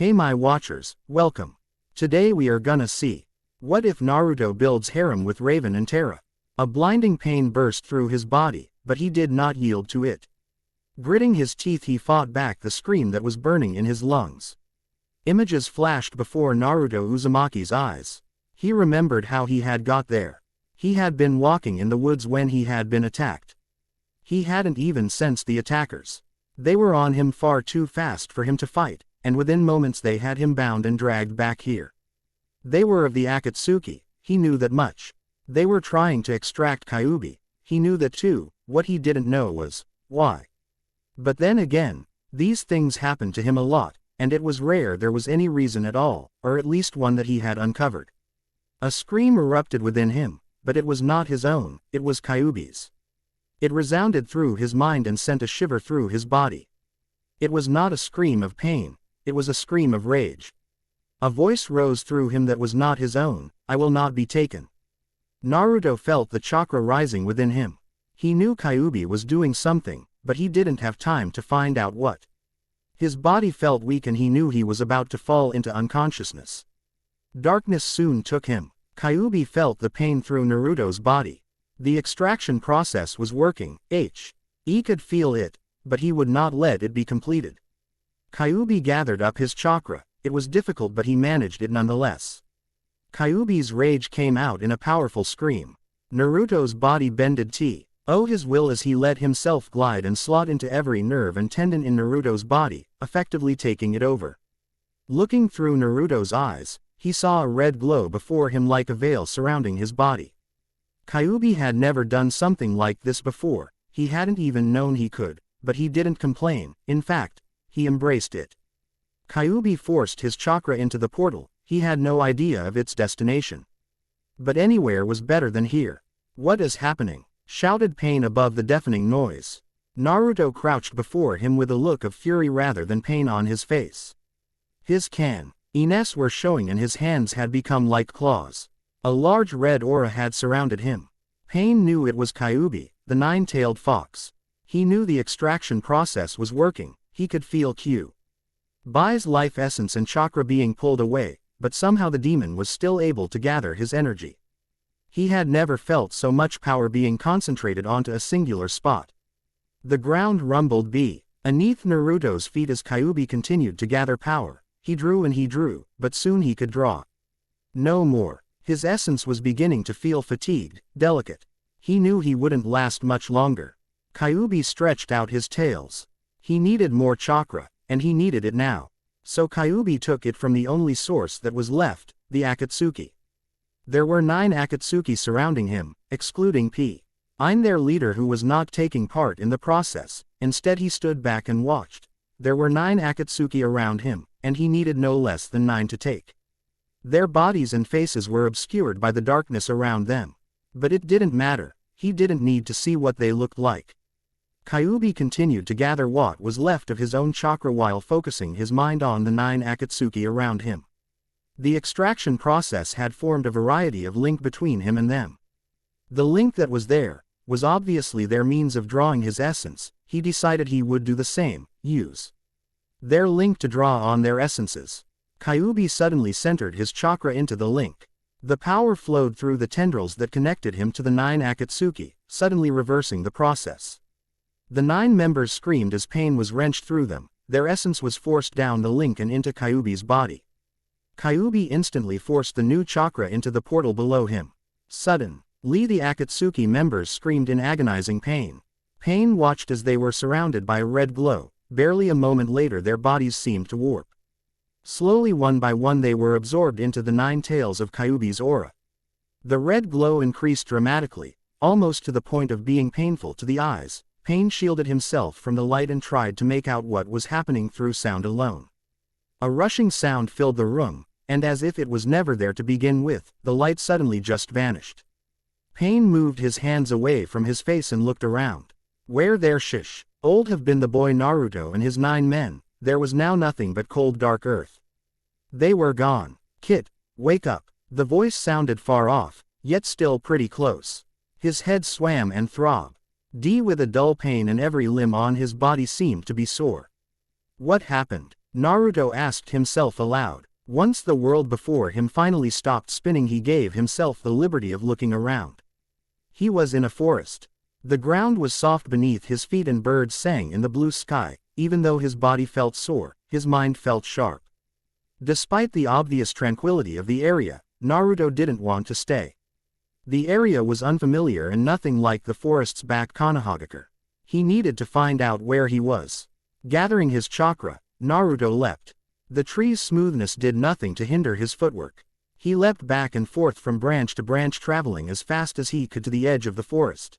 Hey my watchers, welcome. Today we are gonna see. What if Naruto builds harem with Raven and Terra? A blinding pain burst through his body, but he did not yield to it. Gritting his teeth he fought back the scream that was burning in his lungs. Images flashed before Naruto Uzumaki's eyes. He remembered how he had got there. He had been walking in the woods when he had been attacked. He hadn't even sensed the attackers. They were on him far too fast for him to fight, and within moments they had him bound and dragged back here. They were of the Akatsuki, he knew that much. They were trying to extract Kyuubi, he knew that too. What he didn't know was, why. But then again, these things happened to him a lot, and it was rare there was any reason at all, or at least one that he had uncovered. A scream erupted within him, but it was not his own, it was Kyuubi's. It resounded through his mind and sent a shiver through his body. It was not a scream of pain, it was a scream of rage. A voice rose through him that was not his own, I will not be taken. Naruto felt the chakra rising within him. He knew Kyuubi was doing something, but he didn't have time to find out what. His body felt weak and he knew he was about to fall into unconsciousness. Darkness soon took him. Kyuubi felt the pain through Naruto's body. The extraction process was working. He could feel it, but he would not let it be completed. Kyuubi gathered up his chakra. It was difficult but he managed it nonetheless. Kyuubi's rage came out in a powerful scream. Naruto's body bended his will as he let himself glide and slot into every nerve and tendon in Naruto's body, effectively taking it over. Looking through Naruto's eyes, he saw a red glow before him like a veil surrounding his body. Kyuubi had never done something like this before, he hadn't even known he could, but he didn't complain, in fact, he embraced it. Kyuubi forced his chakra into the portal, he had no idea of its destination. But anywhere was better than here. What is happening? Shouted Pain above the deafening noise. Naruto crouched before him with a look of fury rather than pain on his face. His ines were showing and his hands had become like claws. A large red aura had surrounded him. Pain knew it was Kyuubi, the nine-tailed fox. He knew the extraction process was working, he could feel Kyuubi's life essence and chakra being pulled away, but somehow the demon was still able to gather his energy. He had never felt so much power being concentrated onto a singular spot. The ground rumbled beneath Naruto's feet as Kyuubi continued to gather power. He drew and he drew, but soon he could draw no more. His essence was beginning to feel fatigued, delicate. He knew he wouldn't last much longer. Kyuubi stretched out his tails. He needed more chakra, and he needed it now. So Kyuubi took it from the only source that was left, the Akatsuki. There were 9 Akatsuki surrounding him, excluding I'm their leader who was not taking part in the process, instead he stood back and watched. There were 9 Akatsuki around him, and he needed no less than 9 to take. Their bodies and faces were obscured by the darkness around them. But it didn't matter, he didn't need to see what they looked like. Kyuubi continued to gather what was left of his own chakra while focusing his mind on the 9 Akatsuki around him. The extraction process had formed a variety of link between him and them. The link that was there was obviously their means of drawing his essence. He decided he would do the same, use their link to draw on their essences. Kyuubi suddenly centered his chakra into the link. The power flowed through the tendrils that connected him to the 9 Akatsuki, suddenly reversing the process. The 9 members screamed as pain was wrenched through them, their essence was forced down the link and into Kyuubi's body. Kyuubi instantly forced the new chakra into the portal below him. Suddenly, the Akatsuki members screamed in agonizing pain. Pain watched as they were surrounded by a red glow. Barely a moment later their bodies seemed to warp. Slowly one by one they were absorbed into the 9 tails of Kyuubi's aura. The red glow increased dramatically, almost to the point of being painful to the eyes. Pain shielded himself from the light and tried to make out what was happening through sound alone. A rushing sound filled the room, and as if it was never there to begin with, the light suddenly just vanished. Pain moved his hands away from his face and looked around. Where there old have been the boy Naruto and his 9 men, there was now nothing but cold dark earth. They were gone. Kid, wake up. The voice sounded far off, yet still pretty close. His head swam and throbbed. With a dull pain and every limb on his body seemed to be sore. What happened? Naruto asked himself aloud. Once the world before him finally stopped spinning, he gave himself the liberty of looking around. He was in a forest. The ground was soft beneath his feet and birds sang in the blue sky. Even though his body felt sore, his mind felt sharp. Despite the obvious tranquility of the area, Naruto didn't want to stay. The area was unfamiliar and nothing like the forest's back Konohagakure. He needed to find out where he was. Gathering his chakra, Naruto leapt. The tree's smoothness did nothing to hinder his footwork. He leapt back and forth from branch to branch, traveling as fast as he could to the edge of the forest.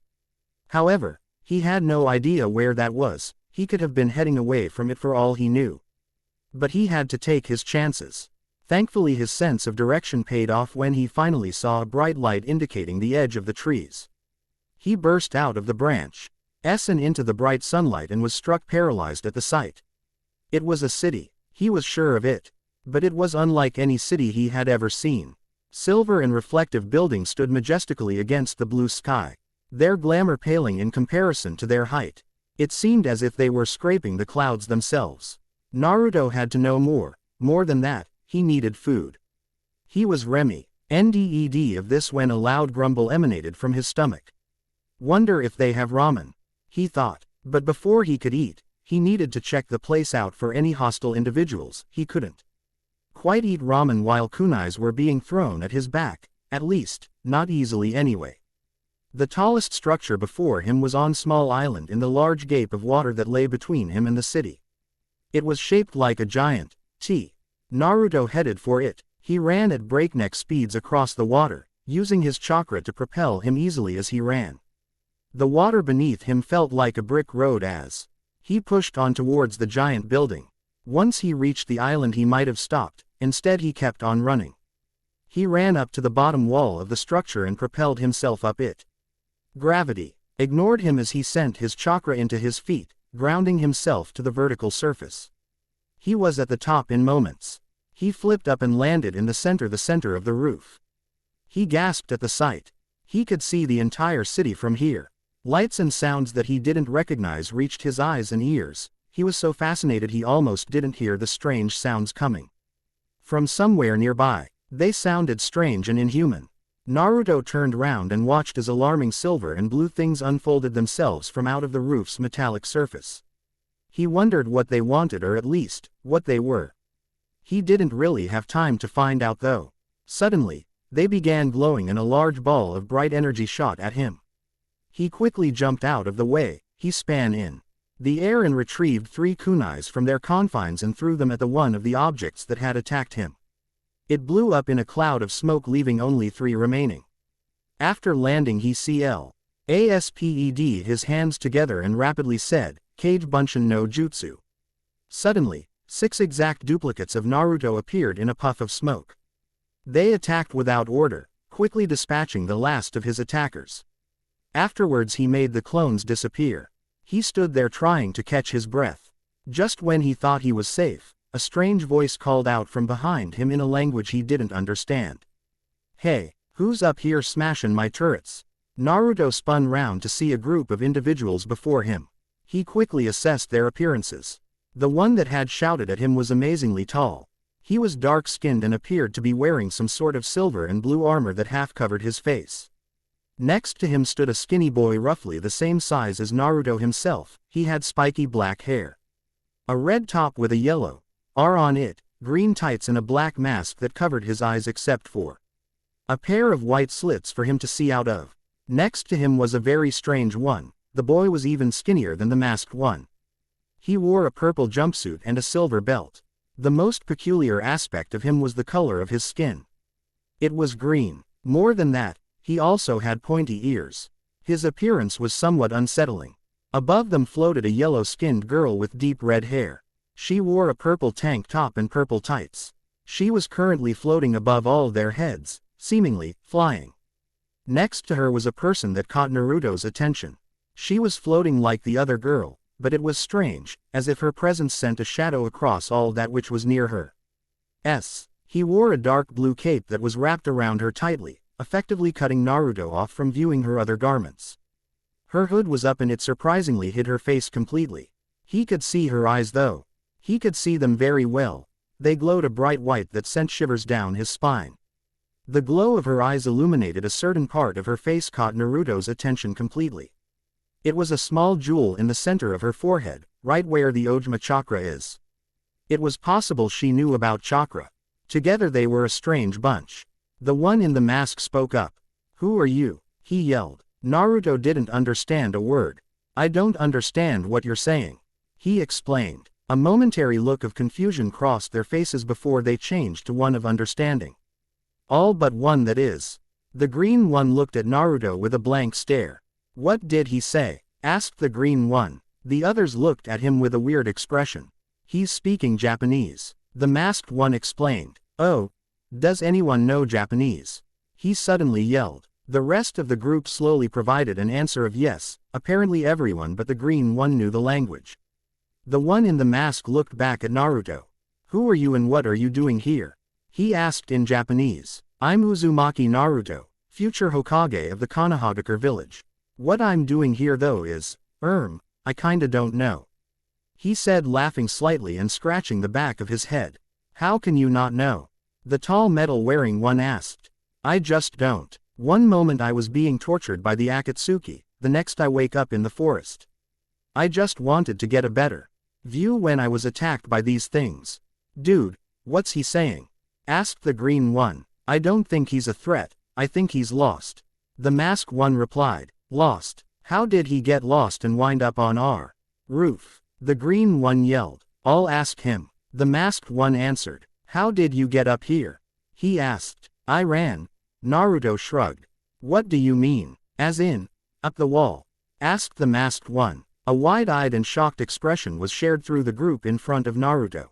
However, he had no idea where that was. He could have been heading away from it for all he knew. But he had to take his chances. Thankfully, his sense of direction paid off when he finally saw a bright light indicating the edge of the trees. He burst out of the branch and into the bright sunlight and was struck paralyzed at the sight. It was a city. He was sure of it. But it was unlike any city he had ever seen. Silver and reflective buildings stood majestically against the blue sky, their glamour paling in comparison to their height. It seemed as if they were scraping the clouds themselves. Naruto had to know more. More than that, he needed food. He was reminded of this when a loud grumble emanated from his stomach. Wonder if they have ramen, he thought. But before he could eat, he needed to check the place out for any hostile individuals. He couldn't quite eat ramen while kunais were being thrown at his back, at least, not easily anyway. The tallest structure before him was on a small island in the large gap of water that lay between him and the city. It was shaped like a giant T. Naruto headed for it. He ran at breakneck speeds across the water, using his chakra to propel him easily as he ran. The water beneath him felt like a brick road as he pushed on towards the giant building. Once he reached the island, he might have stopped. Instead, he kept on running. He ran up to the bottom wall of the structure and propelled himself up it. Gravity ignored him as he sent his chakra into his feet, grounding himself to the vertical surface. He was at the top in moments. He flipped up and landed in the center of the roof. He gasped at the sight. He could see the entire city from here. Lights and sounds that he didn't recognize reached his eyes and ears. He was so fascinated he almost didn't hear the strange sounds coming from somewhere nearby. They sounded strange and inhuman. Naruto turned round and watched as alarming silver and blue things unfolded themselves from out of the roof's metallic surface. He wondered what they wanted, or at least, what they were. He didn't really have time to find out though. Suddenly, they began glowing and a large ball of bright energy shot at him. He quickly jumped out of the way. He span in the air and retrieved 3 kunais from their confines and threw them at the one of the objects that had attacked him. It blew up in a cloud of smoke, leaving only 3 remaining. After landing, he clasped his hands together and rapidly said, "Kage Bunshin no Jutsu." Suddenly, 6 exact duplicates of Naruto appeared in a puff of smoke. They attacked without order, quickly dispatching the last of his attackers. Afterwards, he made the clones disappear. He stood there trying to catch his breath. Just when he thought he was safe, a strange voice called out from behind him in a language he didn't understand. "Hey, who's up here smashing my turrets?" Naruto spun round to see a group of individuals before him. He quickly assessed their appearances. The one that had shouted at him was amazingly tall. He was dark-skinned and appeared to be wearing some sort of silver and blue armor that half covered his face. Next to him stood a skinny boy roughly the same size as Naruto himself. He had spiky black hair, a red top with a yellow R on it, green tights and a black mask that covered his eyes except for a pair of white slits for him to see out of. Next to him was a very strange one. The boy was even skinnier than the masked one. He wore a purple jumpsuit and a silver belt. The most peculiar aspect of him was the color of his skin. It was green. More than that, he also had pointy ears. His appearance was somewhat unsettling. Above them floated a yellow-skinned girl with deep red hair. She wore a purple tank top and purple tights. She was currently floating above all their heads, seemingly flying. Next to her was a person that caught Naruto's attention. She was floating like the other girl, but it was strange, as if her presence sent a shadow across all that which was near her. He wore a dark blue cape that was wrapped around her tightly, effectively cutting Naruto off from viewing her other garments. Her hood was up and it surprisingly hid her face completely. He could see her eyes though. He could see them very well. They glowed a bright white that sent shivers down his spine. The glow of her eyes illuminated a certain part of her face caught Naruto's attention completely. It was a small jewel in the center of her forehead, right where the Ojima chakra is. It was possible she knew about chakra. Together they were a strange bunch. The one in the mask spoke up. "Who are you?" he yelled. Naruto didn't understand a word. "I don't understand what you're saying," he explained. A momentary look of confusion crossed their faces before they changed to one of understanding. "All but one, that is." The green one looked at Naruto with a blank stare. "What did he say?" asked the green one. The others looked at him with a weird expression. "He's speaking Japanese," the masked one explained. "Oh, does anyone know Japanese?" he suddenly yelled. The rest of the group slowly provided an answer of yes, apparently everyone but the green one knew the language. The one in the mask looked back at Naruto. "Who are you and what are you doing here?" he asked in Japanese. "I'm Uzumaki Naruto, future Hokage of the Konohagakure village. What I'm doing here though is, I kinda don't know," he said, laughing slightly and scratching the back of his head. "How can you not know?" the tall metal-wearing one asked. "I just don't. One moment I was being tortured by the Akatsuki, the next I wake up in the forest. I just wanted to get a better view when I was attacked by these things." "Dude, what's he saying?" asked the green one. "I don't think he's a threat, I think he's lost," the masked one replied. "Lost? How did he get lost and wind up on our roof?" the green one yelled. "I'll ask him," the masked one answered. "How did you get up here?" he asked. "I ran." Naruto shrugged. "What do you mean? As in, up the wall?" asked the masked one. A wide-eyed and shocked expression was shared through the group in front of Naruto.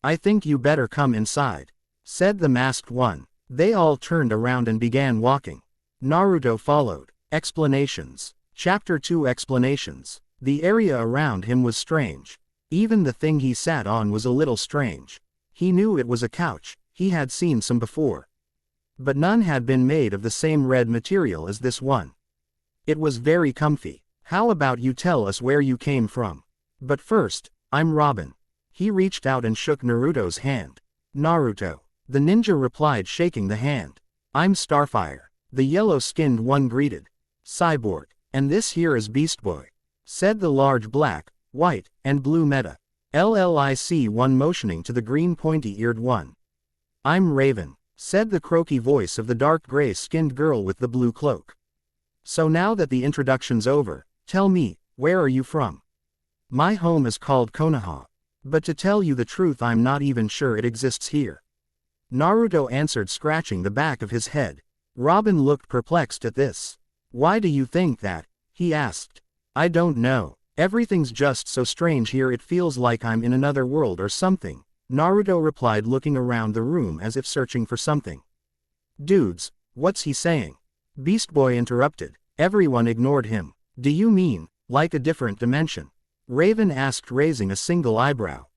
"I think you better come inside," said the masked one. They all turned around and began walking. Naruto followed. Explanations. Chapter 2 Explanations. The area around him was strange. Even the thing he sat on was a little strange. He knew it was a couch, he had seen some before. But none had been made of the same red material as this one. It was very comfy. "How about you tell us where you came from? But first, I'm Robin." He reached out and shook Naruto's hand. "Naruto," the ninja replied, shaking the hand. "I'm Starfire," the yellow-skinned one greeted. "Cyborg, and this here is Beast Boy," said the large black, white, and blue meta. LLIC one motioning to the green pointy-eared one. "I'm Raven," said the croaky voice of the dark gray-skinned girl with the blue cloak. "So now that the introduction's over, tell me, where are you from?" "My home is called Konoha. But to tell you the truth, I'm not even sure it exists here," Naruto answered, scratching the back of his head. Robin looked perplexed at this. "Why do you think that?" he asked. "I don't know. Everything's just so strange here, it feels like I'm in another world or something," Naruto replied, looking around the room as if searching for something. "Dudes, what's he saying?" Beast Boy interrupted. Everyone ignored him. "Do you mean, like a different dimension?" Raven asked, raising a single eyebrow.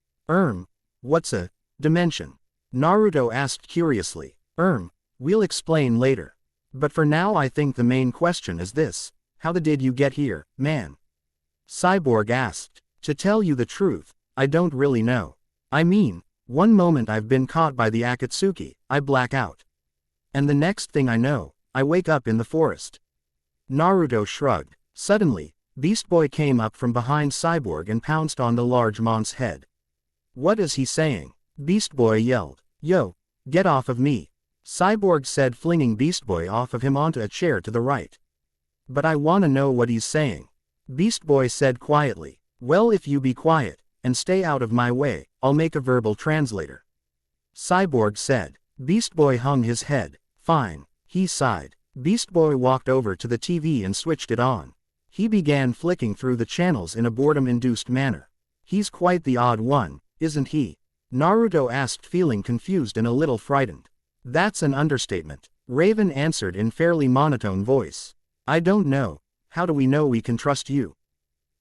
What's a dimension?" Naruto asked curiously. We'll explain later. But for now I think the main question is this, how did you get here, man?" Cyborg asked. "To tell you the truth, I don't really know. I mean, one moment I've been caught by the Akatsuki, I black out. And the next thing I know, I wake up in the forest." Naruto shrugged. Suddenly, Beast Boy came up from behind Cyborg and pounced on the large mon's head. "What is he saying?" Beast Boy yelled. "Yo, get off of me," Cyborg said, flinging Beast Boy off of him onto a chair to the right. "But I wanna know what he's saying," Beast Boy said quietly. "Well, if you be quiet, and stay out of my way, I'll make a verbal translator," Cyborg said. Beast Boy hung his head. "Fine," he sighed. Beast Boy walked over to the TV and switched it on. He began flicking through the channels in a boredom-induced manner. "He's quite the odd one, isn't he?" Naruto asked, feeling confused and a little frightened. "That's an understatement," Raven answered in fairly monotone voice. "I don't know. How do we know we can trust you?"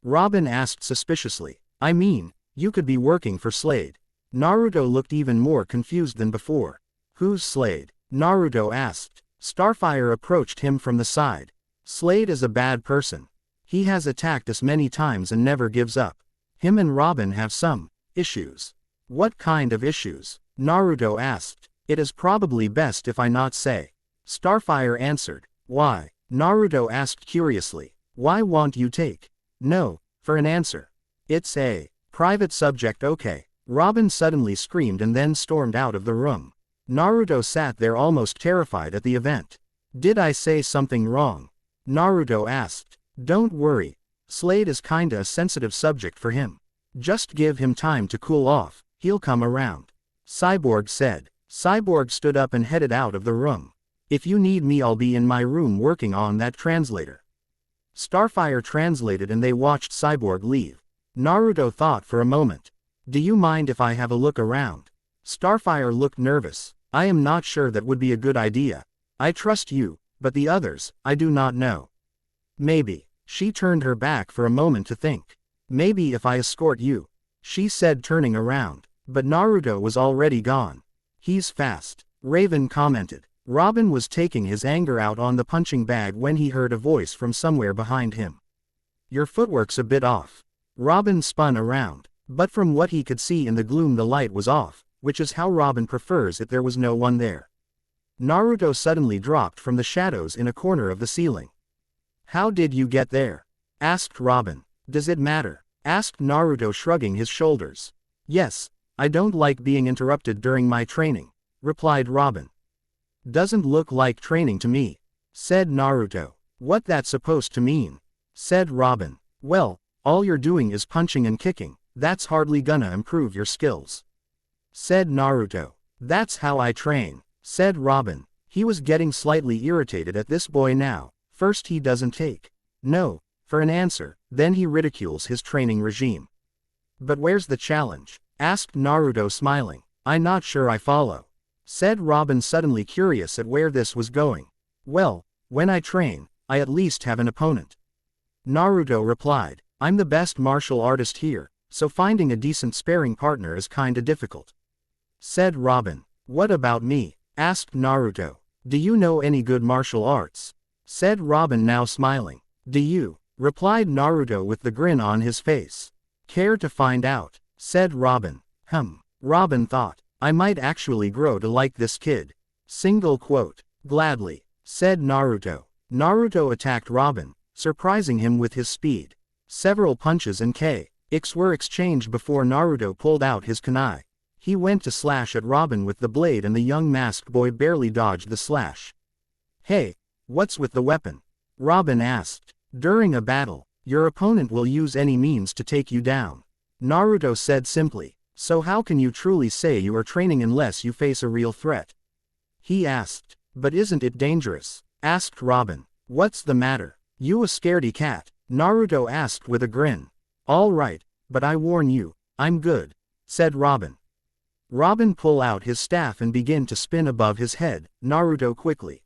Robin asked suspiciously. "I mean, you could be working for Slade." Naruto looked even more confused than before. "Who's Slade?" Naruto asked. Starfire approached him from the side. "Slade is a bad person. He has attacked us many times and never gives up. Him and Robin have some Issues. What kind of issues? Naruto asked. It is probably best if I not say. Starfire answered. Why? Naruto asked curiously. Why won't you take? No, for an answer. It's a private subject, okay. Robin suddenly screamed and then stormed out of the room. Naruto sat there almost terrified at the event. Did I say something wrong? Naruto asked. Don't worry. Slade is kinda a sensitive subject for him. Just give him time to cool off, he'll come around. Cyborg said. Cyborg stood up and headed out of the room. If you need me, I'll be in my room working on that translator. Starfire translated and they watched Cyborg leave. Naruto thought for a moment. Do you mind if I have a look around? Starfire looked nervous. I am not sure that would be a good idea. I trust you, but the others, I do not know. Maybe. She turned her back for a moment to think. Maybe if I escort you, she said, turning around. But Naruto was already gone. He's fast, Raven commented. Robin was taking his anger out on the punching bag when he heard a voice from somewhere behind him. Your footwork's a bit off. Robin spun around, but from what he could see in the gloom the light was off, which is how Robin prefers it. There was no one there. Naruto suddenly dropped from the shadows in a corner of the ceiling. How did you get there? Asked Robin. Does it matter? Asked Naruto, shrugging his shoulders. Yes, I don't like being interrupted during my training, replied Robin. Doesn't look like training to me, said Naruto. What that's supposed to mean? Said Robin. Well, all you're doing is punching and kicking, that's hardly gonna improve your skills, said Naruto. That's how I train, said Robin. He was getting slightly irritated at this boy now. First he doesn't take no for an answer, then he ridicules his training regime. But where's the challenge? Asked Naruto, smiling. I'm not sure I follow, said Robin, suddenly curious at where this was going. Well, when I train, I at least have an opponent. Naruto replied. I'm the best martial artist here, so finding a decent sparring partner is kinda difficult, said Robin. What about me? Asked Naruto. Do you know any good martial arts? Said Robin, now smiling. Do you? Replied Naruto with the grin on his face. Care to find out? Said Robin. Robin thought. I might actually grow to like this kid. Single quote. Gladly, said Naruto. Naruto attacked Robin, surprising him with his speed. Several punches and kicks were exchanged before Naruto pulled out his kunai. He went to slash at Robin with the blade and the young masked boy barely dodged the slash. Hey, what's with the weapon? Robin asked. During a battle, your opponent will use any means to take you down, Naruto said simply. So how can you truly say you are training unless you face a real threat? He asked. But isn't it dangerous? Asked Robin. What's the matter? You a scaredy cat? Naruto asked with a grin. All right, but I warn you, I'm good, said Robin. Robin pulled out his staff and began to spin above his head. Naruto quickly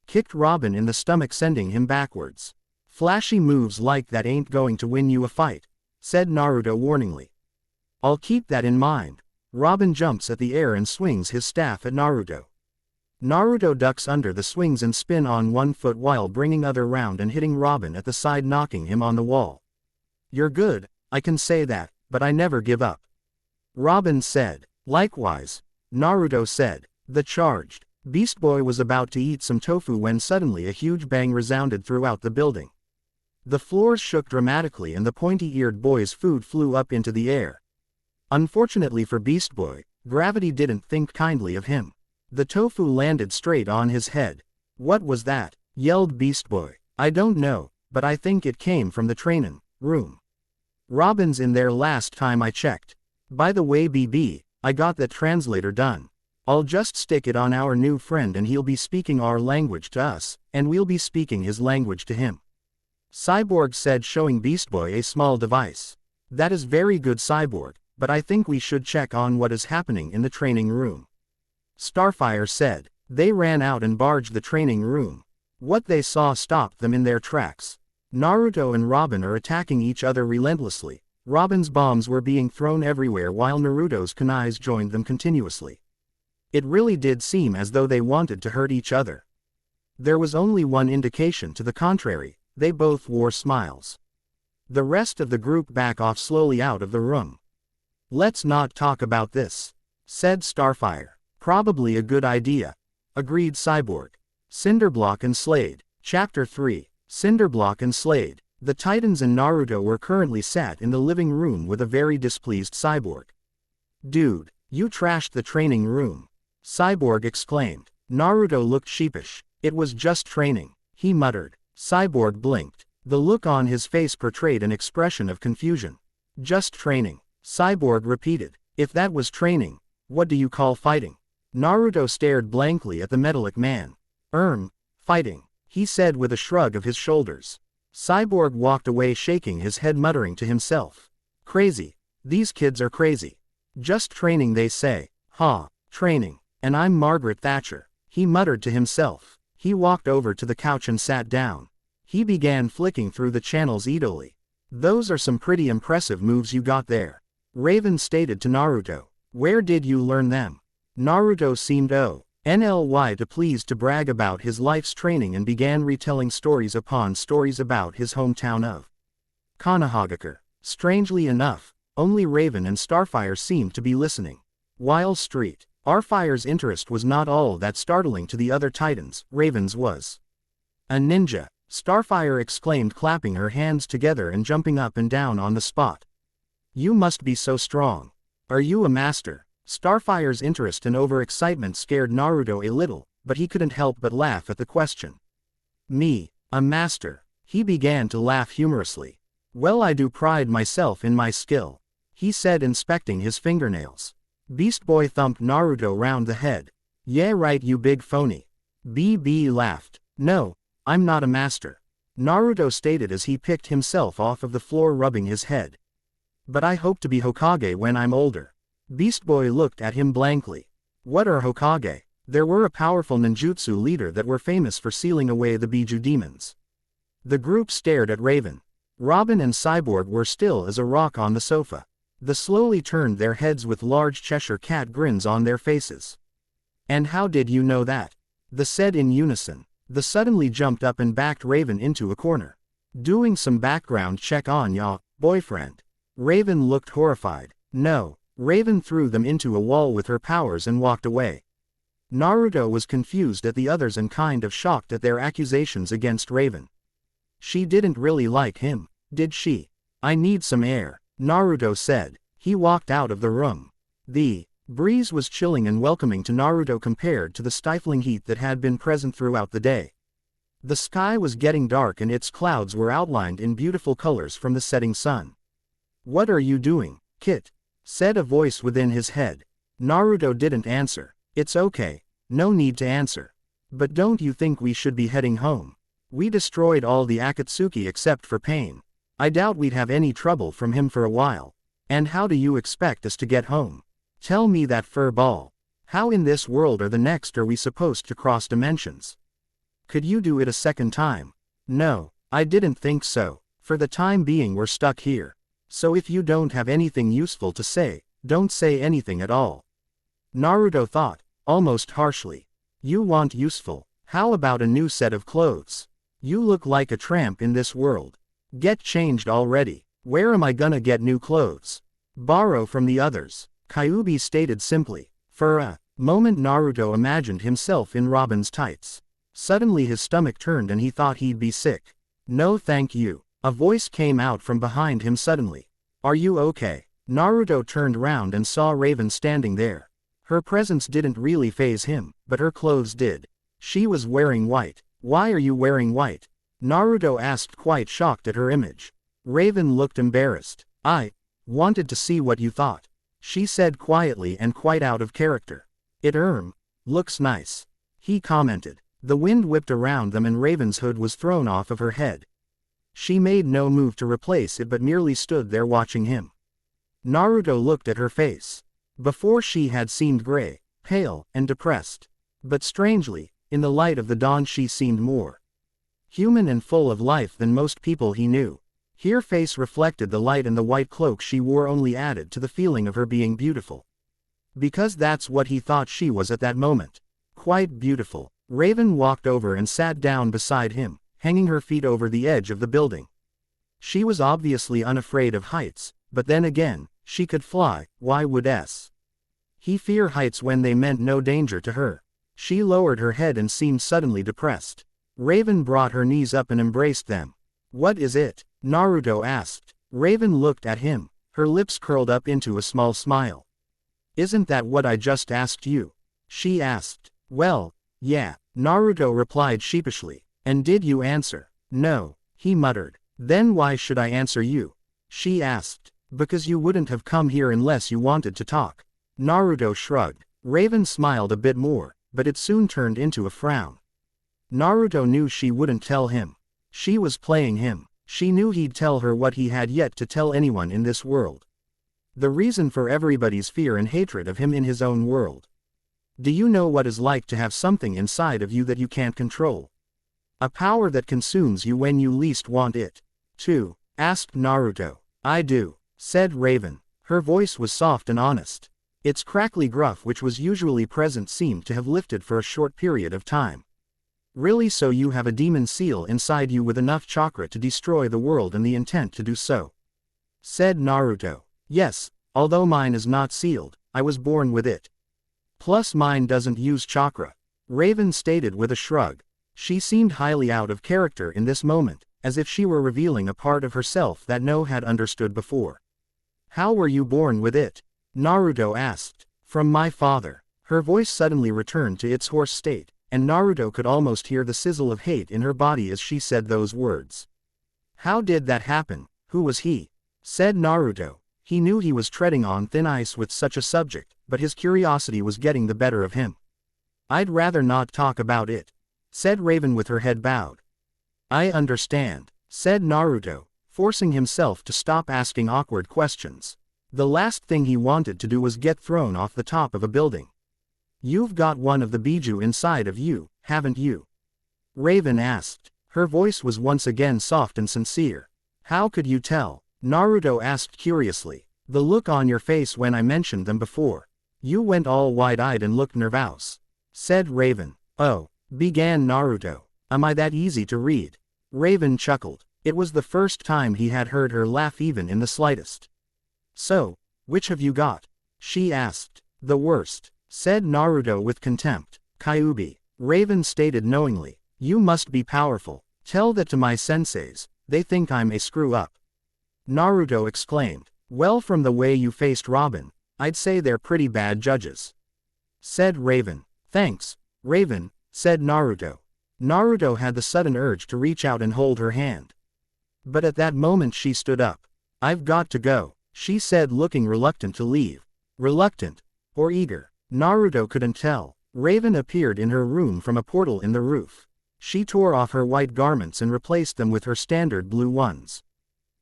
kicked Robin in the stomach, sending him backwards. Flashy moves like that ain't going to win you a fight, said Naruto warningly. I'll keep that in mind. Robin jumps at the air and swings his staff at Naruto. Naruto ducks under the swings and spin on one foot while bringing other round and hitting Robin at the side, knocking him on the wall. You're good, I can say that, but I never give up, Robin said. Likewise, Naruto said. The charged Beast Boy was about to eat some tofu when suddenly a huge bang resounded throughout the building. The floors shook dramatically and the pointy-eared boy's food flew up into the air. Unfortunately for Beast Boy, gravity didn't think kindly of him. The tofu landed straight on his head. What was that? Yelled Beast Boy. I don't know, but I think it came from the trainin' room. Robin's in there last time I checked. By the way, BB, I got that translator done. I'll just stick it on our new friend and he'll be speaking our language to us, and we'll be speaking his language to him, Cyborg said, showing Beast Boy a small device. That is very good, Cyborg, but I think we should check on what is happening in the training room, Starfire said. They ran out and barged the training room. What they saw stopped them in their tracks. Naruto and Robin are attacking each other relentlessly. Robin's bombs were being thrown everywhere while Naruto's kunais joined them continuously. It really did seem as though they wanted to hurt each other. There was only one indication to the contrary. They both wore smiles. The rest of the group back off slowly out of the room. Let's not talk about this, said Starfire. Probably a good idea, agreed Cyborg. Cinderblock and Slade. Chapter 3. Cinderblock and Slade. The Titans and Naruto were currently sat in the living room with a very displeased Cyborg. Dude, you trashed the training room, Cyborg exclaimed. Naruto looked sheepish. It was just training, he muttered. Cyborg blinked. The look on his face portrayed an expression of confusion. Just training, Cyborg repeated. If that was training, what do you call fighting? Naruto stared blankly at the metallic man. Fighting, he said with a shrug of his shoulders. Cyborg walked away shaking his head muttering to himself. Crazy. These kids are crazy. Just training they say. Training. And I'm Margaret Thatcher, he muttered to himself. He walked over to the couch and sat down. He began flicking through the channels eagerly. Those are some pretty impressive moves you got there, Raven stated to Naruto. Where did you learn them? Naruto seemed pleased to brag about his life's training and began retelling stories upon stories about his hometown of Konohagakure. Strangely enough, only Raven and Starfire seemed to be listening. While Starfire's interest was not all that startling to the other Titans, Raven's was. A ninja, Starfire exclaimed, clapping her hands together and jumping up and down on the spot. You must be so strong. Are you a master? Starfire's interest and overexcitement scared Naruto a little, but he couldn't help but laugh at the question. Me, a master? He began to laugh humorously. Well, I do pride myself in my skill, he said, inspecting his fingernails. Beast Boy thumped Naruto round the head. Yeah right, you big phony. BB laughed. No, I'm not a master, Naruto stated as he picked himself off of the floor, rubbing his head. But I hope to be Hokage when I'm older. Beast Boy looked at him blankly. What are Hokage? There were a powerful ninjutsu leader that were famous for sealing away the Biju demons. The group stared at Raven. Robin and Cyborg were still as a rock on the sofa. They slowly turned their heads with large Cheshire cat grins on their faces. And how did you know that? They said in unison. They suddenly jumped up and backed Raven into a corner. Doing some background check on ya, boyfriend. Raven looked horrified. No. Raven threw them into a wall with her powers and walked away. Naruto was confused at the others and kind of shocked at their accusations against Raven. She didn't really like him, did she? I need some air, Naruto said. He walked out of the room. The breeze was chilling and welcoming to Naruto compared to the stifling heat that had been present throughout the day. The sky was getting dark and its clouds were outlined in beautiful colors from the setting sun. What are you doing, Kit? Said a voice within his head. Naruto didn't answer. It's okay, no need to answer. But don't you think we should be heading home? We destroyed all the Akatsuki except for Pain. I doubt we'd have any trouble from him for a while. And how do you expect us to get home? Tell me that, fur ball. How in this world or the next are we supposed to cross dimensions? Could you do it a second time? No, I didn't think so. For the time being we're stuck here. So if you don't have anything useful to say, don't say anything at all. Naruto thought, almost harshly. You want useful? How about a new set of clothes? You look like a tramp in this world. Get changed already. Where am I gonna get new clothes? Borrow from the others, Kyuubi stated simply. For a moment Naruto imagined himself in Robin's tights. Suddenly his stomach turned and he thought he'd be sick. No thank you. A voice came out from behind him suddenly. Are you okay? Naruto turned round and saw Raven standing there. Her presence didn't really faze him, but her clothes did. She was wearing white. Why are you wearing white? Naruto asked, quite shocked at her image. Raven looked embarrassed. I wanted to see what you thought, she said quietly and quite out of character. It looks nice, he commented. The wind whipped around them and Raven's hood was thrown off of her head. She made no move to replace it but merely stood there watching him. Naruto looked at her face. Before she had seemed gray, pale, and depressed. But strangely, in the light of the dawn she seemed more human and full of life than most people he knew. Her face reflected the light and the white cloak she wore only added to the feeling of her being beautiful. Because that's what he thought she was at that moment. Quite beautiful. Raven walked over and sat down beside him, hanging her feet over the edge of the building. She was obviously unafraid of heights, but then again, She could fly, why would he fear heights when they meant no danger to her? She lowered her head and seemed suddenly depressed. Raven brought her knees up and embraced them. What is it? Naruto asked. Raven looked at him, her lips curled up into a small smile. Isn't that what I just asked you? She asked. Well, yeah, Naruto replied sheepishly. And did you answer? No, he muttered. Then why should I answer you? She asked. Because you wouldn't have come here unless you wanted to talk. Naruto shrugged. Raven smiled a bit more, but it soon turned into a frown. Naruto knew she wouldn't tell him. She was playing him. She knew he'd tell her what he had yet to tell anyone in this world. The reason for everybody's fear and hatred of him in his own world. Do you know what it's like to have something inside of you that you can't control? A power that consumes you when you least want it. Too, asked Naruto. I do, said Raven. Her voice was soft and honest. Its crackly gruff which was usually present seemed to have lifted for a short period of time. Really, so you have a demon seal inside you with enough chakra to destroy the world and the intent to do so? Said Naruto. Yes, although mine is not sealed, I was born with it. Plus mine doesn't use chakra. Raven stated with a shrug. She seemed highly out of character in this moment, as if she were revealing a part of herself that no had understood before. How were you born with it? Naruto asked. From my father. Her voice suddenly returned to its hoarse state, and Naruto could almost hear the sizzle of hate in her body as she said those words. How did that happen? Who was he? Said Naruto. He knew he was treading on thin ice with such a subject, but his curiosity was getting the better of him. I'd rather not talk about it, said Raven with her head bowed. I understand, said Naruto, forcing himself to stop asking awkward questions. The last thing he wanted to do was get thrown off the top of a building. You've got one of the Biju inside of you, haven't you? Raven asked. Her voice was once again soft and sincere. How could you tell? Naruto asked curiously. The look on your face when I mentioned them before. You went all wide-eyed and looked nervous. Said Raven. Oh, began Naruto. Am I that easy to read? Raven chuckled. It was the first time he had heard her laugh even in the slightest. So, which have you got? She asked. The worst, said Naruto with contempt. Kyuubi. Raven stated knowingly. You must be powerful. Tell that to my senseis, they think I'm a screw-up. Naruto exclaimed. Well, from the way you faced Robin, I'd say they're pretty bad judges. Said Raven. Thanks, Raven, said Naruto. Naruto had the sudden urge to reach out and hold her hand. But at that moment she stood up. I've got to go, she said, looking reluctant to leave. Reluctant, or eager, Naruto couldn't tell. Raven appeared in her room from a portal in the roof. She tore off her white garments and replaced them with her standard blue ones.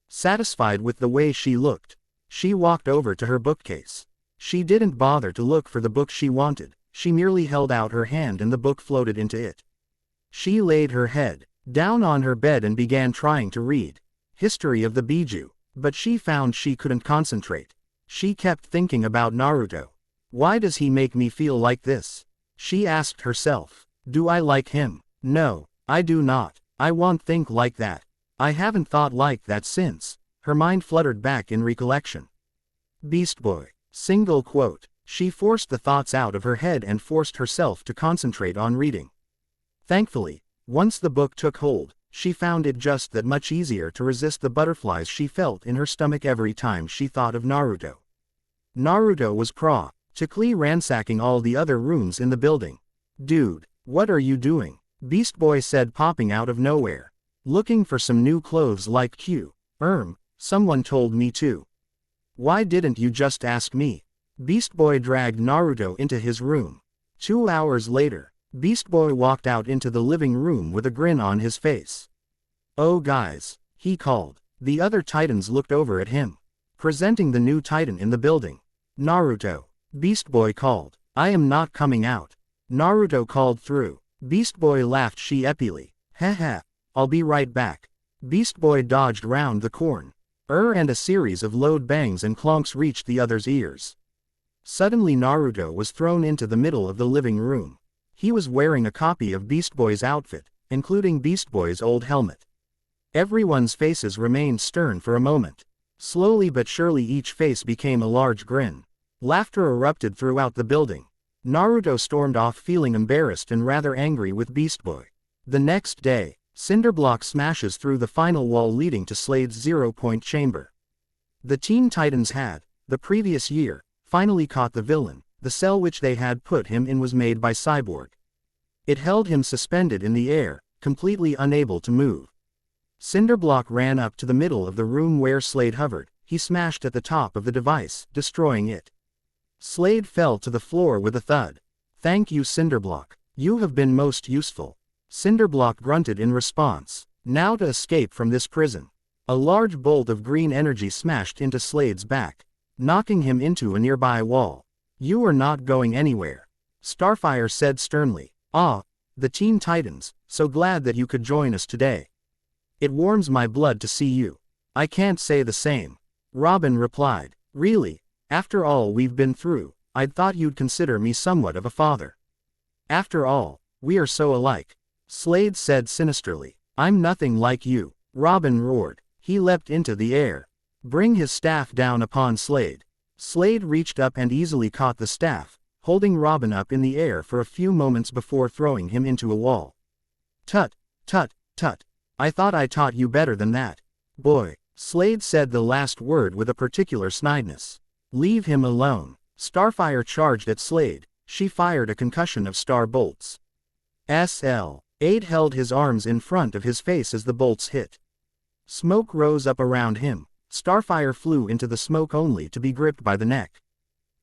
Satisfied with the way she looked, she walked over to her bookcase. She didn't bother to look for the book she wanted, she merely held out her hand and the book floated into it. She laid her head down on her bed and began trying to read History of the Biju, but she found she couldn't concentrate. She kept thinking about Naruto. Why does he make me feel like this? She asked herself. Do I like him? No, I do not. I won't think like that. I haven't thought like that since. Her mind fluttered back in recollection. Beast Boy. Single quote. She forced the thoughts out of her head and forced herself to concentrate on reading. Thankfully, once the book took hold, she found it just that much easier to resist the butterflies she felt in her stomach every time she thought of Naruto. Naruto was practically ransacking all the other rooms in the building. Dude, what are you doing? Beast Boy said, popping out of nowhere. Looking for some new clothes like Q. Someone told me to. Why didn't you just ask me? Beast Boy dragged Naruto into his room. 2 hours later, Beast Boy walked out into the living room with a grin on his face. Oh guys, he called. The other Titans looked over at him. Presenting the new Titan in the building. Naruto. Beast Boy called. I am not coming out. Naruto called through. Beast Boy laughed sheepishly. Heh. I'll be right back. Beast Boy dodged round the corner. And a series of loud bangs and clonks reached the other's ears. Suddenly Naruto was thrown into the middle of the living room. He was wearing a copy of Beast Boy's outfit, including Beast Boy's old helmet. Everyone's faces remained stern for a moment. Slowly but surely each face became a large grin. Laughter erupted throughout the building. Naruto stormed off feeling embarrassed and rather angry with Beast Boy. The next day, Cinderblock smashes through the final wall leading to Slade's zero-point chamber. The Teen Titans had, the previous year, finally caught the villain. The cell which they had put him in was made by Cyborg. It held him suspended in the air, completely unable to move. Cinderblock ran up to the middle of the room where Slade hovered. He smashed at the top of the device, destroying it. Slade fell to the floor with a thud. "Thank you, Cinderblock. You have been most useful." Cinderblock grunted in response. Now to escape from this prison. A large bolt of green energy smashed into Slade's back, knocking him into a nearby wall. "You are not going anywhere," Starfire said sternly. "Ah, the Teen Titans, so glad that you could join us today. It warms my blood to see you." "I can't say the same," Robin replied. "Really, after all we've been through, I'd thought you'd consider me somewhat of a father. After all, we are so alike," Slade said sinisterly. "I'm nothing like you," Robin roared. He leapt into the air. "Bring his staff down upon Slade." Slade reached up and easily caught the staff, holding Robin up in the air for a few moments before throwing him into a wall. "Tut, tut, tut. I thought I taught you better than that, boy." Slade said the last word with a particular snideness. "Leave him alone." Starfire charged at Slade. She fired a concussion of star bolts. Slade held his arms in front of his face as the bolts hit. Smoke rose up around him. Starfire flew into the smoke only to be gripped by the neck.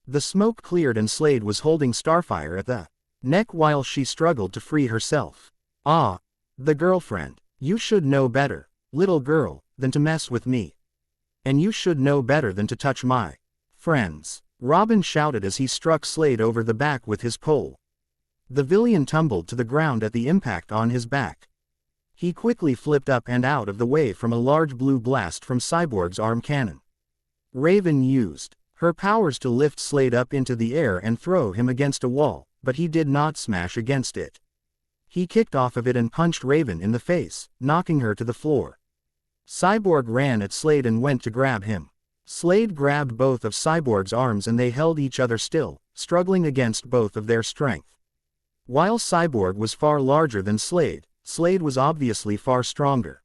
The smoke cleared and Slade was holding Starfire at the neck while she struggled to free herself. "Ah, the girlfriend. You should know better, little girl, than to mess with me. And you should know better than to touch my friends," Robin shouted as he struck Slade over the back with his pole. The villain tumbled to the ground at the impact on his back. He quickly flipped up and out of the way from a large blue blast from Cyborg's arm cannon. Raven used her powers to lift Slade up into the air and throw him against a wall, but he did not smash against it. He kicked off of it and punched Raven in the face, knocking her to the floor. Cyborg ran at Slade and went to grab him. Slade grabbed both of Cyborg's arms and they held each other still, struggling against both of their strength. While Cyborg was far larger than Slade, Slade was obviously far stronger.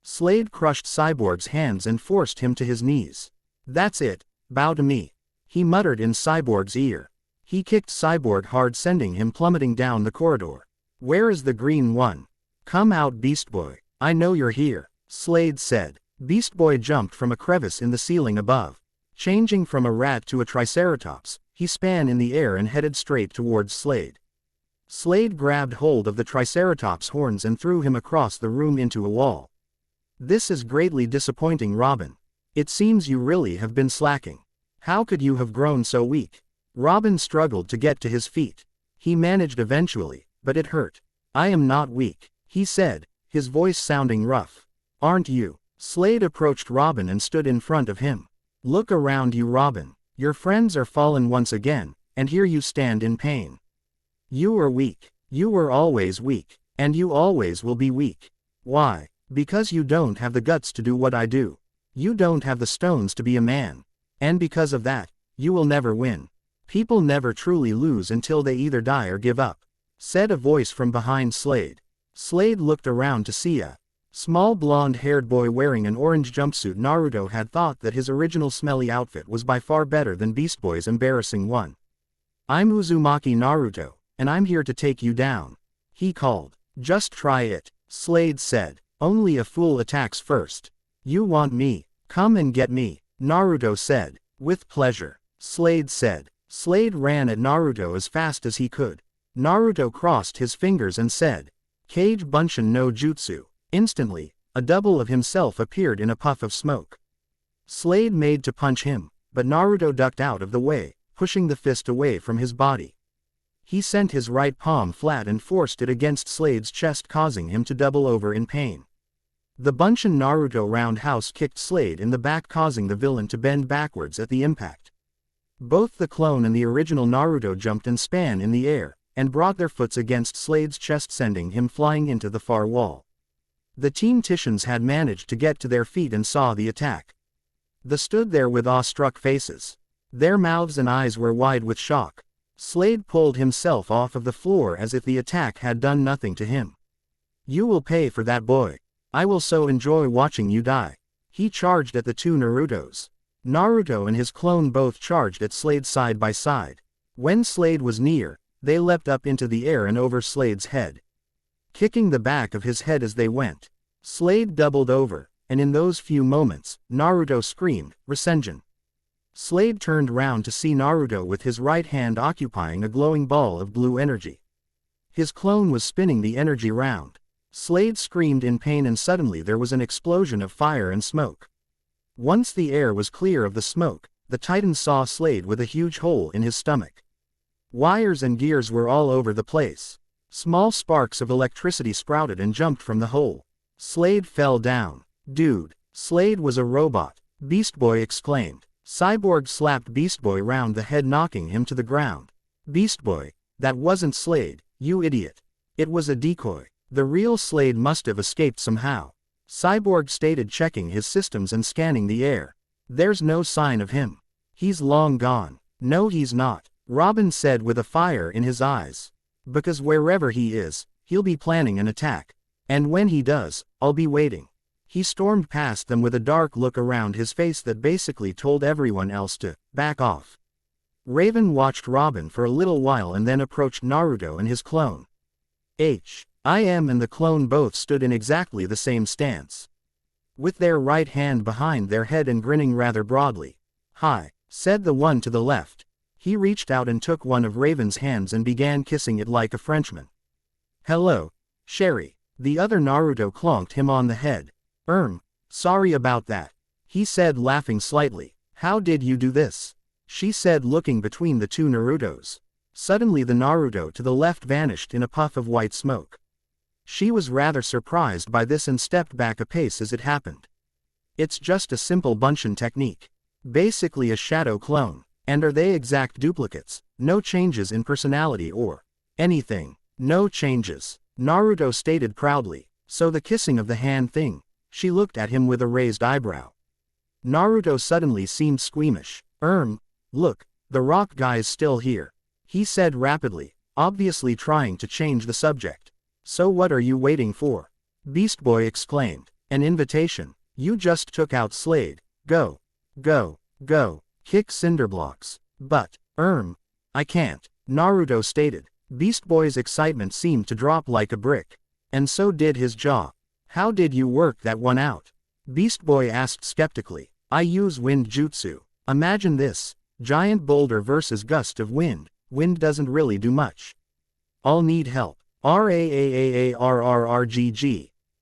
Slade crushed Cyborg's hands and forced him to his knees. "That's it, bow to me," he muttered in Cyborg's ear. He kicked Cyborg hard, sending him plummeting down the corridor. "Where is the green one? Come out, Beast Boy. I know you're here," Slade said. Beast Boy jumped from a crevice in the ceiling above. Changing from a rat to a triceratops, he span in the air and headed straight towards Slade. Slade grabbed hold of the Triceratops' horns and threw him across the room into a wall. "This is greatly disappointing, Robin. It seems you really have been slacking. How could you have grown so weak?" Robin struggled to get to his feet. He managed eventually, but it hurt. "I am not weak," he said, his voice sounding rough. "Aren't you?" Slade approached Robin and stood in front of him. "Look around you, Robin. Your friends are fallen once again, and here you stand in pain. You are weak. You were always weak, and you always will be weak. Why? Because you don't have the guts to do what I do. You don't have the stones to be a man. And because of that, you will never win. People never truly lose until they either die or give up," said a voice from behind Slade. Slade looked around to see a small blonde-haired boy wearing an orange jumpsuit. Naruto had thought that his original smelly outfit was by far better than Beast Boy's embarrassing one. "I'm Uzumaki Naruto, and I'm here to take you down," he called. "Just try it," Slade said. "Only a fool attacks first." "You want me? Come and get me," Naruto said. "With pleasure," Slade said. Slade ran at Naruto as fast as he could. Naruto crossed his fingers and said, "Kage Bunshin no Jutsu." Instantly, a double of himself appeared in a puff of smoke. Slade made to punch him, but Naruto ducked out of the way, pushing the fist away from his body. He sent his right palm flat and forced it against Slade's chest, causing him to double over in pain. The Bunshin Naruto roundhouse kicked Slade in the back, causing the villain to bend backwards at the impact. Both the clone and the original Naruto jumped and span in the air, and brought their foots against Slade's chest, sending him flying into the far wall. The Teen Titans had managed to get to their feet and saw the attack. They stood there with awe-struck faces. Their mouths and eyes were wide with shock. Slade pulled himself off of the floor as if the attack had done nothing to him. "You will pay for that, boy. I will so enjoy watching you die." He charged at the two Narutos. Naruto and his clone both charged at Slade side by side. When Slade was near, they leapt up into the air and over Slade's head, kicking the back of his head as they went. Slade doubled over, and in those few moments, Naruto screamed, "Rasengan!" Slade turned round to see Naruto with his right hand occupying a glowing ball of blue energy. His clone was spinning the energy round. Slade screamed in pain and suddenly there was an explosion of fire and smoke. Once the air was clear of the smoke, the Titan saw Slade with a huge hole in his stomach. Wires and gears were all over the place. Small sparks of electricity sprouted and jumped from the hole. Slade fell down. "Dude, Slade was a robot," Beast Boy exclaimed. Cyborg slapped Beast Boy round the head, knocking him to the ground. "Beast Boy, that wasn't Slade, you idiot. It was a decoy. The real Slade must have escaped somehow," Cyborg stated, checking his systems and scanning the air. "There's no sign of him. He's long gone." "No, he's not," Robin said with a fire in his eyes. "Because wherever he is, he'll be planning an attack. And when he does, I'll be waiting." He stormed past them with a dark look around his face that basically told everyone else to back off. Raven watched Robin for a little while and then approached Naruto and his clone. I am and the clone both stood in exactly the same stance, with their right hand behind their head and grinning rather broadly. "Hi," said the one to the left. He reached out and took one of Raven's hands and began kissing it like a Frenchman. "Hello, Sherry." The other Naruto clonked him on the head. Sorry about that," he said, laughing slightly. "How did you do this?" she said, looking between the two Narutos. Suddenly the Naruto to the left vanished in a puff of white smoke. She was rather surprised by this and stepped back a pace as it happened. "It's just a simple Bunshin technique. Basically a shadow clone. And are they exact duplicates? No changes in personality or anything." "No changes," Naruto stated proudly. "So the kissing of the hand thing?" She looked at him with a raised eyebrow. Naruto suddenly seemed squeamish. Look, the rock guy's still here," he said rapidly, obviously trying to change the subject. "So what are you waiting for?" Beast Boy exclaimed. "An invitation. You just took out Slade. Go. Go. Go. Kick Cinderblocks." "But, I can't," Naruto stated. Beast Boy's excitement seemed to drop like a brick. And so did his jaw. "How did you work that one out?" Beast Boy asked skeptically. "I use wind jutsu. Imagine this, giant boulder versus gust of wind. Wind doesn't really do much. I'll need help." "RAAARRRGG,"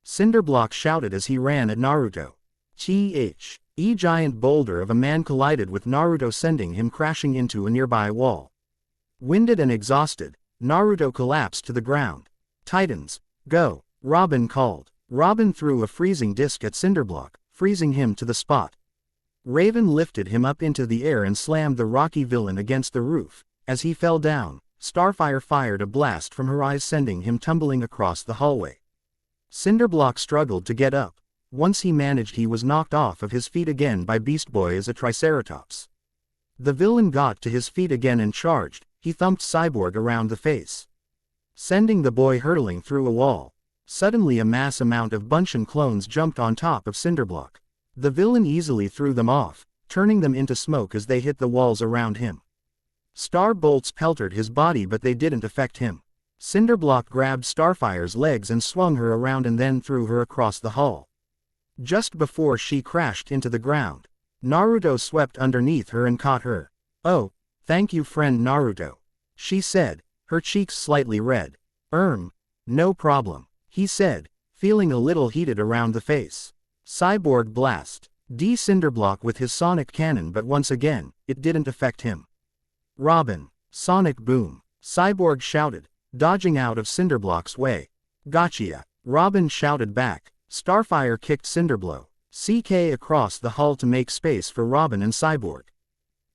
Cinderblock shouted as he ran at Naruto. Giant boulder of a man collided with Naruto, sending him crashing into a nearby wall. Winded and exhausted, Naruto collapsed to the ground. "Titans, go," Robin called. Robin threw a freezing disc at Cinderblock, freezing him to the spot. Raven lifted him up into the air and slammed the rocky villain against the roof. As he fell down, Starfire fired a blast from her eyes, sending him tumbling across the hallway. Cinderblock struggled to get up. Once he managed, he was knocked off of his feet again by Beast Boy as a Triceratops. The villain got to his feet again and charged. He thumped Cyborg around the face, sending the boy hurtling through a wall. Suddenly a mass amount of Bunshin clones jumped on top of Cinderblock. The villain easily threw them off, turning them into smoke as they hit the walls around him. Star bolts pelted his body, but they didn't affect him. Cinderblock grabbed Starfire's legs and swung her around and then threw her across the hall. Just before she crashed into the ground, Naruto swept underneath her and caught her. "Oh, thank you, friend Naruto," she said, her cheeks slightly red. No problem," he said, feeling a little heated around the face. Cyborg blast. Cinderblock with his sonic cannon, but once again, it didn't affect him. "Robin, sonic boom," Cyborg shouted, dodging out of Cinderblock's way. "Gotcha," Robin shouted back. Starfire kicked Cinderblow CK across the hall to make space for Robin and Cyborg.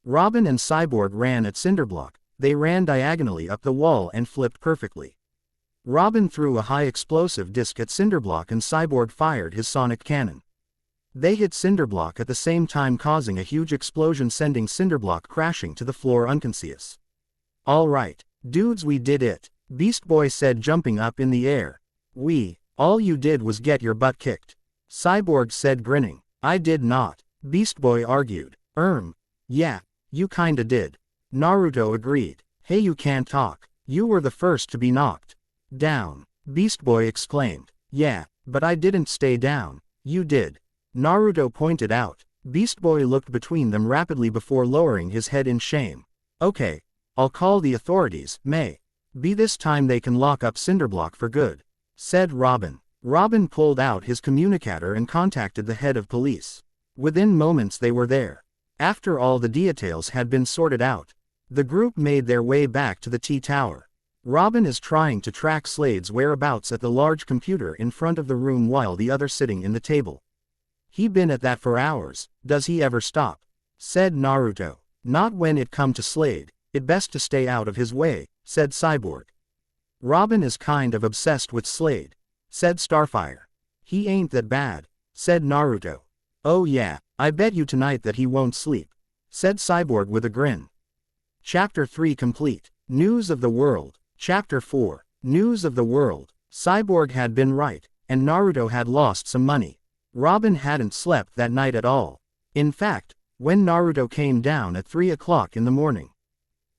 Robin and Cyborg ran at Cinderblock. They ran diagonally up the wall and flipped perfectly. Robin threw a high explosive disc at Cinderblock and Cyborg fired his sonic cannon. They hit Cinderblock at the same time, causing a huge explosion, sending Cinderblock crashing to the floor unconscious. "Alright, dudes, we did it," Beast Boy said, jumping up in the air. All you did was get your butt kicked," Cyborg said, grinning. "I did not," Beast Boy argued. Yeah, you kinda did," Naruto agreed. "Hey, you can't talk. You were the first to be knocked down," Beast Boy exclaimed. "Yeah, but I didn't stay down, you did," Naruto pointed out. Beast Boy looked between them rapidly before lowering his head in shame. "Okay, I'll call the authorities, may be this time they can lock up Cinderblock for good," said Robin. Robin pulled out his communicator and contacted the head of police. Within moments they were there. After all the details had been sorted out, the group made their way back to the T-Tower. Robin is trying to track Slade's whereabouts at the large computer in front of the room while the other sitting in the table. "He been at that for hours, does he ever stop?" said Naruto. "Not when it come to Slade, it best to stay out of his way," said Cyborg. "Robin is kind of obsessed with Slade," said Starfire. "He ain't that bad," said Naruto. "Oh yeah, I bet you tonight that he won't sleep," said Cyborg with a grin. Chapter 3 complete. News of the World. Chapter 4. News of the World. Cyborg had been right, and Naruto had lost some money. Robin hadn't slept that night at all. In fact, when Naruto came down at 3 o'clock in the morning,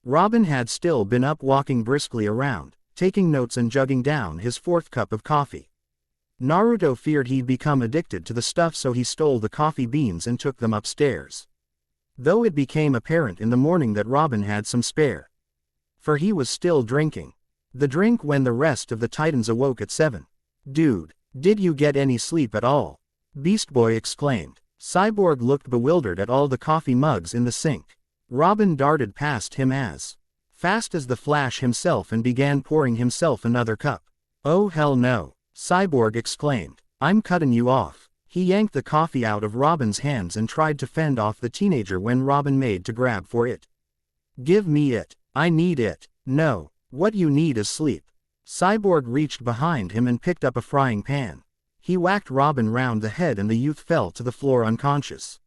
Robin had still been up, walking briskly around, taking notes and jugging down his 4th cup of coffee. Naruto feared he'd become addicted to the stuff, so he stole the coffee beans and took them upstairs. Though it became apparent in the morning that Robin had some spare, for he was still drinking the drink when the rest of the Titans awoke at 7. "Dude, did you get any sleep at all?" Beast Boy exclaimed. Cyborg looked bewildered at all the coffee mugs in the sink. Robin darted past him as fast as the Flash himself and began pouring himself another cup. "Oh hell no," Cyborg exclaimed. "I'm cutting you off." He yanked the coffee out of Robin's hands and tried to fend off the teenager when Robin made to grab for it. "Give me it. I need it." "No, what you need is sleep." Cyborg reached behind him and picked up a frying pan. He whacked Robin round the head and the youth fell to the floor unconscious.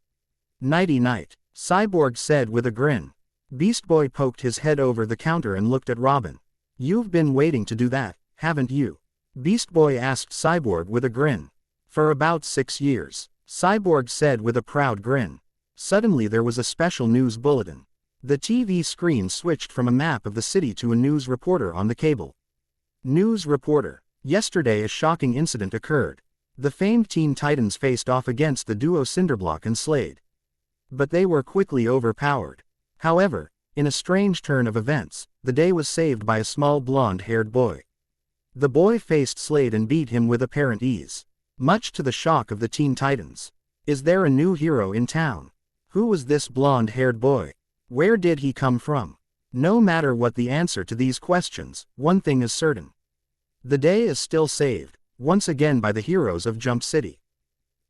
"Nighty-night," Cyborg said with a grin. Beast Boy poked his head over the counter and looked at Robin. "You've been waiting to do that, haven't you?" Beast Boy asked Cyborg with a grin. "For about 6 years," Cyborg said with a proud grin. Suddenly there was a special news bulletin. The TV screen switched from a map of the city to a news reporter on the cable. News reporter. Yesterday a shocking incident occurred. The famed Teen Titans faced off against the duo Cinderblock and Slade. But they were quickly overpowered. However, in a strange turn of events, the day was saved by a small blonde-haired boy. The boy faced Slade and beat him with apparent ease, much to the shock of the Teen Titans. Is there a new hero in town? Who was this blonde-haired boy? Where did he come from? No matter what the answer to these questions, one thing is certain. The day is still saved, once again by the heroes of Jump City.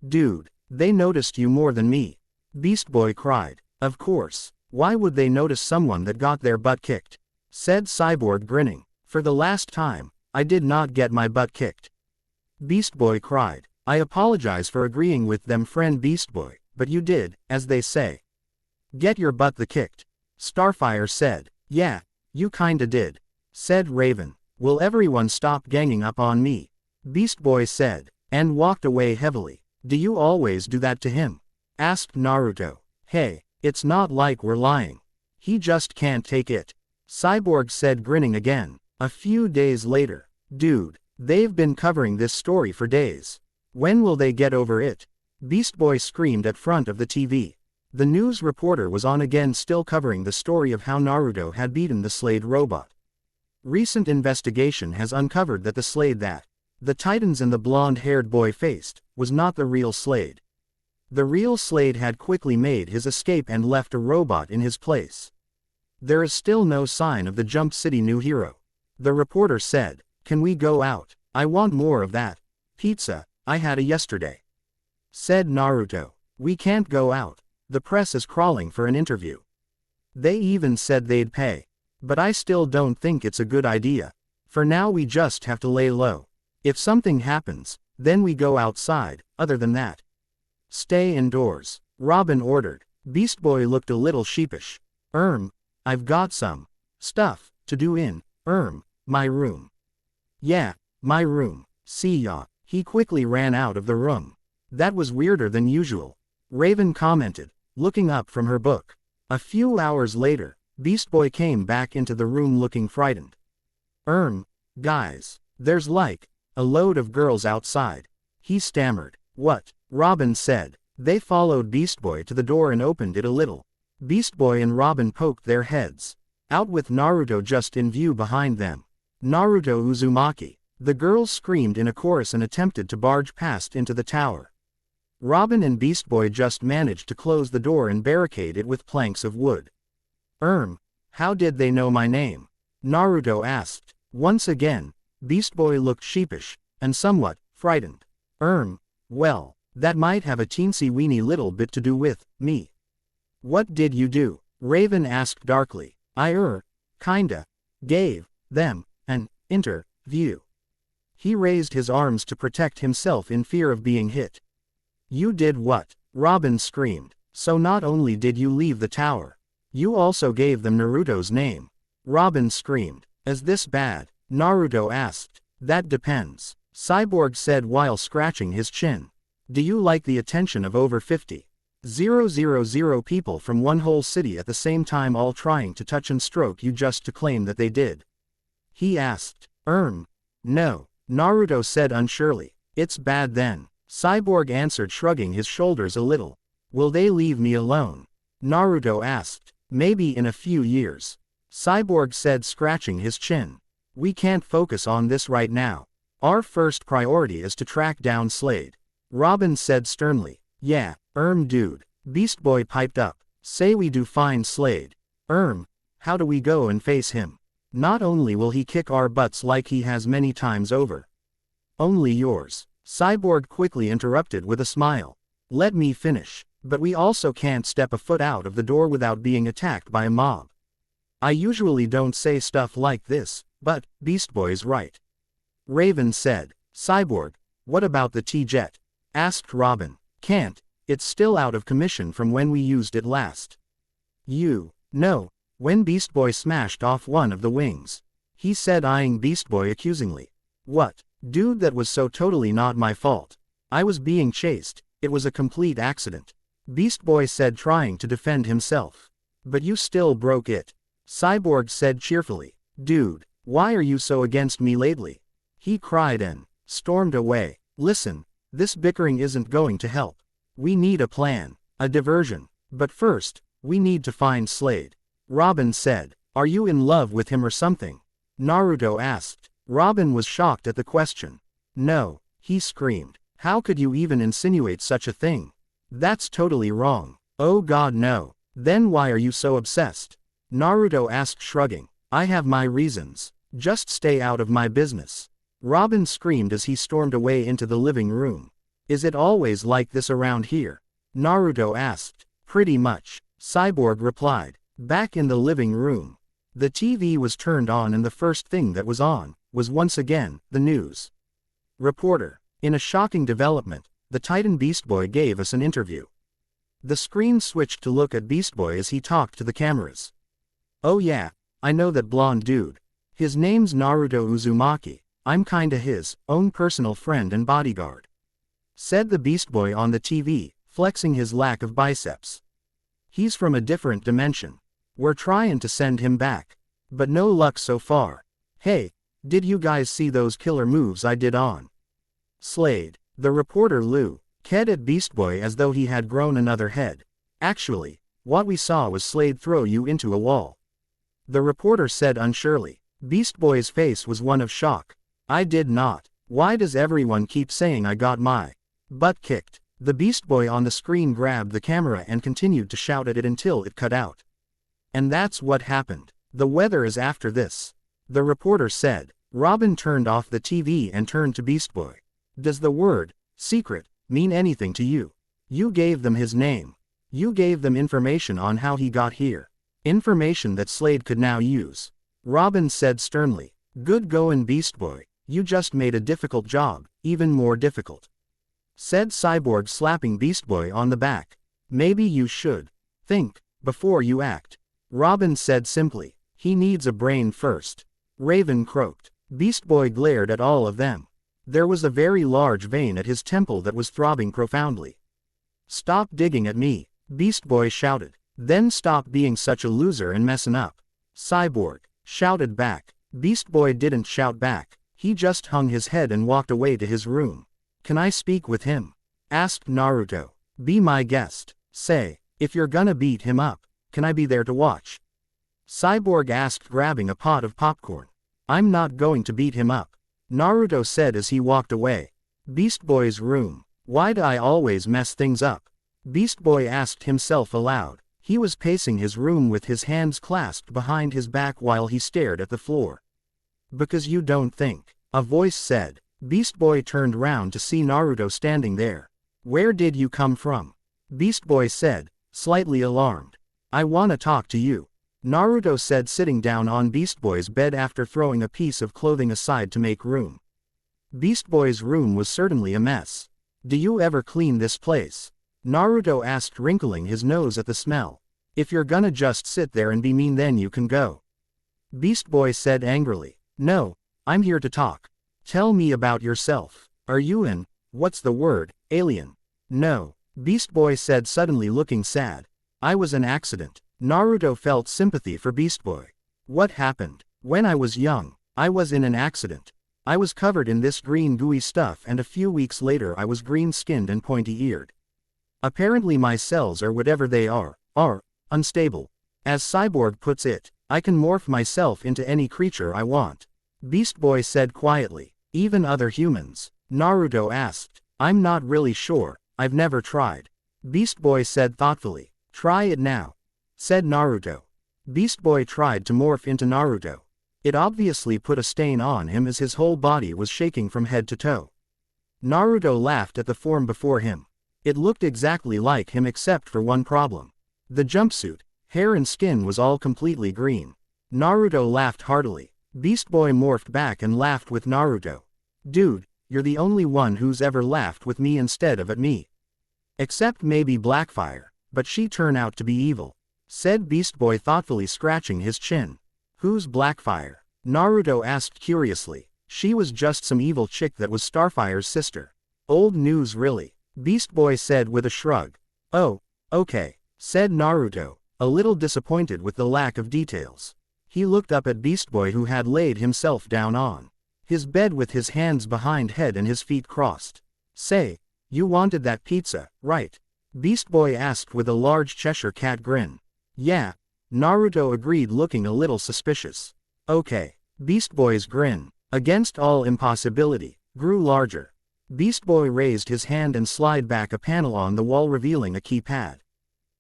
"Dude, they noticed you more than me," Beast Boy cried. "Of course, why would they notice someone that got their butt kicked?" said Cyborg, grinning. "For the last time, I did not get my butt kicked," Beast Boy cried. "I apologize for agreeing with them, friend Beast Boy, but you did, as they say, get your butt the kicked," Starfire said. "Yeah, you kinda did," said Raven. "Will everyone stop ganging up on me?" Beast Boy said, and walked away heavily. "Do you always do that to him?" asked Naruto. "Hey, it's not like we're lying. He just can't take it," Cyborg said, grinning again. A few days later. "Dude, they've been covering this story for days. When will they get over it?" Beast Boy screamed at front of the TV. The news reporter was on again, still covering the story of how Naruto had beaten the Slade robot. Recent investigation has uncovered that the Slade that the Titans and the blonde-haired boy faced was not the real Slade. The real Slade had quickly made his escape and left a robot in his place. There is still no sign of the Jump City new hero. The reporter said, "Can we go out? I want more of that pizza I had yesterday," said Naruto. "We can't go out. The press is crawling for an interview. They even said they'd pay. But I still don't think it's a good idea. For now we just have to lay low. If something happens, then we go outside, other than that." Stay indoors, Robin ordered. Beast Boy looked a little sheepish. I've got some stuff to do in, my room. Yeah, my room. See ya. He quickly ran out of the room. That was weirder than usual, Raven commented, looking up from her book. A few hours later, Beast Boy came back into the room looking frightened. Guys, there's like a load of girls outside. He stammered. What? Robin said. They followed Beast Boy to the door and opened it a little. Beast Boy and Robin poked their heads out with Naruto just in view behind them. Naruto Uzumaki. The girls screamed in a chorus and attempted to barge past into the tower. Robin and Beast Boy just managed to close the door and barricade it with planks of wood. How did they know my name? Naruto asked. Once again, Beast Boy looked sheepish and somewhat frightened. Well, that might have a teensy weeny little bit to do with me. What did you do? Raven asked darkly. I kinda gave them an interview. He raised his arms to protect himself in fear of being hit. You did what? Robin screamed. So not only did you leave the tower, you also gave them Naruto's name. Robin screamed. Is this bad? Naruto asked. That depends, Cyborg said while scratching his chin. Do you like the attention of over 50,000 people from one whole city at the same time all trying to touch and stroke you just to claim that they did? He asked. No, Naruto said unsurely. It's bad then, Cyborg answered shrugging his shoulders a little. Will they leave me alone? Naruto asked. Maybe in a few years, Cyborg said scratching his chin. We can't focus on this right now. Our first priority is to track down Slade, Robin said sternly. Yeah, dude, Beast Boy piped up. Say we do find Slade. How do we go and face him? Not only will he kick our butts like he has many times over. Only yours, Cyborg quickly interrupted with a smile. Let me finish. But we also can't step a foot out of the door without being attacked by a mob. I usually don't say stuff like this, but Beast Boy's right, Raven said. Cyborg, what about the T-Jet? Asked Robin. Can't, it's still out of commission from when we used it last. No, when Beast Boy smashed off one of the wings, he said, eyeing Beast Boy accusingly. What? Dude, that was so totally not my fault. I was being chased, it was a complete accident, Beast Boy said trying to defend himself. But you still broke it, Cyborg said cheerfully. Dude, why are you so against me lately? He cried and stormed away. Listen, this bickering isn't going to help. We need a plan, a diversion. But first, we need to find Slade, Robin said. Are you in love with him or something? Naruto asked. Robin was shocked at the question. No, he screamed. How could you even insinuate such a thing? That's totally wrong. Oh god no. Then why are you so obsessed? Naruto asked shrugging. I have my reasons. Just stay out of my business, Robin screamed as he stormed away into the living room. Is it always like this around here? Naruto asked. Pretty much, Cyborg replied. Back in the living room, the TV was turned on and the first thing that was on was once again the news reporter. In a shocking development, the Titan Beast Boy gave us an interview. The screen switched to look at Beast Boy as he talked to the cameras. Oh yeah, I know that blonde dude. His name's Naruto Uzumaki. I'm kinda his own personal friend and bodyguard, said the Beast Boy on the TV, flexing his lack of biceps. He's from a different dimension. We're trying to send him back, but no luck so far. Hey, did you guys see those killer moves I did on Slade? The reporter looked at Beast Boy as though he had grown another head. Actually, what we saw was Slade throw you into a wall, the reporter said unsurely. Beast Boy's face was one of shock. I did not. Why does everyone keep saying I got my butt kicked? The Beast Boy on the screen grabbed the camera and continued to shout at it until it cut out. And that's what happened. The weather is after this, the reporter said. Robin turned off the TV and turned to Beast Boy. Does the word secret mean anything to you? You gave them his name. You gave them information on how he got here. Information that Slade could now use, Robin said sternly. Good going, Beast Boy. You just made a difficult job even more difficult. said Cyborg, slapping Beast Boy on the back. Maybe you should think before you act, Robin said simply. He needs a brain first. Raven croaked. Beast Boy glared at all of them. There was a very large vein at his temple that was throbbing profoundly. Stop digging at me, Beast Boy shouted. Then stop being such a loser and messin' up, Cyborg shouted back. Beast Boy didn't shout back. He just hung his head and walked away to his room. Can I speak with him? Asked Naruto. Be my guest. Say, if you're gonna beat him up, can I be there to watch? Cyborg asked, grabbing a pot of popcorn. I'm not going to beat him up, Naruto said as he walked away. Beast Boy's room. Why do I always mess things up? Beast Boy asked himself aloud. He was pacing his room with his hands clasped behind his back while he stared at the floor. Because you don't think, a voice said. Beast Boy turned round to see Naruto standing there. Where did you come from? Beast Boy said, slightly alarmed. I wanna talk to you, Naruto said, sitting down on Beast Boy's bed after throwing a piece of clothing aside to make room. Beast Boy's room was certainly a mess. Do you ever clean this place? Naruto asked, wrinkling his nose at the smell. If you're gonna just sit there and be mean, then you can go, Beast Boy said angrily. No, I'm here to talk. Tell me about yourself. Are you an, what's the word, alien? No, Beast Boy said, suddenly looking sad. I was an accident. Naruto felt sympathy for Beast Boy. What happened? When I was young, I was in an accident. I was covered in this green gooey stuff, and a few weeks later I was green-skinned and pointy-eared. Apparently my cells, or whatever they are unstable. As Cyborg puts it, I can morph myself into any creature I want, Beast Boy said quietly. Even other humans? Naruto asked. I'm not really sure, I've never tried, Beast Boy said thoughtfully. Try it now, said Naruto. Beast Boy tried to morph into Naruto. It obviously put a stain on him as his whole body was shaking from head to toe. Naruto laughed at the form before him. It looked exactly like him except for one problem. The jumpsuit, hair and skin was all completely green. Naruto laughed heartily. Beast Boy morphed back and laughed with Naruto. Dude, you're the only one who's ever laughed with me instead of at me. Except maybe Blackfire, but she turned out to be evil, said Beast Boy thoughtfully, scratching his chin. Who's Blackfire? Naruto asked curiously. She was just some evil chick that was Starfire's sister. Old news really, Beast Boy said with a shrug. Oh, okay, said Naruto, a little disappointed with the lack of details. He looked up at Beast Boy, who had laid himself down on his bed with his hands behind head and his feet crossed. Say, you wanted that pizza, right? Beast Boy asked with a large Cheshire cat grin. Yeah, Naruto agreed, looking a little suspicious. Okay. Beast Boy's grin, against all impossibility, grew larger. Beast Boy raised his hand and slid back a panel on the wall, revealing a keypad.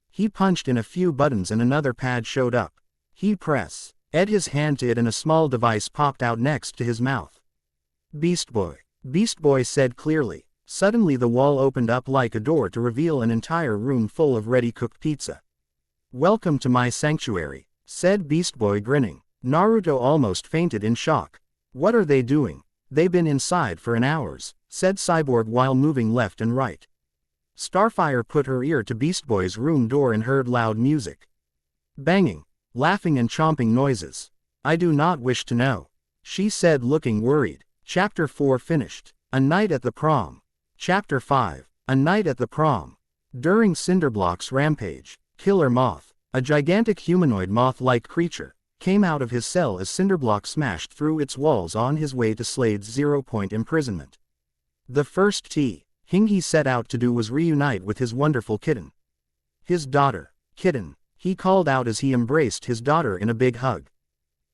He punched in a few buttons and another pad showed up. He pressed his hand to it and a small device popped out next to his mouth. Beast Boy said clearly. Suddenly the wall opened up like a door to reveal an entire room full of ready-cooked pizza. Welcome to my sanctuary, said Beast Boy, grinning. Naruto almost fainted in shock. What are they doing? They've been inside for an hours, said Cyborg while moving left and right. Starfire put her ear to Beast Boy's room door and heard loud music. Banging, laughing and chomping noises. I do not wish to know, she said, looking worried. Chapter 4 finished. A night at the prom. Chapter 5. A night at the prom. During Cinderblock's rampage, Killer Moth, a gigantic humanoid moth-like creature, came out of his cell as Cinderblock smashed through its walls on his way to Slade's 0-point imprisonment. The first thing he set out to do was reunite with his wonderful kitten. His daughter, kitten, he called out as he embraced his daughter in a big hug.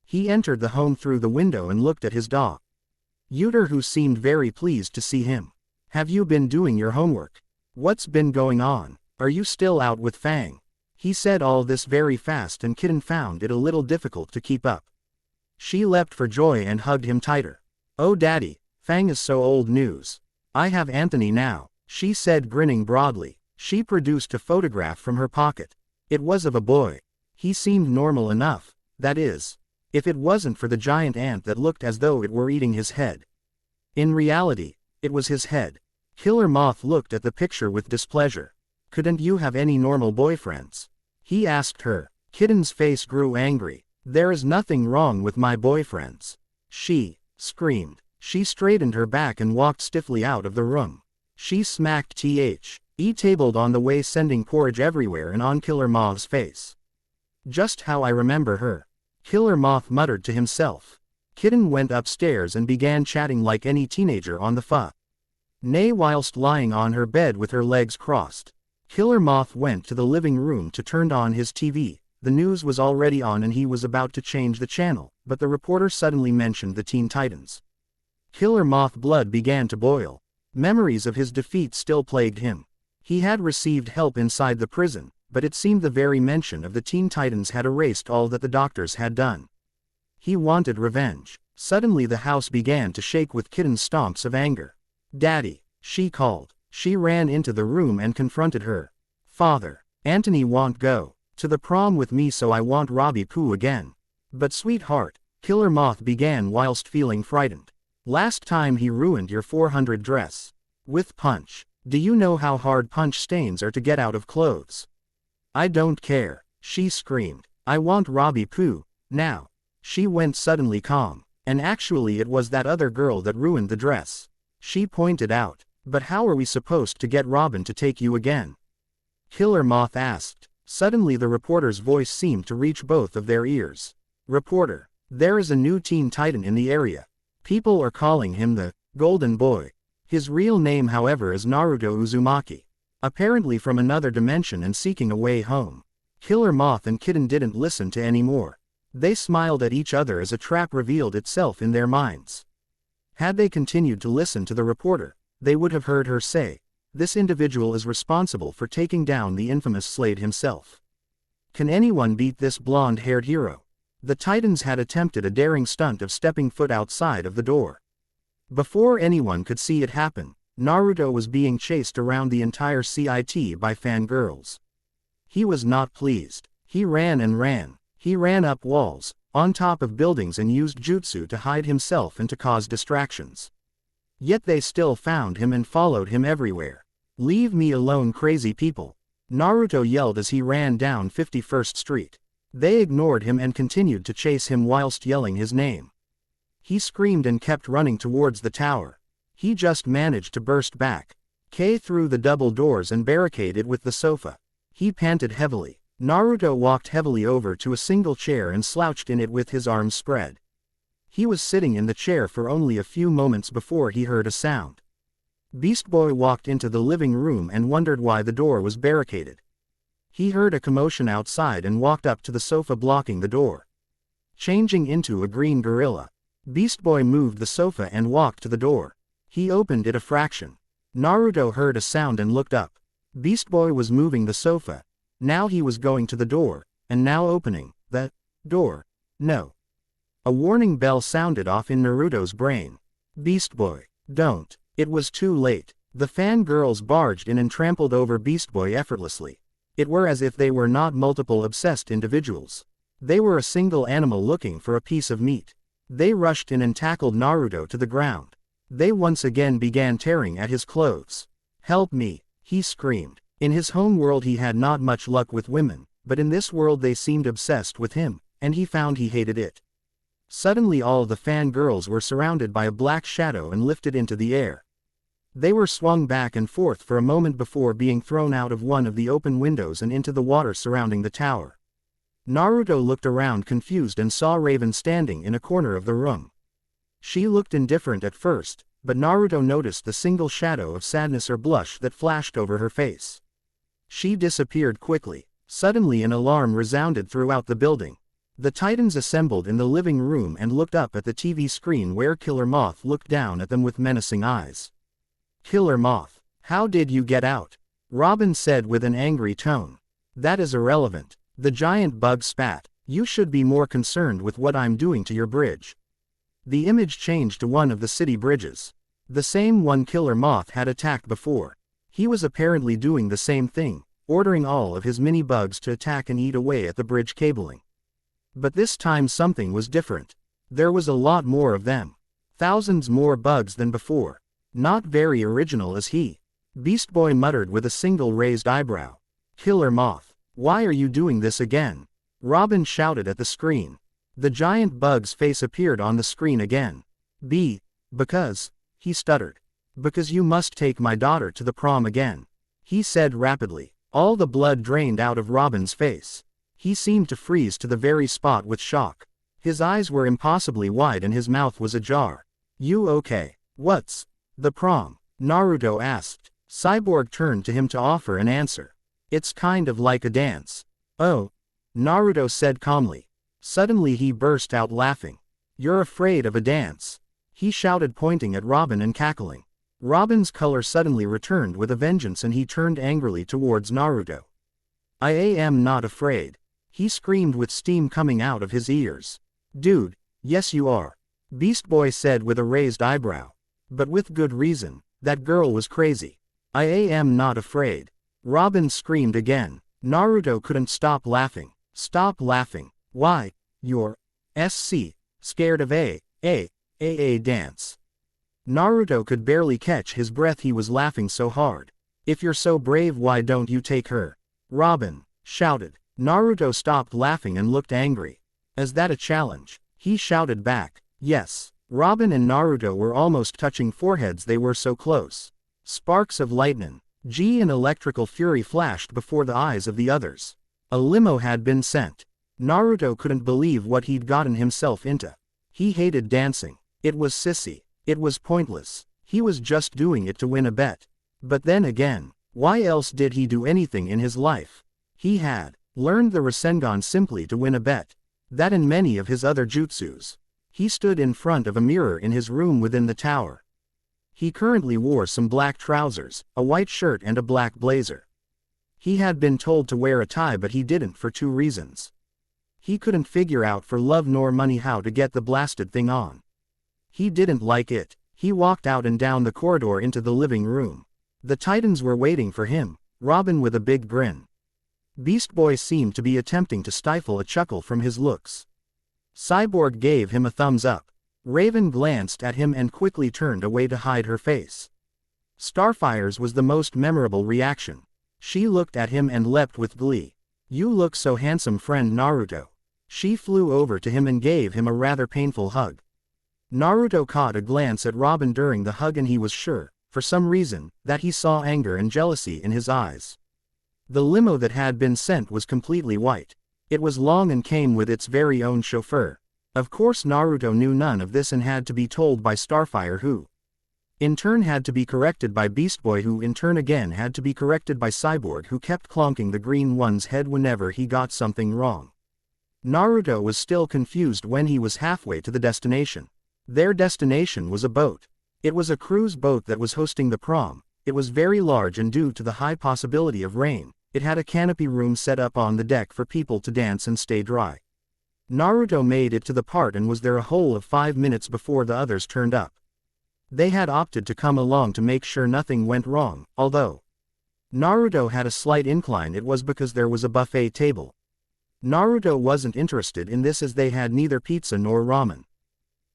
He entered the home through the window and looked at his dog, Uter, who seemed very pleased to see him. Have you been doing your homework? What's been going on? Are you still out with Fang? He said all this very fast and Kitten found it a little difficult to keep up. She leapt for joy and hugged him tighter. Oh daddy, Fang is so old news. I have Anthony now, she said, grinning broadly. She produced a photograph from her pocket. It was of a boy. He seemed normal enough, that is, if it wasn't for the giant ant that looked as though it were eating his head. In reality, it was his head. Killer Moth looked at the picture with displeasure. Couldn't you have any normal boyfriends? He asked her. Kitten's face grew angry. There is nothing wrong with my boyfriends. She screamed. She straightened her back and walked stiffly out of the room. She smacked tabled on the way, sending porridge everywhere and on Killer Moth's face. Just how I remember her. Killer Moth muttered to himself. Kitten went upstairs and began chatting like any teenager on the pho. Nay, whilst lying on her bed with her legs crossed. Killer Moth went to the living room to turn on his TV. The news was already on and he was about to change the channel, but the reporter suddenly mentioned the Teen Titans. Killer Moth blood began to boil. Memories of his defeat still plagued him. He had received help inside the prison, but it seemed the very mention of the Teen Titans had erased all that the doctors had done. He wanted revenge. Suddenly the house began to shake with Kitten's stomps of anger. Daddy, she called. She ran into the room and confronted her. Father, Anthony won't go to the prom with me, so I want Robbie Poo again. But sweetheart, Killer Moth began whilst feeling frightened. Last time he ruined your 400 dress. With punch. Do you know how hard punch stains are to get out of clothes? I don't care, she screamed. I want Robbie Poo, now. She went suddenly calm. And actually it was that other girl that ruined the dress. She pointed out. But how are we supposed to get Robin to take you again? Killer Moth asked. Suddenly the reporter's voice seemed to reach both of their ears. Reporter, there is a new Teen Titan in the area. People are calling him the Golden Boy. His real name, however, is Naruto Uzumaki. Apparently from another dimension and seeking a way home. Killer Moth and Kitten didn't listen to any more. They smiled at each other as a trap revealed itself in their minds. Had they continued to listen to the reporter, they would have heard her say, this individual is responsible for taking down the infamous Slade himself. Can anyone beat this blonde-haired hero? The Titans had attempted a daring stunt of stepping foot outside of the door. Before anyone could see it happen, Naruto was being chased around the entire CIT by fangirls. He was not pleased. He ran and ran. He ran up walls, on top of buildings, and used jutsu to hide himself and to cause distractions. Yet they still found him and followed him everywhere. Leave me alone, crazy people. Naruto yelled as he ran down 51st Street. They ignored him and continued to chase him whilst yelling his name. He screamed and kept running towards the tower. He just managed to burst back through the double doors and barricade it with the sofa. He panted heavily. Naruto walked heavily over to a single chair and slouched in it with his arms spread. He was sitting in the chair for only a few moments before he heard a sound. Beast Boy walked into the living room and wondered why the door was barricaded. He heard a commotion outside and walked up to the sofa blocking the door. Changing into a green gorilla, Beast Boy moved the sofa and walked to the door. He opened it a fraction. Naruto heard a sound and looked up. Beast Boy was moving the sofa. Now he was going to the door, and now opening the door. No. A warning bell sounded off in Naruto's brain. Beast Boy, don't. It was too late. The fangirls barged in and trampled over Beast Boy effortlessly. It were as if they were not multiple obsessed individuals. They were a single animal looking for a piece of meat. They rushed in and tackled Naruto to the ground. They once again began tearing at his clothes. Help me, he screamed. In his home world he had not much luck with women, but in this world they seemed obsessed with him, and he found he hated it. Suddenly all the fangirls were surrounded by a black shadow and lifted into the air. They were swung back and forth for a moment before being thrown out of one of the open windows and into the water surrounding the tower. Naruto looked around confused and saw Raven standing in a corner of the room. She looked indifferent at first, but Naruto noticed the single shadow of sadness or blush that flashed over her face. She disappeared quickly. Suddenly an alarm resounded throughout the building. The Titans assembled in the living room and looked up at the TV screen where Killer Moth looked down at them with menacing eyes. Killer Moth, how did you get out? Robin said with an angry tone. That is irrelevant. The giant bug spat. You should be more concerned with what I'm doing to your bridge. The image changed to one of the city bridges. The same one Killer Moth had attacked before. He was apparently doing the same thing, ordering all of his mini-bugs to attack and eat away at the bridge cabling. But this time something was different. There was a lot more of them. Thousands more bugs than before. Not very original is he? Beast Boy muttered with a single raised eyebrow. Killer Moth. Why are you doing this again? Robin shouted at the screen. The giant bug's face appeared on the screen again. Because, he stuttered. Because you must take my daughter to the prom again, he said rapidly. All the blood drained out of Robin's face. He seemed to freeze to the very spot with shock. His eyes were impossibly wide and his mouth was ajar. You okay? What's the prom? Naruto asked. Cyborg turned to him to offer an answer. It's kind of like a dance. Oh, Naruto said calmly. Suddenly he burst out laughing. You're afraid of a dance? He shouted, pointing at Robin and cackling. Robin's color suddenly returned with a vengeance and he turned angrily towards Naruto. I am not afraid. He screamed with steam coming out of his ears. Dude, yes you are. Beast Boy said with a raised eyebrow. But with good reason, that girl was crazy. I am not afraid. Robin screamed again. Naruto couldn't stop laughing. Stop laughing. Why, you're scared of a dance. Naruto could barely catch his breath, he was laughing so hard. If you're so brave, why don't you take her? Robin shouted. Naruto stopped laughing and looked angry. Is that a challenge? He shouted back. Yes. Robin and Naruto were almost touching foreheads, they were so close. Sparks of lightning, and electrical fury flashed before the eyes of the others. A limo had been sent. Naruto couldn't believe what he'd gotten himself into. He hated dancing. It was sissy. It was pointless. He was just doing it to win a bet. But then again, why else did he do anything in his life? He had learned the Rasengan simply to win a bet. That and many of his other jutsus. He stood in front of a mirror in his room within the tower. He currently wore some black trousers, a white shirt and a black blazer. He had been told to wear a tie, but he didn't for two reasons. He couldn't figure out for love nor money how to get the blasted thing on. He didn't like it. He walked out and down the corridor into the living room. The Titans were waiting for him, Robin with a big grin. Beast Boy seemed to be attempting to stifle a chuckle from his looks. Cyborg gave him a thumbs up. Raven glanced at him and quickly turned away to hide her face. Starfire's was the most memorable reaction. She looked at him and leapt with glee. You look so handsome, friend Naruto. She flew over to him and gave him a rather painful hug. Naruto caught a glance at Robin during the hug and he was sure, for some reason, that he saw anger and jealousy in his eyes. The limo that had been sent was completely white. It was long and came with its very own chauffeur. Of course Naruto knew none of this and had to be told by Starfire, who in turn had to be corrected by Beast Boy, who in turn again had to be corrected by Cyborg, who kept clonking the green one's head whenever he got something wrong. Naruto was still confused when he was halfway to the destination. Their destination was a boat. It was a cruise boat that was hosting the prom. It was very large and due to the high possibility of rain, it had a canopy room set up on the deck for people to dance and stay dry. Naruto made it to the part and was there a whole of 5 minutes before the others turned up. They had opted to come along to make sure nothing went wrong, although Naruto had a slight incline, it was because there was a buffet table. Naruto wasn't interested in this as they had neither pizza nor ramen.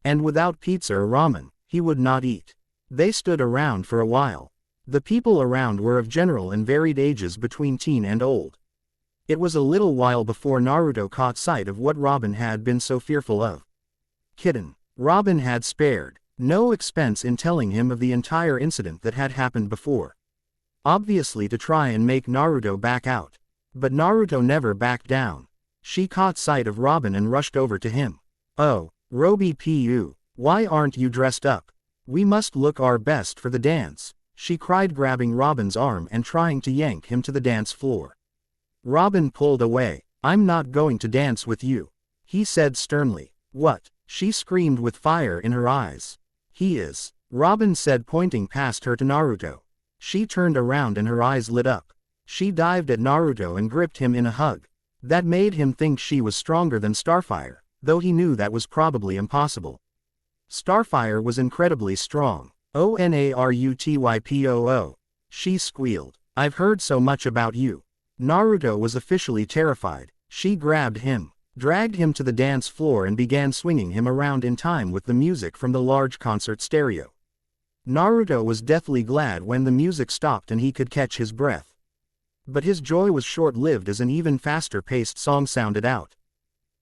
And without pizza or ramen, he would not eat. They stood around for a while. The people around were of general and varied ages between teen and old. It was a little while before Naruto caught sight of what Robin had been so fearful of. Kitten. Robin had spared no expense in telling him of the entire incident that had happened before. Obviously to try and make Naruto back out. But Naruto never backed down. She caught sight of Robin and rushed over to him. Oh, Roby Pu, why aren't you dressed up? We must look our best for the dance, she cried, grabbing Robin's arm and trying to yank him to the dance floor. Robin pulled away. I'm not going to dance with you, he said sternly. What? She screamed with fire in her eyes. He is, Robin said, pointing past her to Naruto. She turned around and her eyes lit up. She dived at Naruto and gripped him in a hug. That made him think she was stronger than Starfire, though he knew that was probably impossible. Starfire was incredibly strong. Onarutypoo. She squealed. I've heard so much about you. Naruto was officially terrified. She grabbed him, dragged him to the dance floor and began swinging him around in time with the music from the large concert stereo. Naruto was deathly glad when the music stopped and he could catch his breath. But his joy was short-lived as an even faster-paced song sounded out.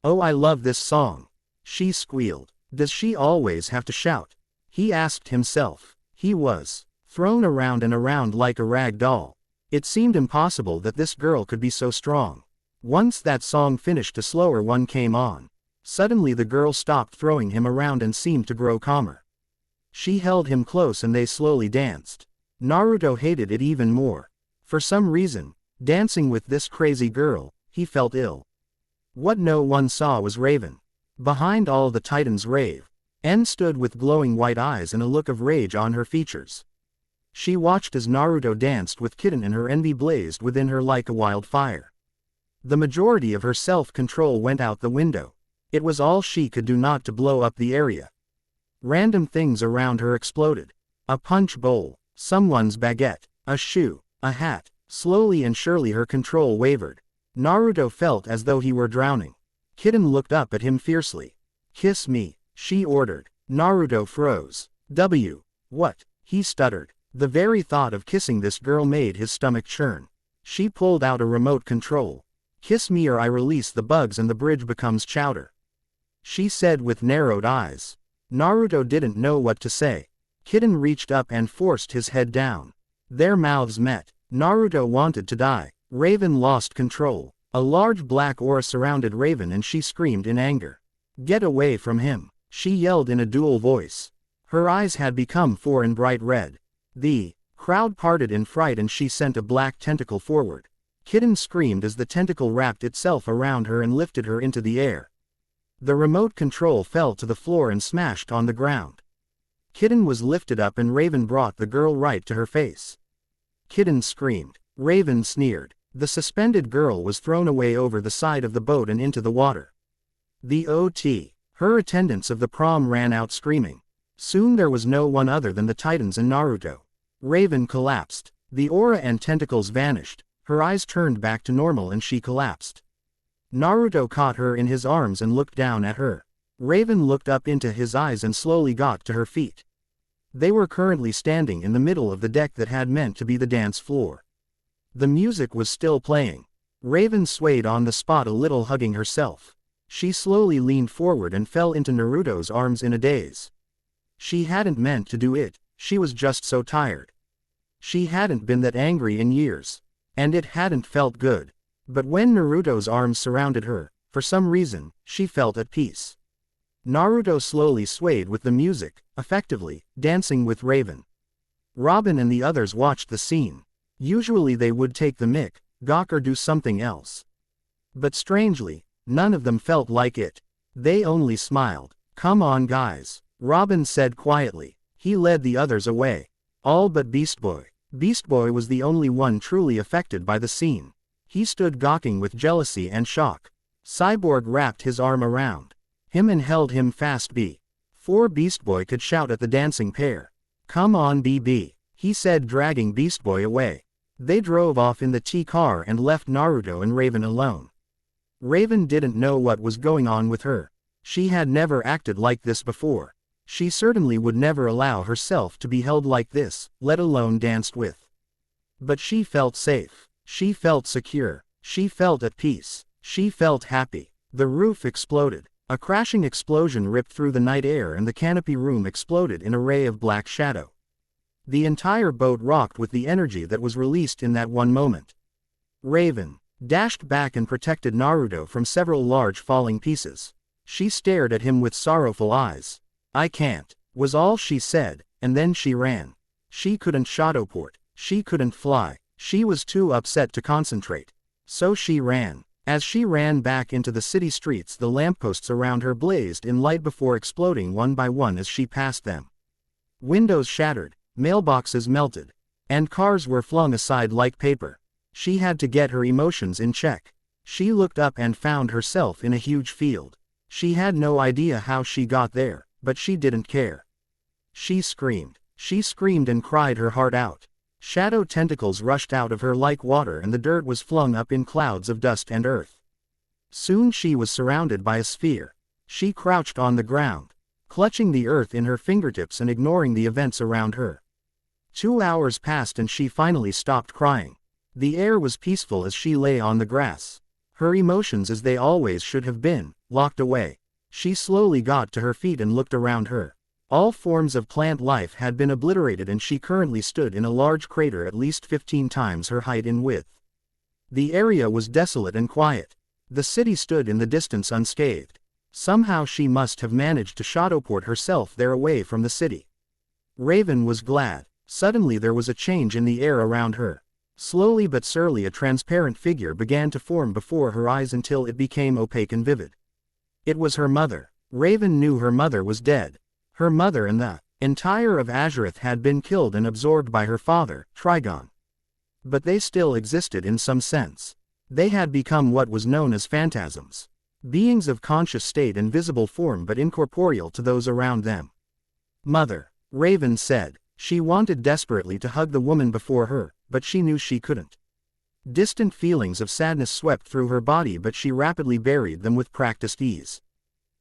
"Oh, I love this song," she squealed. "Does she always have to shout?" he asked himself. He was thrown around and around like a rag doll. It seemed impossible that this girl could be so strong. Once that song finished, a slower one came on. Suddenly the girl stopped throwing him around and seemed to grow calmer. She held him close and they slowly danced. Naruto hated it even more. For some reason, dancing with this crazy girl, he felt ill. What no one saw was Raven. Behind all the Titans' rave, En stood with glowing white eyes and a look of rage on her features. She watched as Naruto danced with Kitten and her envy blazed within her like a wildfire. The majority of her self-control went out the window. It was all she could do not to blow up the area. Random things around her exploded. A punch bowl, someone's baguette, a shoe, a hat. Slowly and surely her control wavered. Naruto felt as though he were drowning. Kitten looked up at him fiercely. "Kiss me," she ordered. Naruto froze. What?" he stuttered. The very thought of kissing this girl made his stomach churn. She pulled out a remote control. "Kiss me or I release the bugs and the bridge becomes chowder," she said with narrowed eyes. Naruto didn't know what to say. Kitten reached up and forced his head down. Their mouths met. Naruto wanted to die. Raven lost control. A large black aura surrounded Raven and she screamed in anger. "Get away from him," she yelled in a dual voice. Her eyes had become foreign bright red. The crowd parted in fright and she sent a black tentacle forward. Kitten screamed as the tentacle wrapped itself around her and lifted her into the air. The remote control fell to the floor and smashed on the ground. Kitten was lifted up and Raven brought the girl right to her face. Kitten screamed. Raven sneered. The suspended girl was thrown away over the side of the boat and into the water. The her attendants of the prom ran out screaming. Soon there was no one other than the Titans and Naruto. Raven collapsed. The aura and tentacles vanished. Her eyes turned back to normal and she collapsed. Naruto caught her in his arms and looked down at her. Raven looked up into his eyes and slowly got to her feet. They were currently standing in the middle of the deck that had meant to be the dance floor. The music was still playing. Raven swayed on the spot a little, hugging herself. She slowly leaned forward and fell into Naruto's arms in a daze. She hadn't meant to do it, she was just so tired. She hadn't been that angry in years. And it hadn't felt good. But when Naruto's arms surrounded her, for some reason, she felt at peace. Naruto slowly swayed with the music, effectively, dancing with Raven. Robin and the others watched the scene. Usually they would take the mic, gawk or do something else. But strangely, none of them felt like it. They only smiled. "Come on guys," Robin said quietly. He led the others away. All but Beast Boy. Beast Boy was the only one truly affected by the scene. He stood gawking with jealousy and shock. Cyborg wrapped his arm around him and held him fast. Before Beast Boy could shout at the dancing pair. "Come on BB," he said, dragging Beast Boy away. They drove off in the T-car and left Naruto and Raven alone. Raven didn't know what was going on with her. She had never acted like this before. She certainly would never allow herself to be held like this, let alone danced with. But she felt safe. She felt secure. She felt at peace. She felt happy. The roof exploded. A crashing explosion ripped through the night air and the canopy room exploded in a ray of black shadow. The entire boat rocked with the energy that was released in that one moment. Raven dashed back and protected Naruto from several large falling pieces. She stared at him with sorrowful eyes. "I can't," was all she said, and then she ran. She couldn't shadowport. She couldn't fly. She was too upset to concentrate. So she ran. As she ran back into the city streets, the lampposts around her blazed in light before exploding one by one as she passed them. Windows shattered, mailboxes melted, and cars were flung aside like paper. She had to get her emotions in check. She looked up and found herself in a huge field. She had no idea how she got there, but she didn't care. She screamed. She screamed and cried her heart out. Shadow tentacles rushed out of her like water and the dirt was flung up in clouds of dust and earth. Soon she was surrounded by a sphere. She crouched on the ground, clutching the earth in her fingertips and ignoring the events around her. 2 hours passed and she finally stopped crying. The air was peaceful as she lay on the grass. Her emotions, as they always should have been, locked away. She slowly got to her feet and looked around her. All forms of plant life had been obliterated and she currently stood in a large crater at least 15 times her height in width. The area was desolate and quiet. The city stood in the distance unscathed. Somehow she must have managed to shadowport herself there away from the city. Raven was glad. Suddenly there was a change in the air around her. Slowly but surely a transparent figure began to form before her eyes until it became opaque and vivid. It was her mother. Raven knew her mother was dead. Her mother and the entire of Azureth had been killed and absorbed by her father, Trigon. But they still existed in some sense. They had become what was known as phantasms. Beings of conscious state and visible form but incorporeal to those around them. Mother, Raven said. She wanted desperately to hug the woman before her, but she knew she couldn't. Distant feelings of sadness swept through her body but she rapidly buried them with practiced ease.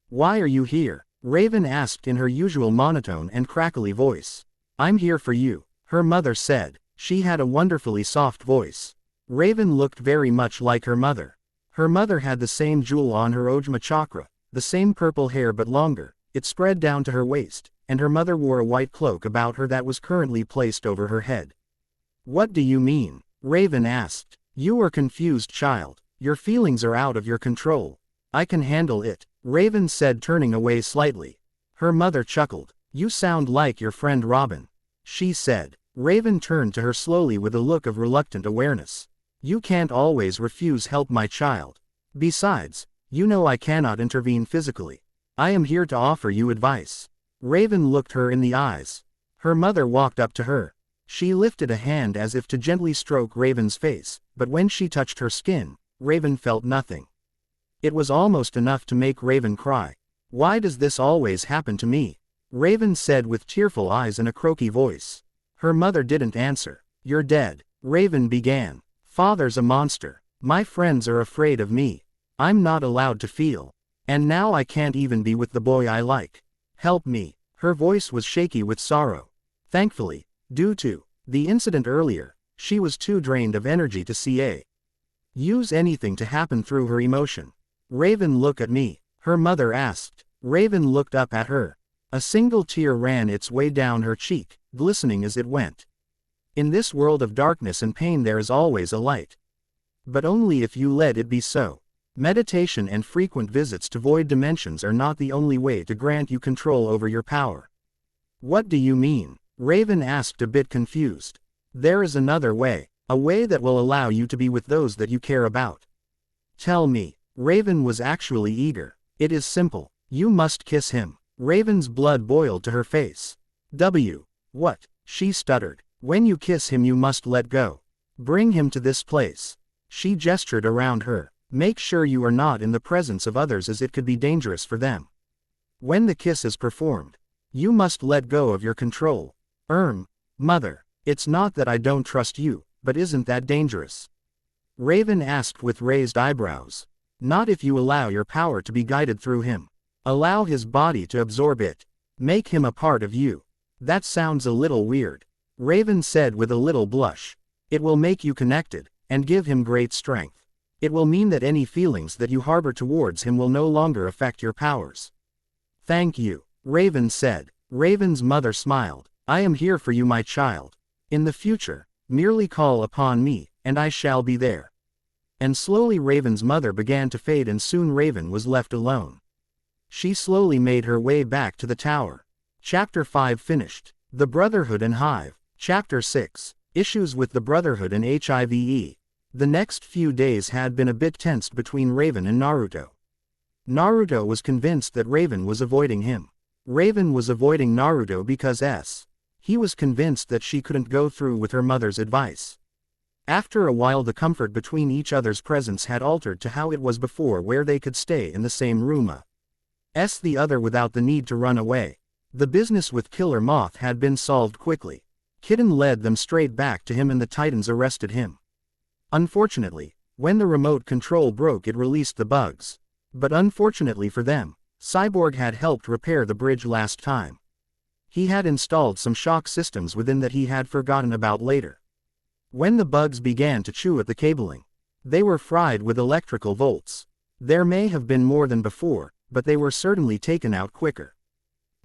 Why are you here? Raven asked in her usual monotone and crackly voice. I'm here for you, her mother said. She had a wonderfully soft voice. Raven looked very much like her mother. Her mother had the same jewel on her Ojma chakra, the same purple hair but longer, it spread down to her waist, and her mother wore a white cloak about her that was currently placed over her head. What do you mean? Raven asked. You are confused, child. Your feelings are out of your control. I can handle it, Raven said, turning away slightly. Her mother chuckled. You sound like your friend Robin, she said. Raven turned to her slowly with a look of reluctant awareness. You can't always refuse help, my child. Besides, you know I cannot intervene physically. I am here to offer you advice. Raven looked her in the eyes. Her mother walked up to her. She lifted a hand as if to gently stroke Raven's face, but when she touched her skin, Raven felt nothing. It was almost enough to make Raven cry. Why does this always happen to me? Raven said with tearful eyes and a croaky voice. Her mother didn't answer. You're dead, Raven began. Father's a monster. My friends are afraid of me. I'm not allowed to feel. And now I can't even be with the boy I like. Help me. Her voice was shaky with sorrow. Thankfully, due to the incident earlier, she was too drained of energy to use anything to happen through her emotion. Raven, look at me, her mother asked. Raven looked up at her. A single tear ran its way down her cheek, glistening as it went. In this world of darkness and pain there is always a light. But only if you let it be so. Meditation and frequent visits to void dimensions are not the only way to grant you control over your power. What do you mean? Raven asked, a bit confused. There is another way, a way that will allow you to be with those that you care about. Tell me. Raven was actually eager. It is simple. You must kiss him. Raven's blood boiled to her face. What? She stuttered. When you kiss him you must let go. Bring him to this place. She gestured around her. Make sure you are not in the presence of others as it could be dangerous for them. When the kiss is performed, you must let go of your control. Mother, it's not that I don't trust you, but isn't that dangerous? Raven asked with raised eyebrows. Not if you allow your power to be guided through him. Allow his body to absorb it. Make him a part of you. That sounds a little weird, Raven said with a little blush. It will make you connected, and give him great strength. It will mean that any feelings that you harbor towards him will no longer affect your powers. Thank you, Raven said. Raven's mother smiled. I am here for you, my child. In the future, merely call upon me, and I shall be there. And slowly Raven's mother began to fade and soon Raven was left alone. She slowly made her way back to the tower. Chapter 5 finished. The Brotherhood and Hive. Chapter 6. Issues with the Brotherhood and HIVE. The next few days had been a bit tensed between Raven and Naruto. Naruto was convinced that Raven was avoiding him. Raven was avoiding Naruto because he was convinced that she couldn't go through with her mother's advice. After a while the comfort between each other's presence had altered to how it was before, where they could stay in the same room the other without the need to run away. The business with Killer Moth had been solved quickly. Kitten led them straight back to him and the Titans arrested him. Unfortunately, when the remote control broke it released the bugs. But unfortunately for them, Cyborg had helped repair the bridge last time. He had installed some shock systems within that he had forgotten about later. When the bugs began to chew at the cabling, they were fried with electrical volts. There may have been more than before, but they were certainly taken out quicker.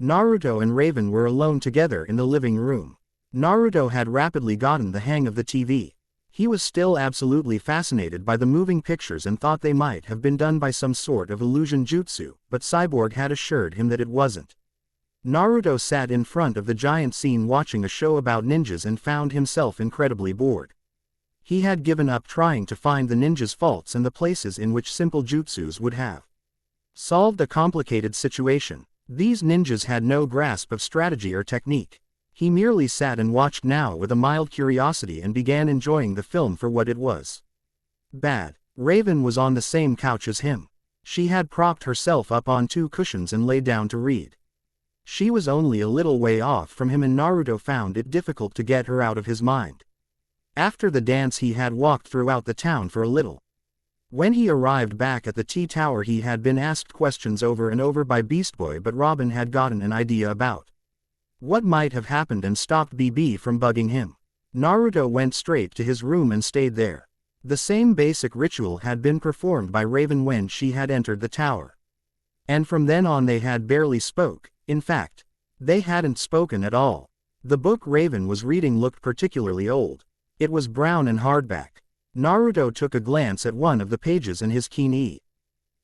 Naruto and Raven were alone together in the living room. Naruto had rapidly gotten the hang of the TV. He was still absolutely fascinated by the moving pictures and thought they might have been done by some sort of illusion jutsu, but Cyborg had assured him that it wasn't. Naruto sat in front of the giant scene watching a show about ninjas and found himself incredibly bored. He had given up trying to find the ninjas' faults and the places in which simple jutsus would have solved a complicated situation. These ninjas had no grasp of strategy or technique. He merely sat and watched now with a mild curiosity and began enjoying the film for what it was. Bad. Raven was on the same couch as him. She had propped herself up on 2 cushions and lay down to read. She was only a little way off from him and Naruto found it difficult to get her out of his mind. After the dance he had walked throughout the town for a little. When he arrived back at the T-Tower he had been asked questions over and over by Beast Boy, but Robin had gotten an idea about what might have happened and stopped BB from bugging him. Naruto went straight to his room and stayed there. The same basic ritual had been performed by Raven when she had entered the tower. And from then on they had barely spoke. In fact, they hadn't spoken at all. The book Raven was reading looked particularly old. It was brown and hardback. Naruto took a glance at one of the pages and his keen eye.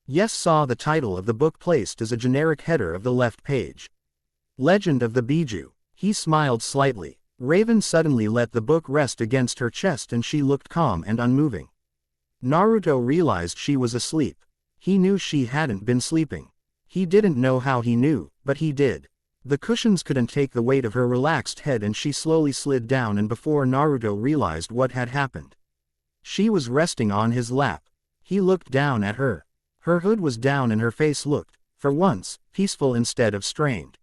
Yes, saw the title of the book placed as a generic header of the left page. Legend of the Biju. He smiled slightly. Raven suddenly let the book rest against her chest and she looked calm and unmoving. Naruto realized she was asleep. He knew she hadn't been sleeping. He didn't know how he knew, but he did. The cushions couldn't take the weight of her relaxed head and she slowly slid down, and before Naruto realized what had happened, she was resting on his lap. He looked down at her. Her hood was down and her face looked, for once, peaceful instead of strained.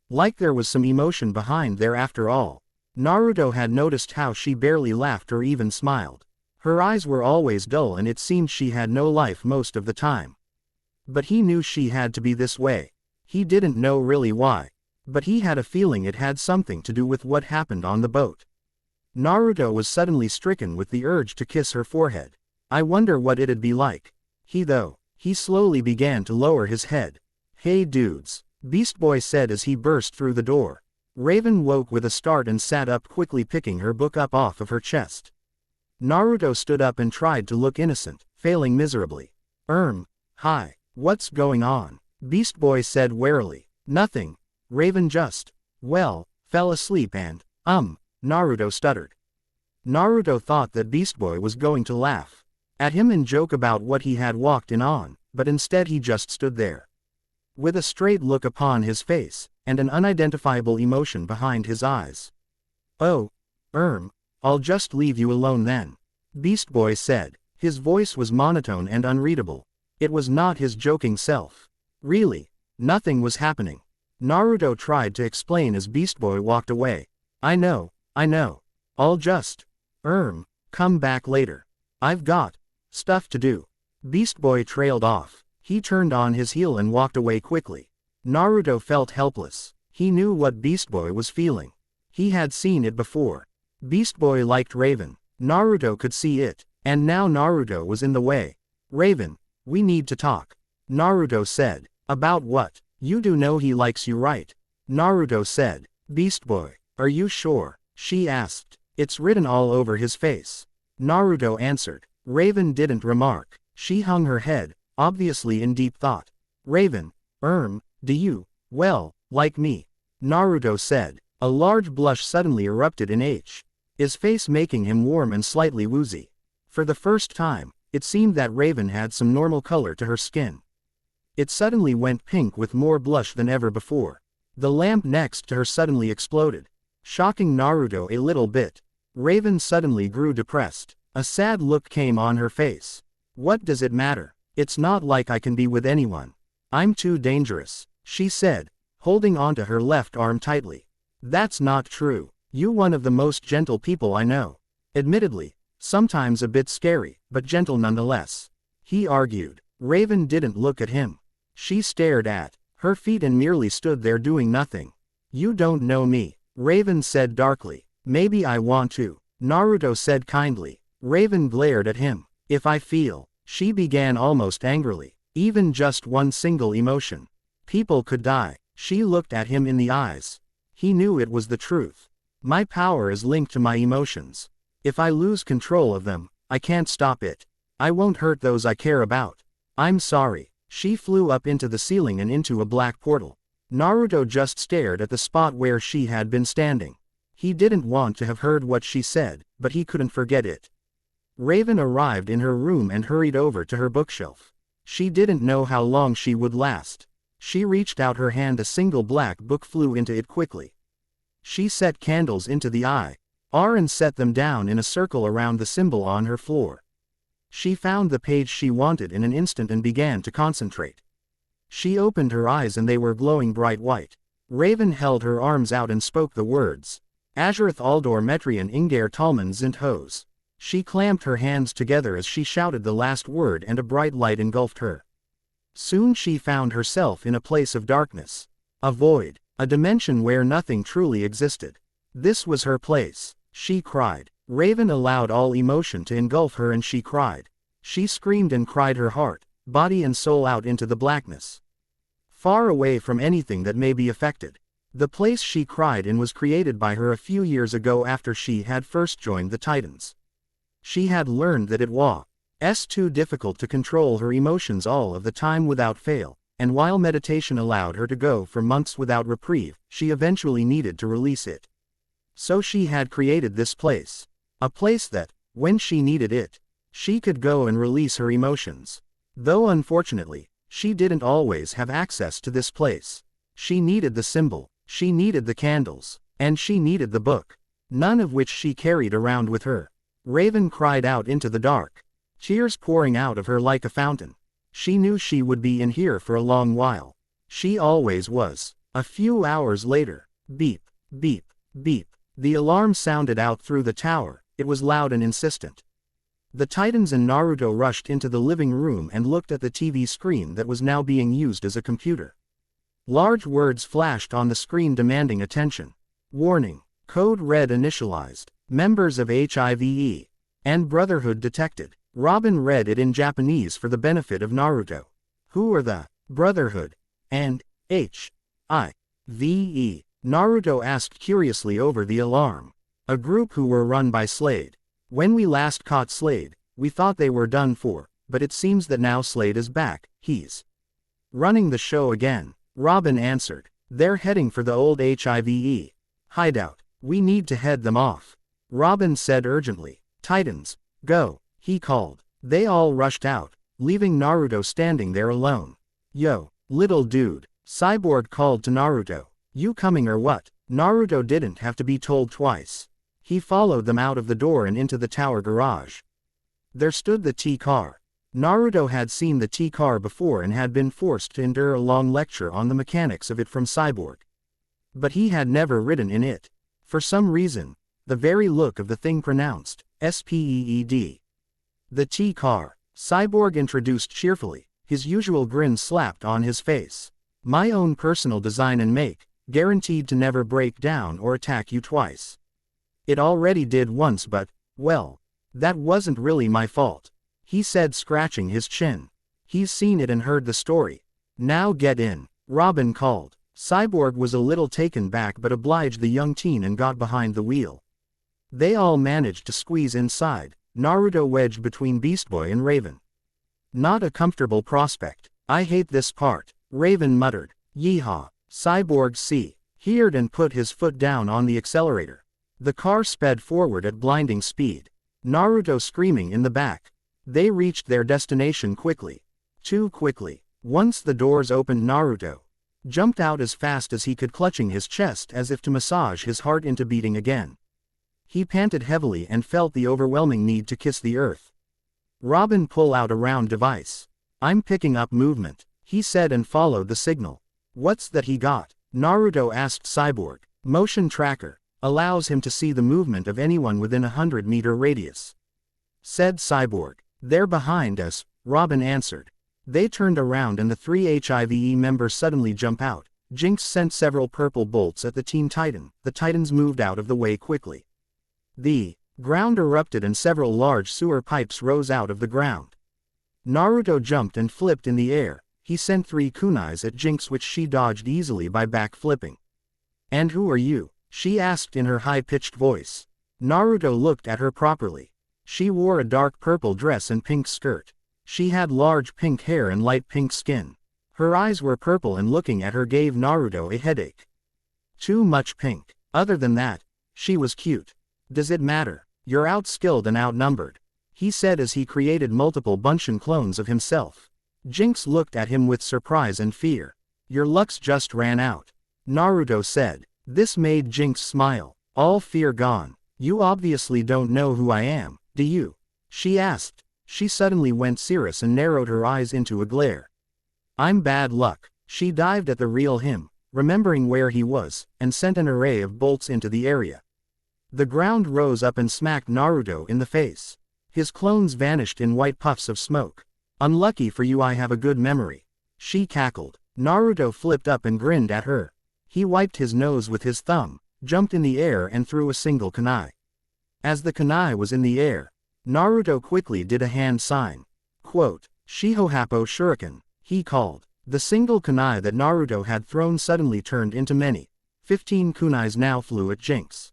Like there was some emotion behind there after all. Naruto had noticed how she barely laughed or even smiled. Her eyes were always dull and it seemed she had no life most of the time. But he knew she had to be this way. He didn't know really why. But he had a feeling it had something to do with what happened on the boat. Naruto was suddenly stricken with the urge to kiss her forehead. I wonder what it'd be like. He slowly began to lower his head. Hey dudes, Beast Boy said as he burst through the door. Raven woke with a start and sat up quickly, picking her book up off of her chest. Naruto stood up and tried to look innocent, failing miserably. Hi, what's going on? Beast Boy said warily. Nothing. Raven just, fell asleep and, Naruto stuttered. Naruto thought that Beast Boy was going to laugh at him and joke about what he had walked in on, but instead he just stood there, with a straight look upon his face, and an unidentifiable emotion behind his eyes. Oh, I'll just leave you alone then, Beast Boy said. His voice was monotone and unreadable. It was not his joking self. Really, nothing was happening. Naruto tried to explain as Beast Boy walked away. I know. I'll just, come back later. I've got stuff to do. Beast Boy trailed off. He turned on his heel and walked away quickly. Naruto felt helpless. He knew what Beast Boy was feeling. He had seen it before. Beast Boy liked Raven. Naruto could see it, and now Naruto was in the way. Raven, we need to talk. Naruto said. About what? You do know he likes you, right? Naruto said. Beast Boy, are you sure? She asked. It's written all over his face. Naruto answered. Raven didn't remark. She hung her head, obviously in deep thought. Raven, do you, like me? Naruto said. A large blush suddenly erupted in his face, making him warm and slightly woozy. For the first time, it seemed that Raven had some normal color to her skin. It suddenly went pink with more blush than ever before. The lamp next to her suddenly exploded, shocking Naruto a little bit. Raven suddenly grew depressed. A sad look came on her face. What does it matter? It's not like I can be with anyone. I'm too dangerous, she said, holding onto her left arm tightly. That's not true. You one of the most gentle people I know. Admittedly, sometimes a bit scary, but gentle nonetheless, he argued. Raven didn't look at him. She stared at her feet and merely stood there doing nothing. You don't know me, Raven said darkly. Maybe I want to, Naruto said kindly. Raven glared at him. If I feel, she began almost angrily, even just one single emotion, people could die. She looked at him in the eyes. He knew it was the truth. My power is linked to my emotions. If I lose control of them, I can't stop it. I won't hurt those I care about. I'm sorry. She flew up into the ceiling and into a black portal. Naruto just stared at the spot where she had been standing. He didn't want to have heard what she said, but he couldn't forget it. Raven arrived in her room and hurried over to her bookshelf. She didn't know how long she would last. She reached out her hand, a single black book flew into it quickly. She set candles into the eye, and set them down in a circle around the symbol on her floor. She found the page she wanted in an instant and began to concentrate. She opened her eyes and they were glowing bright white. Raven held her arms out and spoke the words. Azureth Aldor Metrian Ingare Talman Zint Hose. She clamped her hands together as she shouted the last word and a bright light engulfed her. Soon she found herself in a place of darkness. A void. A dimension where nothing truly existed. This was her place. She cried. Raven allowed all emotion to engulf her and she cried. She screamed and cried her heart, body and soul out into the blackness. Far away from anything that may be affected. The place she cried in was created by her a few years ago after she had first joined the Titans. She had learned that it was too difficult to control her emotions all of the time without fail, and while meditation allowed her to go for months without reprieve, she eventually needed to release it. So she had created this place. A place that, when she needed it, she could go and release her emotions. Though unfortunately, she didn't always have access to this place. She needed the symbol, she needed the candles, and she needed the book, none of which she carried around with her. Raven cried out into the dark, tears pouring out of her like a fountain. She knew she would be in here for a long while. She always was. A few hours later, beep, beep, beep. The alarm sounded out through the tower. It was loud and insistent. The Titans and Naruto rushed into the living room and looked at the TV screen that was now being used as a computer. Large words flashed on the screen demanding attention. Warning. Code red initialized. Members of HIVE and Brotherhood detected. Robin read it in Japanese for the benefit of Naruto. Who are the Brotherhood and HIVE? Naruto asked curiously over the alarm. A group who were run by Slade. When we last caught Slade, we thought they were done for, but it seems that now Slade is back. He's running the show again. Robin answered. They're heading for the old HIVE hideout. We need to head them off. Robin said urgently. Titans, go, he called. They all rushed out, leaving Naruto standing there alone. Yo, little dude, Cyborg called to Naruto. You coming or what? Naruto didn't have to be told twice. He followed them out of the door and into the tower garage. There stood the T-car. Naruto had seen the T-car before and had been forced to endure a long lecture on the mechanics of it from Cyborg. But he had never ridden in it. For some reason, the very look of the thing pronounced, SPEED. The T-car, Cyborg introduced cheerfully, his usual grin slapped on his face. My own personal design and make, guaranteed to never break down or attack you twice. It already did once but, well, that wasn't really my fault, he said scratching his chin. He's seen it and heard the story. Now get in, Robin called. Cyborg was a little taken back but obliged the young teen and got behind the wheel. They all managed to squeeze inside, Naruto wedged between Beast Boy and Raven. Not a comfortable prospect. I hate this part, Raven muttered. Yeehaw. Cyborg heard and put his foot down on the accelerator. The car sped forward at blinding speed. Naruto screaming in the back. They reached their destination quickly. Too quickly. Once the doors opened, Naruto jumped out as fast as he could, clutching his chest as if to massage his heart into beating again. He panted heavily and felt the overwhelming need to kiss the earth. Robin pull out a round device. I'm picking up movement, he said and followed the signal. What's that he got? Naruto asked Cyborg. Motion tracker. Allows him to see the movement of anyone within a 100-meter radius. Said Cyborg. They're behind us, Robin answered. They turned around and the three HIVE members suddenly jump out. Jinx sent several purple bolts at the Teen Titan. The Titans moved out of the way quickly. The ground erupted and several large sewer pipes rose out of the ground. Naruto jumped and flipped in the air. He sent 3 kunais at Jinx which she dodged easily by back-flipping. "And who are you?" she asked in her high-pitched voice. Naruto looked at her properly. She wore a dark purple dress and pink skirt. She had large pink hair and light pink skin. Her eyes were purple and looking at her gave Naruto a headache. Too much pink. Other than that, she was cute. "Does it matter? You're outskilled and outnumbered," he said as he created multiple Bunshin clones of himself. Jinx looked at him with surprise and fear. "Your luck's just ran out," Naruto said. This made Jinx smile. All fear gone. "You obviously don't know who I am, do you?" she asked. She suddenly went serious and narrowed her eyes into a glare. "I'm bad luck." She dived at the real him, remembering where he was, and sent an array of bolts into the area. The ground rose up and smacked Naruto in the face. His clones vanished in white puffs of smoke. "Unlucky for you I have a good memory," she cackled. Naruto flipped up and grinned at her. He wiped his nose with his thumb, jumped in the air and threw a single kunai. As the kunai was in the air, Naruto quickly did a hand sign. Quote, "Shihohapo Shuriken," he called. The single kunai that Naruto had thrown suddenly turned into many. 15 kunais now flew at Jinx.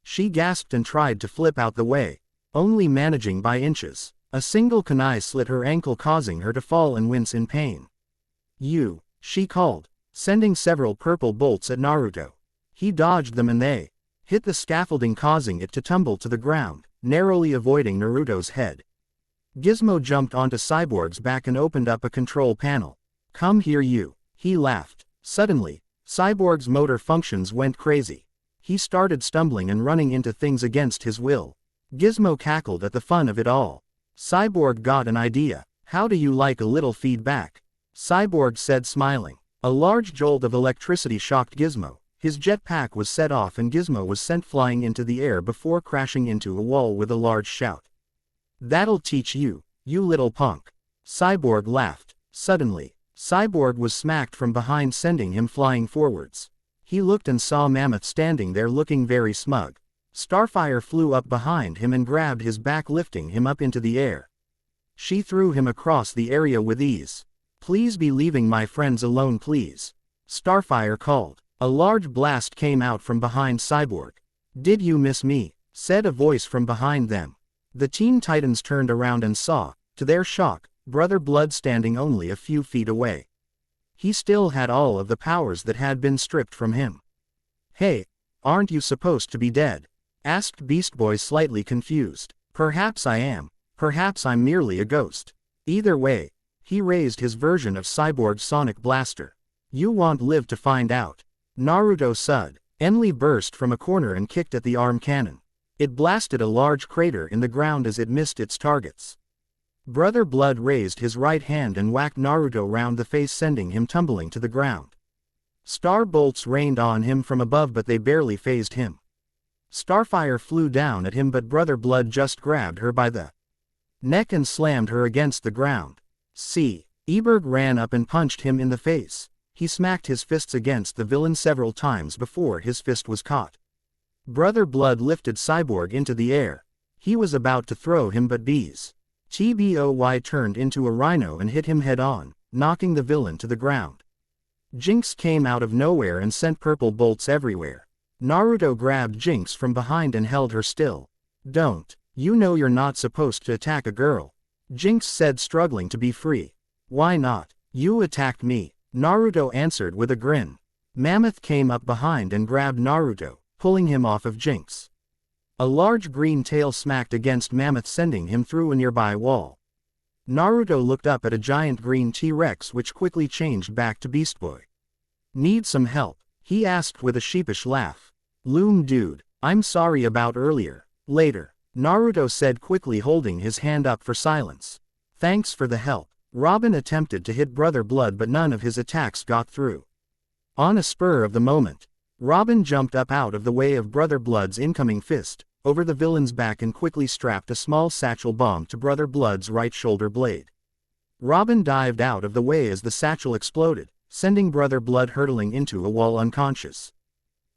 She gasped and tried to flip out the way, only managing by inches. A single kunai slit her ankle causing her to fall and wince in pain. "You," she called, sending several purple bolts at Naruto. He dodged them and they hit the scaffolding causing it to tumble to the ground, narrowly avoiding Naruto's head. Gizmo jumped onto Cyborg's back and opened up a control panel. "Come here you," he laughed. Suddenly, Cyborg's motor functions went crazy. He started stumbling and running into things against his will. Gizmo cackled at the fun of it all. Cyborg got an idea. "How do you like a little feedback?" Cyborg said smiling. A large jolt of electricity shocked Gizmo. His jetpack was set off and Gizmo was sent flying into the air before crashing into a wall with a large shout. "That'll teach you, you little punk." Cyborg laughed. Suddenly, Cyborg was smacked from behind sending him flying forwards. He looked and saw Mammoth standing there looking very smug. Starfire flew up behind him and grabbed his back lifting him up into the air. She threw him across the area with ease. "Please be leaving my friends alone please," Starfire called. A large blast came out from behind Cyborg. "Did you miss me?" said a voice from behind them. The Teen Titans turned around and saw, to their shock, Brother Blood standing only a few feet away. He still had all of the powers that had been stripped from him. "Hey, aren't you supposed to be dead?" asked Beast Boy slightly confused. "Perhaps I am, perhaps I'm merely a ghost. Either way," he raised his version of Cyborg's sonic blaster. "You won't live to find out." Naruto sud. Enli burst from a corner and kicked at the arm cannon. It blasted a large crater in the ground as it missed its targets. Brother Blood raised his right hand and whacked Naruto round the face sending him tumbling to the ground. Star bolts rained on him from above but they barely fazed him. Starfire flew down at him but Brother Blood just grabbed her by the neck and slammed her against the ground. Eberg ran up and punched him in the face. He smacked his fists against the villain several times before his fist was caught. Brother Blood lifted Cyborg into the air. He was about to throw him but Bees Tboy turned into a rhino and hit him head-on, knocking the villain to the ground. Jinx came out of nowhere and sent purple bolts everywhere. Naruto grabbed Jinx from behind and held her still. "Don't. You know you're not supposed to attack a girl," Jinx said struggling to be free. "Why not? You attacked me," Naruto answered with a grin. Mammoth came up behind and grabbed Naruto, pulling him off of Jinx. A large green tail smacked against Mammoth sending him through a nearby wall. Naruto looked up at a giant green T-Rex which quickly changed back to Beast Boy. "Need some help?" he asked with a sheepish laugh. "Loom dude, I'm sorry about earlier." "Later," Naruto said quickly holding his hand up for silence. "Thanks for the help." Robin attempted to hit Brother Blood but none of his attacks got through. On a spur of the moment, Robin jumped up out of the way of Brother Blood's incoming fist, over the villain's back and quickly strapped a small satchel bomb to Brother Blood's right shoulder blade. Robin dived out of the way as the satchel exploded, sending Brother Blood hurtling into a wall unconscious.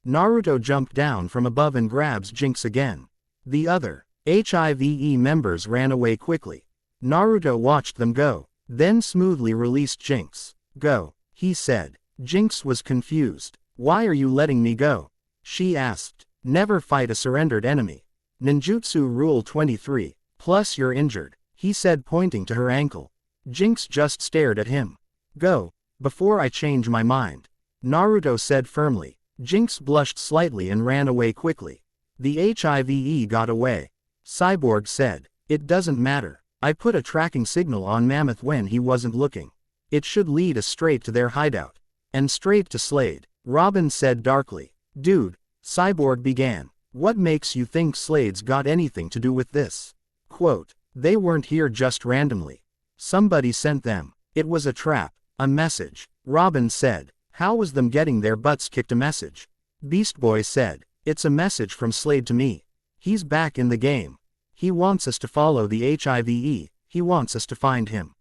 Naruto jumped down from above and grabs Jinx again. The other HIVE members ran away quickly. Naruto watched them go, then smoothly released Jinx. "Go," he said. Jinx was confused. "Why are you letting me go?" she asked. "Never fight a surrendered enemy. Ninjutsu Rule 23, plus you're injured," he said, pointing to her ankle. Jinx just stared at him. "Go, before I change my mind," Naruto said firmly. Jinx blushed slightly and ran away quickly. The HIVE got away. Cyborg said, "It doesn't matter. I put a tracking signal on Mammoth when he wasn't looking. It should lead us straight to their hideout. And straight to Slade," Robin said darkly. "Dude," Cyborg began, "what makes you think Slade's got anything to do with this?" Quote, "They weren't here just randomly. Somebody sent them. It was a trap, a message," Robin said. "How was them getting their butts kicked a message?" Beast Boy said, "It's a message from Slade to me. He's back in the game. He wants us to follow the HIVE, he wants us to find him."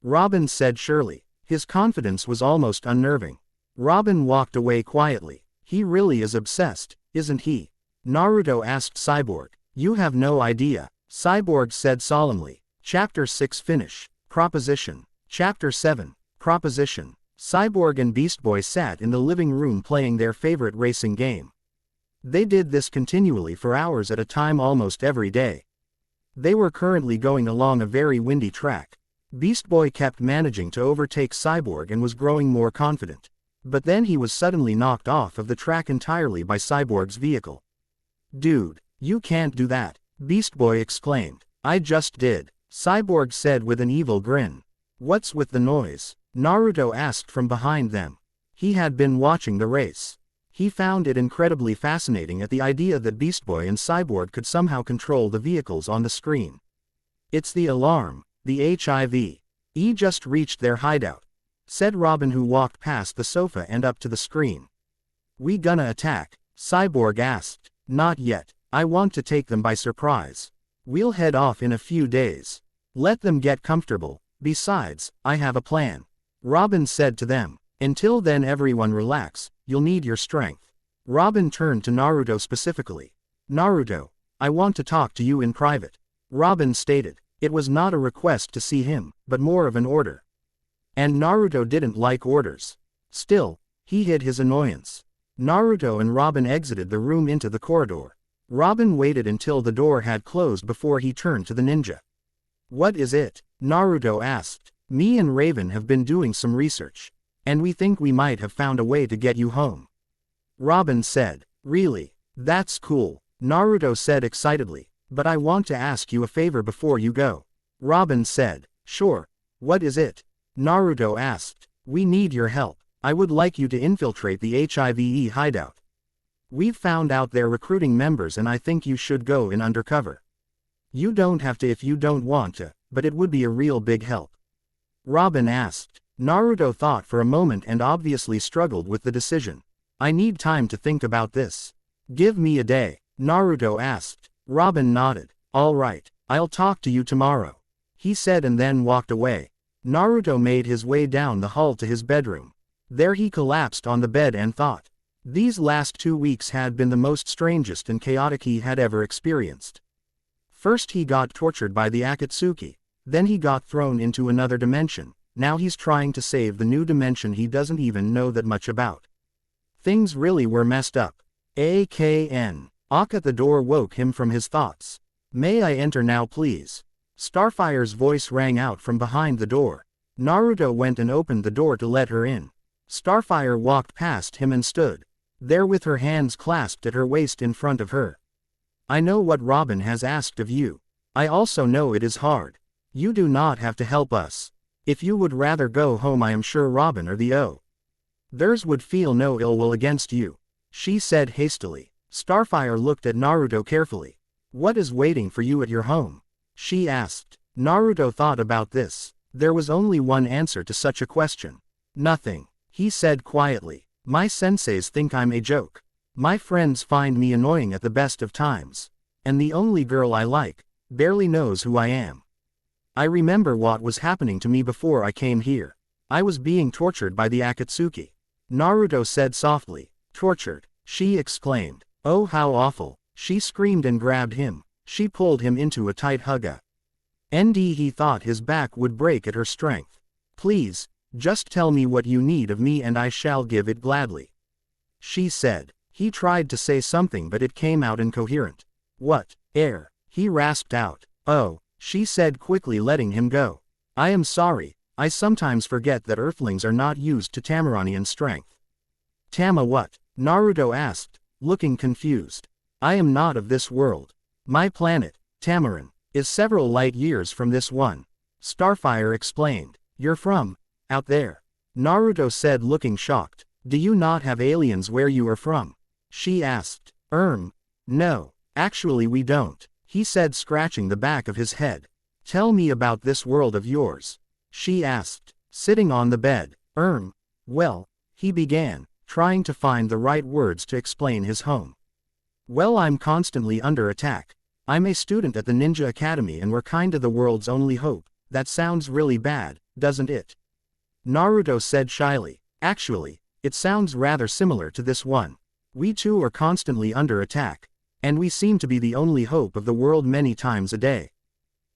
Robin said surely. His confidence was almost unnerving. Robin walked away quietly. "He really is obsessed, isn't he?" Naruto asked Cyborg. "You have no idea," Cyborg said solemnly. Chapter 6 Finish. Proposition. Chapter 7. Proposition. Cyborg and Beast Boy sat in the living room playing their favorite racing game. They did this continually for hours at a time almost every day. They were currently going along a very windy track. Beast Boy kept managing to overtake Cyborg and was growing more confident. But then he was suddenly knocked off of the track entirely by Cyborg's vehicle. "Dude, you can't do that," Beast Boy exclaimed. "I just did," Cyborg said with an evil grin. "What's with the noise?" Naruto asked from behind them. He had been watching the race. He found it incredibly fascinating at the idea that Beast Boy and Cyborg could somehow control the vehicles on the screen. "It's the alarm. The HIVE just reached their hideout," said Robin, who walked past the sofa and up to the screen. "We gonna attack?" Cyborg asked. "Not yet. I want to take them by surprise. We'll head off in a few days. Let them get comfortable. Besides, I have a plan," Robin said to them. "Until then everyone relax, you'll need your strength." Robin turned to Naruto specifically. "Naruto, I want to talk to you in private," Robin stated. It was not a request to see him, but more of an order. And Naruto didn't like orders. Still, he hid his annoyance. Naruto and Robin exited the room into the corridor. Robin waited until the door had closed before he turned to the ninja. "What is it?" Naruto asked. "Me and Raven have been doing some research. And we think we might have found a way to get you home," Robin said. "Really? That's cool," Naruto said excitedly. "But I want to ask you a favor before you go," Robin said. "Sure. What is it?" Naruto asked. "We need your help. I would like you to infiltrate the HIVE hideout. We've found out they're recruiting members and I think you should go in undercover. You don't have to if you don't want to, but it would be a real big help," Robin asked. Naruto thought for a moment and obviously struggled with the decision. "I need time to think about this. Give me a day," Naruto asked. Robin nodded. "All right, I'll talk to you tomorrow," he said and then walked away. Naruto made his way down the hall to his bedroom. There he collapsed on the bed and thought. These last 2 weeks had been the most strangest and chaotic he had ever experienced. First he got tortured by the Akatsuki, then he got thrown into another dimension, now he's trying to save the new dimension he doesn't even know that much about. Things really were messed up. AKN. Knock at the door woke him from his thoughts. "May I enter now please?" Starfire's voice rang out from behind the door. Naruto went and opened the door to let her in. Starfire walked past him and stood there with her hands clasped at her waist in front of her. "I know what Robin has asked of you. I also know it is hard. You do not have to help us. If you would rather go home I am sure Robin or the others would feel no ill will against you," she said hastily. Starfire looked at Naruto carefully. "What is waiting for you at your home?" she asked. Naruto thought about this. There was only one answer to such a question. "Nothing," he said quietly. "My senseis think I'm a joke. My friends find me annoying at the best of times. And the only girl I like barely knows who I am." I remember what was happening to me before I came here. I was being tortured by the Akatsuki. Naruto said softly. Tortured, she exclaimed. Oh, how awful. She screamed and grabbed him. She pulled him into a tight hugga. He thought his back would break at her strength. Please, just tell me what you need of me and I shall give it gladly. She said. He tried to say something but it came out incoherent. What, air, he rasped out. Oh, she said quickly, letting him go. I am sorry, I sometimes forget that earthlings are not used to Tamaranian strength. Tama what? Naruto asked, looking confused. I am not of this world. My planet, Tamaran, is several light years from this one. Starfire explained. You're from out there. Naruto said, looking shocked. Do you not have aliens where you are from? She asked. No, actually we don't, he said, scratching the back of his head. Tell me about this world of yours. She asked, sitting on the bed. Well, he began, trying to find the right words to explain his home. Well, I'm constantly under attack. I'm a student at the Ninja Academy and we're kinda the world's only hope. That sounds really bad, doesn't it? Naruto said shyly. Actually, it sounds rather similar to this one. We too are constantly under attack. And we seem to be the only hope of the world many times a day.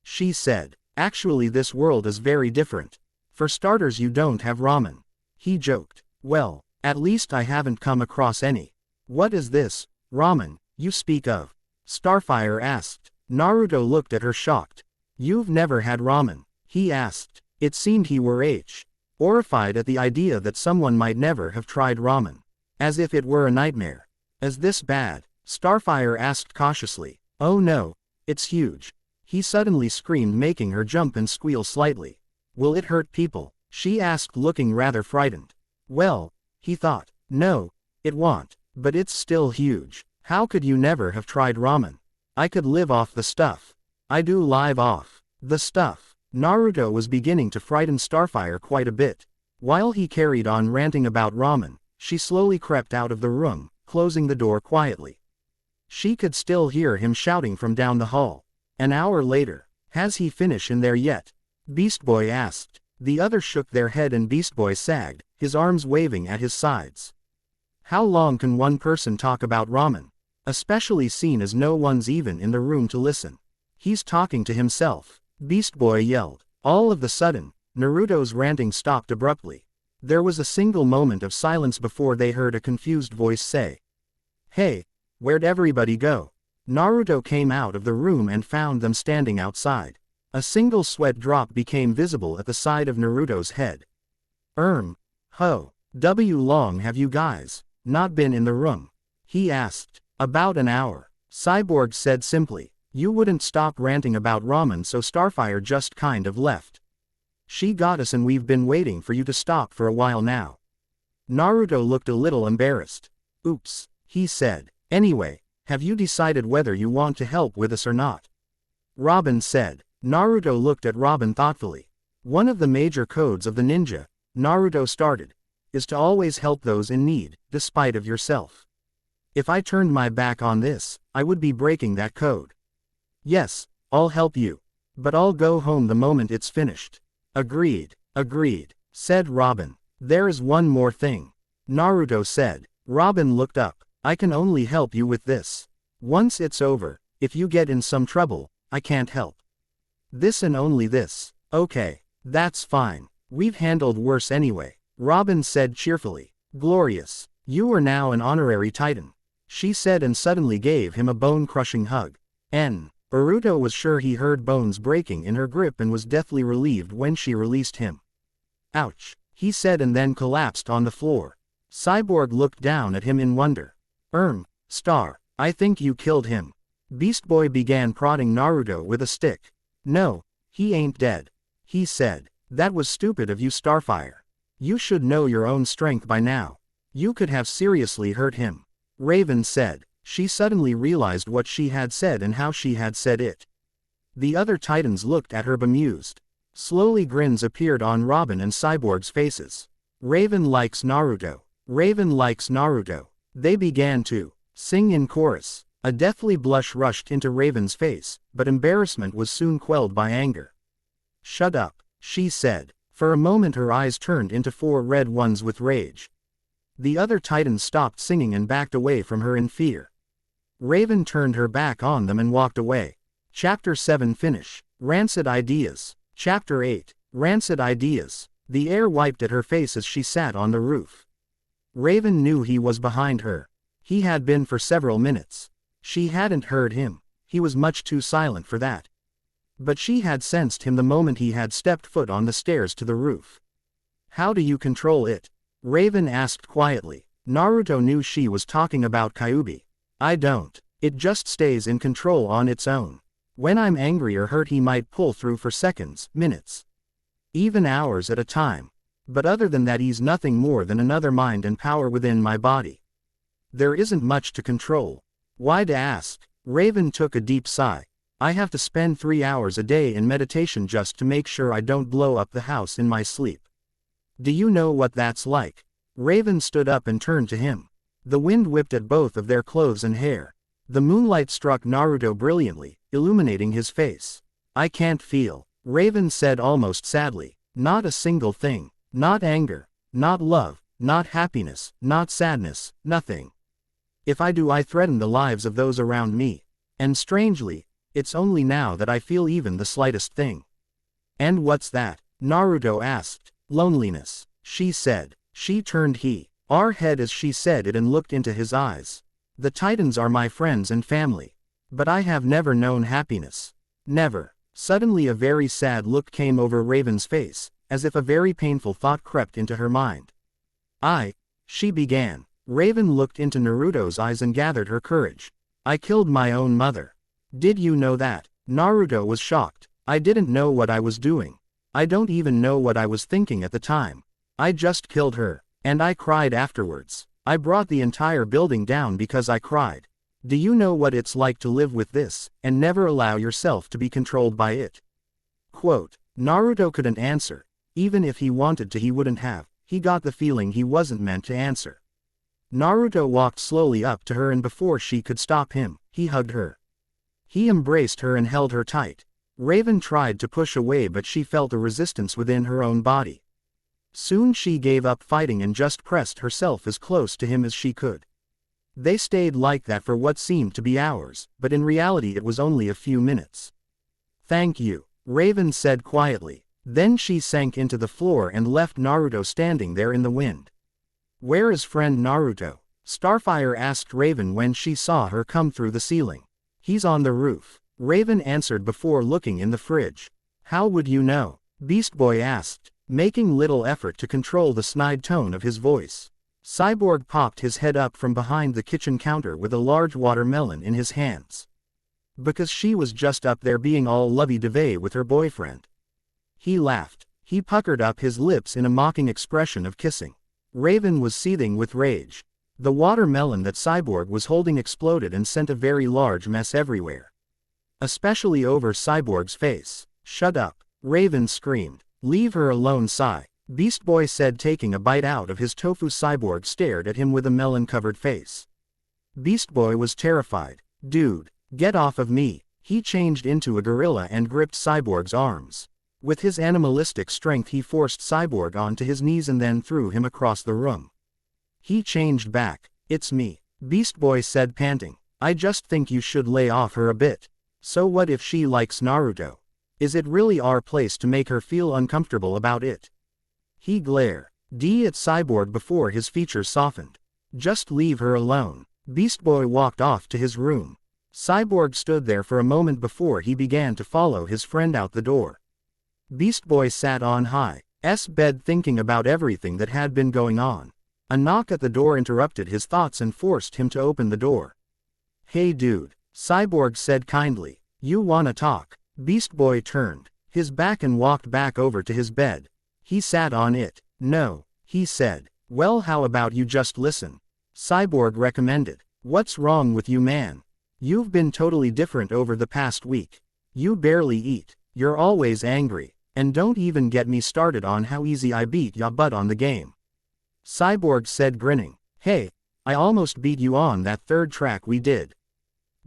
She said. Actually, this world is very different. For starters, you don't have ramen. He joked. Well, at least I haven't come across any. What is this, ramen, you speak of? Starfire asked. Naruto looked at her shocked. You've never had ramen? He asked. It seemed he were horrified at the idea that someone might never have tried ramen. As if it were a nightmare. Is this bad? Starfire asked cautiously. Oh no, it's huge. He suddenly screamed, making her jump and squeal slightly. Will it hurt people? She asked, looking rather frightened. Well, he thought. No, it won't, but it's still huge. How could you never have tried ramen? I could live off the stuff. I do live off the stuff. Naruto was beginning to frighten Starfire quite a bit. While he carried on ranting about ramen, she slowly crept out of the room, closing the door quietly. She could still hear him shouting from down the hall. An hour later. Has he finished in there yet? Beast Boy asked. The others shook their head and Beast Boy sagged, his arms waving at his sides. How long can one person talk about ramen? Especially seen as no one's even in the room to listen. He's talking to himself. Beast Boy yelled. All of a sudden, Naruto's ranting stopped abruptly. There was a single moment of silence before they heard a confused voice say. Hey, where'd everybody go? Naruto came out of the room and found them standing outside. A single sweat drop became visible at the side of Naruto's head. How long have you guys not been in the room? He asked. About an hour. Cyborg said simply. You wouldn't stop ranting about ramen, so Starfire just kind of left. She got us and we've been waiting for you to stop for a while now. Naruto looked a little embarrassed. Oops, he said. Anyway, have you decided whether you want to help with us or not? Robin said. Naruto looked at Robin thoughtfully. One of the major codes of the ninja, Naruto started, is to always help those in need, despite of yourself. If I turned my back on this, I would be breaking that code. Yes, I'll help you. But I'll go home the moment it's finished. Agreed, said Robin. There is one more thing. Naruto said. Robin looked up. I can only help you with this. Once it's over, if you get in some trouble, I can't help. This and only this. Okay, that's fine. We've handled worse anyway. Robin said cheerfully. Glorious. You are now an honorary titan. She said and suddenly gave him a bone-crushing hug. Naruto was sure he heard bones breaking in her grip and was deathly relieved when she released him. Ouch, he said and then collapsed on the floor. Cyborg looked down at him in wonder. Star, I think you killed him. Beast Boy began prodding Naruto with a stick. No, he ain't dead. He said. That was stupid of you, Starfire. You should know your own strength by now. You could have seriously hurt him. Raven said. She suddenly realized what she had said and how she had said it. The other titans looked at her bemused. Slowly grins appeared on Robin and Cyborg's faces. Raven likes Naruto. Raven likes Naruto. They began to sing in chorus. A deathly blush rushed into Raven's face, but embarrassment was soon quelled by anger. Shut up, she said. For a moment her eyes turned into 4 red ones with rage. The other titans stopped singing and backed away from her in fear. Raven turned her back on them and walked away. Chapter 7 Finish. Rancid Ideas. Chapter 8. Rancid Ideas. The air wiped at her face as she sat on the roof. Raven knew he was behind her. He had been for several minutes. She hadn't heard him. He was much too silent for that. But she had sensed him the moment he had stepped foot on the stairs to the roof. How do you control it? Raven asked quietly. Naruto knew she was talking about Kyuubi. I don't. It just stays in control on its own. When I'm angry or hurt he might pull through for seconds, minutes, even hours at a time. But other than that he's nothing more than another mind and power within my body. There isn't much to control. Why'd ask? Raven took a deep sigh. I have to spend 3 hours a day in meditation just to make sure I don't blow up the house in my sleep. Do you know what that's like? Raven stood up and turned to him. The wind whipped at both of their clothes and hair. The moonlight struck Naruto brilliantly, illuminating his face. I can't feel, Raven said almost sadly. Not a single thing. Not anger. Not love. Not happiness. Not sadness. Nothing. If I do I threaten the lives of those around me. And strangely, it's only now that I feel even the slightest thing. And what's that? Naruto asked. Loneliness, she said. She turned her head as she said it and looked into his eyes. The Titans are my friends and family. But I have never known happiness. Never. Suddenly a very sad look came over Raven's face, as if a very painful thought crept into her mind. She began. Raven looked into Naruto's eyes and gathered her courage. I killed my own mother. Did you know that? Naruto was shocked. I didn't know what I was doing. I don't even know what I was thinking at the time. I just killed her. And I cried afterwards. I brought the entire building down because I cried. Do you know what it's like to live with this, and never allow yourself to be controlled by it? Quote. Naruto couldn't answer. Even if he wanted to he wouldn't have. He got the feeling he wasn't meant to answer. Naruto walked slowly up to her and before she could stop him, he hugged her. He embraced her and held her tight. Raven tried to push away but she felt a resistance within her own body. Soon she gave up fighting and just pressed herself as close to him as she could. They stayed like that for what seemed to be hours, but in reality it was only a few minutes. Thank you, Raven said quietly. Then she sank into the floor and left Naruto standing there in the wind. Where is friend Naruto? Starfire asked Raven when she saw her come through the ceiling. He's on the roof, Raven answered before looking in the fridge. How would you know? Beast Boy asked, making little effort to control the snide tone of his voice. Cyborg popped his head up from behind the kitchen counter with a large watermelon in his hands. Because she was just up there being all lovey-dovey with her boyfriend. He laughed. He puckered up his lips in a mocking expression of kissing. Raven was seething with rage. The watermelon that Cyborg was holding exploded and sent a very large mess everywhere. Especially over Cyborg's face. Shut up, Raven screamed. Leave her alone, Beast Boy said taking a bite out of his tofu. Cyborg stared at him with a melon-covered face. Beast Boy was terrified. Dude, get off of me. He changed into a gorilla and gripped Cyborg's arms. With his animalistic strength he forced Cyborg onto his knees and then threw him across the room. He changed back. It's me, Beast Boy said panting. I just think you should lay off her a bit. So what if she likes Naruto? Is it really our place to make her feel uncomfortable about it? He glared at Cyborg before his features softened. Just leave her alone. Beast Boy walked off to his room. Cyborg stood there for a moment before he began to follow his friend out the door. Beast Boy sat on his bed thinking about everything that had been going on. A knock at the door interrupted his thoughts and forced him to open the door. Hey dude, Cyborg said kindly. You wanna talk? Beast Boy turned his back and walked back over to his bed. He sat on it. No, he said. Well, how about you just listen? Cyborg recommended. What's wrong with you, man? You've been totally different over the past week. You barely eat. You're always angry. And don't even get me started on how easy I beat ya butt on the game. Cyborg said grinning. Hey, I almost beat you on that third track we did.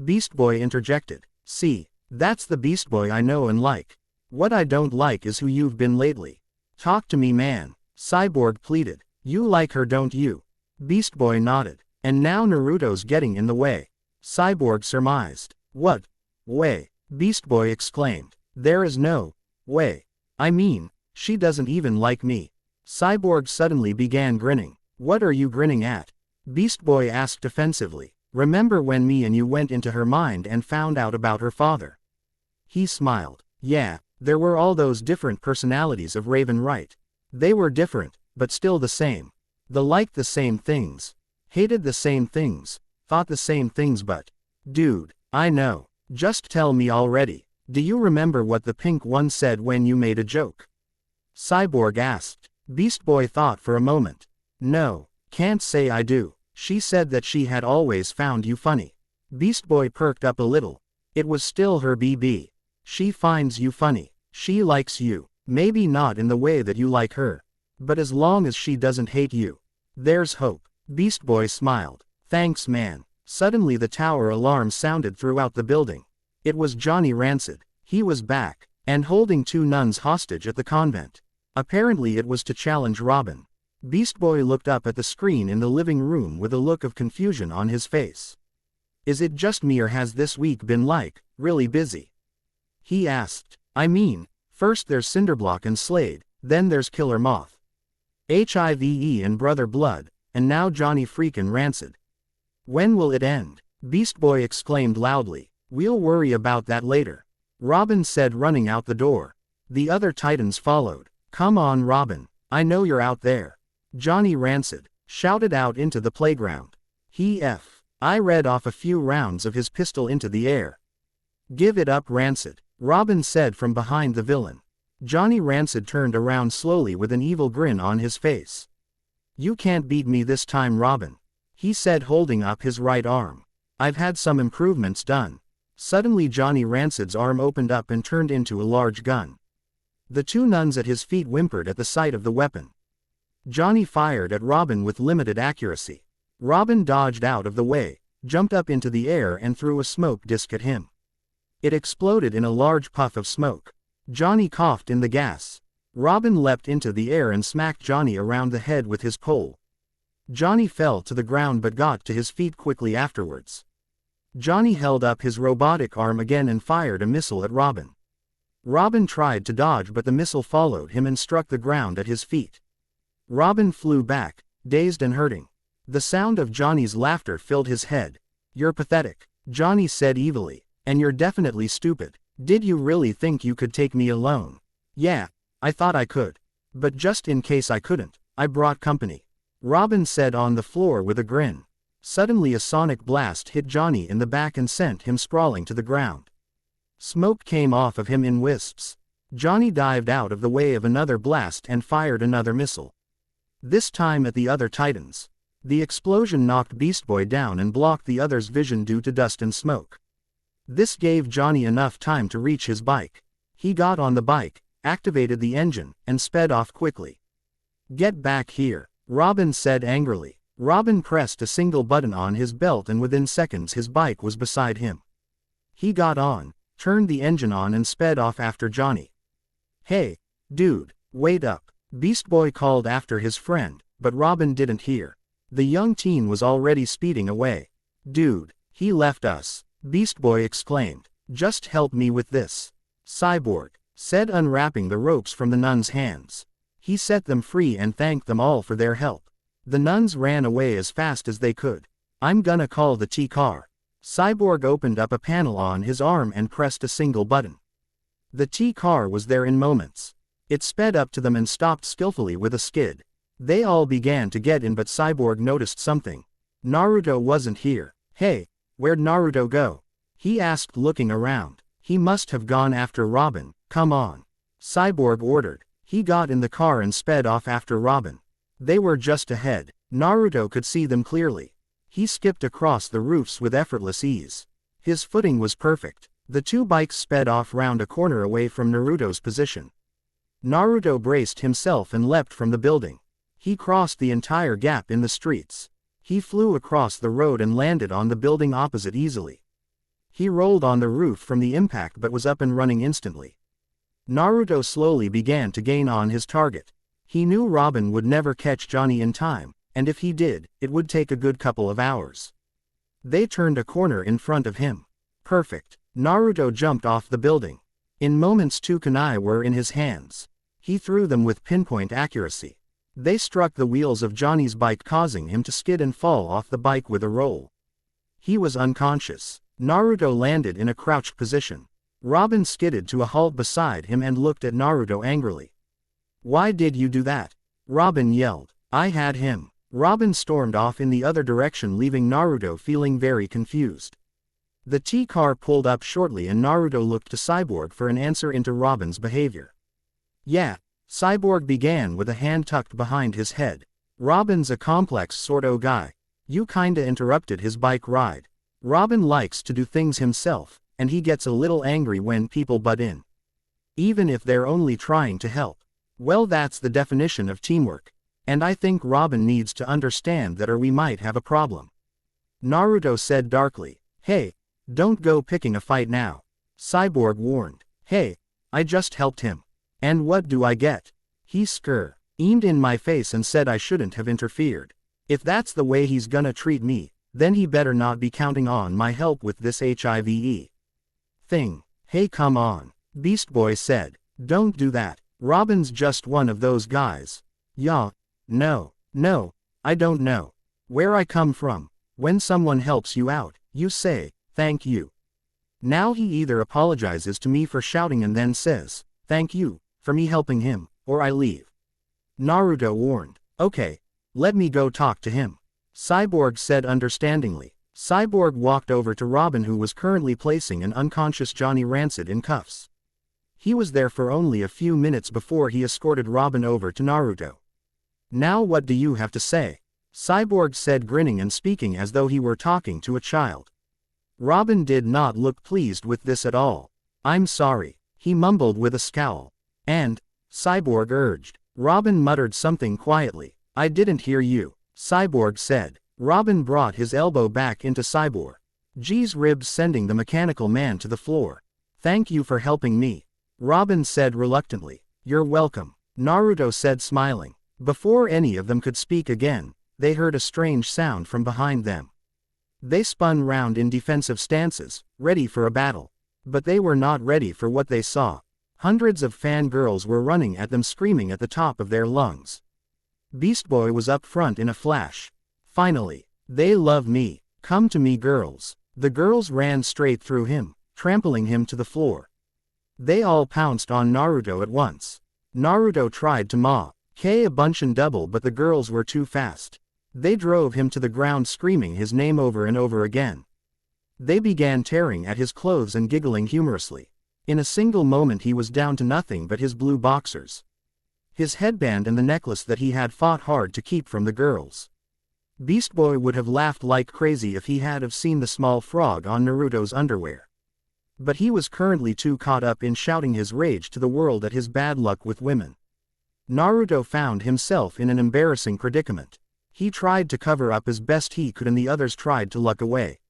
Beast Boy interjected. See, that's the Beast Boy I know and like. What I don't like is who you've been lately. Talk to me, man, Cyborg pleaded. You like her, don't you? Beast Boy nodded. And now Naruto's getting in the way, Cyborg surmised. What way? Beast Boy exclaimed. There is no way. I mean, she doesn't even like me. Cyborg suddenly began grinning. What are you grinning at? Beast Boy asked defensively. Remember when me and you went into her mind and found out about her father? He smiled. Yeah, there were all those different personalities of Raven, right? They were different, but still the same. They liked the same things, hated the same things, thought the same things, but... Dude, I know. Just tell me already. Do you remember what the pink one said when you made a joke? Cyborg asked. Beast Boy thought for a moment. No, can't say I do. She said that she had always found you funny. Beast Boy perked up a little. It was still her BB. She finds you funny. She likes you. Maybe not in the way that you like her. But as long as she doesn't hate you, there's hope. Beast Boy smiled. Thanks, man. Suddenly the tower alarm sounded throughout the building. It was Johnny Rancid. He was back, and holding 2 nuns hostage at the convent. Apparently it was to challenge Robin. Beast Boy looked up at the screen in the living room with a look of confusion on his face. Is it just me, or has this week been like, really busy? He asked. I mean, first there's Cinderblock and Slade, then there's Killer Moth, Hive and Brother Blood, and now Johnny freakin' Rancid. When will it end? Beast Boy exclaimed loudly. We'll worry about that later, Robin said, running out the door. The other Titans followed. Come on, Robin, I know you're out there, Johnny Rancid shouted out into the playground. I read off a few rounds of his pistol into the air. Give it up, Rancid, Robin said from behind the villain. Johnny Rancid turned around slowly with an evil grin on his face. You can't beat me this time, Robin, he said, holding up his right arm. I've had some improvements done. Suddenly Johnny Rancid's arm opened up and turned into a large gun. The 2 nuns at his feet whimpered at the sight of the weapon. Johnny fired at Robin with limited accuracy. Robin dodged out of the way, jumped up into the air and threw a smoke disc at him. It exploded in a large puff of smoke. Johnny coughed in the gas. Robin leapt into the air and smacked Johnny around the head with his pole. Johnny fell to the ground but got to his feet quickly afterwards. Johnny held up his robotic arm again and fired a missile at Robin. Robin tried to dodge, but the missile followed him and struck the ground at his feet. Robin flew back, dazed and hurting. The sound of Johnny's laughter filled his head. You're pathetic, Johnny said evilly. And you're definitely stupid. Did you really think you could take me alone? Yeah, I thought I could. But just in case I couldn't, I brought company, Robin said on the floor with a grin. Suddenly a sonic blast hit Johnny in the back and sent him sprawling to the ground. Smoke came off of him in wisps. Johnny dived out of the way of another blast and fired another missile. This time at the other Titans. The explosion knocked Beast Boy down and blocked the other's vision due to dust and smoke. This gave Johnny enough time to reach his bike. He got on the bike, activated the engine, and sped off quickly. Get back here, Robin said angrily. Robin pressed a single button on his belt and within seconds his bike was beside him. He got on, turned the engine on and sped off after Johnny. Hey, dude, wait up, Beast Boy called after his friend, but Robin didn't hear. The young teen was already speeding away. Dude, he left us, Beast Boy exclaimed. Just help me with this, Cyborg said, unwrapping the ropes from the nuns' hands. He set them free and thanked them all for their help. The nuns ran away as fast as they could. I'm gonna call the T-car. Cyborg opened up a panel on his arm and pressed a single button. The T-car was there in moments. It sped up to them and stopped skillfully with a skid. They all began to get in, but Cyborg noticed something. Naruto wasn't here. Hey, where'd Naruto go? He asked, looking around. He must have gone after Robin. Come on, Cyborg ordered. He got in the car and sped off after Robin. They were just ahead. Naruto could see them clearly. He skipped across the roofs with effortless ease. His footing was perfect. The 2 bikes sped off round a corner away from Naruto's position. Naruto braced himself and leapt from the building. He crossed the entire gap in the streets. He flew across the road and landed on the building opposite easily. He rolled on the roof from the impact but was up and running instantly. Naruto slowly began to gain on his target. He knew Robin would never catch Johnny in time, and if he did, it would take a good couple of hours. They turned a corner in front of him. Perfect. Naruto jumped off the building. In moments two kunai were in his hands. He threw them with pinpoint accuracy. They struck the wheels of Johnny's bike, causing him to skid and fall off the bike with a roll. He was unconscious. Naruto landed in a crouched position. Robin skidded to a halt beside him and looked at Naruto angrily. "Why did you do that?" Robin yelled. "I had him." Robin stormed off in the other direction, leaving Naruto feeling very confused. The T-car pulled up shortly and Naruto looked to Cyborg for an answer into Robin's behavior. "Yeah," Cyborg began with a hand tucked behind his head. "Robin's a complex sorto guy. You kinda interrupted his bike ride. Robin likes to do things himself, and he gets a little angry when people butt in. Even if they're only trying to help. Well, that's the definition of teamwork. And I think Robin needs to understand that or we might have a problem." Naruto said darkly. "Hey, don't go picking a fight now," Cyborg warned. "Hey, I just helped him. And what do I get?" He screamed in my face and said I shouldn't have interfered. If that's the way he's gonna treat me, then he better not be counting on my help with this HIV thing. "Hey, come on," Beast Boy said. "Don't do that. Robin's just one of those guys." "Yeah, no, I don't know where I come from. When someone helps you out, you say, thank you. Now he either apologizes to me for shouting and then says, thank you, for me helping him, or I leave." Naruto warned. "Okay, let me go talk to him," Cyborg said understandingly. Cyborg walked over to Robin, who was currently placing an unconscious Johnny Rancid in cuffs. He was there for only a few minutes before he escorted Robin over to Naruto. "Now what do you have to say?" Cyborg said, grinning and speaking as though he were talking to a child. Robin did not look pleased with this at all. "I'm sorry," he mumbled with a scowl. "And," Cyborg urged. Robin muttered something quietly. "I didn't hear you," Cyborg said. Robin brought his elbow back into Cyborg's ribs, sending the mechanical man to the floor. "Thank you for helping me," Robin said reluctantly. "You're welcome," Naruto said, smiling. Before any of them could speak again, they heard a strange sound from behind them. They spun round in defensive stances, ready for a battle. But they were not ready for what they saw. Hundreds of fangirls were running at them, screaming at the top of their lungs. Beast Boy was up front in a flash. "Finally, they love me. Come to me, girls." The girls ran straight through him, trampling him to the floor. They all pounced on Naruto at once. Naruto tried to mock a bunch and double, but the girls were too fast. They drove him to the ground, screaming his name over and over again. They began tearing at his clothes and giggling humorously. In a single moment he was down to nothing but his blue boxers, his headband and the necklace that he had fought hard to keep from the girls. Beast Boy would have laughed like crazy if he had have seen the small frog on Naruto's underwear. But he was currently too caught up in shouting his rage to the world at his bad luck with women. Naruto found himself in an embarrassing predicament. He tried to cover up as best he could and the others tried to look away.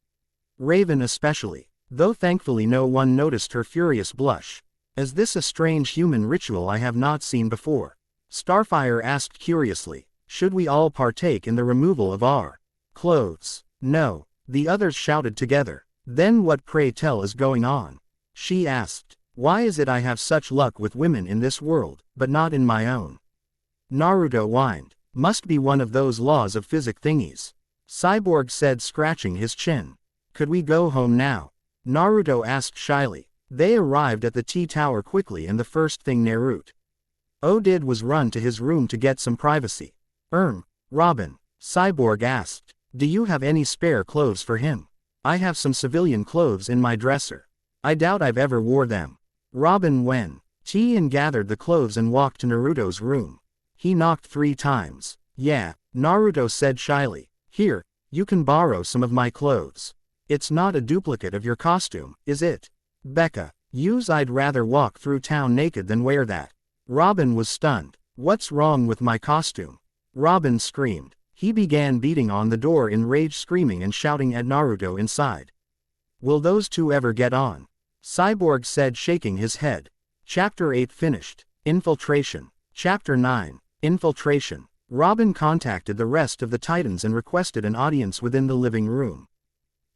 Raven especially, though thankfully no one noticed her furious blush. "Is this a strange human ritual I have not seen before?" Starfire asked curiously. "Should we all partake in the removal of our clothes?" "No," the others shouted together. "Then what, pray tell, is going on?" she asked. "Why is it I have such luck with women in this world, but not in my own?" Naruto whined. "Must be one of those laws of physics thingies," Cyborg said, scratching his chin. "Could we go home now?" Naruto asked shyly. They arrived at the T-Tower quickly, and the first thing Naruto did was run to his room to get some privacy. Robin," Cyborg asked, "do you have any spare clothes for him? I have some civilian clothes in my dresser. I doubt I've ever wore them." Robin went and gathered the clothes and walked to Naruto's room. He knocked 3 times. "Yeah," Naruto said shyly. "Here, you can borrow some of my clothes. It's not a duplicate of your costume, is it?" "Becca, I'd rather walk through town naked than wear that." Robin was stunned. "What's wrong with my costume?" Robin screamed. He began beating on the door in rage, screaming and shouting at Naruto inside. "Will those two ever get on?" Cyborg said, shaking his head. Chapter 8 finished. Infiltration. Chapter 9. Infiltration. Robin contacted the rest of the Titans and requested an audience within the living room.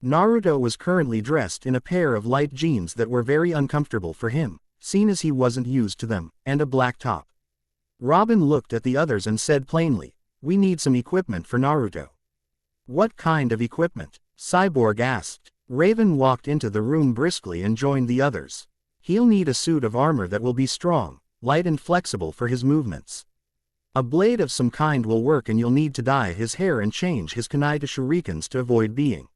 Naruto was currently dressed in a pair of light jeans that were very uncomfortable for him, seeing as he wasn't used to them, and a black top. Robin looked at the others and said plainly, "We need some equipment for Naruto." "What kind of equipment?" Cyborg asked. Raven walked into the room briskly and joined the others. "He'll need a suit of armor that will be strong, light and flexible for his movements. A blade of some kind will work, and you'll need to dye his hair and change his kunai to shurikens to avoid being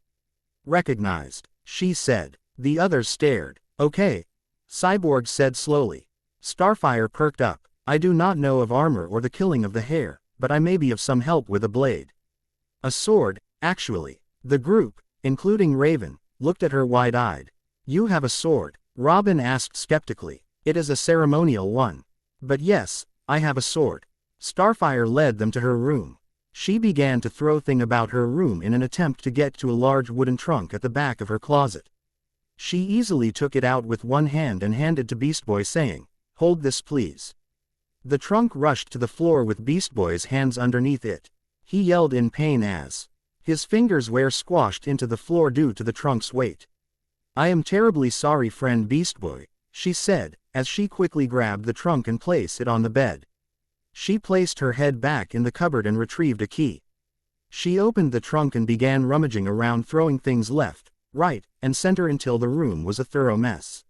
recognized," she said. The others stared. "Okay," Cyborg said slowly. Starfire perked up. "I do not know of armor or the killing of the hair, but I may be of some help with a blade. A sword, actually." The group, including Raven, looked at her wide-eyed. "You have a sword?" Robin asked skeptically. "It is a ceremonial one." "But yes, I have a sword." Starfire led them to her room. She began to throw things about her room in an attempt to get to a large wooden trunk at the back of her closet. She easily took it out with one hand and handed to Beast Boy, saying, "Hold this please." The trunk rushed to the floor with Beast Boy's hands underneath it. He yelled in pain as his fingers were squashed into the floor due to the trunk's weight. "I am terribly sorry, friend Beast Boy," she said, as she quickly grabbed the trunk and placed it on the bed. She placed her head back in the cupboard and retrieved a key. She opened the trunk and began rummaging around, throwing things left, right, and center until the room was a thorough mess.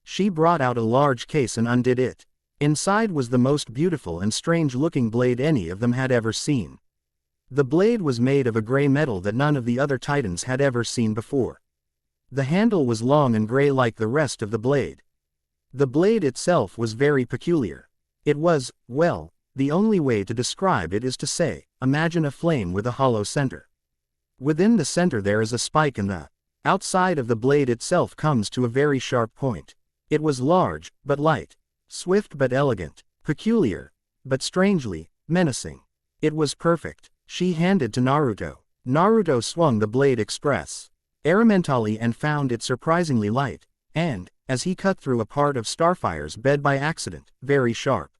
She brought out a large case and undid it. Inside was the most beautiful and strange-looking blade any of them had ever seen. The blade was made of a gray metal that none of the other Titans had ever seen before. The handle was long and gray like the rest of the blade. The blade itself was very peculiar. It was, well, the only way to describe it is to say, imagine a flame with a hollow center. Within the center there is a spike, and the outside of the blade itself comes to a very sharp point. It was large, but light. Swift but elegant. Peculiar, but strangely menacing. It was perfect. She handed to Naruto. Naruto swung the blade experimentally and found it surprisingly light, and, as he cut through a part of Starfire's bed by accident, very sharp.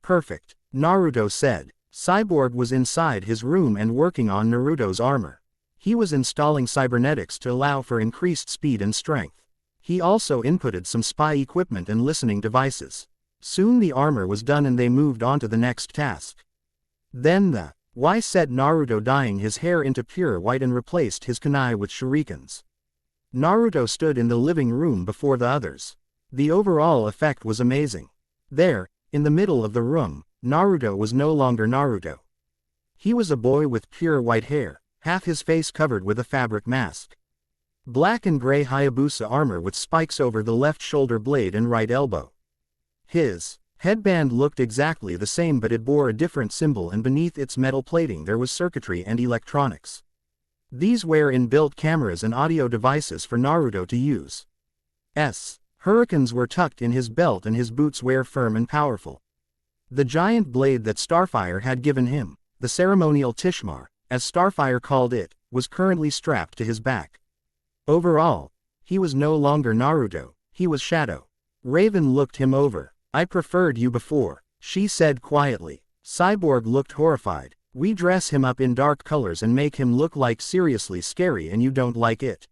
"Perfect," Naruto said. Cyborg was inside his room and working on Naruto's armor. He was installing cybernetics to allow for increased speed and strength. He also inputted some spy equipment and listening devices. Soon the armor was done and they moved on to the next task. Then why said Naruto, dyeing his hair into pure white and replaced his kunai with shurikens. Naruto stood in the living room before the others. The overall effect was amazing. There, in the middle of the room, Naruto was no longer Naruto. He was a boy with pure white hair, half his face covered with a fabric mask. Black and gray Hayabusa armor with spikes over the left shoulder blade and right elbow. His headband looked exactly the same, but it bore a different symbol, and beneath its metal plating there was circuitry and electronics. These were inbuilt cameras and audio devices for Naruto to use. Hurricanes were tucked in his belt and his boots were firm and powerful. The giant blade that Starfire had given him, the ceremonial Tishmar, as Starfire called it, was currently strapped to his back. Overall, he was no longer Naruto, he was Shadow. Raven looked him over. "I preferred you before," she said quietly. Cyborg looked horrified. "We dress him up in dark colors and make him look like seriously scary, and you don't like it?"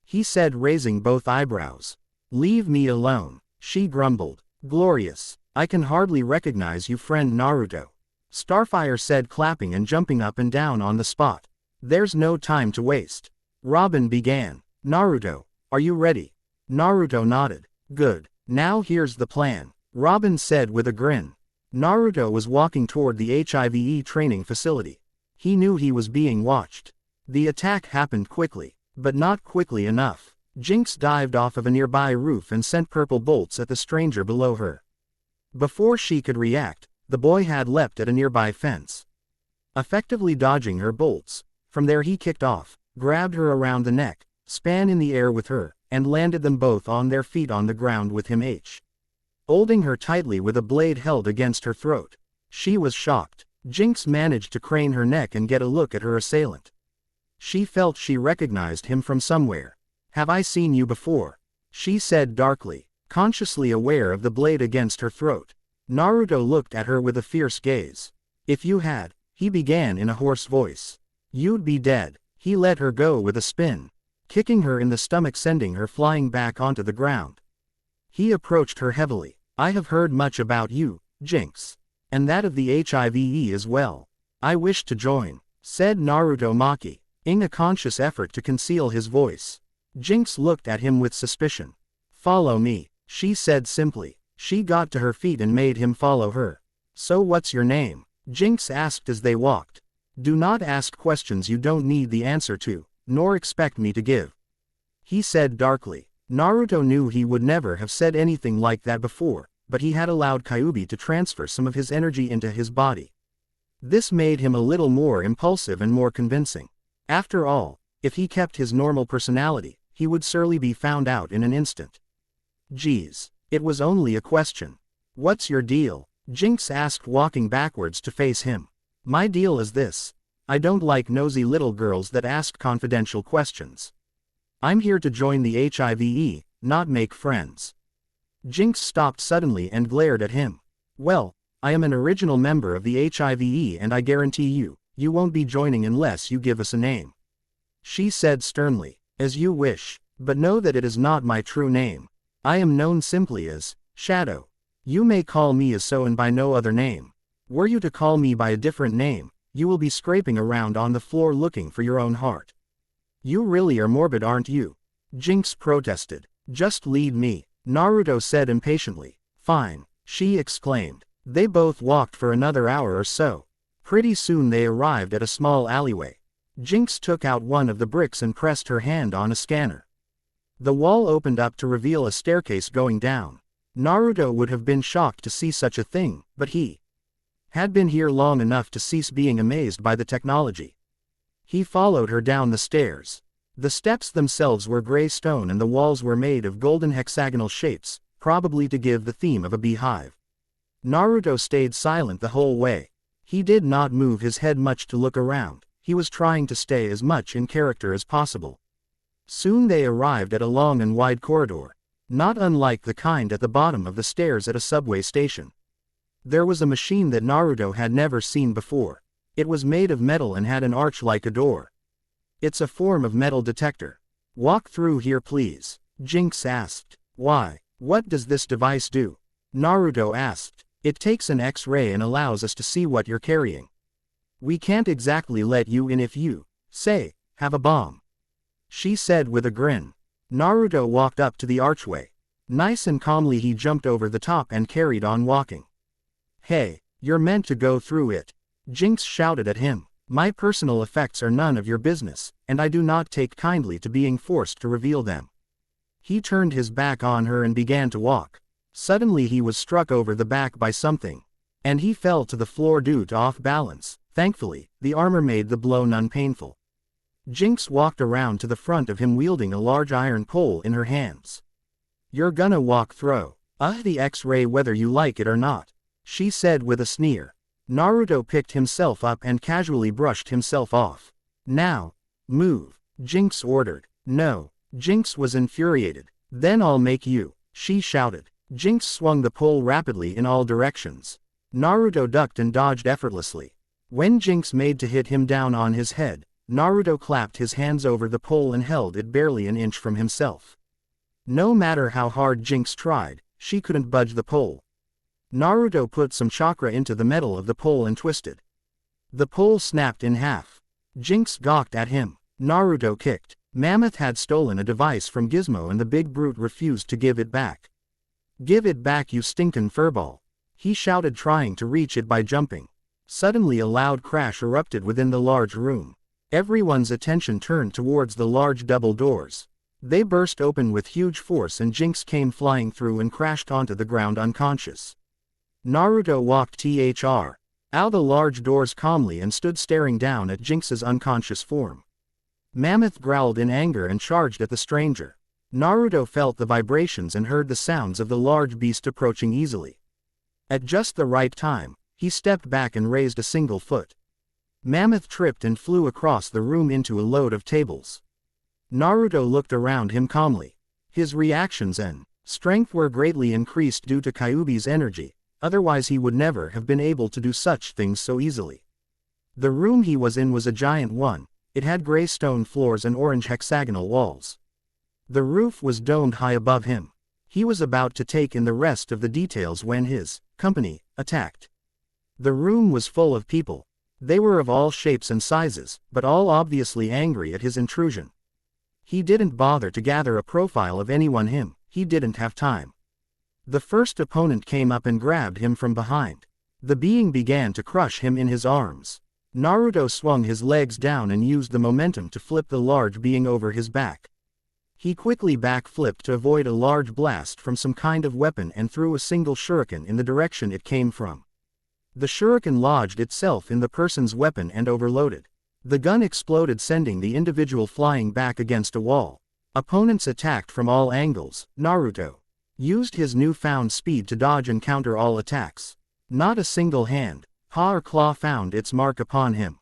he said, raising both eyebrows. "Leave me alone," she grumbled. "Glorious. I can hardly recognize you, friend Naruto," Starfire said, clapping and jumping up and down on the spot. "There's no time to waste." Robin began. "Naruto, are you ready?" Naruto nodded. "Good. Now here's the plan," Robin said with a grin. Naruto was walking toward the HIVE training facility. He knew he was being watched. The attack happened quickly, but not quickly enough. Jinx dived off of a nearby roof and sent purple bolts at the stranger below her. Before she could react, the boy had leapt at a nearby fence. Effectively dodging her bolts, from there he kicked off, grabbed her around the neck, span in the air with her, and landed them both on their feet on the ground with him holding her tightly with a blade held against her throat. She was shocked. Jinx managed to crane her neck and get a look at her assailant. She felt she recognized him from somewhere. "Have I seen you before?" she said darkly. consciously aware of the blade against her throat. Naruto looked at her with a fierce gaze. If you had, he began in a hoarse voice. You'd be dead. He let her go with a spin, kicking her in the stomach, sending her flying back onto the ground. He approached her heavily. I have heard much about you, Jinx. And that of the HIVE as well. I wish to join, said Naruto Maki, in a conscious effort to conceal his voice. Jinx looked at him with suspicion. Follow me, she said simply. She got to her feet and made him follow her. So what's your name? Jinx asked as they walked. Do not ask questions you don't need the answer to, nor expect me to give, he said darkly. Naruto knew he would never have said anything like that before, but he had allowed Kyuubi to transfer some of his energy into his body. This made him a little more impulsive and more convincing. After all, if he kept his normal personality, he would surely be found out in an instant. Geez, it was only a question. What's your deal? Jinx asked, walking backwards to face him. My deal is this. I don't like nosy little girls that ask confidential questions. I'm here to join the HIVE, not make friends. Jinx stopped suddenly and glared at him. Well, I am an original member of the HIVE and I guarantee you, you won't be joining unless you give us a name. She said sternly. As you wish, but know that it is not my true name. I am known simply as Shadow. You may call me as so and by no other name. Were you to call me by a different name, you will be scraping around on the floor looking for your own heart. You really are morbid, aren't you? Jinx protested. Just lead me, Naruto said impatiently. Fine, she exclaimed. They both walked for another hour or so. Pretty soon they arrived at a small alleyway. Jinx took out one of the bricks and pressed her hand on a scanner. The wall opened up to reveal a staircase going down. Naruto would have been shocked to see such a thing, but he had been here long enough to cease being amazed by the technology. He followed her down the stairs. The steps themselves were gray stone and the walls were made of golden hexagonal shapes, probably to give the theme of a beehive. Naruto stayed silent the whole way. He did not move his head much to look around. He was trying to stay as much in character as possible. Soon they arrived at a long and wide corridor, not unlike the kind at the bottom of the stairs at a subway station. There was a machine that Naruto had never seen before. It was made of metal and had an arch like a door. It's a form of metal detector. Walk through here please, Jinx asked. Why? What does this device do? Naruto asked. It takes an X-ray and allows us to see what you're carrying. We can't exactly let you in if you, say, have a bomb, she said with a grin. Naruto walked up to the archway. Nice and calmly he jumped over the top and carried on walking. Hey, you're meant to go through it, Jinx shouted at him. My personal effects are none of your business, and I do not take kindly to being forced to reveal them. He turned his back on her and began to walk. Suddenly he was struck over the back by something, and he fell to the floor due to off balance. Thankfully, the armor made the blow none painful. Jinx walked around to the front of him wielding a large iron pole in her hands. You're gonna walk through the X-ray whether you like it or not, she said with a sneer. Naruto picked himself up and casually brushed himself off. Now, move, Jinx ordered. No, Jinx was infuriated. Then I'll make you, she shouted. Jinx swung the pole rapidly in all directions. Naruto ducked and dodged effortlessly. When Jinx made to hit him down on his head, Naruto clapped his hands over the pole and held it barely an inch from himself. No matter how hard Jinx tried, she couldn't budge the pole. Naruto put some chakra into the metal of the pole and twisted. The pole snapped in half. Jinx gawked at him. Naruto kicked. Mammoth had stolen a device from Gizmo and the big brute refused to give it back. Give it back you stinkin' furball, he shouted, trying to reach it by jumping. Suddenly a loud crash erupted within the large room. Everyone's attention turned towards the large double doors. They burst open with huge force and Jinx came flying through and crashed onto the ground unconscious. Naruto walked out the large doors calmly and stood staring down at Jinx's unconscious form. Mammoth growled in anger and charged at the stranger. Naruto felt the vibrations and heard the sounds of the large beast approaching easily. At just the right time, he stepped back and raised a single foot. Mammoth tripped and flew across the room into a load of tables. Naruto looked around him calmly. His reactions and Strength were greatly increased due to Kyuubi's energy, otherwise he would never have been able to do such things so easily. The room he was in was a giant one. It had gray stone floors and orange hexagonal walls. The roof was domed high above him. He was about to take in the rest of the details when his company attacked. The room was full of people. They were of all shapes and sizes, but all obviously angry at his intrusion. He didn't bother to gather a profile of anyone. He didn't have time. The first opponent came up and grabbed him from behind. The being began to crush him in his arms. Naruto swung his legs down and used the momentum to flip the large being over his back. He quickly backflipped to avoid a large blast from some kind of weapon and threw a single shuriken in the direction it came from. The shuriken lodged itself in the person's weapon and overloaded. The gun exploded, sending the individual flying back against a wall. Opponents attacked from all angles. Naruto used his newfound speed to dodge and counter all attacks. Not a single hand, paw or claw found its mark upon him.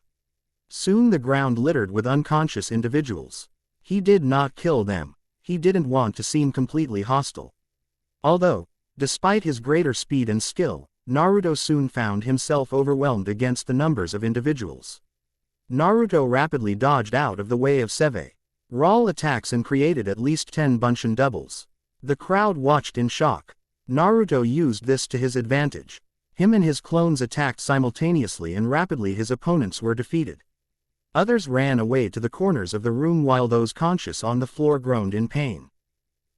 Soon the ground littered with unconscious individuals. He did not kill them. He didn't want to seem completely hostile. Although, despite his greater speed and skill, Naruto soon found himself overwhelmed against the numbers of individuals. Naruto rapidly dodged out of the way of several attacks and created at least 10 Bunshin doubles. The crowd watched in shock. Naruto used this to his advantage. Him and his clones attacked simultaneously and rapidly his opponents were defeated. Others ran away to the corners of the room while those conscious on the floor groaned in pain.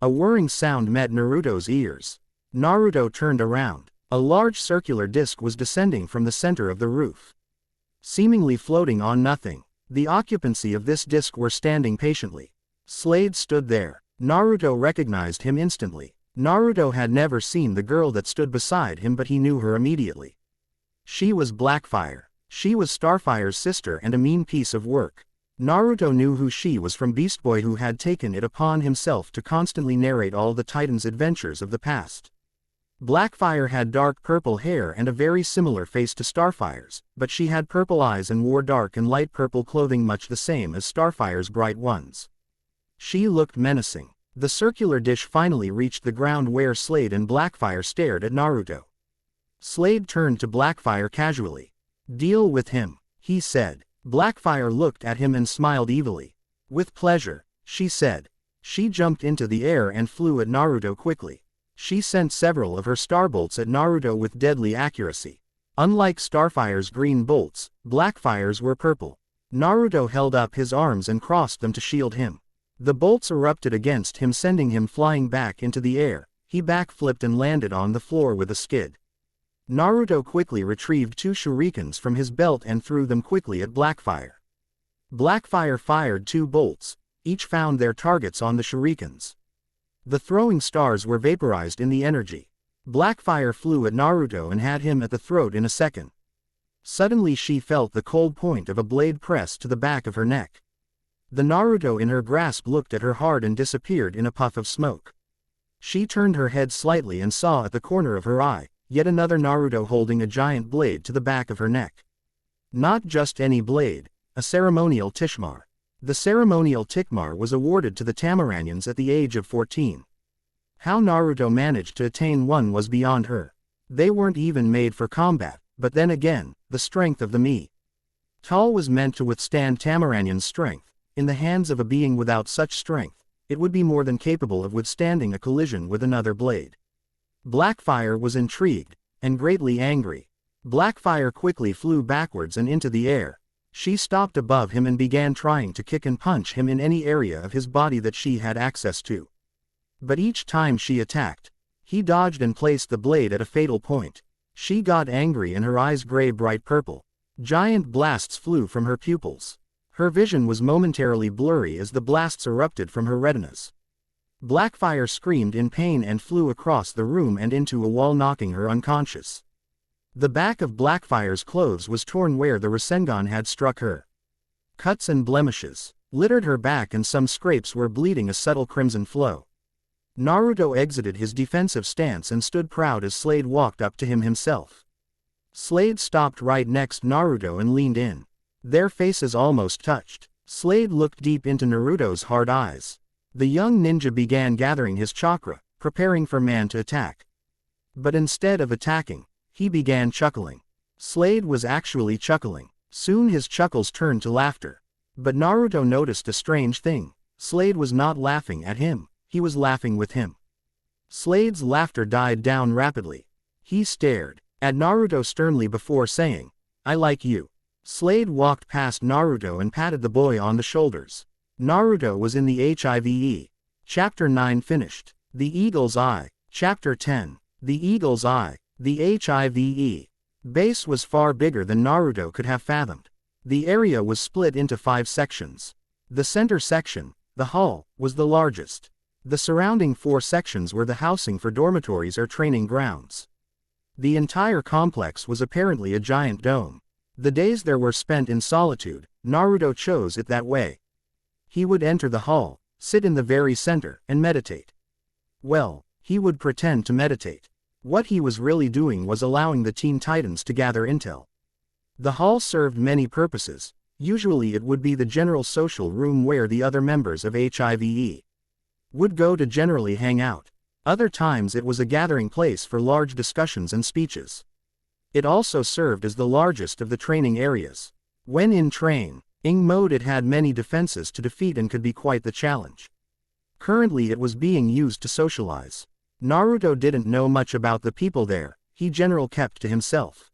A whirring sound met Naruto's ears. Naruto turned around. A large circular disc was descending from the center of the roof, seemingly floating on nothing. The occupancy of this disc were standing patiently. Slade stood there. Naruto recognized him instantly. Naruto had never seen the girl that stood beside him, but he knew her immediately. She was Blackfire. She was Starfire's sister and a mean piece of work. Naruto knew who she was from Beast Boy, who had taken it upon himself to constantly narrate all the Titans' adventures of the past. Blackfire had dark purple hair and a very similar face to Starfire's, but she had purple eyes and wore dark and light purple clothing, much the same as Starfire's bright ones. She looked menacing. The circular dish finally reached the ground where Slade and Blackfire stared at Naruto. Slade turned to Blackfire casually. "Deal with him," he said. Blackfire looked at him and smiled evilly. "With pleasure," she said. She jumped into the air and flew at Naruto quickly. She sent several of her star bolts at Naruto with deadly accuracy. Unlike Starfire's green bolts, Blackfire's were purple. Naruto held up his arms and crossed them to shield him. The bolts erupted against him, sending him flying back into the air. He backflipped and landed on the floor with a skid. Naruto quickly retrieved 2 shurikens from his belt and threw them quickly at Blackfire. Blackfire fired 2 bolts, each found their targets on the shurikens. The throwing stars were vaporized in the energy. Blackfire flew at Naruto and had him at the throat in a second. Suddenly she felt the cold point of a blade pressed to the back of her neck. The Naruto in her grasp looked at her hard and disappeared in a puff of smoke. She turned her head slightly and saw at the corner of her eye, yet another Naruto holding a giant blade to the back of her neck. Not just any blade, a ceremonial Tishmar. The ceremonial Tikmar was awarded to the Tamaranians at the age of 14. How Naruto managed to attain one was beyond her. They weren't even made for combat, but then again, the strength of the Metal was meant to withstand Tamaranian's strength. In the hands of a being without such strength, it would be more than capable of withstanding a collision with another blade. Blackfire was intrigued, and greatly angry. Blackfire quickly flew backwards and into the air. She stopped above him and began trying to kick and punch him in any area of his body that she had access to. But each time she attacked, he dodged and placed the blade at a fatal point. She got angry and her eyes gray bright purple. Giant blasts flew from her pupils. Her vision was momentarily blurry as the blasts erupted from her retinas. Blackfire screamed in pain and flew across the room and into a wall, knocking her unconscious. The back of Blackfire's clothes was torn where the Rasengan had struck her. Cuts and blemishes littered her back and some scrapes were bleeding a subtle crimson flow. Naruto exited his defensive stance and stood proud as Slade walked up to him himself. Slade stopped right next to Naruto and leaned in. Their faces almost touched. Slade looked deep into Naruto's hard eyes. The young ninja began gathering his chakra, preparing for man to attack. But instead of attacking, he began chuckling. Slade was actually chuckling. Soon his chuckles turned to laughter. But Naruto noticed a strange thing. Slade was not laughing at him, he was laughing with him. Slade's laughter died down rapidly. He stared at Naruto sternly before saying, "I like you." Slade walked past Naruto and patted the boy on the shoulders. Naruto was in the HIVE. Chapter 9 finished. The Eagle's Eye. Chapter 10. The Eagle's Eye. The HIVE base was far bigger than Naruto could have fathomed. The area was split into 5 sections. The center section, the hall, was the largest. The surrounding 4 sections were the housing for dormitories or training grounds. The entire complex was apparently a giant dome. The days there were spent in solitude, Naruto chose it that way. He would enter the hall, sit in the very center, and meditate. Well, he would pretend to meditate. What he was really doing was allowing the Teen Titans to gather intel. The hall served many purposes. Usually it would be the general social room where the other members of HIVE would go to generally hang out. Other times it was a gathering place for large discussions and speeches. It also served as the largest of the training areas. When in training mode it had many defenses to defeat and could be quite the challenge. Currently it was being used to socialize. Naruto didn't know much about the people there, he generally kept to himself.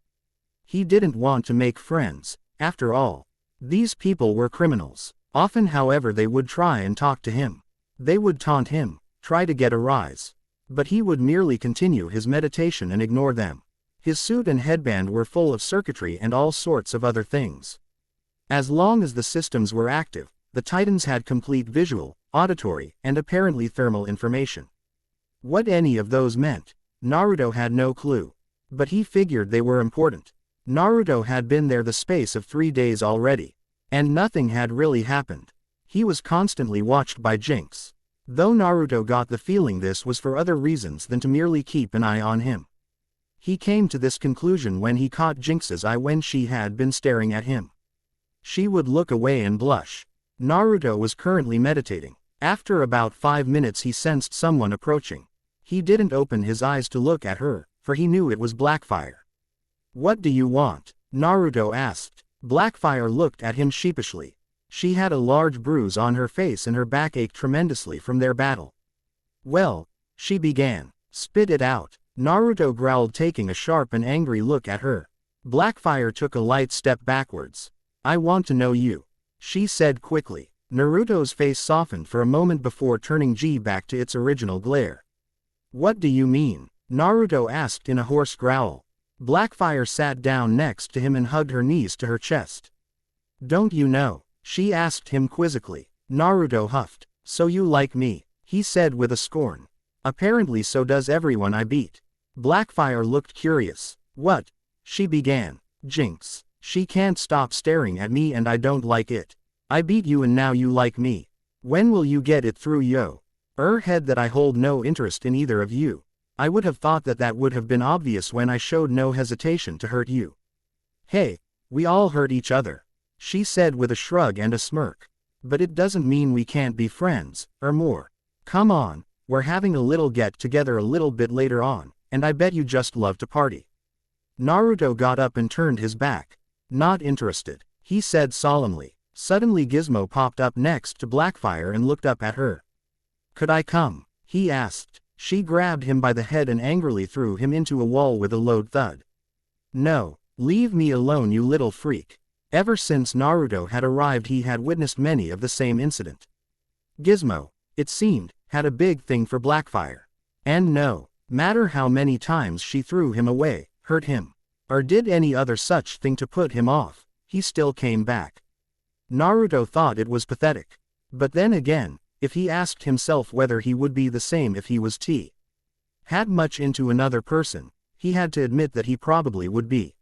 He didn't want to make friends, after all. These people were criminals. Often however they would try and talk to him. They would taunt him, try to get a rise. But he would merely continue his meditation and ignore them. His suit and headband were full of circuitry and all sorts of other things. As long as the systems were active, the Titans had complete visual, auditory, and apparently thermal information. What any of those meant, Naruto had no clue. But he figured they were important. Naruto had been there the space of 3 days already. And nothing had really happened. He was constantly watched by Jinx. Though Naruto got the feeling this was for other reasons than to merely keep an eye on him. He came to this conclusion when he caught Jinx's eye when she had been staring at him. She would look away and blush. Naruto was currently meditating. After about 5 minutes he sensed someone approaching. He didn't open his eyes to look at her, for he knew it was Blackfire. "What do you want?" Naruto asked. Blackfire looked at him sheepishly. She had a large bruise on her face and her back ached tremendously from their battle. "Well," she began. "Spit it out." Naruto growled, taking a sharp and angry look at her. Blackfire took a light step backwards. "I want to know you," she said quickly. Naruto's face softened for a moment before turning back to its original glare. "What do you mean?" Naruto asked in a hoarse growl. Blackfire sat down next to him and hugged her knees to her chest. "Don't you know?" she asked him quizzically. Naruto huffed. "So you like me," he said with a scorn. "Apparently so does everyone I beat." Blackfire looked curious. "What?" she began. "Jinx. She can't stop staring at me and I don't like it. I beat you and now you like me. When will you get it through head that I hold no interest in either of you. I would have thought that that would have been obvious when I showed no hesitation to hurt you." "Hey, we all hurt each other," she said with a shrug and a smirk. "But it doesn't mean we can't be friends, or more. Come on, we're having a little get-together a little bit later on, and I bet you just love to party." Naruto got up and turned his back. "Not interested," he said solemnly. Suddenly Gizmo popped up next to Blackfire and looked up at her. "Could I come?" he asked. She grabbed him by the head and angrily threw him into a wall with a loud thud. "No, leave me alone you little freak." Ever since Naruto had arrived he had witnessed many of the same incident. Gizmo, it seemed, had a big thing for Blackfire. And no matter how many times she threw him away, hurt him, or did any other such thing to put him off, he still came back. Naruto thought it was pathetic. But then again, if he asked himself whether he would be the same if he was had much into another person, he had to admit that he probably would be.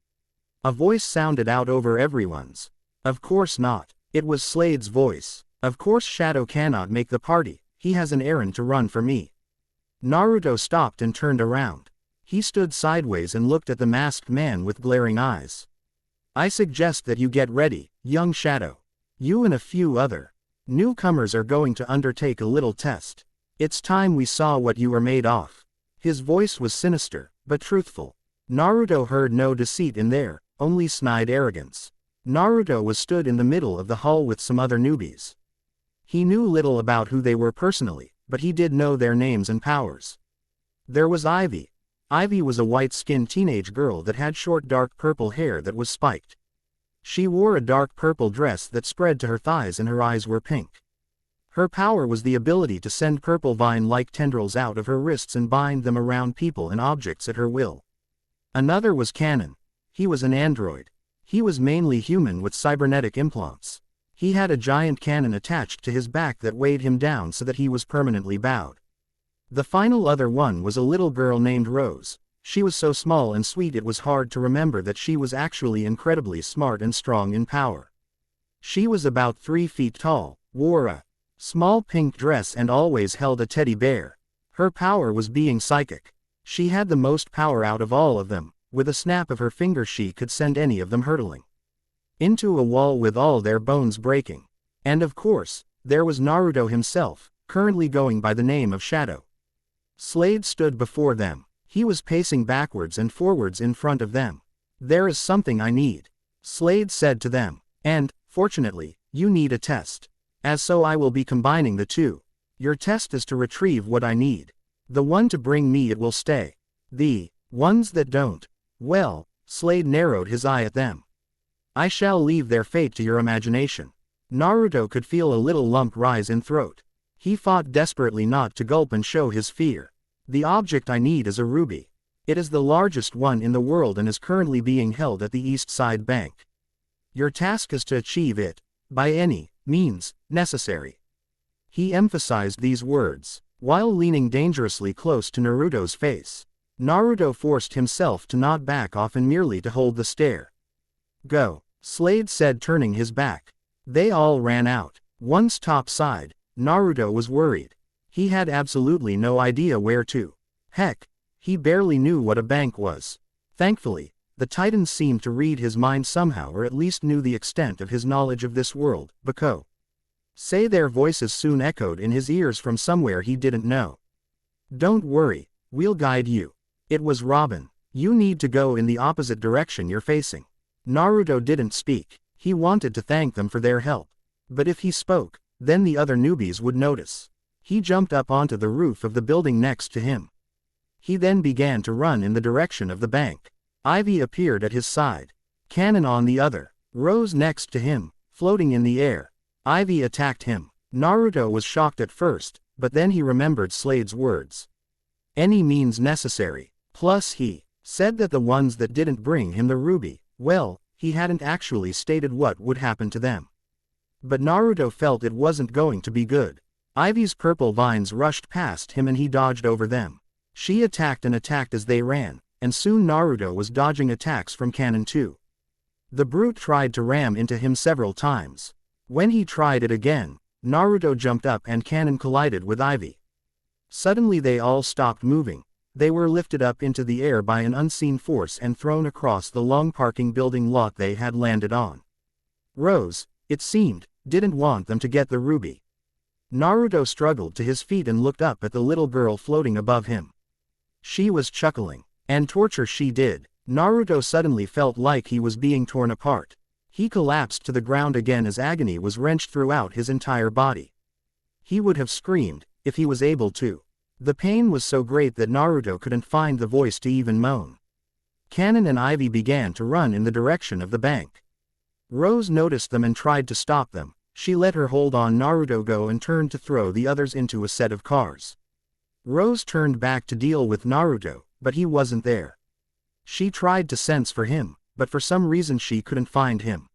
A voice sounded out over everyone's. "Of course not." It was Slade's voice. "Of course Shadow cannot make the party, he has an errand to run for me." Naruto stopped and turned around. He stood sideways and looked at the masked man with glaring eyes. "I suggest that you get ready, young Shadow. You and a few other newcomers are going to undertake a little test. It's time we saw what you are made of. His voice was sinister, but truthful. Naruto heard no deceit in there, only snide arrogance. Naruto was stood in the middle of the hall with some other newbies. He knew little about who they were personally, but he did know their names and powers. There was Ivy. Ivy was a white-skinned teenage girl that had short dark purple hair that was spiked. She wore a dark purple dress that spread to her thighs and her eyes were pink. Her power was the ability to send purple vine-like tendrils out of her wrists and bind them around people and objects at her will. Another was Kanon. He was an android. He was mainly human with cybernetic implants. He had a giant cannon attached to his back that weighed him down so that he was permanently bowed. The final other one was a little girl named Rose. She was so small and sweet it was hard to remember that she was actually incredibly smart and strong in power. She was about 3 feet tall, wore a small pink dress and always held a teddy bear. Her power was being psychic. She had the most power out of all of them. With a snap of her finger she could send any of them hurtling into a wall with all their bones breaking. And of course, there was Naruto himself, currently going by the name of Shadow. Slade stood before them. He was pacing backwards and forwards in front of them. There is something I need, Slade said to them. And, fortunately, you need a test. As so I will be combining the two. Your test is to retrieve what I need. The one to bring me it will stay. The ones that don't. Well, Slade narrowed his eye at them. I shall leave their fate to your imagination. Naruto could feel a little lump rise in throat. He fought desperately not to gulp and show his fear. The object I need is a ruby. It is the largest one in the world and is currently being held at the East Side Bank. Your task is to achieve it, by any means necessary. He emphasized these words, while leaning dangerously close to Naruto's face. Naruto forced himself to not back off and merely to hold the stare. Go, Slade said, turning his back. They all ran out. Once topside, Naruto was worried. He had absolutely no idea where to. Heck, he barely knew what a bank was. Thankfully, the Titans seemed to read his mind somehow, or at least knew the extent of his knowledge of this world. Bako. Say their voices soon echoed in his ears from somewhere he didn't know. Don't worry, we'll guide you. It was Robin. You need to go in the opposite direction you're facing. Naruto didn't speak. He wanted to thank them for their help. But if he spoke, then the other newbies would notice. He jumped up onto the roof of the building next to him. He then began to run in the direction of the bank. Ivy appeared at his side. Kanon on the other. Rose next to him, floating in the air. Ivy attacked him. Naruto was shocked at first, but then he remembered Slade's words. Any means necessary. Plus he said that the ones that didn't bring him the ruby, well, he hadn't actually stated what would happen to them. But Naruto felt it wasn't going to be good. Ivy's purple vines rushed past him and he dodged over them. She attacked and attacked as they ran, and soon Naruto was dodging attacks from Kanon too. The brute tried to ram into him several times. When he tried it again, Naruto jumped up and Kanon collided with Ivy. Suddenly they all stopped moving. They were lifted up into the air by an unseen force and thrown across the long parking building lot they had landed on. Rose, it seemed, didn't want them to get the ruby. Naruto struggled to his feet and looked up at the little girl floating above him. She was chuckling. And torture she did. Naruto suddenly felt like he was being torn apart. He collapsed to the ground again as agony was wrenched throughout his entire body. He would have screamed, if he was able to. The pain was so great that Naruto couldn't find the voice to even moan. Kanon and Ivy began to run in the direction of the bank. Rose noticed them and tried to stop them. She let her hold on Naruto go and turned to throw the others into a set of cars. Rose turned back to deal with Naruto, but he wasn't there. She tried to sense for him, but for some reason she couldn't find him.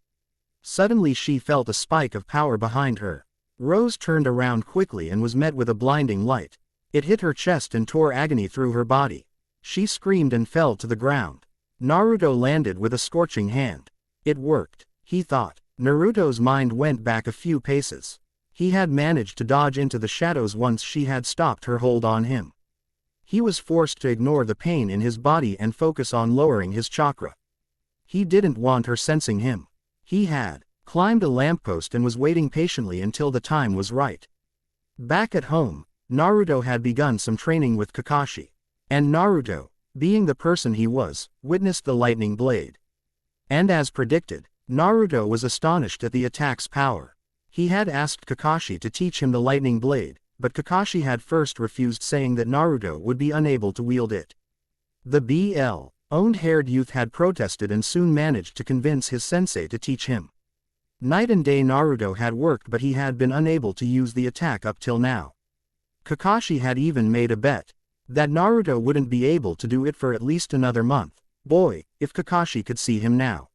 Suddenly she felt a spike of power behind her. Rose turned around quickly and was met with a blinding light. It hit her chest and tore agony through her body. She screamed and fell to the ground. Naruto landed with a scorching hand. It worked, he thought. Naruto's mind went back a few paces. He had managed to dodge into the shadows once she had stopped her hold on him. He was forced to ignore the pain in his body and focus on lowering his chakra. He didn't want her sensing him. He had climbed a lamppost and was waiting patiently until the time was right. Back at home, Naruto had begun some training with Kakashi. And Naruto, being the person he was, witnessed the lightning blade. And as predicted, Naruto was astonished at the attack's power. He had asked Kakashi to teach him the lightning blade, but Kakashi had first refused, saying that Naruto would be unable to wield it. The BL-owned haired youth had protested and soon managed to convince his sensei to teach him. Night and day Naruto had worked, but he had been unable to use the attack up till now. Kakashi had even made a bet that Naruto wouldn't be able to do it for at least another month. Boy, if Kakashi could see him now.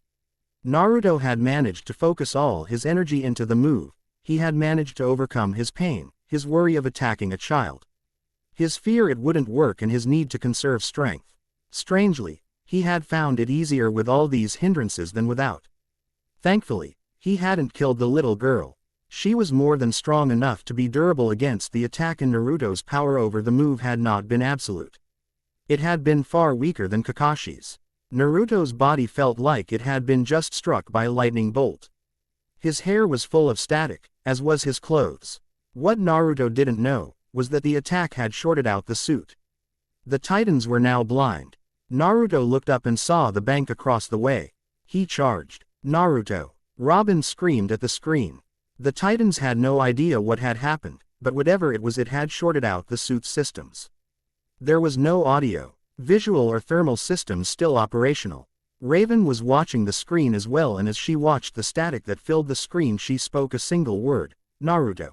Naruto had managed to focus all his energy into the move. He had managed to overcome his pain, his worry of attacking a child, his fear it wouldn't work, and his need to conserve strength. Strangely, he had found it easier with all these hindrances than without. Thankfully, he hadn't killed the little girl. She was more than strong enough to be durable against the attack, and Naruto's power over the move had not been absolute. It had been far weaker than Kakashi's. Naruto's body felt like it had been just struck by a lightning bolt. His hair was full of static, as was his clothes. What Naruto didn't know was that the attack had shorted out the suit. The Titans were now blind. Naruto looked up and saw the bank across the way. He charged. Naruto! Robin screamed at the screen. The Titans had no idea what had happened, but whatever it was, it had shorted out the suit's systems. There was no audio, visual or thermal systems still operational. Raven was watching the screen as well, and as she watched the static that filled the screen, she spoke a single word: Naruto.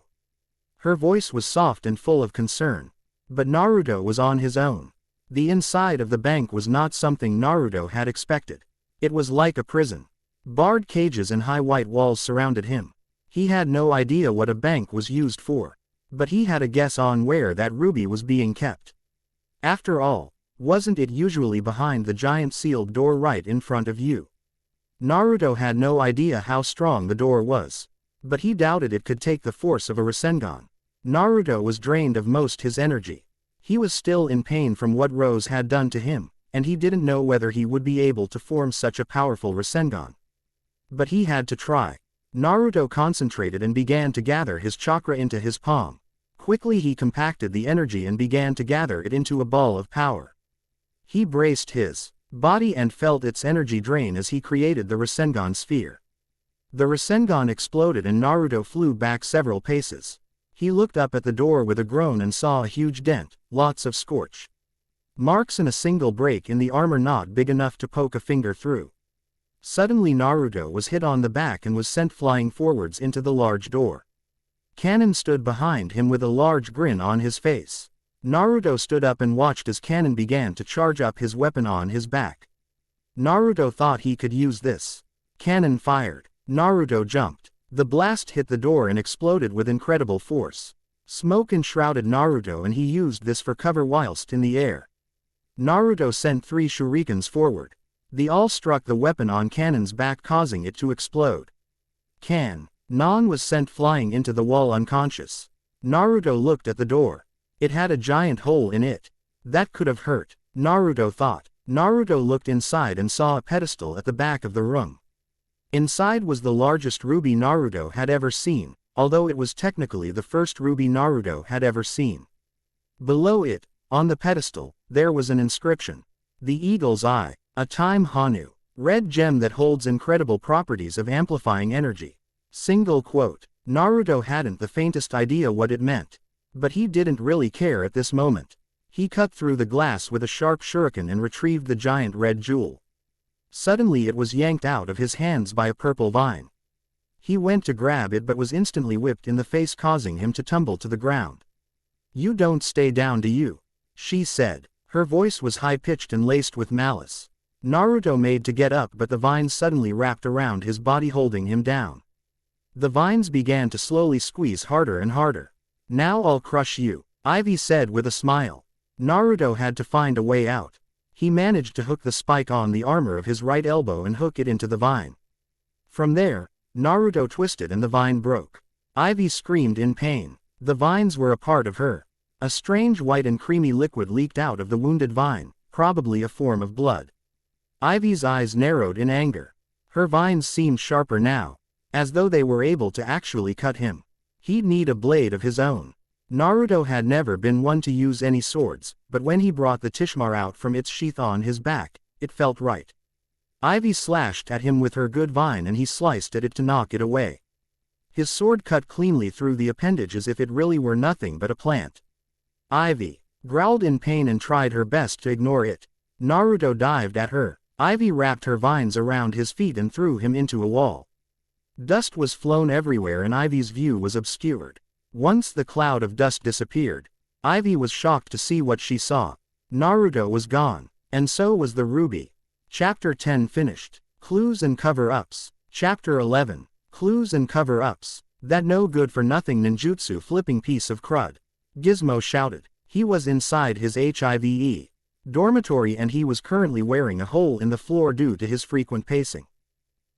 Her voice was soft and full of concern. But Naruto was on his own. The inside of the bank was not something Naruto had expected. It was like a prison. Barred cages and high white walls surrounded him. He had no idea what a bank was used for. But he had a guess on where that ruby was being kept. After all, wasn't it usually behind the giant sealed door right in front of you? Naruto had no idea how strong the door was. But he doubted it could take the force of a Rasengan. Naruto was drained of most his energy. He was still in pain from what Rose had done to him, and he didn't know whether he would be able to form such a powerful Rasengan. But he had to try. Naruto concentrated and began to gather his chakra into his palm. Quickly he compacted the energy and began to gather it into a ball of power. He braced his body and felt its energy drain as he created the Rasengan sphere. The Rasengan exploded and Naruto flew back several paces. He looked up at the door with a groan and saw a huge dent, lots of scorch marks and a single break in the armor not big enough to poke a finger through. Suddenly Naruto was hit on the back and was sent flying forwards into the large door. Kanon stood behind him with a large grin on his face. Naruto stood up and watched as Kanon began to charge up his weapon on his back. Naruto thought he could use this. Kanon fired. Naruto jumped. The blast hit the door and exploded with incredible force. Smoke enshrouded Naruto and he used this for cover whilst in the air. Naruto sent 3 shurikens forward. They all struck the weapon on Kanon's back, causing it to explode. Kanon was sent flying into the wall unconscious. Naruto looked at the door. It had a giant hole in it. That could have hurt, Naruto thought. Naruto looked inside and saw a pedestal at the back of the room. Inside was the largest ruby Naruto had ever seen, although it was technically the first ruby Naruto had ever seen. Below it, on the pedestal, there was an inscription. The Eagle's Eye, a time Hanu, red gem that holds incredible properties of amplifying energy. Single quote. Naruto hadn't the faintest idea what it meant. But he didn't really care at this moment. He cut through the glass with a sharp shuriken and retrieved the giant red jewel. Suddenly it was yanked out of his hands by a purple vine. He went to grab it but was instantly whipped in the face, causing him to tumble to the ground. "You don't stay down, do you?" she said. Her voice was high-pitched and laced with malice. Naruto made to get up, but the vines suddenly wrapped around his body, holding him down. The vines began to slowly squeeze harder and harder. "Now I'll crush you," Ivy said with a smile. Naruto had to find a way out. He managed to hook the spike on the armor of his right elbow and hook it into the vine. From there, Naruto twisted and the vine broke. Ivy screamed in pain. The vines were a part of her. A strange white and creamy liquid leaked out of the wounded vine, probably a form of blood. Ivy's eyes narrowed in anger. Her vines seemed sharper now, as though they were able to actually cut him. He'd need a blade of his own. Naruto had never been one to use any swords, but when he brought the Tishmar out from its sheath on his back, it felt right. Ivy slashed at him with her good vine and he sliced at it to knock it away. His sword cut cleanly through the appendage as if it really were nothing but a plant. Ivy growled in pain and tried her best to ignore it. Naruto dived at her. Ivy wrapped her vines around his feet and threw him into a wall. Dust was flown everywhere and Ivy's view was obscured. Once the cloud of dust disappeared, Ivy was shocked to see what she saw. Naruto was gone, and so was the ruby. Chapter 10 finished. Clues and cover-ups. Chapter 11. Clues and cover-ups. That no good for nothing ninjutsu flipping piece of crud. Gizmo shouted. He was inside his HIVE dormitory and he was currently wearing a hole in the floor due to his frequent pacing.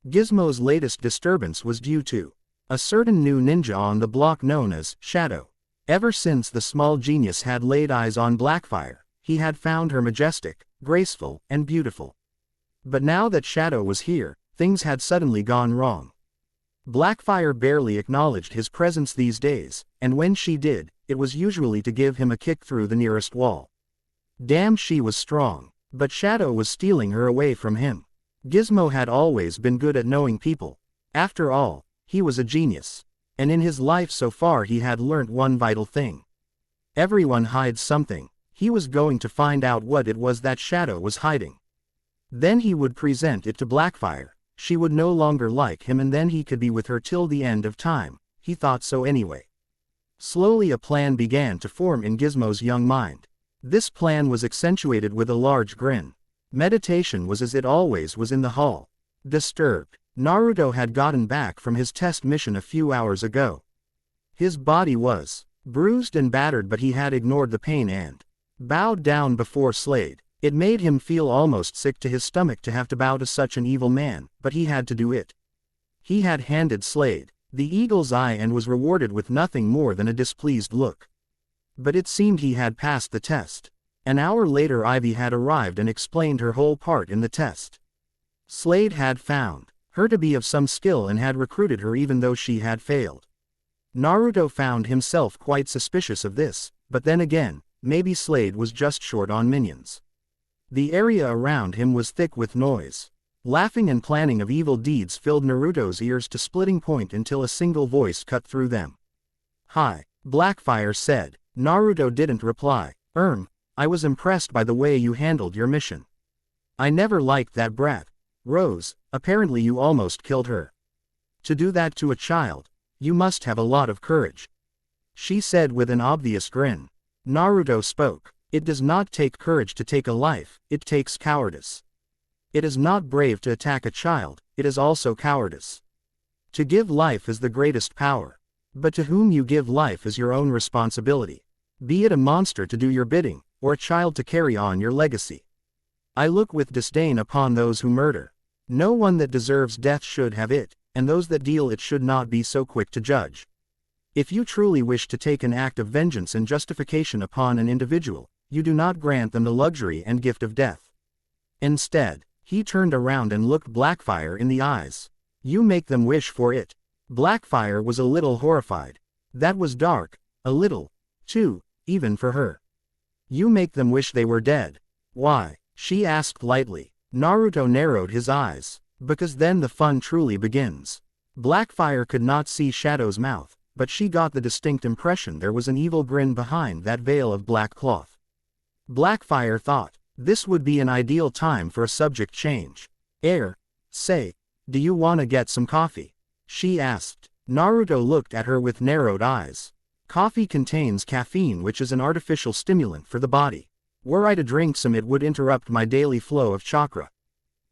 Gizmo's latest disturbance was due to a certain new ninja on the block known as Shadow. Ever since the small genius had laid eyes on Blackfire, he had found her majestic, graceful, and beautiful. But now that Shadow was here, things had suddenly gone wrong. Blackfire barely acknowledged his presence these days, and when she did, it was usually to give him a kick through the nearest wall. Damn, she was strong, but Shadow was stealing her away from him. Gizmo had always been good at knowing people. After all, he was a genius. And in his life so far he had learnt one vital thing. Everyone hides something. He was going to find out what it was that Shadow was hiding. Then he would present it to Blackfire. She would no longer like him and then he could be with her till the end of time. He thought so anyway. Slowly a plan began to form in Gizmo's young mind. This plan was accentuated with a large grin. Meditation was as it always was in the hall. Disturbed, Naruto had gotten back from his test mission a few hours ago. His body was bruised and battered but he had ignored the pain and bowed down before Slade. It made him feel almost sick to his stomach to have to bow to such an evil man, but he had to do it. He had handed Slade the eagle's eye and was rewarded with nothing more than a displeased look. But it seemed he had passed the test. An hour later Ivy had arrived and explained her whole part in the test. Slade had found her to be of some skill and had recruited her even though she had failed. Naruto found himself quite suspicious of this, but then again, maybe Slade was just short on minions. The area around him was thick with noise. Laughing and planning of evil deeds filled Naruto's ears to splitting point until a single voice cut through them. "Hi," Blackfire said. Naruto didn't reply. I was impressed by the way you handled your mission. I never liked that brat. Rose, apparently you almost killed her. To do that to a child, you must have a lot of courage," she said with an obvious grin. Naruto spoke. "It does not take courage to take a life, it takes cowardice. It is not brave to attack a child, it is also cowardice. To give life is the greatest power. But to whom you give life is your own responsibility. Be it a monster to do your bidding, or a child to carry on your legacy. I look with disdain upon those who murder. No one that deserves death should have it, and those that deal it should not be so quick to judge. If you truly wish to take an act of vengeance and justification upon an individual, you do not grant them the luxury and gift of death. Instead, he turned around and looked Blackfire in the eyes. You make them wish for it." Blackfire was a little horrified. That was dark, a little, too, even for her. "You make them wish they were dead. Why?" she asked lightly. Naruto narrowed his eyes. "Because then the fun truly begins." Blackfire could not see Shadow's mouth, but she got the distinct impression there was an evil grin behind that veil of black cloth. Blackfire thought, this would be an ideal time for a subject change. Say, do you wanna get some coffee?" she asked. Naruto looked at her with narrowed eyes. Coffee contains caffeine, which is an artificial stimulant for the body. Were I to drink some it would interrupt my daily flow of chakra,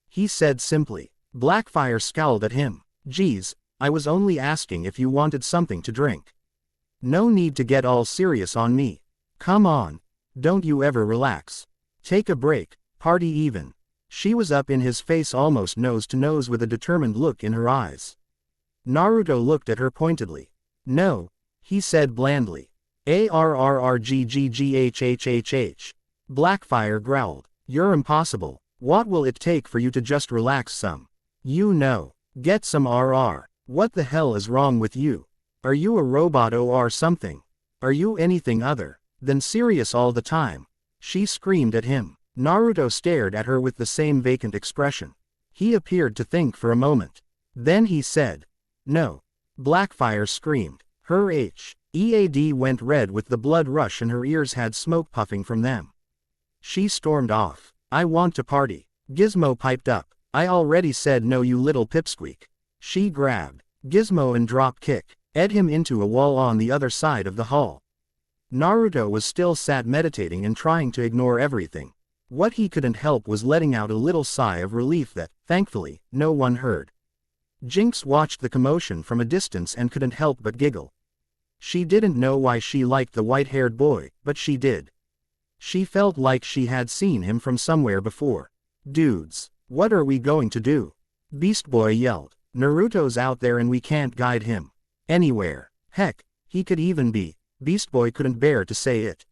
he said simply. Blackfire scowled at him. "Geez, I was only asking if you wanted something to drink. No need to get all serious on me. Come on, don't you ever relax. Take a break, party even." She was up in his face almost nose to nose with a determined look in her eyes. Naruto looked at her pointedly. "No," he said blandly. "Arrrrgggghhhh. Blackfire growled. "You're impossible. What will it take for you to just relax some? You know. Get some RR. What the hell is wrong with you? Are you a robot or something?" Are you anything other than serious all the time? She screamed at him. Naruto stared at her with the same vacant expression. He appeared to think for a moment. Then he said, "No." Blackfire screamed. Her head went red with the blood rush and her ears had smoke puffing from them. She stormed off. "I want to party." Gizmo piped up. "I already said no, you little pipsqueak." She grabbed Gizmo and drop-kicked him into a wall on the other side of the hall. Naruto was still sat meditating and trying to ignore everything. What he couldn't help was letting out a little sigh of relief that, thankfully, no one heard. Jinx watched the commotion from a distance and couldn't help but giggle. She didn't know why she liked the white-haired boy, but she did. She felt like she had seen him from somewhere before. "Dudes, what are we going to do?" Beast Boy yelled. "Naruto's out there and we can't guide him anywhere. Heck, he could even be." Beast Boy couldn't bear to say it.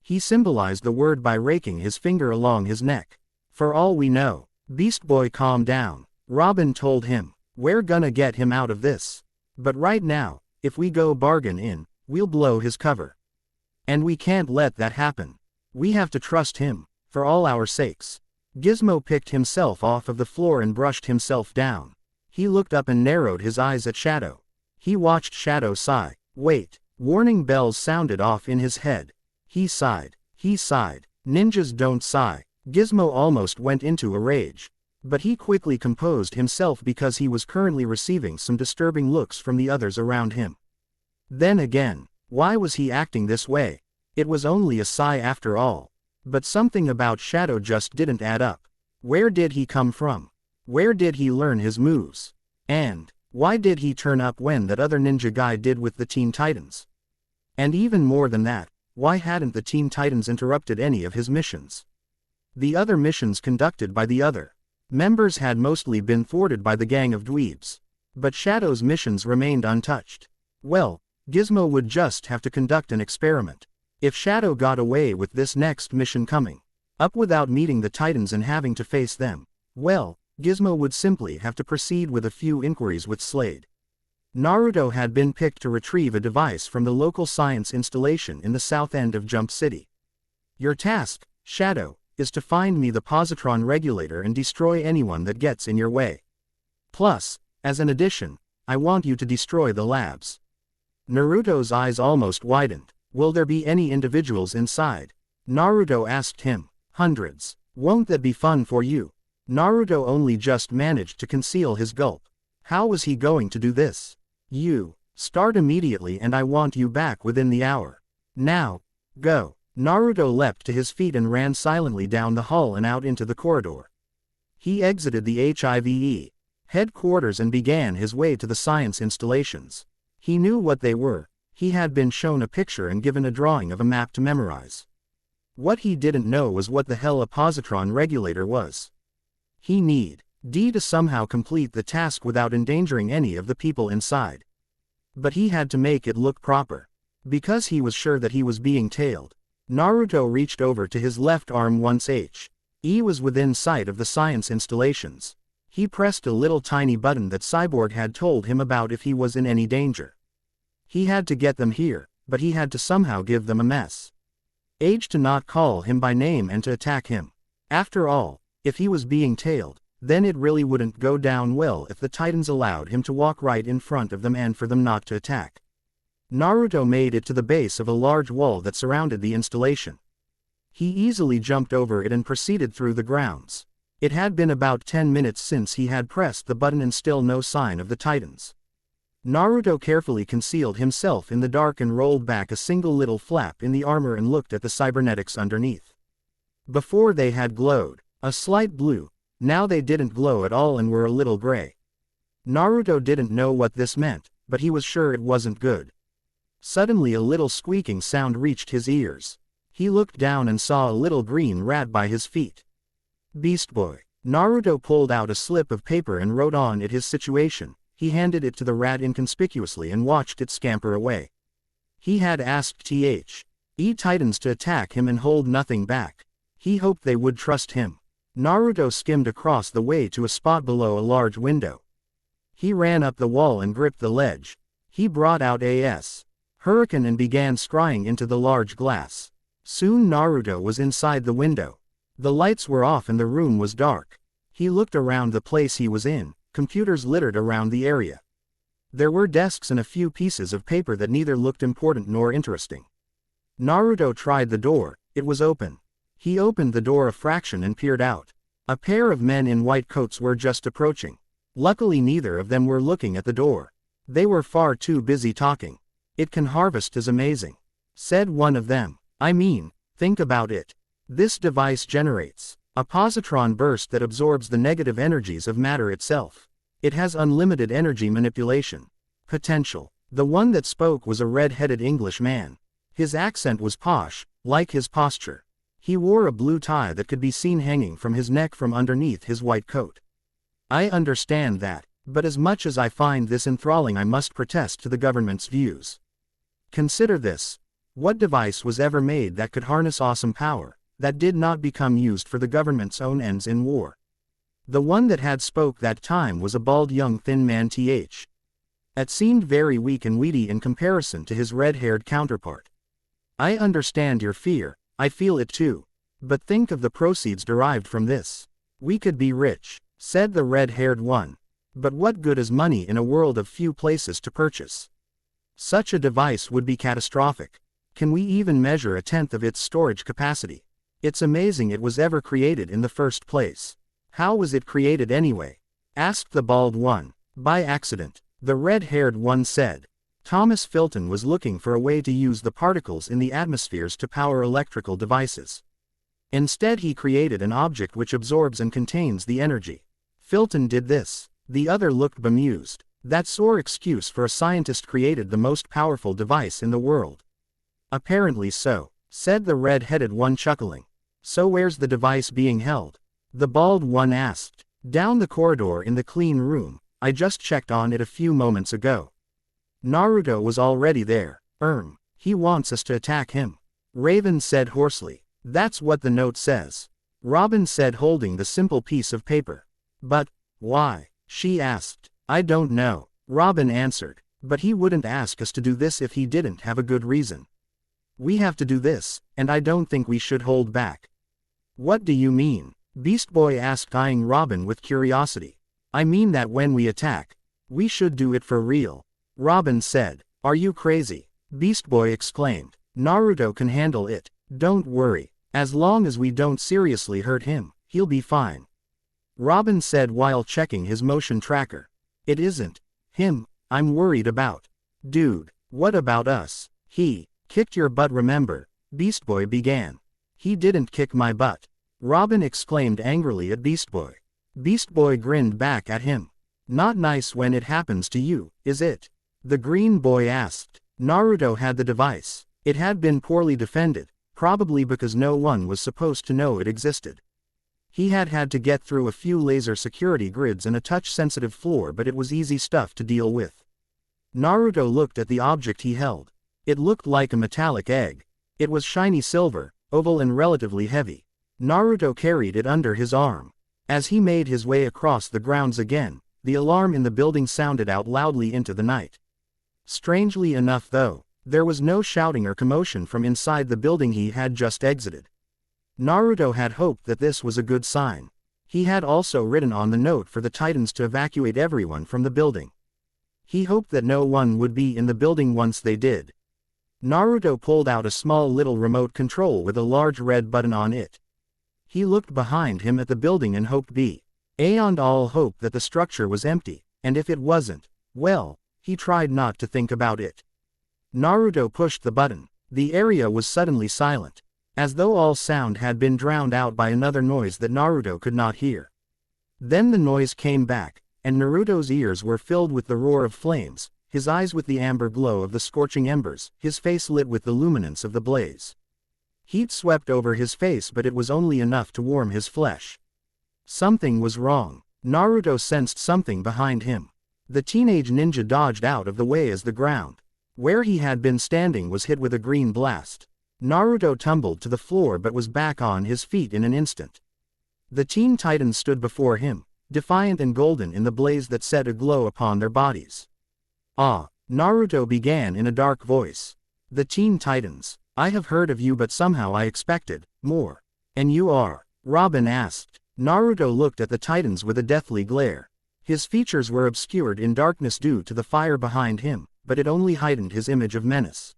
He symbolized the word by raking his finger along his neck. "For all we know." Beast Boy calmed down. Robin told him, "We're gonna get him out of this. But right now, if we go bargain in, we'll blow his cover. And we can't let that happen. We have to trust him, for all our sakes." Gizmo picked himself off of the floor and brushed himself down. He looked up and narrowed his eyes at Shadow. He watched Shadow sigh. Wait. Warning bells sounded off in his head. He sighed. Ninjas don't sigh. Gizmo almost went into a rage. But he quickly composed himself because he was currently receiving some disturbing looks from the others around him. Then again, why was he acting this way? It was only a sigh after all. But something about Shadow just didn't add up. Where did he come from? Where did he learn his moves? And why did he turn up when that other ninja guy did with the Teen Titans? And even more than that, why hadn't the Teen Titans interrupted any of his missions? The other missions conducted by the other members had mostly been thwarted by the gang of dweebs. But Shadow's missions remained untouched. Well, Gizmo would just have to conduct an experiment. If Shadow got away with this next mission coming up without meeting the Titans and having to face them, well, Gizmo would simply have to proceed with a few inquiries with Slade. Naruto had been picked to retrieve a device from the local science installation in the south end of Jump City. "Your task, Shadow, is to find me the positron regulator and destroy anyone that gets in your way. Plus, as an addition, I want you to destroy the labs." Naruto's eyes almost widened. "Will there be any individuals inside?" Naruto asked him. "Hundreds. Won't that be fun for you?" Naruto only just managed to conceal his gulp. How was he going to do this? "You start immediately and I want you back within the hour. Now, go." Naruto leapt to his feet and ran silently down the hall and out into the corridor. He exited the HIVE headquarters and began his way to the science installations. He knew what they were. He had been shown a picture and given a drawing of a map to memorize. What he didn't know was what the hell a positron regulator was. He needed to somehow complete the task without endangering any of the people inside. But he had to make it look proper. Because he was sure that he was being tailed. Naruto reached over to his left arm once he was within sight of the science installations. He pressed a little tiny button that Cyborg had told him about if he was in any danger. He had to get them here, but he had to somehow give them a mess. To not call him by name and to attack him. After all, if he was being tailed, then it really wouldn't go down well if the Titans allowed him to walk right in front of them and for them not to attack. Naruto made it to the base of a large wall that surrounded the installation. He easily jumped over it and proceeded through the grounds. It had been about 10 minutes since he had pressed the button and still no sign of the Titans. Naruto carefully concealed himself in the dark and rolled back a single little flap in the armor and looked at the cybernetics underneath. Before they had glowed a slight blue, now they didn't glow at all and were a little gray. Naruto didn't know what this meant, but he was sure it wasn't good. Suddenly a little squeaking sound reached his ears. He looked down and saw a little green rat by his feet. "Beast Boy." Naruto pulled out a slip of paper and wrote on it his situation. He handed it to the rat inconspicuously and watched it scamper away. He had asked Titans to attack him and hold nothing back. He hoped they would trust him. Naruto skimmed across the way to a spot below a large window. He ran up the wall and gripped the ledge. He brought out hurricane and began scrying into the large glass. Soon Naruto was inside the window. The lights were off and the room was dark. He looked around the place he was in, computers littered around the area. There were desks and a few pieces of paper that neither looked important nor interesting. Naruto tried the door, it was open. He opened the door a fraction and peered out. A pair of men in white coats were just approaching. Luckily neither of them were looking at the door. They were far too busy talking. "It can harvest is amazing," said one of them. "I mean, think about it. This device generates a positron burst that absorbs the negative energies of matter itself. It has unlimited energy manipulation potential." The one that spoke was a red-headed English man. His accent was posh, like his posture. He wore a blue tie that could be seen hanging from his neck from underneath his white coat. "I understand that, but as much as I find this enthralling, I must protest to the government's views. Consider this. What device was ever made that could harness awesome power, that did not become used for the government's own ends in war?" The one that had spoke that time was a bald young thin man. It seemed very weak and weedy in comparison to his red-haired counterpart. "I understand your fear, I feel it too. But think of the proceeds derived from this. We could be rich," said the red-haired one. "But what good is money in a world of few places to purchase? Such a device would be catastrophic. Can we even measure a tenth of its storage capacity? It's amazing it was ever created in the first place." "How was it created anyway?" asked the bald one. "By accident," the red-haired one said. Thomas Filton was looking for a way to use the particles in the atmospheres to power electrical devices. Instead he created an object which absorbs and contains the energy. Filton did this. The other looked bemused. "That sore excuse for a scientist created the most powerful device in the world." "Apparently so," said the red-headed one chuckling. "So where's the device being held?" the bald one asked. "Down the corridor in the clean room. I just checked on it a few moments ago." Naruto was already there. He wants us to attack him," Raven said hoarsely. "That's what the note says," Robin said, holding the simple piece of paper. "But why?" she asked. "I don't know," Robin answered. "But he wouldn't ask us to do this if he didn't have a good reason. We have to do this, and I don't think we should hold back." "What do you mean?" Beast Boy asked, eyeing Robin with curiosity. "I mean that when we attack, we should do it for real," Robin said. "Are you crazy?" Beast Boy exclaimed. "Naruto can handle it. Don't worry. As long as we don't seriously hurt him, he'll be fine," Robin said while checking his motion tracker. "It isn't him I'm worried about. Dude, what about us? He kicked your butt, remember?" Beast Boy began. "He didn't kick my butt," Robin exclaimed angrily at Beast Boy. Beast Boy grinned back at him. "Not nice when it happens to you, is it?" the green boy asked. Naruto had the device. It had been poorly defended, probably because no one was supposed to know it existed. He had had to get through a few laser security grids and a touch-sensitive floor, but it was easy stuff to deal with. Naruto looked at the object he held. It looked like a metallic egg. It was shiny silver, oval and relatively heavy. Naruto carried it under his arm. As he made his way across the grounds again, the alarm in the building sounded out loudly into the night. Strangely enough though, there was no shouting or commotion from inside the building he had just exited. Naruto had hoped that this was a good sign. He had also written on the note for the Titans to evacuate everyone from the building. He hoped that no one would be in the building once they did. Naruto pulled out a small little remote control with a large red button on it. He looked behind him at the building and hoped beyond all hope that the structure was empty, and if it wasn't, well, he tried not to think about it. Naruto pushed the button. The area was suddenly silent, as though all sound had been drowned out by another noise that Naruto could not hear. Then the noise came back, and Naruto's ears were filled with the roar of flames, his eyes with the amber glow of the scorching embers, his face lit with the luminance of the blaze. Heat swept over his face, but it was only enough to warm his flesh. Something was wrong. Naruto sensed something behind him. The teenage ninja dodged out of the way as the ground where he had been standing was hit with a green blast. Naruto tumbled to the floor but was back on his feet in an instant. The Teen Titans stood before him, defiant and golden in the blaze that set aglow upon their bodies. "Ah, Naruto began in a dark voice. The Teen Titans. I have heard of you, but somehow I expected more. And you are? Robin asked. Naruto looked at the Titans with a deathly glare. His features were obscured in darkness due to the fire behind him, but it only heightened his image of menace.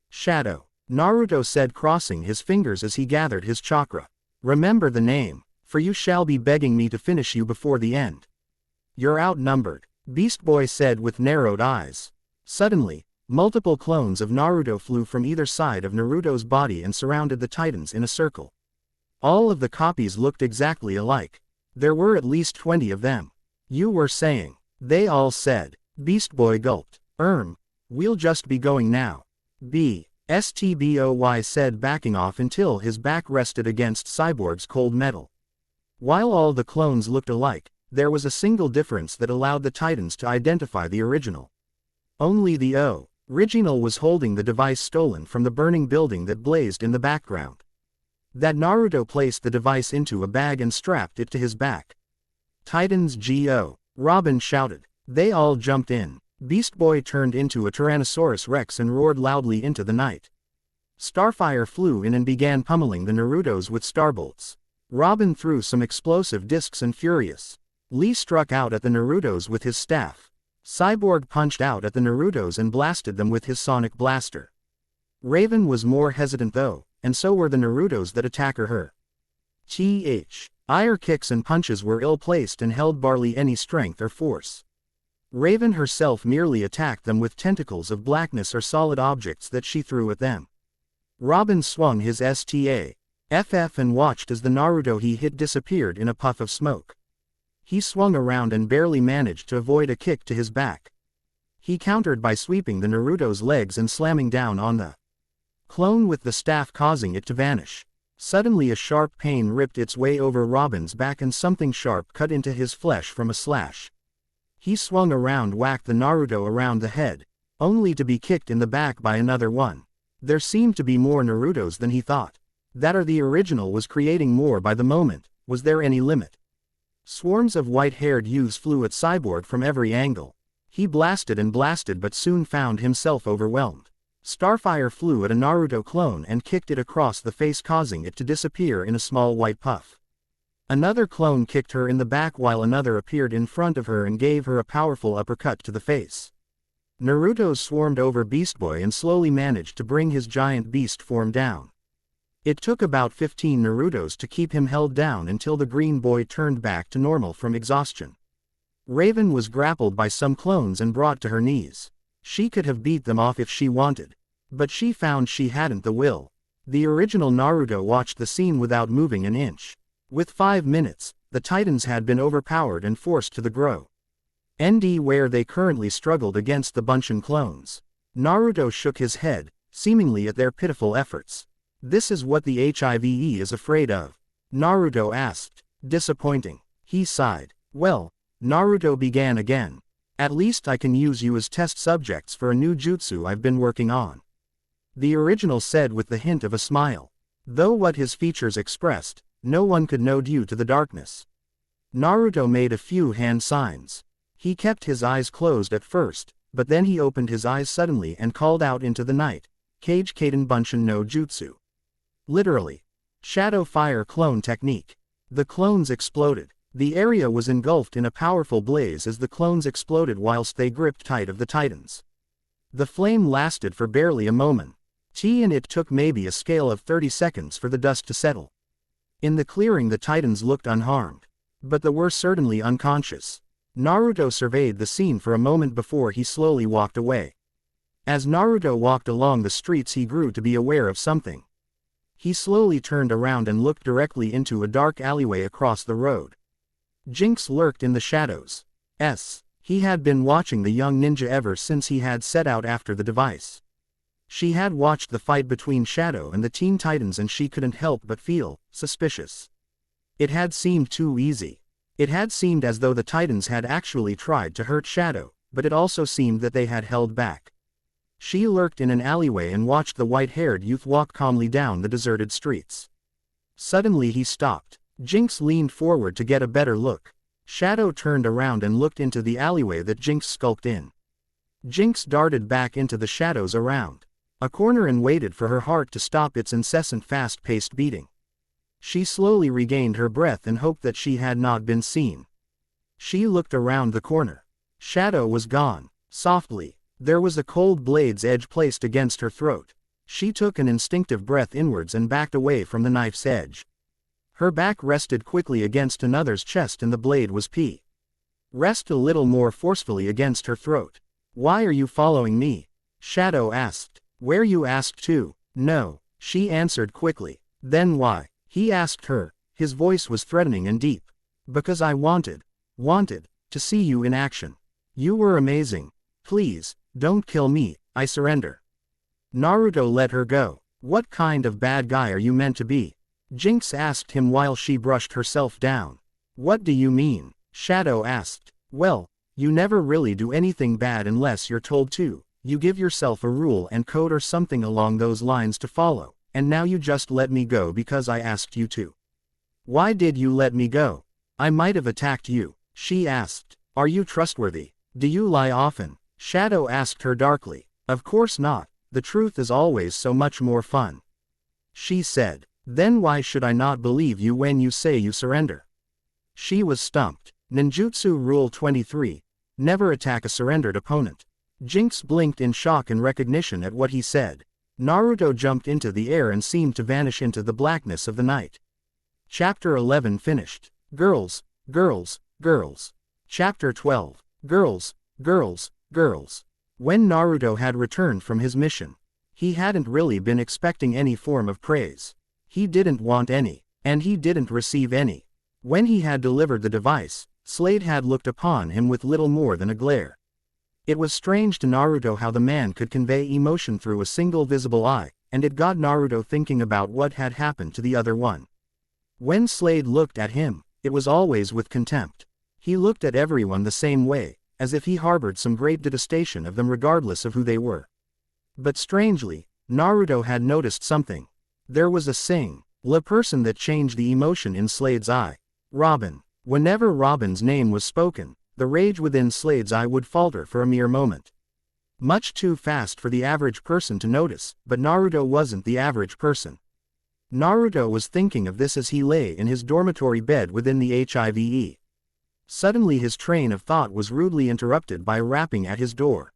Shadow. Naruto said, crossing his fingers as he gathered his chakra. Remember the name, for you shall be begging me to finish you before the end. You're outnumbered, Beast Boy said with narrowed eyes. Suddenly, multiple clones of Naruto flew from either side of Naruto's body and surrounded the Titans in a circle. All of the copies looked exactly alike. There were at least 20 of them. You were saying, they all said. Beast Boy gulped. We'll just be going now. STBOY said, backing off until his back rested against Cyborg's cold metal. While all the clones looked alike, there was a single difference that allowed the Titans to identify the original. Only the original was holding the device stolen from the burning building that blazed in the background. That Naruto placed the device into a bag and strapped it to his back. Titans Go! Robin shouted. They all jumped in. Beast Boy turned into a Tyrannosaurus Rex and roared loudly into the night. Starfire flew in and began pummeling the Narutos with starbolts. Robin threw some explosive discs and Furious Lee struck out at the Narutos with his staff. Cyborg punched out at the Narutos and blasted them with his sonic blaster. Raven was more hesitant though, and so were the Narutos that attacked her. Ire kicks and punches were ill-placed and held barely any strength or force. Raven herself merely attacked them with tentacles of blackness or solid objects that she threw at them. Robin swung his STAFF and watched as the Naruto he hit disappeared in a puff of smoke. He swung around and barely managed to avoid a kick to his back. He countered by sweeping the Naruto's legs and slamming down on the clone with the staff, causing it to vanish. Suddenly a sharp pain ripped its way over Robin's back and something sharp cut into his flesh from a slash. He swung around, whacked the Naruto around the head, only to be kicked in the back by another one. There seemed to be more Narutos than he thought. That or the original was creating more by the moment. Was there any limit? Swarms of white-haired youths flew at Cyborg from every angle. He blasted and blasted but soon found himself overwhelmed. Starfire flew at a Naruto clone and kicked it across the face, causing it to disappear in a small white puff. Another clone kicked her in the back while another appeared in front of her and gave her a powerful uppercut to the face. Naruto swarmed over Beast Boy and slowly managed to bring his giant beast form down. It took about 15 Narutos to keep him held down until the green boy turned back to normal from exhaustion. Raven was grappled by some clones and brought to her knees. She could have beat them off if she wanted. But she found she hadn't the will. The original Naruto watched the scene without moving an inch. With 5 minutes, the Titans had been overpowered and forced to the grow. Where they currently struggled against the Bunchen clones. Naruto shook his head, seemingly at their pitiful efforts. This is what the HIVE is afraid of? Naruto asked. Disappointing. He sighed. Well, Naruto began again. At least I can use you as test subjects for a new jutsu I've been working on. The original said with the hint of a smile. Though what his features expressed, no one could know due to the darkness. Naruto made a few hand signs. He kept his eyes closed at first, but then he opened his eyes suddenly and called out into the night, Kage Kaden Bunchen no Jutsu. Literally. Shadow Fire Clone Technique. The clones exploded. The area was engulfed in a powerful blaze as the clones exploded whilst they gripped tight of the Titans. The flame lasted for barely a moment. And it took maybe a scale of 30 seconds for the dust to settle. In the clearing the Titans looked unharmed. But they were certainly unconscious. Naruto surveyed the scene for a moment before he slowly walked away. As Naruto walked along the streets he grew to be aware of something. He slowly turned around and looked directly into a dark alleyway across the road. Jinx lurked in the shadows. He had been watching the young ninja ever since he had set out after the device. She had watched the fight between Shadow and the Teen Titans and she couldn't help but feel suspicious. It had seemed too easy. It had seemed as though the Titans had actually tried to hurt Shadow, but it also seemed that they had held back. She lurked in an alleyway and watched the white-haired youth walk calmly down the deserted streets. Suddenly he stopped. Jinx leaned forward to get a better look. Shadow turned around and looked into the alleyway that Jinx skulked in. Jinx darted back into the shadows around a corner and waited for her heart to stop its incessant fast-paced beating. She slowly regained her breath and hoped that she had not been seen. She looked around the corner. Shadow was gone. Softly, there was a cold blade's edge placed against her throat. She took an instinctive breath inwards and backed away from the knife's edge. Her back rested quickly against another's chest and the blade was rest a little more forcefully against her throat. "Why are you following me?" Shadow asked. "Where you asked to?" "No," she answered quickly. "Then why?" he asked her. His voice was threatening and deep. "Because I wanted to see you in action. You were amazing. Please, don't kill me, I surrender." Naruto let her go. "What kind of bad guy are you meant to be?" Jinx asked him while she brushed herself down. "What do you mean?" Shadow asked. "Well, you never really do anything bad unless you're told to. You give yourself a rule and code or something along those lines to follow, and now you just let me go because I asked you to." "Why did you let me go?" "I might have attacked you," she asked. "Are you trustworthy? Do you lie often?" Shadow asked her darkly. "Of course not. The truth is always so much more fun," she said. "Then why should I not believe you when you say you surrender?" She was stumped. Ninjutsu Rule 23. Never attack a surrendered opponent. Jinx blinked in shock and recognition at what he said. Naruto jumped into the air and seemed to vanish into the blackness of the night. Chapter 11 finished. Girls, girls, girls. Chapter 12. Girls, girls, girls. When Naruto had returned from his mission, he hadn't really been expecting any form of praise. He didn't want any, and he didn't receive any. When he had delivered the device, Slade had looked upon him with little more than a glare. It was strange to Naruto how the man could convey emotion through a single visible eye, and it got Naruto thinking about what had happened to the other one. When Slade looked at him, it was always with contempt. He looked at everyone the same way, as if he harbored some great detestation of them regardless of who they were. But strangely, Naruto had noticed something. There was a person that changed the emotion in Slade's eye. Robin. Whenever Robin's name was spoken, the rage within Slade's eye would falter for a mere moment. Much too fast for the average person to notice, but Naruto wasn't the average person. Naruto was thinking of this as he lay in his dormitory bed within the HIVE. Suddenly his train of thought was rudely interrupted by rapping at his door.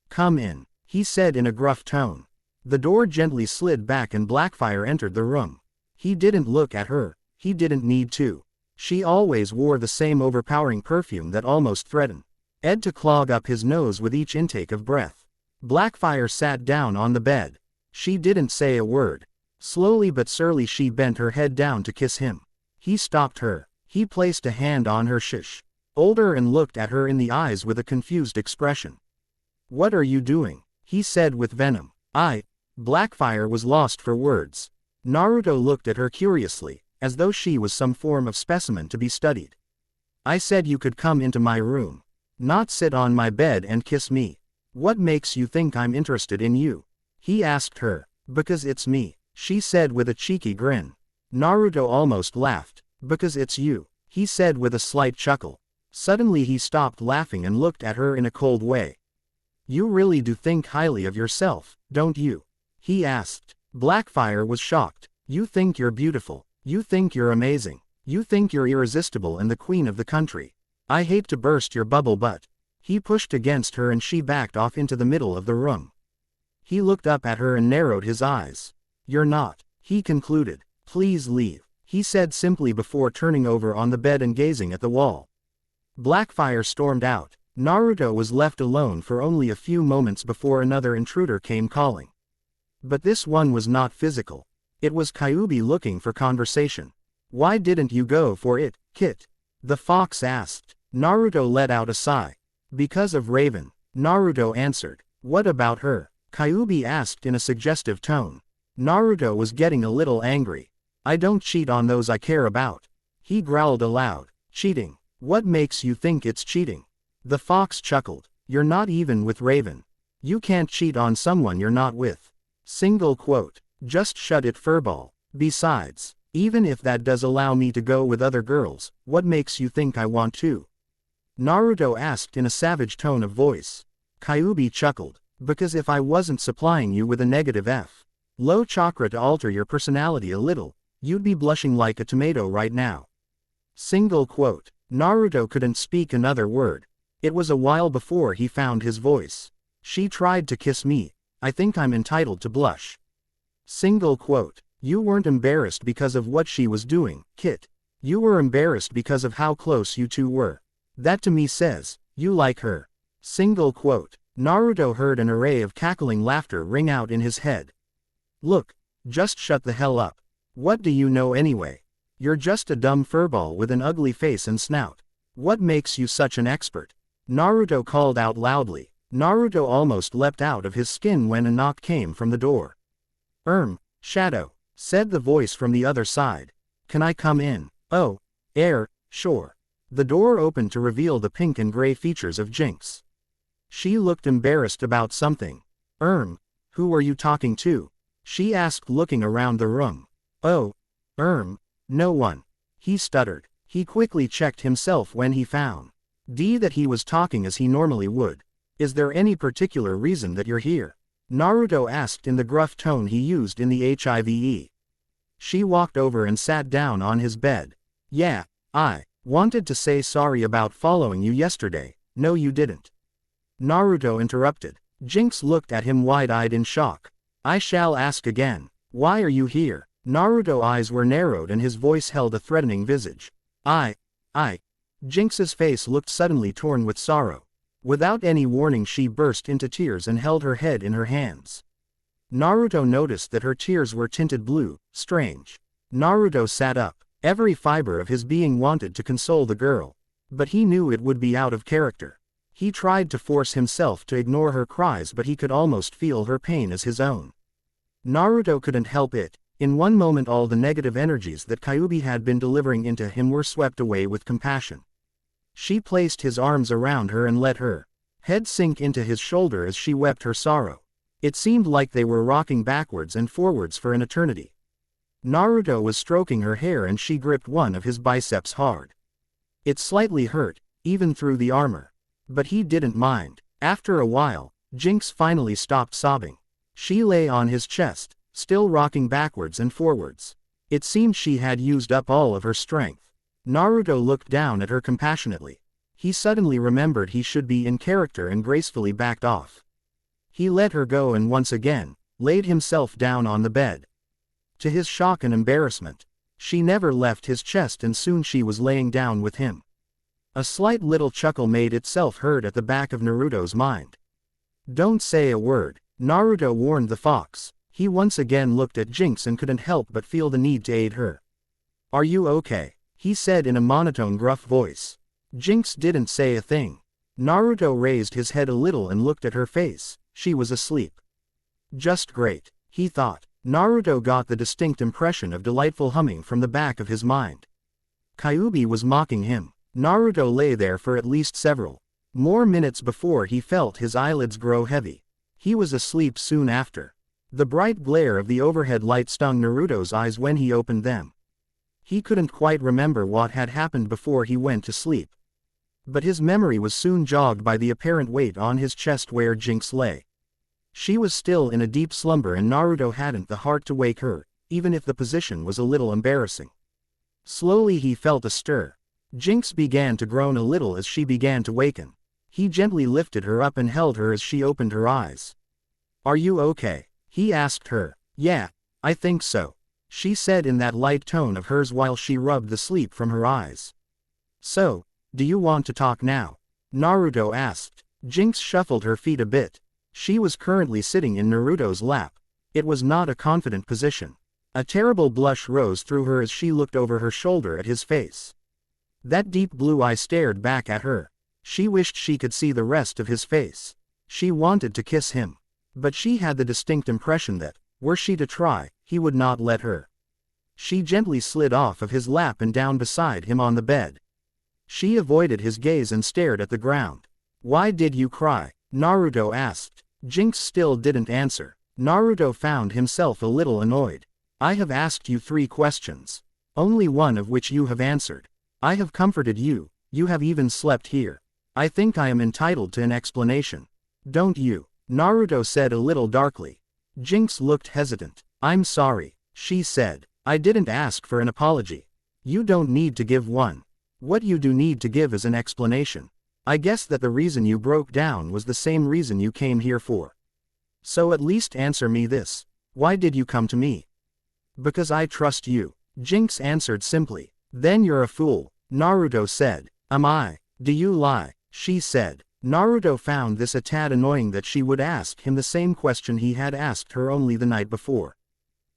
"Come in," he said in a gruff tone. The door gently slid back and Blackfire entered the room. He didn't look at her. He didn't need to. She always wore the same overpowering perfume that almost threatened to clog up his nose with each intake of breath. Blackfire sat down on the bed. She didn't say a word. Slowly but surely she bent her head down to kiss him. He stopped her. He placed a hand on her shoulder and looked at her in the eyes with a confused expression. "What are you doing?" he said with venom. Blackfire was lost for words. Naruto looked at her curiously, as though she was some form of specimen to be studied. "I said you could come into my room. Not sit on my bed and kiss me. What makes you think I'm interested in you?" he asked her. "Because it's me," she said with a cheeky grin. Naruto almost laughed. "Because it's you," he said with a slight chuckle. Suddenly he stopped laughing and looked at her in a cold way. "You really do think highly of yourself, don't you?" he asked. Blackfire was shocked. "You think you're beautiful. You think you're amazing. You think you're irresistible and the queen of the country. I hate to burst your bubble but..." He pushed against her and she backed off into the middle of the room. He looked up at her and narrowed his eyes. "You're not," he concluded. "Please leave," he said simply before turning over on the bed and gazing at the wall. Blackfire stormed out. Naruto was left alone for only a few moments before another intruder came calling. But this one was not physical. It was Kyuubi looking for conversation. "Why didn't you go for it, Kit?" the fox asked. Naruto let out a sigh. "Because of Raven," Naruto answered. "What about her?" Kyuubi asked in a suggestive tone. Naruto was getting a little angry. "I don't cheat on those I care about," he growled aloud. "Cheating? What makes you think it's cheating?" The fox chuckled. "You're not even with Raven. You can't cheat on someone you're not with. Single quote. Just shut it, furball. Besides, even if that does allow me to go with other girls, what makes you think I want to?" Naruto asked in a savage tone of voice. Kyuubi chuckled. Because if I wasn't supplying you with a negative F. Low chakra to alter your personality a little, you'd be blushing like a tomato right now. Single quote. Naruto couldn't speak another word. It was a while before he found his voice. She tried to kiss me. I think I'm entitled to blush. Single quote. You weren't embarrassed because of what she was doing, Kit. You were embarrassed because of how close you two were. That to me says, you like her. Single quote. Naruto heard an array of cackling laughter ring out in his head. Look, just shut the hell up. What do you know anyway? You're just a dumb furball with an ugly face and snout. What makes you such an expert? Naruto called out loudly. Naruto almost leapt out of his skin when a knock came from the door. Shadow, said the voice from the other side. Can I come in? Oh, sure. The door opened to reveal the pink and gray features of Jinx. She looked embarrassed about something. Who are you talking to? She asked, looking around the room. Oh, no one. He stuttered. He quickly checked himself when he found that he was talking as he normally would. Is there any particular reason that you're here? Naruto asked in the gruff tone he used in the HIVE. She walked over and sat down on his bed. Yeah, I wanted to say sorry about following you yesterday. No, you didn't. Naruto interrupted. Jinx looked at him wide-eyed in shock. I shall ask again. Why are you here? Naruto's eyes were narrowed and his voice held a threatening visage. Jinx's face looked suddenly torn with sorrow. Without any warning she burst into tears and held her head in her hands. Naruto noticed that her tears were tinted blue. Strange. Naruto sat up. Every fiber of his being wanted to console the girl. But he knew it would be out of character. He tried to force himself to ignore her cries, but he could almost feel her pain as his own. Naruto couldn't help it. In one moment all the negative energies that Kyuubi had been delivering into him were swept away with compassion. She placed his arms around her and let her head sink into his shoulder as she wept her sorrow. It seemed like they were rocking backwards and forwards for an eternity. Naruto was stroking her hair and she gripped one of his biceps hard. It slightly hurt, even through the armor. But he didn't mind. After a while, Jinx finally stopped sobbing. She lay on his chest, still rocking backwards and forwards. It seemed she had used up all of her strength. Naruto looked down at her compassionately. He suddenly remembered he should be in character and gracefully backed off. He let her go and once again, laid himself down on the bed. To his shock and embarrassment, she never left his chest and soon she was laying down with him. A slight little chuckle made itself heard at the back of Naruto's mind. Don't say a word, Naruto warned the fox. He once again looked at Jinx and couldn't help but feel the need to aid her. Are you okay? He said in a monotone gruff voice. Jinx didn't say a thing. Naruto raised his head a little and looked at her face. She was asleep. Just great, he thought. Naruto got the distinct impression of delightful humming from the back of his mind. Kyuubi was mocking him. Naruto lay there for at least several more minutes before he felt his eyelids grow heavy. He was asleep soon after. The bright glare of the overhead light stung Naruto's eyes when he opened them. He couldn't quite remember what had happened before he went to sleep. But his memory was soon jogged by the apparent weight on his chest where Jinx lay. She was still in a deep slumber and Naruto hadn't the heart to wake her, even if the position was a little embarrassing. Slowly he felt a stir. Jinx began to groan a little as she began to waken. He gently lifted her up and held her as she opened her eyes. Are you okay? He asked her. Yeah, I think so, she said in that light tone of hers while she rubbed the sleep from her eyes. So, do you want to talk now? Naruto asked. Jinx shuffled her feet a bit. She was currently sitting in Naruto's lap. It was not a confident position. A terrible blush rose through her as she looked over her shoulder at his face. That deep blue eye stared back at her. She wished she could see the rest of his face. She wanted to kiss him. But she had the distinct impression that, were she to try, he would not let her. She gently slid off of his lap and down beside him on the bed. She avoided his gaze and stared at the ground. Why did you cry? Naruto asked. Jinx still didn't answer. Naruto found himself a little annoyed. I have asked you 3 questions. Only one of which you have answered. I have comforted you, you have even slept here. I think I am entitled to an explanation. Don't you? Naruto said a little darkly. Jinx looked hesitant. I'm sorry, she said. I didn't ask for an apology. You don't need to give one. What you do need to give is an explanation. I guess that the reason you broke down was the same reason you came here for. So at least answer me this. Why did you come to me? Because I trust you. Jinx answered simply. Then you're a fool, Naruto said. Am I? Do you lie? She said. Naruto found this a tad annoying that she would ask him the same question he had asked her only the night before.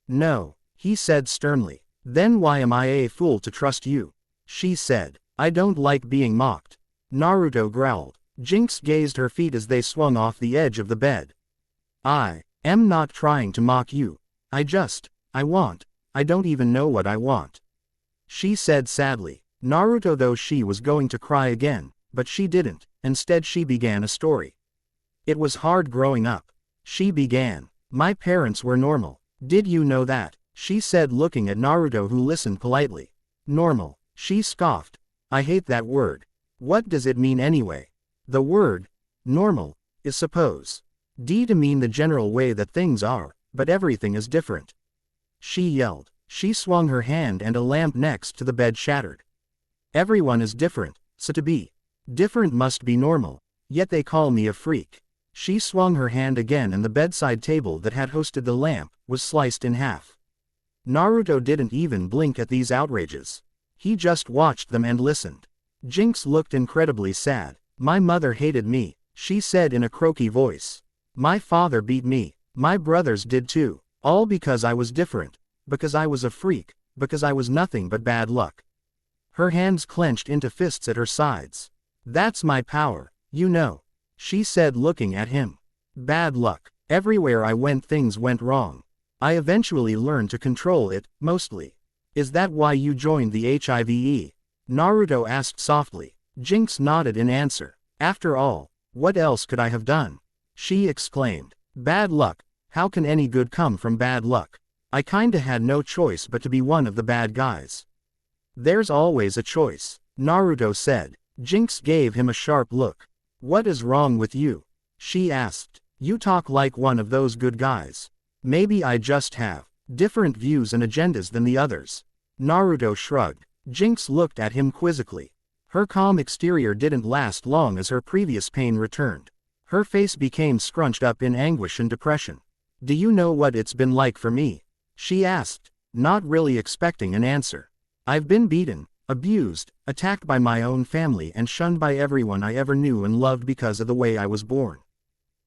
No, he said sternly. Then why am I a fool to trust you? She said. I don't like being mocked. Naruto growled. Jinx gazed her feet as they swung off the edge of the bed. I am not trying to mock you. I don't even know what I want. She said sadly. Naruto though she was going to cry again, but she didn't. Instead she began a story. It was hard growing up. She began. My parents were normal. Did you know that? She said looking at Naruto who listened politely. Normal. She scoffed. I hate that word. What does it mean anyway? The word, normal, is supposed to mean the general way that things are, but everything is different. She yelled. She swung her hand and a lamp next to the bed shattered. Everyone is different, so to be different must be normal, yet they call me a freak. She swung her hand again and the bedside table that had hosted the lamp was sliced in half. Naruto didn't even blink at these outrages. He just watched them and listened. Jinx looked incredibly sad. My mother hated me, she said in a croaky voice. My father beat me. My brothers did too. All because I was different. Because I was a freak. Because I was nothing but bad luck. Her hands clenched into fists at her sides. That's my power, you know. She said looking at him. Bad luck. Everywhere I went things went wrong. I eventually learned to control it, mostly. Is that why you joined the HIVE? Naruto asked softly. Jinx nodded in answer. After all, what else could I have done? She exclaimed. Bad luck. How can any good come from bad luck? I kinda had no choice but to be one of the bad guys. There's always a choice, Naruto said. Jinx gave him a sharp look. What is wrong with you? She asked. You talk like one of those good guys. Maybe I just have different views and agendas than the others. Naruto shrugged. Jinx looked at him quizzically. Her calm exterior didn't last long as her previous pain returned. Her face became scrunched up in anguish and depression. Do you know what it's been like for me? She asked, not really expecting an answer. I've been beaten, abused, attacked by my own family and shunned by everyone I ever knew and loved because of the way I was born.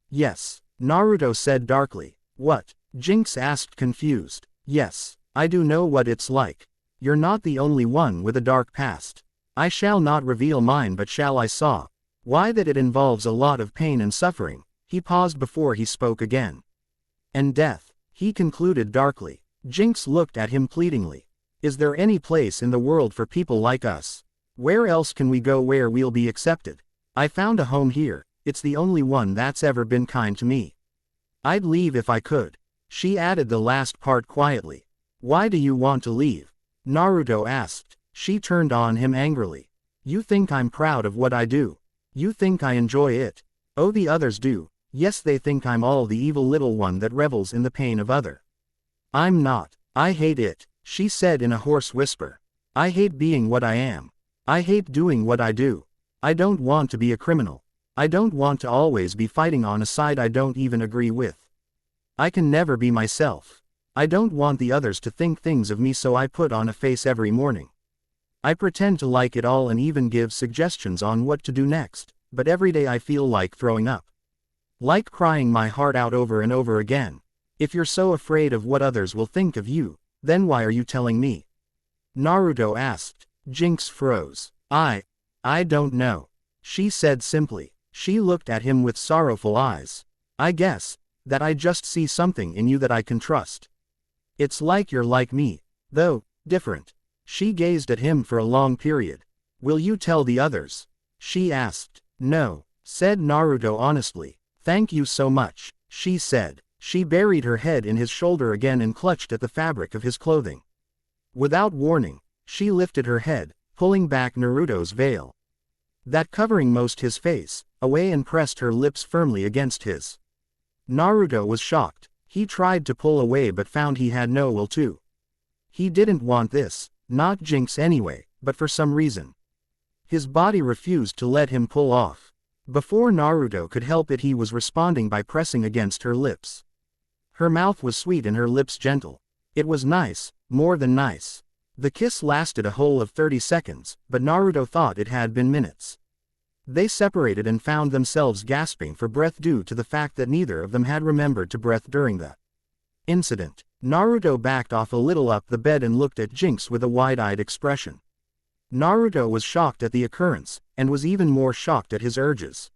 Yes, Naruto said darkly. What? Jinx asked confused. Yes, I do know what it's like. You're not the only one with a dark past. I shall not reveal mine but shall I saw. Why that it involves a lot of pain and suffering. He paused before he spoke again. And death, he concluded darkly. Jinx looked at him pleadingly. Is there any place in the world for people like us? Where else can we go where we'll be accepted? I found a home here, it's the only one that's ever been kind to me. I'd leave if I could. She added the last part quietly. Why do you want to leave? Naruto asked. She turned on him angrily. You think I'm proud of what I do? You think I enjoy it? Oh, the others do. Yes, they think I'm all the evil little one that revels in the pain of other. I'm not. I hate it, she said in a hoarse whisper. I hate being what I am. I hate doing what I do. I don't want to be a criminal. I don't want to always be fighting on a side I don't even agree with. I can never be myself. I don't want the others to think things of me, so I put on a face every morning. I pretend to like it all and even give suggestions on what to do next, but every day I feel like throwing up. Like crying my heart out over and over again. If you're so afraid of what others will think of you, then why are you telling me? Naruto asked. Jinx froze. I don't know. She said simply. She looked at him with sorrowful eyes. I guess that I just see something in you that I can trust. It's like you're like me, though different. She gazed at him for a long period. Will you tell the others? She asked. No, said Naruto honestly. Thank you so much, she said. She buried her head in his shoulder again and clutched at the fabric of his clothing. Without warning, she lifted her head, pulling back Naruto's veil that covering most his face, away and pressed her lips firmly against his. Naruto was shocked. He tried to pull away but found he had no will to. He didn't want this, not Jinx anyway, but for some reason. His body refused to let him pull off. Before Naruto could help it, he was responding by pressing against her lips. Her mouth was sweet and her lips gentle. It was nice, more than nice. The kiss lasted a whole of 30 seconds, but Naruto thought it had been minutes. They separated and found themselves gasping for breath due to the fact that neither of them had remembered to breathe during the incident. Naruto backed off a little up the bed and looked at Jinx with a wide-eyed expression. Naruto was shocked at the occurrence, and was even more shocked at his urges.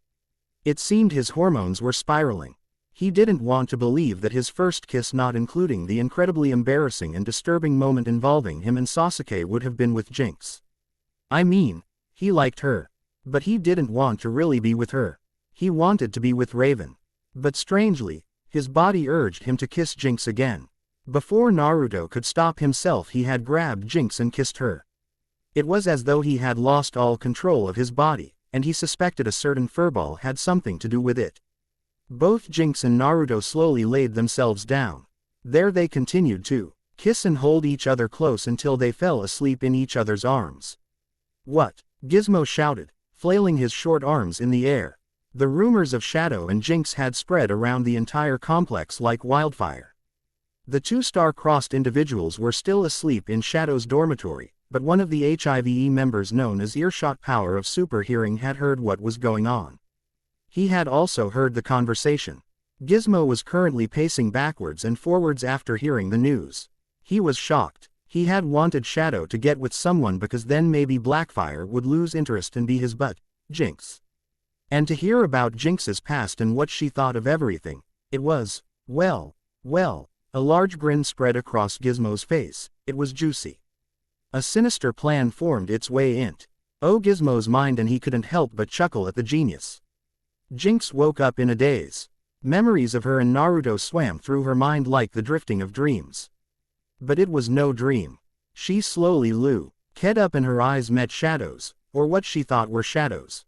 It seemed his hormones were spiraling. He didn't want to believe that his first kiss, not including the incredibly embarrassing and disturbing moment involving him and Sasuke, would have been with Jinx. I mean, he liked her. But he didn't want to really be with her. He wanted to be with Raven. But strangely, his body urged him to kiss Jinx again. Before Naruto could stop himself, he had grabbed Jinx and kissed her. It was as though he had lost all control of his body, and he suspected a certain furball had something to do with it. Both Jinx and Naruto slowly laid themselves down. There they continued to kiss and hold each other close until they fell asleep in each other's arms. What? Gizmo shouted, flailing his short arms in the air. The rumors of Shadow and Jinx had spread around the entire complex like wildfire. The two star-crossed individuals were still asleep in Shadow's dormitory, but one of the HIVE members, known as Earshot Power of Super Hearing, had heard what was going on. He had also heard the conversation. Gizmo was currently pacing backwards and forwards after hearing the news. He was shocked. He had wanted Shadow to get with someone because then maybe Blackfire would lose interest and be his butt, Jinx. And to hear about Jinx's past and what she thought of everything, it was, well, a large grin spread across Gizmo's face. It was juicy. A sinister plan formed its way into Gizmo's mind, and he couldn't help but chuckle at the genius. Jinx woke up in a daze. Memories of her and Naruto swam through her mind like the drifting of dreams. But it was no dream. She slowly looked up and her eyes met Shadow's, or what she thought were shadows.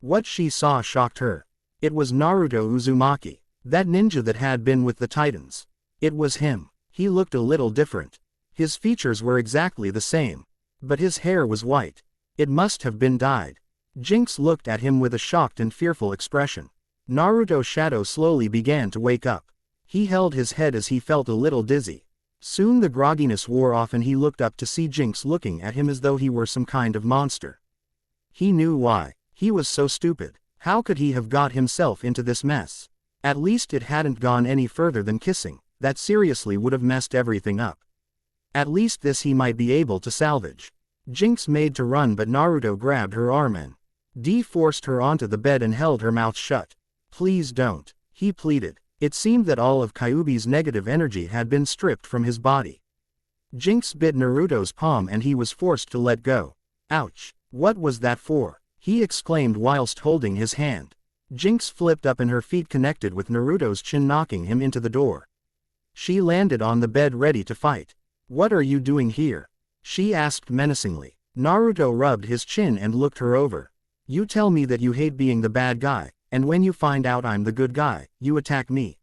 What she saw shocked her. It was Naruto Uzumaki, that ninja that had been with the Titans. It was him. He looked a little different. His features were exactly the same, but his hair was white. It must have been dyed. Jinx looked at him with a shocked and fearful expression. Naruto's Shadow slowly began to wake up. He held his head as he felt a little dizzy. Soon the grogginess wore off and he looked up to see Jinx looking at him as though he were some kind of monster. He knew why. He was so stupid. How could he have got himself into this mess? At least it hadn't gone any further than kissing. That seriously would have messed everything up. At least this he might be able to salvage. Jinx made to run, but Naruto grabbed her arm and forced her onto the bed and held her mouth shut. Please don't, he pleaded. It seemed that all of Kyuubi's negative energy had been stripped from his body. Jinx bit Naruto's palm and he was forced to let go. Ouch, what was that for? He exclaimed whilst holding his hand. Jinx flipped up and her feet connected with Naruto's chin, knocking him into the door. She landed on the bed ready to fight. What are you doing here? She asked menacingly. Naruto rubbed his chin and looked her over. You tell me that you hate being the bad guy, and when you find out I'm the good guy, you attack me.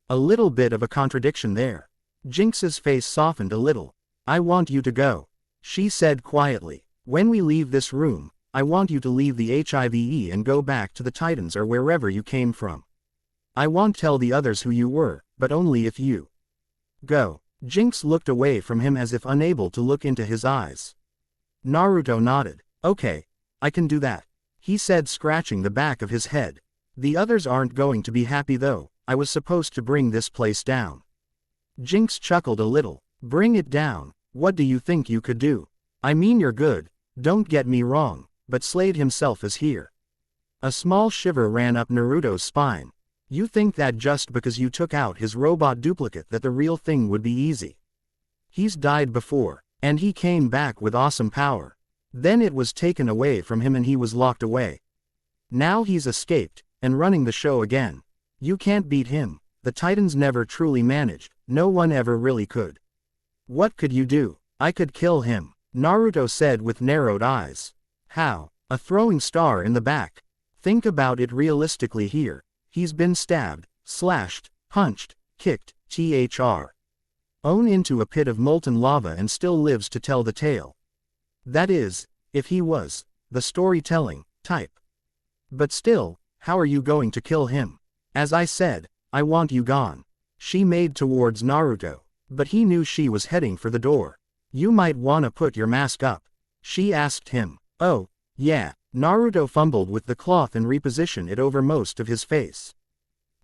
A little bit of a contradiction there. Jinx's face softened a little. I want you to go, she said quietly. When we leave this room, I want you to leave the HIVE and go back to the Titans or wherever you came from. I won't tell the others who you were, but only if you go. Jinx looked away from him as if unable to look into his eyes. Naruto nodded. Okay, I can do that, he said, scratching the back of his head. The others aren't going to be happy though. I was supposed to bring this place down. Jinx chuckled a little. Bring it down? What do you think you could do? I mean, you're good, don't get me wrong, but Slade himself is here. A small shiver ran up Naruto's spine. You think that just because you took out his robot duplicate that the real thing would be easy? He's died before, and he came back with awesome power. Then it was taken away from him and he was locked away. Now he's escaped, and running the show again. You can't beat him. The Titans never truly managed, no one ever really could. What could you do? I could kill him, Naruto said with narrowed eyes. How? A throwing star in the back. Think about it realistically here. He's been stabbed, slashed, punched, kicked, thrown into a pit of molten lava and still lives to tell the tale. That is, if he was the storytelling type. But still, how are you going to kill him? As I said, I want you gone. She made towards Naruto, but he knew she was heading for the door. You might wanna put your mask up. She asked him. Oh, yeah. Naruto fumbled with the cloth and repositioned it over most of his face.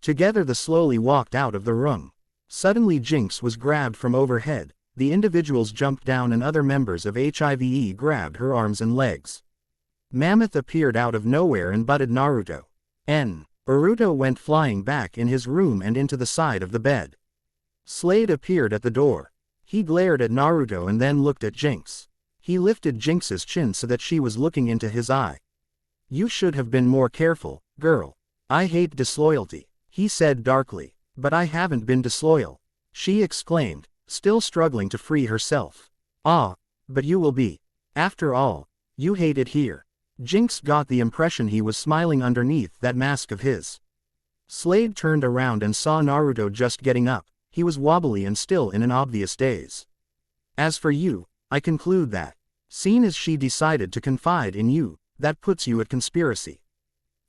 Together they slowly walked out of the room. Suddenly Jinx was grabbed from overhead, the individuals jumped down and other members of HIVE grabbed her arms and legs. Mammoth appeared out of nowhere and butted Naruto. Naruto went flying back in his room and into the side of the bed. Slade appeared at the door. He glared at Naruto and then looked at Jinx. He lifted Jinx's chin so that she was looking into his eye. You should have been more careful, girl. I hate disloyalty, he said darkly. But I haven't been disloyal, she exclaimed, still struggling to free herself. Ah, but you will be. After all, you hate it here. Jinx got the impression he was smiling underneath that mask of his. Slade turned around and saw Naruto just getting up. He was wobbly and still in an obvious daze. As for you, I conclude that, seeing as she decided to confide in you, that puts you at conspiracy.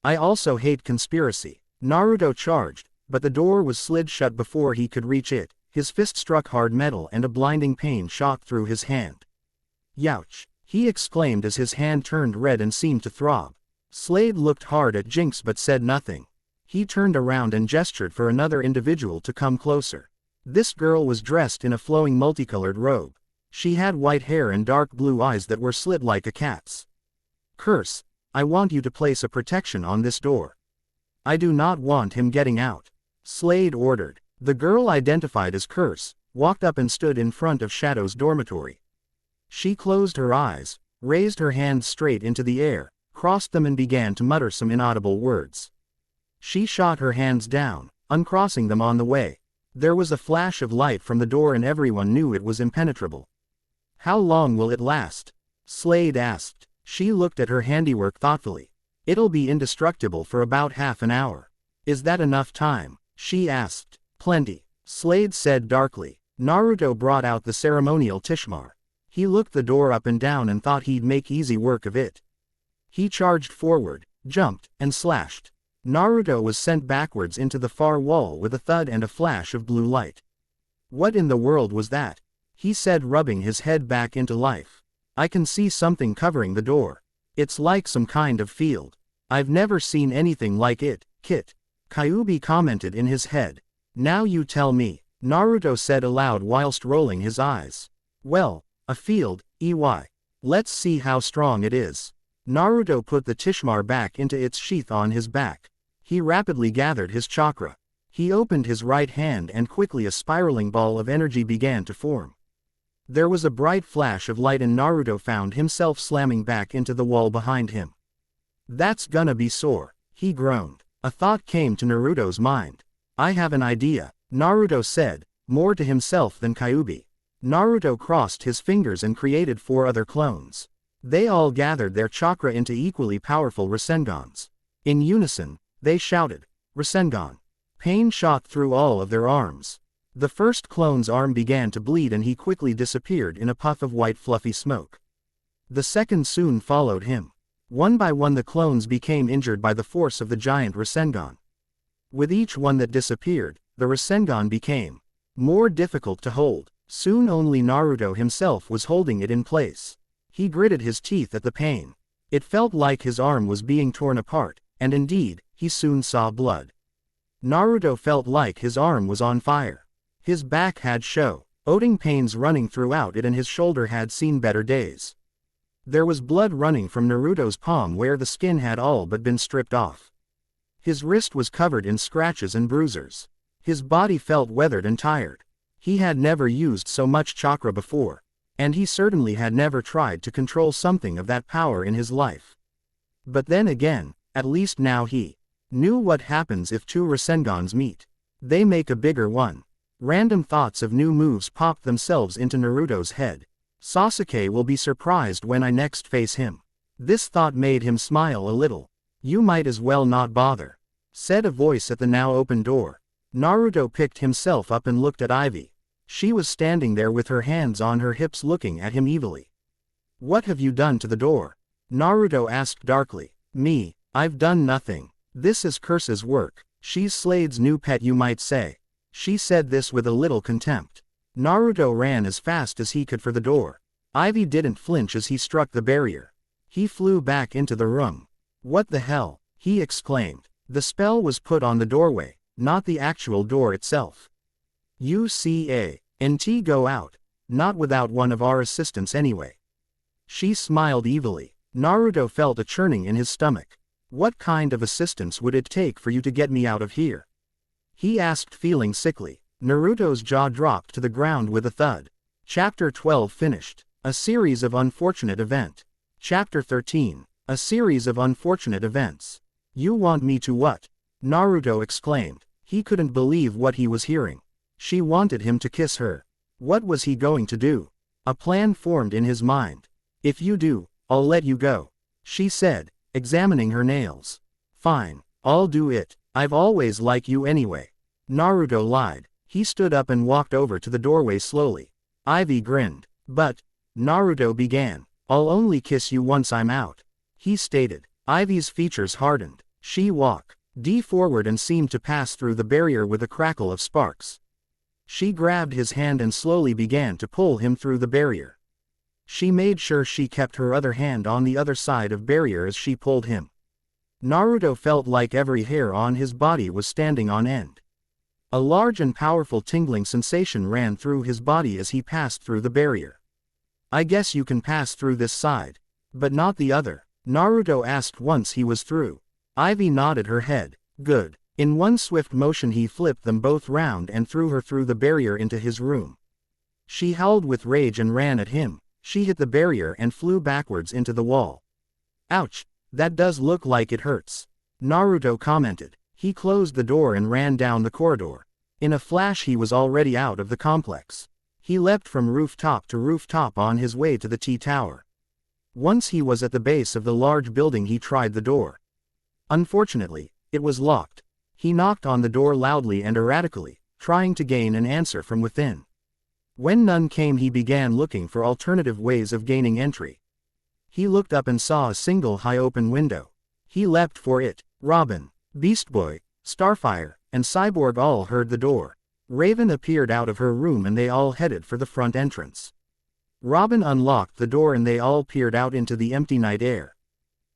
I also hate conspiracy. Naruto charged, but the door was slid shut before he could reach it. His fist struck hard metal and a blinding pain shot through his hand. Youch, he exclaimed as his hand turned red and seemed to throb. Slade looked hard at Jinx but said nothing. He turned around and gestured for another individual to come closer. This girl was dressed in a flowing multicolored robe. She had white hair and dark blue eyes that were slit like a cat's. Curse, I want you to place a protection on this door. I do not want him getting out, Slade ordered. The girl identified as Curse walked up and stood in front of Shadow's dormitory. She closed her eyes, raised her hands straight into the air, crossed them and began to mutter some inaudible words. She shot her hands down, uncrossing them on the way. There was a flash of light from the door and everyone knew it was impenetrable. How long will it last? Slade asked. She looked at her handiwork thoughtfully. It'll be indestructible for about half an hour. Is that enough time? She asked. Plenty, Slade said darkly. Naruto brought out the ceremonial Tishmar. He looked the door up and down and thought he'd make easy work of it. He charged forward, jumped, and slashed. Naruto was sent backwards into the far wall with a thud and a flash of blue light. What in the world was that? He said, rubbing his head back into life. I can see something covering the door. It's like some kind of field. I've never seen anything like it, Kit. Kyuubi commented in his head. Now you tell me, Naruto said aloud whilst rolling his eyes. Well, a field, Let's see how strong it is. Naruto put the Tishmar back into its sheath on his back. He rapidly gathered his chakra. He opened his right hand and quickly a spiraling ball of energy began to form. There was a bright flash of light and Naruto found himself slamming back into the wall behind him. That's gonna be sore, he groaned. A thought came to Naruto's mind. I have an idea, Naruto said, more to himself than Kyuubi. Naruto crossed his fingers and created 4 other clones. They all gathered their chakra into equally powerful Rasengans. In unison, they shouted, Rasengan. Pain shot through all of their arms. The first clone's arm began to bleed and he quickly disappeared in a puff of white fluffy smoke. The second soon followed him. One by one the clones became injured by the force of the giant Rasengan. With each one that disappeared, the Rasengan became more difficult to hold. Soon only Naruto himself was holding it in place. He gritted his teeth at the pain. It felt like his arm was being torn apart, and indeed, he soon saw blood. Naruto felt like his arm was on fire. His back had showing pains running throughout it and his shoulder had seen better days. There was blood running from Naruto's palm where the skin had all but been stripped off. His wrist was covered in scratches and bruises. His body felt weathered and tired. He had never used so much chakra before, and he certainly had never tried to control something of that power in his life. But then again, at least now he knew what happens if 2 Rasengans meet. They make a bigger one. Random thoughts of new moves popped themselves into Naruto's head. Sasuke will be surprised when I next face him. This thought made him smile a little. You might as well not bother, said a voice at the now open door. Naruto picked himself up and looked at Ivy. She was standing there with her hands on her hips looking at him evilly. What have you done to the door? Naruto asked darkly. Me, I've done nothing. This is Curse's work. She's Slade's new pet, you might say. She said this with a little contempt. Naruto ran as fast as he could for the door. Ivy didn't flinch as he struck the barrier. He flew back into the room. What the hell? He exclaimed. The spell was put on the doorway, not the actual door itself. You can't go out. Not without one of our assistants anyway. She smiled evilly. Naruto felt a churning in his stomach. What kind of assistance would it take for you to get me out of here? He asked, feeling sickly. Naruto's jaw dropped to the ground with a thud. Chapter 12 finished. A series of unfortunate events. Chapter 13. A series of unfortunate events. You want me to what? Naruto exclaimed. He couldn't believe what he was hearing. She wanted him to kiss her. What was he going to do? A plan formed in his mind. If you do, I'll let you go, she said, examining her nails. Fine, I'll do it. I've always liked you anyway. Naruto lied. He stood up and walked over to the doorway slowly. Ivy grinned. But, Naruto began, I'll only kiss you once I'm out, he stated. Ivy's features hardened. She walked forward and seemed to pass through the barrier with a crackle of sparks. She grabbed his hand and slowly began to pull him through the barrier. She made sure she kept her other hand on the other side of barrier as she pulled him. Naruto felt like every hair on his body was standing on end. A large and powerful tingling sensation ran through his body as he passed through the barrier. I guess you can pass through this side, but not the other, Naruto asked once he was through. Ivy nodded her head. Good. In one swift motion he flipped them both round and threw her through the barrier into his room. She howled with rage and ran at him. She hit the barrier and flew backwards into the wall. Ouch, that does look like it hurts, Naruto commented. He closed the door and ran down the corridor. In a flash he was already out of the complex. He leapt from rooftop to rooftop on his way to the T-Tower. Once he was at the base of the large building he tried the door. Unfortunately, it was locked. He knocked on the door loudly and erratically, trying to gain an answer from within. When none came he began looking for alternative ways of gaining entry. He looked up and saw a single high open window. He leapt for it. Robin, Beast Boy, Starfire, and Cyborg all heard the door. Raven appeared out of her room and they all headed for the front entrance. Robin unlocked the door and they all peered out into the empty night air.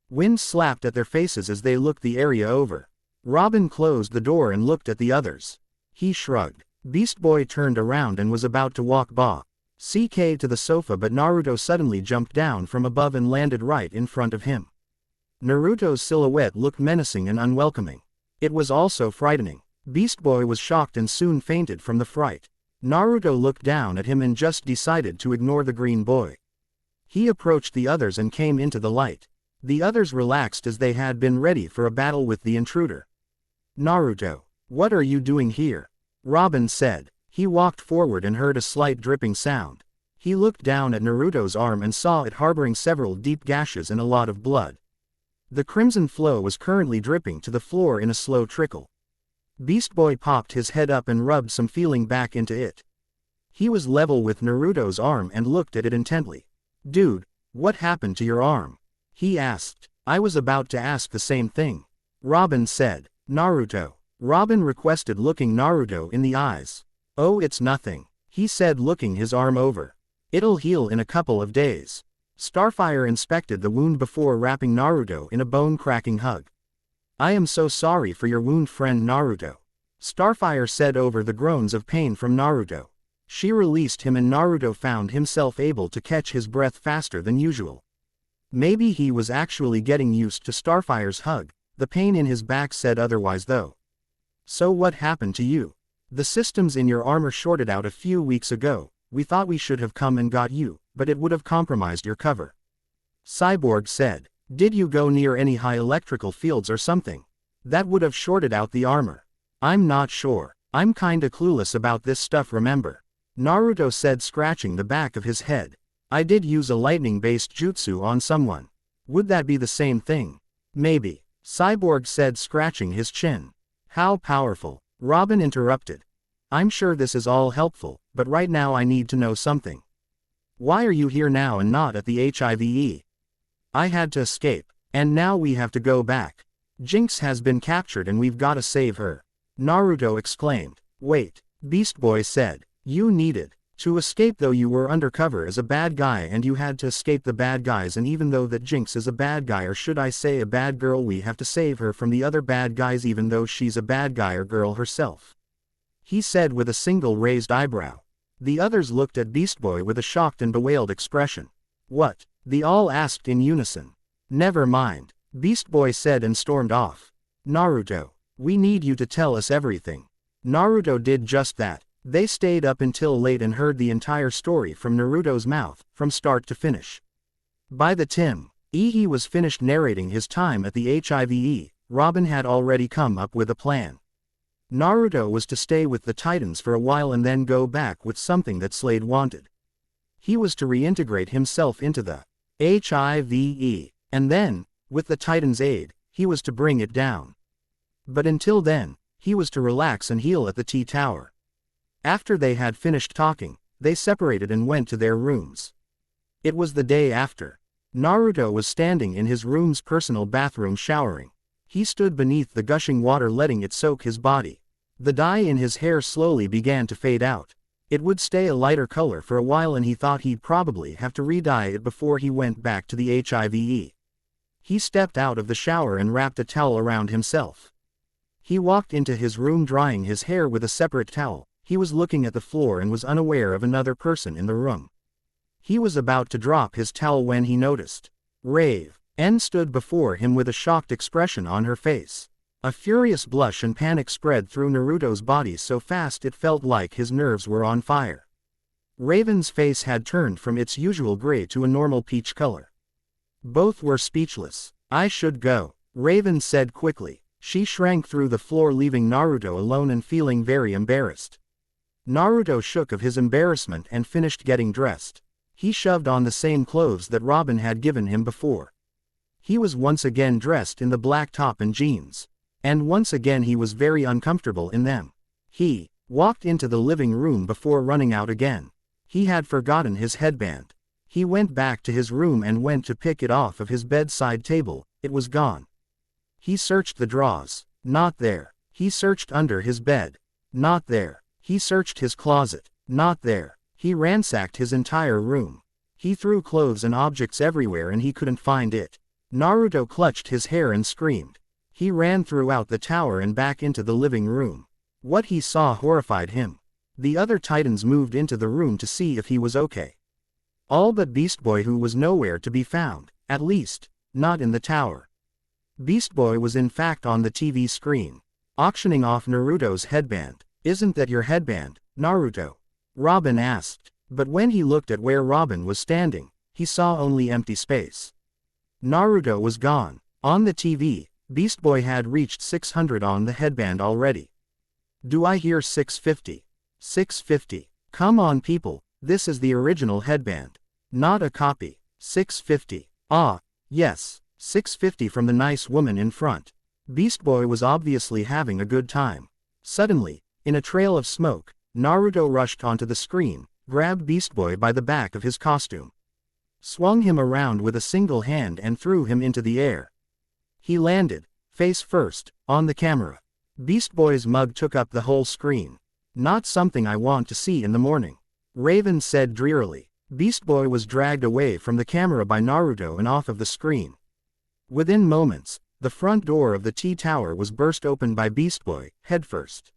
Wind slapped at their faces as they looked the area over. Robin closed the door and looked at the others. He shrugged. Beast Boy turned around and was about to walk CK to the sofa, but Naruto suddenly jumped down from above and landed right in front of him. Naruto's silhouette looked menacing and unwelcoming. It was also frightening. Beast Boy was shocked and soon fainted from the fright. Naruto looked down at him and just decided to ignore the green boy. He approached the others and came into the light. The others relaxed as they had been ready for a battle with the intruder. Naruto, what are you doing here? Robin said. He walked forward and heard a slight dripping sound. He looked down at Naruto's arm and saw it harboring several deep gashes and a lot of blood. The crimson flow was currently dripping to the floor in a slow trickle. Beast Boy popped his head up and rubbed some feeling back into it. He was level with Naruto's arm and looked at it intently. Dude, what happened to your arm? He asked. I was about to ask the same thing. Robin said. Naruto. Robin requested, looking Naruto in the eyes. Oh, it's nothing, he said, looking his arm over. It'll heal in a couple of days. Starfire inspected the wound before wrapping Naruto in a bone-cracking hug. I am so sorry for your wound, friend Naruto, Starfire said over the groans of pain from Naruto. She released him and Naruto found himself able to catch his breath faster than usual. Maybe he was actually getting used to Starfire's hug. The pain in his back said otherwise though. So what happened to you? The systems in your armor shorted out a few weeks ago. We thought we should have come and got you, but it would have compromised your cover. Cyborg said. Did you go near any high electrical fields or something? That would have shorted out the armor. I'm not sure. I'm kinda clueless about this stuff, remember? Naruto said, scratching the back of his head. I did use a lightning-based jutsu on someone. Would that be the same thing? Maybe. Cyborg said, scratching his chin. How powerful? Robin interrupted. I'm sure this is all helpful, but right now I need to know something. Why are you here now and not at the HIVE? I had to escape, and now we have to go back. Jinx has been captured and we've gotta save her. Naruto exclaimed. Wait, Beast Boy said. You needed to escape, though you were undercover as a bad guy and you had to escape the bad guys, and even though that Jinx is a bad guy, or should I say a bad girl, we have to save her from the other bad guys even though she's a bad guy or girl herself. He said with a single raised eyebrow. The others looked at Beast Boy with a shocked and bewailed expression. What? They all asked in unison. Never mind, Beast Boy said and stormed off. Naruto, we need you to tell us everything. Naruto did just that. They stayed up until late and heard the entire story from Naruto's mouth, from start to finish. By the time he was finished narrating his time at the HIVE, Robin had already come up with a plan. Naruto was to stay with the Titans for a while and then go back with something that Slade wanted. He was to reintegrate himself into the HIVE, and then, with the Titans' aid, he was to bring it down. But until then, he was to relax and heal at the T-Tower. After they had finished talking, they separated and went to their rooms. It was the day after. Naruto was standing in his room's personal bathroom showering. He stood beneath the gushing water, letting it soak his body. The dye in his hair slowly began to fade out. It would stay a lighter color for a while and he thought he'd probably have to re-dye it before he went back to the HIVE. He stepped out of the shower and wrapped a towel around himself. He walked into his room drying his hair with a separate towel. He was looking at the floor and was unaware of another person in the room. He was about to drop his towel when he noticed Raven stood before him with a shocked expression on her face. A furious blush and panic spread through Naruto's body so fast it felt like his nerves were on fire. Raven's face had turned from its usual gray to a normal peach color. Both were speechless. I should go, Raven said quickly. She shrank through the floor, leaving Naruto alone and feeling very embarrassed. Naruto shook of his embarrassment and finished getting dressed. He shoved on the same clothes that Robin had given him before. He was once again dressed in the black top and jeans. And once again he was very uncomfortable in them. He walked into the living room before running out again. He had forgotten his headband. He went back to his room and went to pick it off of his bedside table. It was gone. He searched the drawers. Not there. He searched under his bed. Not there. He searched his closet. Not there. He ransacked his entire room. He threw clothes and objects everywhere and he couldn't find it. Naruto clutched his hair and screamed. He ran throughout the tower and back into the living room. What he saw horrified him. The other Titans moved into the room to see if he was okay. All but Beast Boy, who was nowhere to be found, at least, not in the tower. Beast Boy was in fact on the TV screen, auctioning off Naruto's headband. Isn't that your headband, Naruto? Robin asked. But when he looked at where Robin was standing, he saw only empty space. Naruto was gone. On the TV, Beast Boy had reached 600 on the headband already. Do I hear 650? 650. Come on people, this is the original headband. Not a copy. 650. Ah, yes, 650 from the nice woman in front. Beast Boy was obviously having a good time. Suddenly, in a trail of smoke, Naruto rushed onto the screen, grabbed Beast Boy by the back of his costume, swung him around with a single hand and threw him into the air. He landed, face first, on the camera. Beast Boy's mug took up the whole screen. Not something I want to see in the morning, Raven said drearily. Beast Boy was dragged away from the camera by Naruto and off of the screen. Within moments, the front door of the T-Tower was burst open by Beast Boy, headfirst.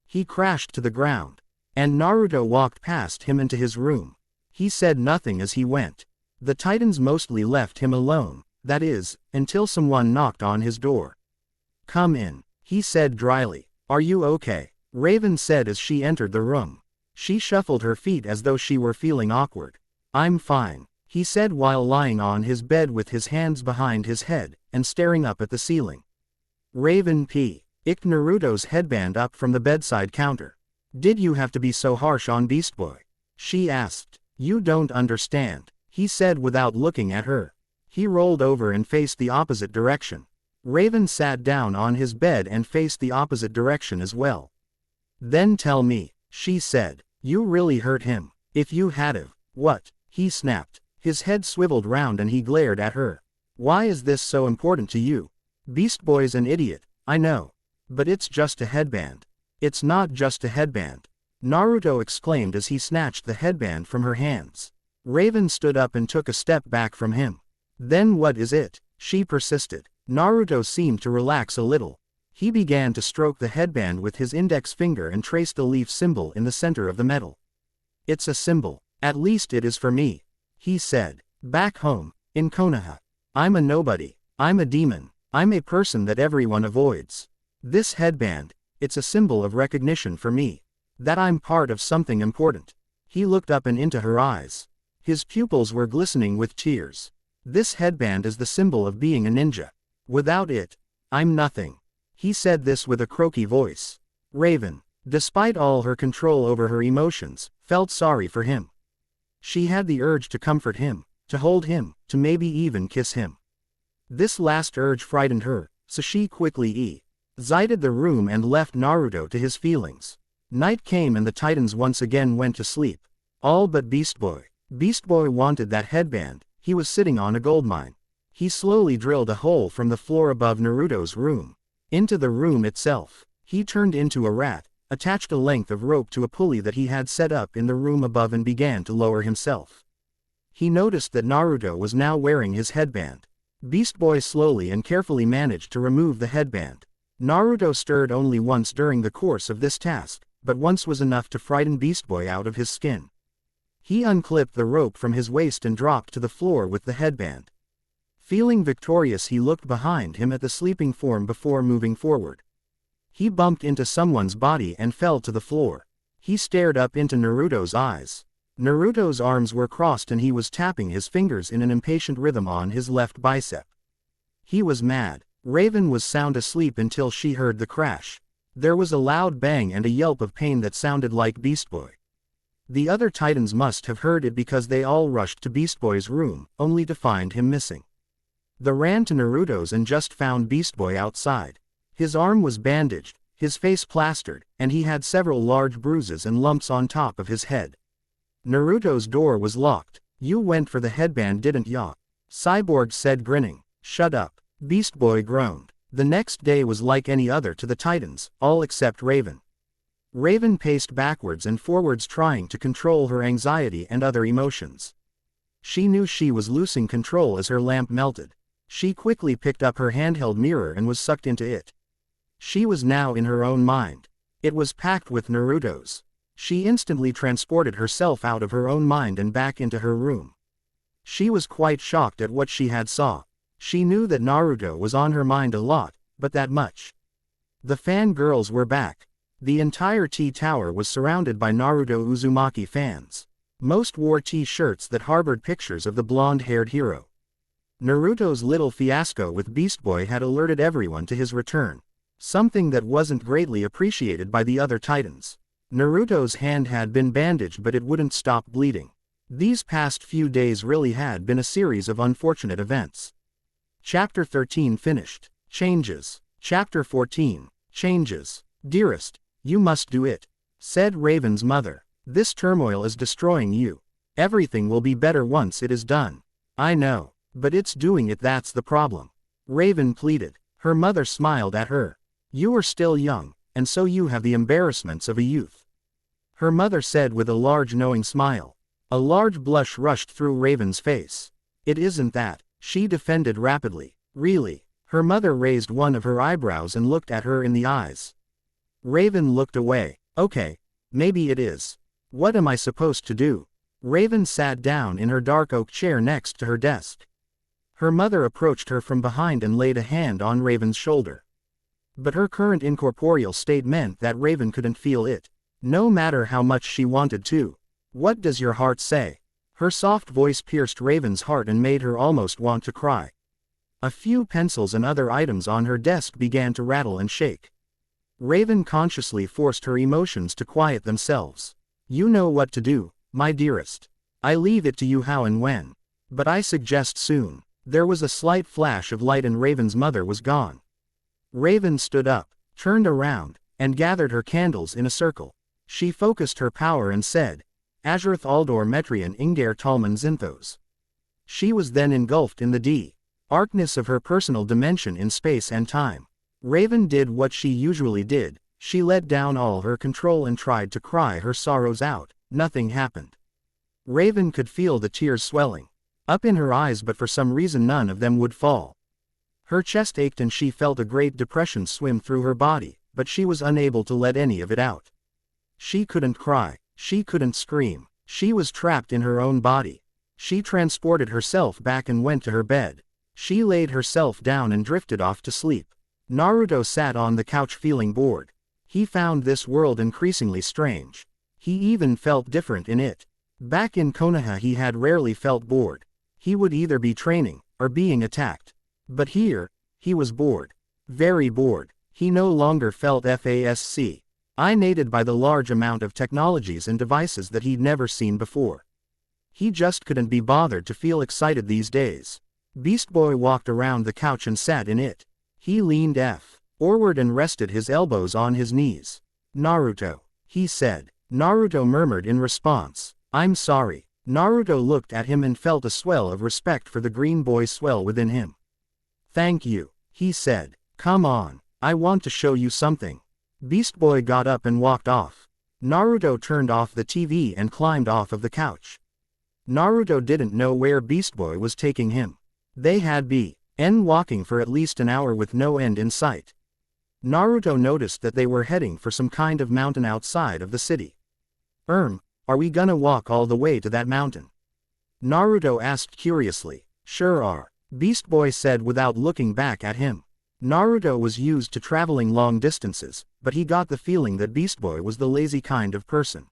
He crashed to the ground, and Naruto walked past him into his room. He said nothing as he went. The Titans mostly left him alone, that is, until someone knocked on his door. Come in, he said dryly. Are you okay? Raven said as she entered the room. She shuffled her feet as though she were feeling awkward. I'm fine, he said while lying on his bed with his hands behind his head, and staring up at the ceiling. Raven picked Naruto's headband up from the bedside counter. Did you have to be so harsh on Beast Boy? She asked. You don't understand, he said without looking at her. He rolled over and faced the opposite direction. Raven sat down on his bed and faced the opposite direction as well. Then tell me, she said. You really hurt him. If you had've. What? He snapped. His head swiveled round and he glared at her. Why is this so important to you? Beast Boy's an idiot, I know. But it's just a headband. It's not just a headband, Naruto exclaimed as he snatched the headband from her hands. Raven stood up and took a step back from him. Then what is it? She persisted. Naruto seemed to relax a little. He began to stroke the headband with his index finger and traced the leaf symbol in the center of the metal. It's a symbol. At least it is for me, he said. Back home, in Konoha, I'm a nobody. I'm a demon. I'm a person that everyone avoids. This headband, it's a symbol of recognition for me. That I'm part of something important. He looked up and into her eyes. His pupils were glistening with tears. This headband is the symbol of being a ninja. Without it, I'm nothing. He said this with a croaky voice. Raven, despite all her control over her emotions, felt sorry for him. She had the urge to comfort him, to hold him, to maybe even kiss him. This last urge frightened her, so she quickly exited the room and left Naruto to his feelings. Night came and the Titans once again went to sleep. All but Beast Boy. Beast Boy wanted that headband. He was sitting on a gold mine. He slowly drilled a hole from the floor above Naruto's room into the room itself. He turned into a rat, attached a length of rope to a pulley that he had set up in the room above and began to lower himself. He noticed that Naruto was now wearing his headband. Beast Boy slowly and carefully managed to remove the headband. Naruto stirred only once during the course of this task, but once was enough to frighten Beast Boy out of his skin. He unclipped the rope from his waist and dropped to the floor with the headband. Feeling victorious, he looked behind him at the sleeping form before moving forward. He bumped into someone's body and fell to the floor. He stared up into Naruto's eyes. Naruto's arms were crossed and he was tapping his fingers in an impatient rhythm on his left bicep. He was mad. Raven was sound asleep until she heard the crash. There was a loud bang and a yelp of pain that sounded like Beast Boy. The other Titans must have heard it because they all rushed to Beast Boy's room, only to find him missing. They ran to Naruto's and just found Beast Boy outside. His arm was bandaged, his face plastered, and he had several large bruises and lumps on top of his head. Naruto's door was locked. You went for the headband, didn't ya? Cyborg said, grinning. Shut up. Beast Boy groaned. The next day was like any other to the Titans, all except Raven. Raven paced backwards and forwards trying to control her anxiety and other emotions. She knew she was losing control as her lamp melted. She quickly picked up her handheld mirror and was sucked into it. She was now in her own mind. It was packed with Naruto's. She instantly transported herself out of her own mind and back into her room. She was quite shocked at what she had saw. She knew that Naruto was on her mind a lot, but that much. The fangirls were back. The entire T-Tower was surrounded by Naruto Uzumaki fans. Most wore T-shirts that harbored pictures of the blonde-haired hero. Naruto's little fiasco with Beast Boy had alerted everyone to his return, something that wasn't greatly appreciated by the other Titans. Naruto's hand had been bandaged but it wouldn't stop bleeding. These past few days really had been a series of unfortunate events. Chapter 13 finished. Changes. Chapter 14. Changes. Dearest, you must do it, said Raven's mother. This turmoil is destroying you. Everything will be better once it is done. I know. But it's doing it, that's the problem. Raven pleaded. Her mother smiled at her. You are still young, and so you have the embarrassments of a youth. Her mother said with a large knowing smile. A large blush rushed through Raven's face. It isn't that, she defended rapidly. Really? Her mother raised one of her eyebrows and looked at her in the eyes. Raven looked away. Okay, maybe it is. What am I supposed to do? Raven sat down in her dark oak chair next to her desk. Her mother approached her from behind and laid a hand on Raven's shoulder. But her current incorporeal state meant that Raven couldn't feel it, no matter how much she wanted to. What does your heart say? Her soft voice pierced Raven's heart and made her almost want to cry. A few pencils and other items on her desk began to rattle and shake. Raven consciously forced her emotions to quiet themselves. You know what to do, my dearest. I leave it to you how and when. But I suggest soon. There was a slight flash of light and Raven's mother was gone. Raven stood up, turned around, and gathered her candles in a circle. She focused her power and said, Azurth Aldor Metrian Ingdare Talman Zinthos. She was then engulfed in the darkness of her personal dimension in space and time. Raven did what she usually did, she let down all her control and tried to cry her sorrows out. Nothing happened. Raven could feel the tears swelling up in her eyes, but for some reason none of them would fall. Her chest ached and she felt a great depression swim through her body, but she was unable to let any of it out. She couldn't cry, she couldn't scream, she was trapped in her own body. She transported herself back and went to her bed. She laid herself down and drifted off to sleep. Naruto sat on the couch feeling bored. He found this world increasingly strange. He even felt different in it. Back in Konoha he had rarely felt bored. He would either be training, or being attacked. But here, he was bored. Very bored. He no longer felt fascinated by the large amount of technologies and devices that he'd never seen before. He just couldn't be bothered to feel excited these days. Beast Boy walked around the couch and sat in it. He leaned forward and rested his elbows on his knees. Naruto, he said. Naruto murmured in response, I'm sorry. Naruto looked at him and felt a swell of respect for the green boy swell within him. Thank you, he said. Come on, I want to show you something. Beast Boy got up and walked off. Naruto turned off the TV and climbed off of the couch. Naruto didn't know where Beast Boy was taking him. They had been walking for at least an hour with no end in sight. Naruto noticed that they were heading for some kind of mountain outside of the city. Are we gonna walk all the way to that mountain? Naruto asked curiously. Sure are, Beast Boy said without looking back at him. Naruto was used to traveling long distances, but he got the feeling that Beast Boy was the lazy kind of person.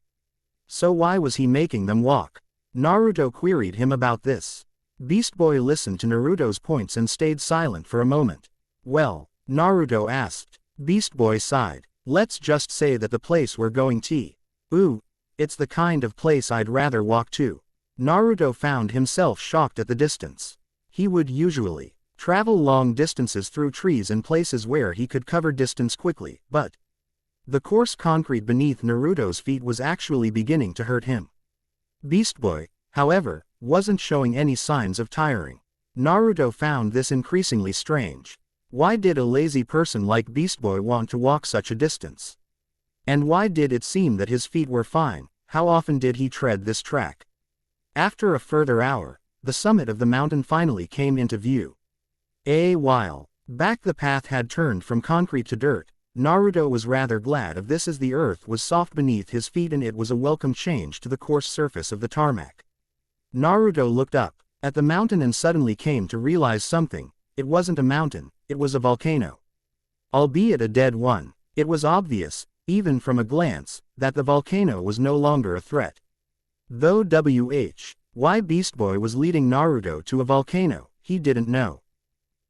So why was he making them walk? Naruto queried him about this. Beast Boy listened to Naruto's points and stayed silent for a moment. Well, Naruto asked. Beast Boy sighed. Let's just say that the place we're going to. It's the kind of place I'd rather walk to. Naruto found himself shocked at the distance. He would usually travel long distances through trees and places where he could cover distance quickly, but the coarse concrete beneath Naruto's feet was actually beginning to hurt him. Beast Boy, however, wasn't showing any signs of tiring. Naruto found this increasingly strange. Why did a lazy person like Beast Boy want to walk such a distance? And why did it seem that his feet were fine? How often did he tread this track? After a further hour, the summit of the mountain finally came into view. A while back the path had turned from concrete to dirt. Naruto was rather glad of this as the earth was soft beneath his feet and it was a welcome change to the coarse surface of the tarmac. Naruto looked up at the mountain and suddenly came to realize something. It wasn't a mountain, it was a volcano. Albeit a dead one, it was obvious, even from a glance, that the volcano was no longer a threat. Though why Beast Boy was leading Naruto to a volcano, he didn't know.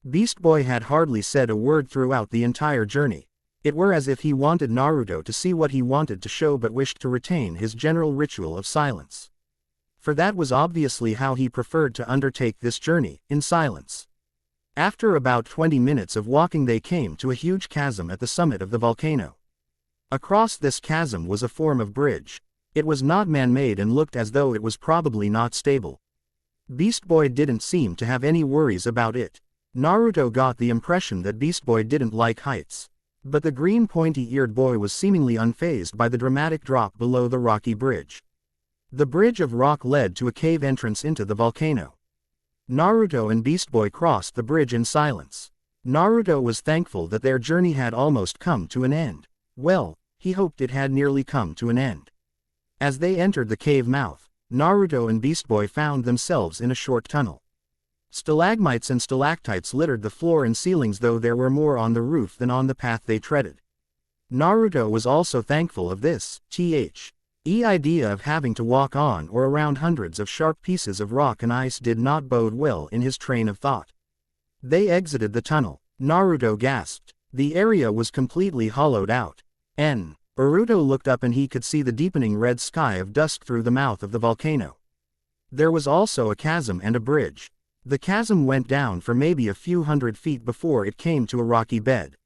Beast Boy had hardly said a word throughout the entire journey. It were as if he wanted Naruto to see what he wanted to show but wished to retain his general ritual of silence. For that was obviously how he preferred to undertake this journey, in silence. After about 20 minutes of walking they came to a huge chasm at the summit of the volcano. Across this chasm was a form of bridge. It was not man-made and looked as though it was probably not stable. Beast Boy didn't seem to have any worries about it. Naruto got the impression that Beast Boy didn't like heights. But the green pointy-eared boy was seemingly unfazed by the dramatic drop below the rocky bridge. The bridge of rock led to a cave entrance into the volcano. Naruto and Beast Boy crossed the bridge in silence. Naruto was thankful that their journey had almost come to an end. Well, he hoped it had nearly come to an end. As they entered the cave mouth, Naruto and Beast Boy found themselves in a short tunnel. Stalagmites and stalactites littered the floor and ceilings, though there were more on the roof than on the path they treaded. Naruto was also thankful of this. The idea of having to walk on or around hundreds of sharp pieces of rock and ice did not bode well in his train of thought. They exited the tunnel. Naruto gasped. The area was completely hollowed out. Naruto looked up and he could see the deepening red sky of dusk through the mouth of the volcano. There was also a chasm and a bridge. The chasm went down for maybe a few hundred feet before it came to a rocky bed.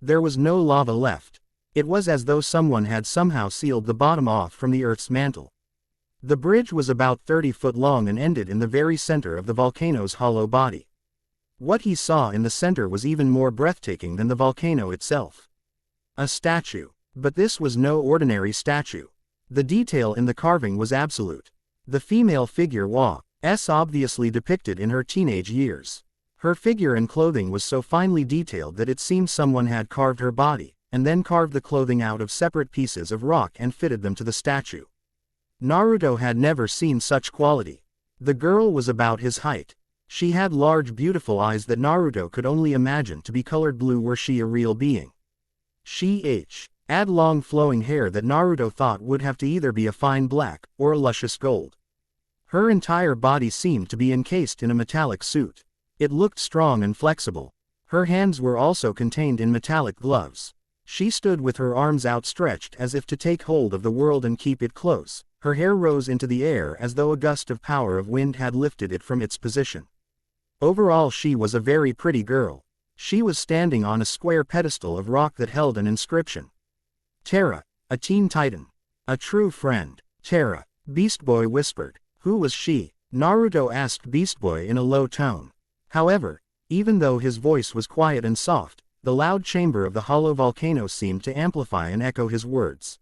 There was no lava left. It was as though someone had somehow sealed the bottom off from the Earth's mantle. The bridge was about 30 foot long and ended in the very center of the volcano's hollow body. What he saw in the center was even more breathtaking than the volcano itself. A statue. But this was no ordinary statue. The detail in the carving was absolute. The female figure was obviously depicted in her teenage years. Her figure and clothing was so finely detailed that it seemed someone had carved her body, and then carved the clothing out of separate pieces of rock and fitted them to the statue. Naruto had never seen such quality. The girl was about his height. She had large beautiful eyes that Naruto could only imagine to be colored blue were she a real being. She had long flowing hair that Naruto thought would have to either be a fine black, or a luscious gold. Her entire body seemed to be encased in a metallic suit. It looked strong and flexible. Her hands were also contained in metallic gloves. She stood with her arms outstretched as if to take hold of the world and keep it close. Her hair rose into the air as though a gust of power of wind had lifted it from its position. Overall, she was a very pretty girl. She was standing on a square pedestal of rock that held an inscription. Terra, a teen titan. A true friend. Terra, Beast Boy whispered. Who was she? Naruto asked Beast Boy in a low tone. However, even though his voice was quiet and soft, the loud chamber of the hollow volcano seemed to amplify and echo his words.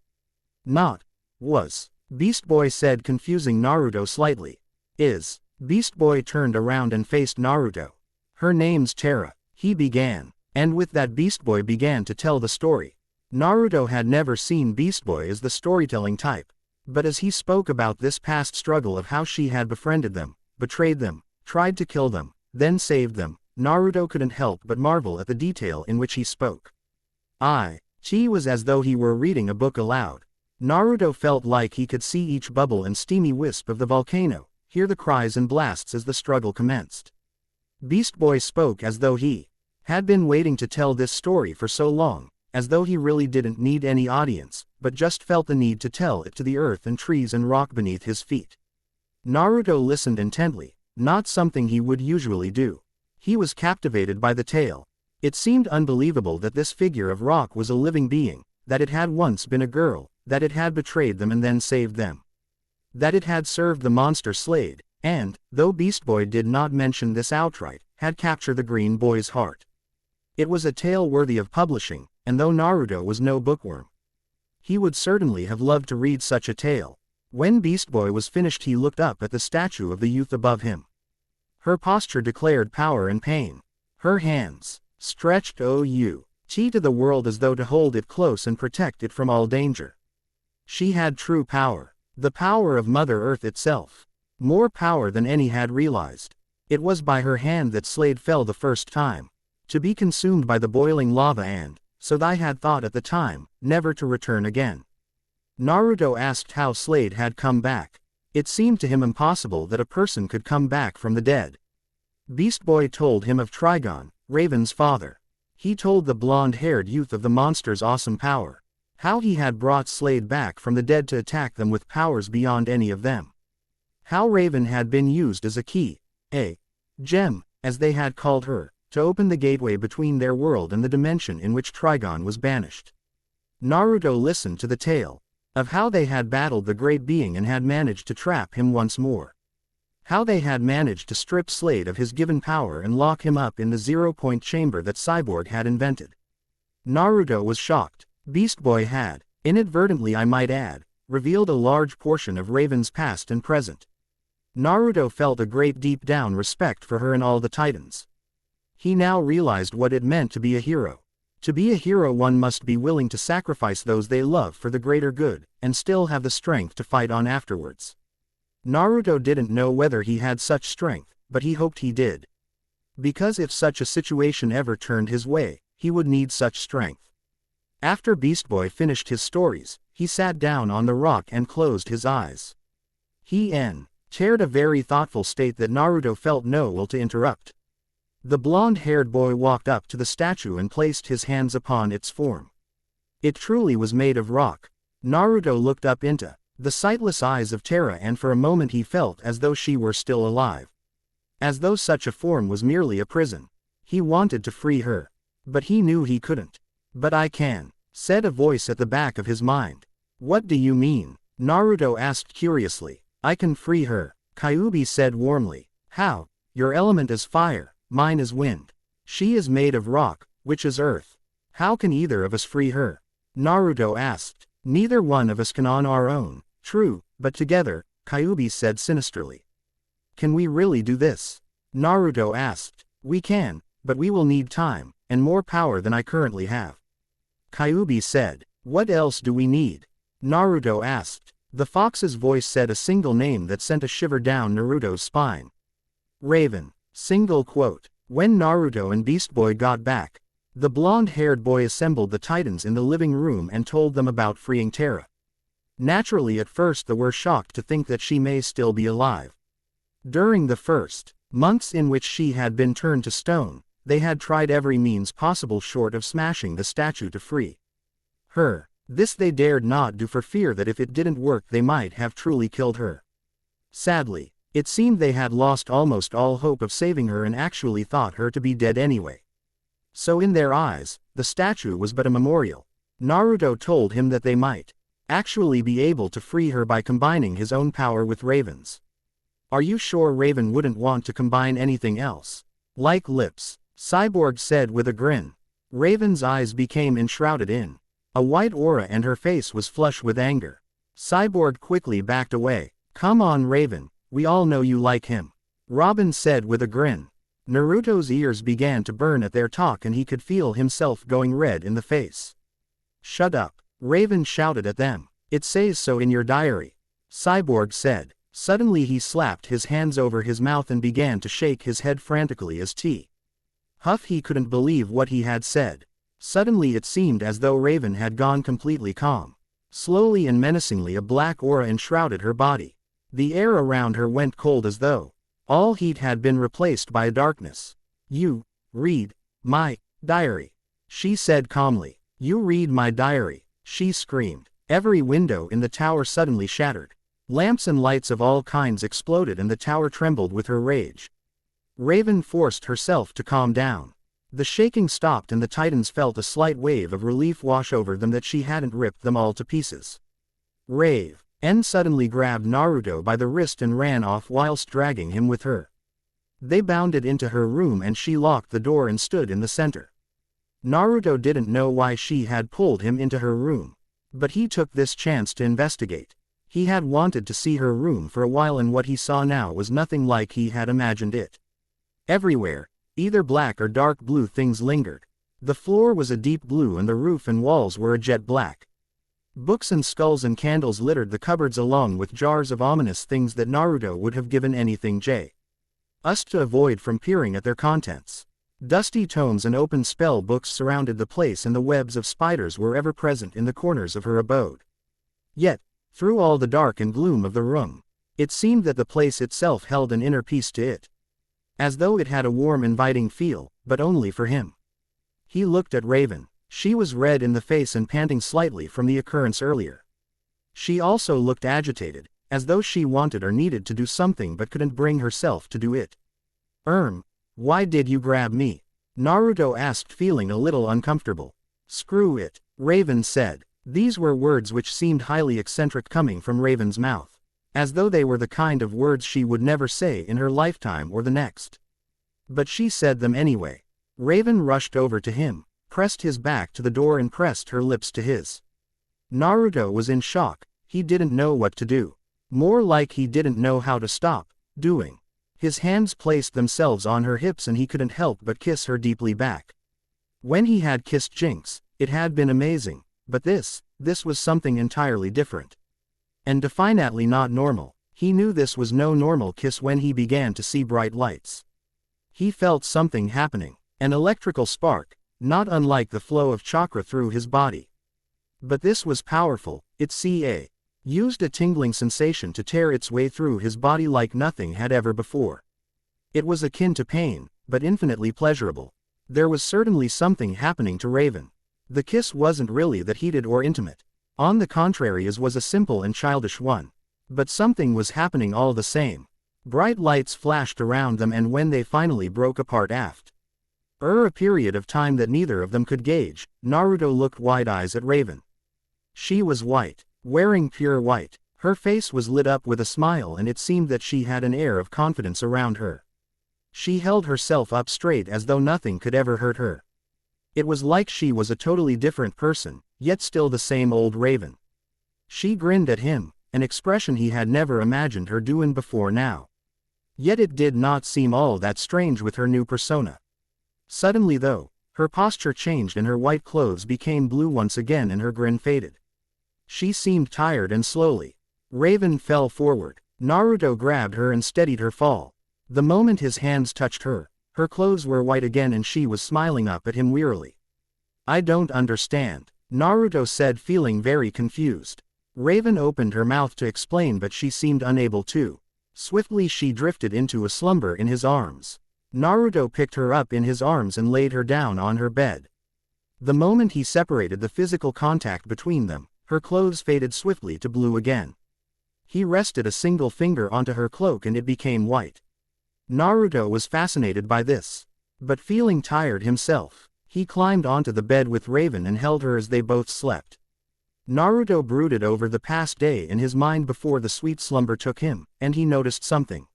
Not. Was. Beast Boy said, confusing Naruto slightly. Is. Beast Boy turned around and faced Naruto. Her name's Terra, he began. And with that Beast Boy began to tell the story. Naruto had never seen Beast Boy as the storytelling type. But as he spoke about this past struggle of how she had befriended them, betrayed them, tried to kill them, then saved them, Naruto couldn't help but marvel at the detail in which he spoke. He was as though he were reading a book aloud. Naruto felt like he could see each bubble and steamy wisp of the volcano, hear the cries and blasts as the struggle commenced. Beast Boy spoke as though he had been waiting to tell this story for so long, as though he really didn't need any audience, but just felt the need to tell it to the earth and trees and rock beneath his feet. Naruto listened intently, not something he would usually do. He was captivated by the tale. It seemed unbelievable that this figure of rock was a living being, that it had once been a girl, that it had betrayed them and then saved them. That it had served the monster Slade, and, though Beast Boy did not mention this outright, had captured the green boy's heart. It was a tale worthy of publishing, and though Naruto was no bookworm, he would certainly have loved to read such a tale. When Beast Boy was finished, he looked up at the statue of the youth above him. Her posture declared power and pain. Her hands stretched to the world as though to hold it close and protect it from all danger. She had true power. The power of Mother Earth itself. More power than any had realized. It was by her hand that Slade fell the first time. To be consumed by the boiling lava and, so I had thought at the time, never to return again. Naruto asked how Slade had come back. It seemed to him impossible that a person could come back from the dead. Beast Boy told him of Trigon, Raven's father. He told the blonde-haired youth of the monster's awesome power. How he had brought Slade back from the dead to attack them with powers beyond any of them. How Raven had been used as a key, a gem, as they had called her, to open the gateway between their world and the dimension in which Trigon was banished. Naruto listened to the tale of how they had battled the great being and had managed to trap him once more. How they had managed to strip Slade of his given power and lock him up in the zero-point chamber that Cyborg had invented. Naruto was shocked. Beast Boy had, inadvertently I might add, revealed a large portion of Raven's past and present. Naruto felt a great deep down respect for her and all the Titans. He now realized what it meant to be a hero. To be a hero, one must be willing to sacrifice those they love for the greater good, and still have the strength to fight on afterwards. Naruto didn't know whether he had such strength, but he hoped he did. Because if such a situation ever turned his way, he would need such strength. After Beast Boy finished his stories, he sat down on the rock and closed his eyes. He shared a very thoughtful state that Naruto felt no will to interrupt. The blonde-haired boy walked up to the statue and placed his hands upon its form. It truly was made of rock. Naruto looked up into the sightless eyes of Terra, and for a moment he felt as though she were still alive. as though such a form was merely a prison. He wanted to free her. But he knew he couldn't. "But I can," said a voice at the back of his mind. "What do you mean?" Naruto asked curiously. "I can free her," Kyuubi said warmly. "How?" "Your element is fire, mine is wind. She is made of rock, which is earth. How can either of us free her?" Naruto asked. "Neither one of us can on our own." "True, but together," Kyuubi said sinisterly. "Can we really do this?" Naruto asked. "We can, but we will need time, and more power than I currently have," Kyuubi said. "What else do we need?" Naruto asked. The fox's voice said a single name that sent a shiver down Naruto's spine. Raven. Single quote. When Naruto and Beast Boy got back, the blonde-haired boy assembled the Titans in the living room and told them about freeing Terra. Naturally at first they were shocked to think that she may still be alive. During the first months in which she had been turned to stone, they had tried every means possible short of smashing the statue to free her. This they dared not do for fear that if it didn't work they might have truly killed her. Sadly, it seemed they had lost almost all hope of saving her and actually thought her to be dead anyway. So in their eyes, the statue was but a memorial. Naruto told him that they might actually be able to free her by combining his own power with Raven's. "Are you sure Raven wouldn't want to combine anything else?" "Like lips," Cyborg said with a grin. Raven's eyes became enshrouded in a white aura and her face was flush with anger. Cyborg quickly backed away. "Come on Raven, we all know you like him," Robin said with a grin. Naruto's ears began to burn at their talk and he could feel himself going red in the face. "Shut up," Raven shouted at them. "It says so in your diary," Cyborg said. Suddenly he slapped his hands over his mouth and began to shake his head frantically as Huff he couldn't believe what he had said. Suddenly it seemed as though Raven had gone completely calm. Slowly and menacingly a black aura enshrouded her body. The air around her went cold as though all heat had been replaced by a darkness. "You read my diary," she said calmly. "You read my diary," she screamed. Every window in the tower suddenly shattered. Lamps and lights of all kinds exploded and the tower trembled with her rage. Raven forced herself to calm down. The shaking stopped and the Titans felt a slight wave of relief wash over them that she hadn't ripped them all to pieces. Raven suddenly grabbed Naruto by the wrist and ran off whilst dragging him with her. They bounded into her room and she locked the door and stood in the center. Naruto didn't know why she had pulled him into her room. But he took this chance to investigate. He had wanted to see her room for a while and what he saw now was nothing like he had imagined it. Everywhere, either black or dark blue things lingered. The floor was a deep blue and the roof and walls were a jet black. Books and skulls and candles littered the cupboards along with jars of ominous things that Naruto would have given anything just to avoid from peering at their contents. Dusty tomes and open spell books surrounded the place and the webs of spiders were ever present in the corners of her abode. Yet, through all the dark and gloom of the room, it seemed that the place itself held an inner peace to it. As though it had a warm inviting feel, but only for him. He looked at Raven. She was red in the face and panting slightly from the occurrence earlier. She also looked agitated, as though she wanted or needed to do something but couldn't bring herself to do it. Why did you grab me?" Naruto asked, feeling a little uncomfortable. "Screw it," Raven said. These were words which seemed highly eccentric coming from Raven's mouth. As though they were the kind of words she would never say in her lifetime or the next. But she said them anyway. Raven rushed over to him, pressed his back to the door and pressed her lips to his. Naruto was in shock. He didn't know what to do. More like he didn't know how to stop doing. His hands placed themselves on her hips and he couldn't help but kiss her deeply back. When he had kissed Jinx, it had been amazing, but this was something entirely different. And definitely not normal. He knew this was no normal kiss when he began to see bright lights. He felt something happening, an electrical spark, not unlike the flow of chakra through his body. But this was powerful. It used a tingling sensation to tear its way through his body like nothing had ever before. It was akin to pain, but infinitely pleasurable. There was certainly something happening to Raven. The kiss wasn't really that heated or intimate. On the contrary, it was a simple and childish one. But something was happening all the same. Bright lights flashed around them, and when they finally broke apart aft, a period of time that neither of them could gauge, Naruto looked wide-eyes at Raven. She was white, wearing pure white. Her face was lit up with a smile, and it seemed that she had an air of confidence around her. She held herself up straight as though nothing could ever hurt her. It was like she was a totally different person, yet still the same old Raven. She grinned at him, an expression he had never imagined her doing before now. Yet it did not seem all that strange with her new persona. Suddenly though, her posture changed and her white clothes became blue once again and her grin faded. She seemed tired, and slowly, Raven fell forward. Naruto grabbed her and steadied her fall. The moment his hands touched her, her clothes were white again and she was smiling up at him wearily. "I don't understand," Naruto said, feeling very confused. Raven opened her mouth to explain, but she seemed unable to. Swiftly she drifted into a slumber in his arms. Naruto picked her up in his arms and laid her down on her bed. The moment he separated the physical contact between them, her clothes faded swiftly to blue again. He rested a single finger onto her cloak and it became white. Naruto was fascinated by this. But feeling tired himself, he climbed onto the bed with Raven and held her as they both slept. Naruto brooded over the past day in his mind before the sweet slumber took him, and he noticed something.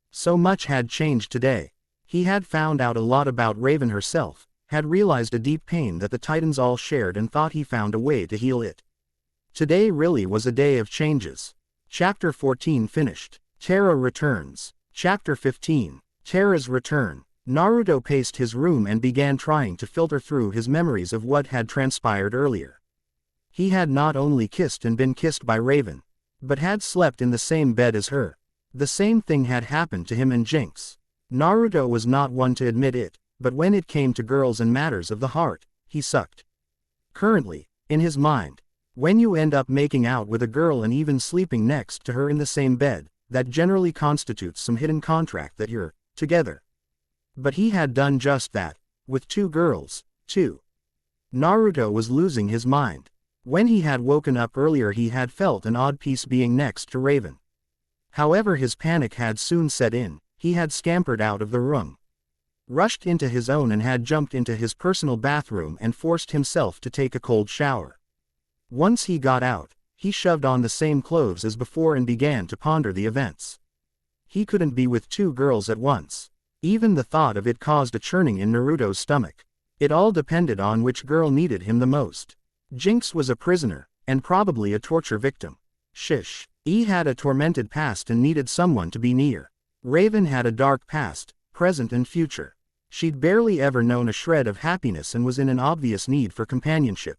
So much had changed today. He had found out a lot about Raven herself, had realized a deep pain that the Titans all shared, and thought he found a way to heal it. Today really was a day of changes. Chapter 14 finished. Terra returns. Chapter 15. Terra's return. Naruto paced his room and began trying to filter through his memories of what had transpired earlier. He had not only kissed and been kissed by Raven, but had slept in the same bed as her. The same thing had happened to him and Jinx. Naruto was not one to admit it, but when it came to girls and matters of the heart, he sucked. Currently, in his mind, when you end up making out with a girl and even sleeping next to her in the same bed, that generally constitutes some hidden contract that you're together. But he had done just that, with two girls, too. Naruto was losing his mind. When he had woken up earlier he had felt an odd peace being next to Raven. However, his panic had soon set in. He had scampered out of the room, rushed into his own, and had jumped into his personal bathroom and forced himself to take a cold shower. Once he got out, he shoved on the same clothes as before and began to ponder the events. He couldn't be with two girls at once. Even the thought of it caused a churning in Naruto's stomach. It all depended on which girl needed him the most. Jinx was a prisoner, and probably a torture victim. Shish. He had a tormented past and needed someone to be near. Raven had a dark past, present and future. She'd barely ever known a shred of happiness and was in an obvious need for companionship.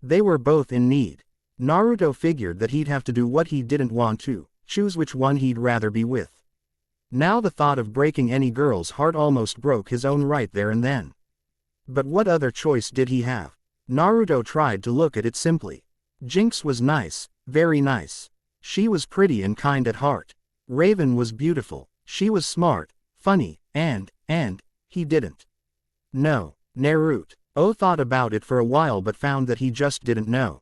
They were both in need. Naruto figured that he'd have to do what he didn't want to, choose which one he'd rather be with. Now the thought of breaking any girl's heart almost broke his own right there and then. But what other choice did he have? Naruto tried to look at it simply. Jinx was nice, very nice. She was pretty and kind at heart. Raven was beautiful. She was smart, funny, and he didn't know. Naruto thought about it for a while but found that he just didn't know.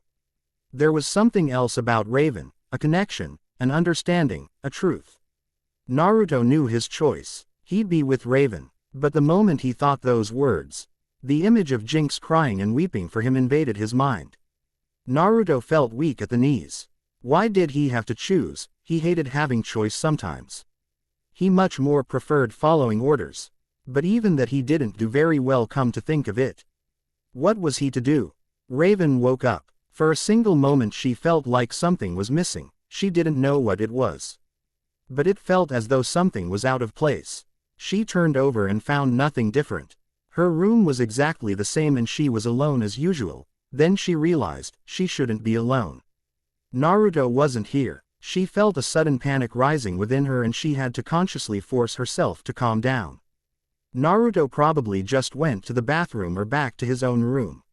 There was something else about Raven, a connection, an understanding, a truth. Naruto knew his choice. He'd be with Raven. But the moment he thought those words, the image of Jinx crying and weeping for him invaded his mind. Naruto felt weak at the knees. Why did he have to choose? He hated having choice sometimes. He much more preferred following orders. But even that he didn't do very well, come to think of it. What was he to do? Raven woke up. For a single moment she felt like something was missing. She didn't know what it was. But it felt as though something was out of place. She turned over and found nothing different. Her room was exactly the same and she was alone as usual. Then she realized she shouldn't be alone. Naruto wasn't here. She felt a sudden panic rising within her and she had to consciously force herself to calm down. Naruto probably just went to the bathroom or back to his own room.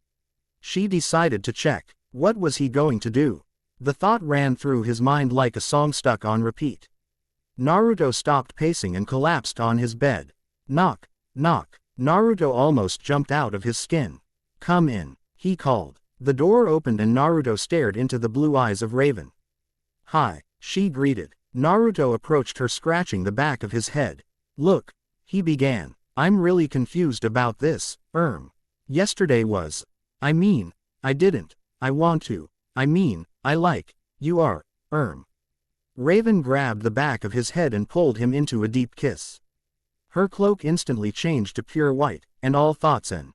She decided to check. What was he going to do? The thought ran through his mind like a song stuck on repeat. Naruto stopped pacing and collapsed on his bed. Knock, knock. Naruto almost jumped out of his skin. Come in, he called. The door opened and Naruto stared into the blue eyes of Raven. Hi, she greeted. Naruto approached her, scratching the back of his head. Look, he began. I'm really confused about this, Yesterday was. I mean, I didn't. I want to. I mean, I like. You are, Raven grabbed the back of his head and pulled him into a deep kiss. Her cloak instantly changed to pure white, and all thoughts and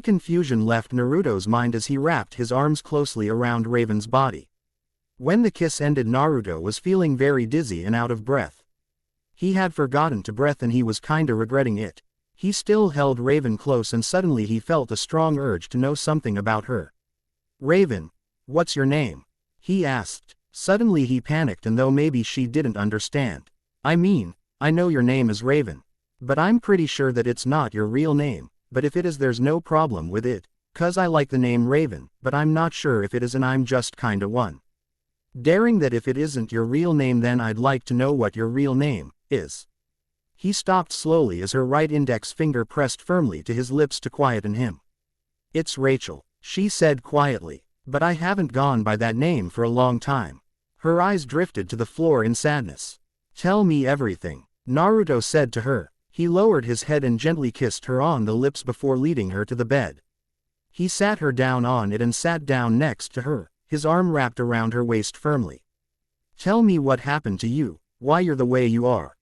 confusion left Naruto's mind as he wrapped his arms closely around Raven's body. When the kiss ended, Naruto was feeling very dizzy and out of breath. He had forgotten to breathe and he was kinda regretting it. He still held Raven close and suddenly he felt a strong urge to know something about her. Raven, what's your name? He asked. Suddenly he panicked, and though maybe she didn't understand. I mean, I know your name is Raven. But I'm pretty sure that it's not your real name, but if it is there's no problem with it, 'cause I like the name Raven, but I'm not sure if it is and I'm just kinda daring that if it isn't your real name then I'd like to know what your real name is. He stopped slowly as her right index finger pressed firmly to his lips to quieten him. It's Rachel, she said quietly, but I haven't gone by that name for a long time. Her eyes drifted to the floor in sadness. Tell me everything, Naruto said to her. He lowered his head and gently kissed her on the lips before leading her to the bed. He sat her down on it and sat down next to her, his arm wrapped around her waist firmly. Tell me what happened to you, why you're the way you are,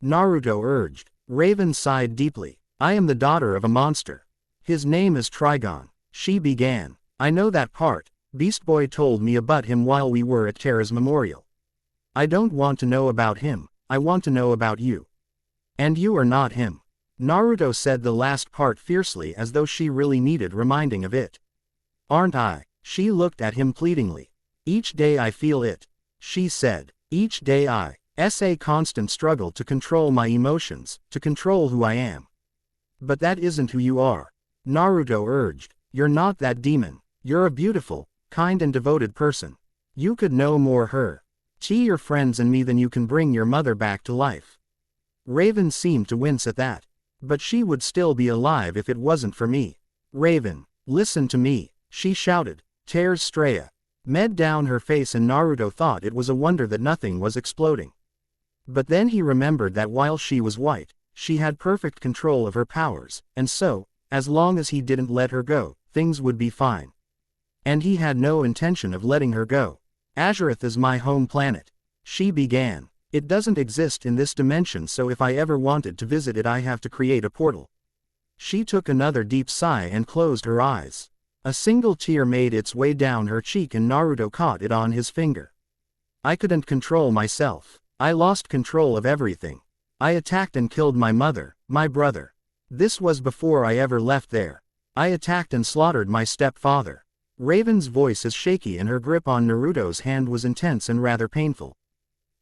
Naruto urged. Raven sighed deeply. I am the daughter of a monster. His name is Trigon, she began. I know that part. Beast Boy told me about him while we were at Terra's memorial. I don't want to know about him, I want to know about you. And you are not him. Naruto said the last part fiercely as though she really needed reminding of it. Aren't I? She looked at him pleadingly. Each day I feel it, she said. Each day it's a constant struggle to control my emotions, to control who I am. But that isn't who you are, Naruto urged. You're not that demon. You're a beautiful, kind and devoted person. You could know more her, your friends and me than you can bring your mother back to life. Raven seemed to wince at that. But she would still be alive if it wasn't for me. Raven, listen to me, she shouted. Tears Straya med down her face and Naruto thought it was a wonder that nothing was exploding. But then he remembered that while she was white, she had perfect control of her powers, and so, as long as he didn't let her go, things would be fine. And he had no intention of letting her go. Azeroth is my home planet, she began. It doesn't exist in this dimension, so if I ever wanted to visit it I have to create a portal. She took another deep sigh and closed her eyes. A single tear made its way down her cheek and Naruto caught it on his finger. I couldn't control myself. I lost control of everything. I attacked and killed my mother, my brother. This was before I ever left there. I attacked and slaughtered my stepfather. Raven's voice is shaky and her grip on Naruto's hand was intense and rather painful.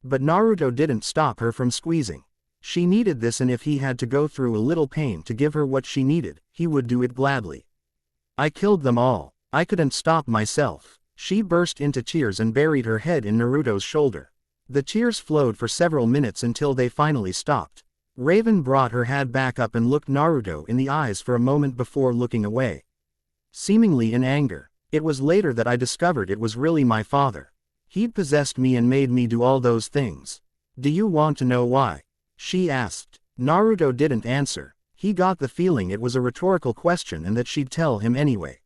But Naruto didn't stop her from squeezing. She needed this, and if he had to go through a little pain to give her what she needed, he would do it gladly. I killed them all. I couldn't stop myself. She burst into tears and buried her head in Naruto's shoulder. The tears flowed for several minutes until they finally stopped. Raven brought her head back up and looked Naruto in the eyes for a moment before looking away, seemingly in anger. It was later that I discovered it was really my father. He'd possessed me and made me do all those things. Do you want to know why? She asked. Naruto didn't answer. He got the feeling it was a rhetorical question and that she'd tell him anyway.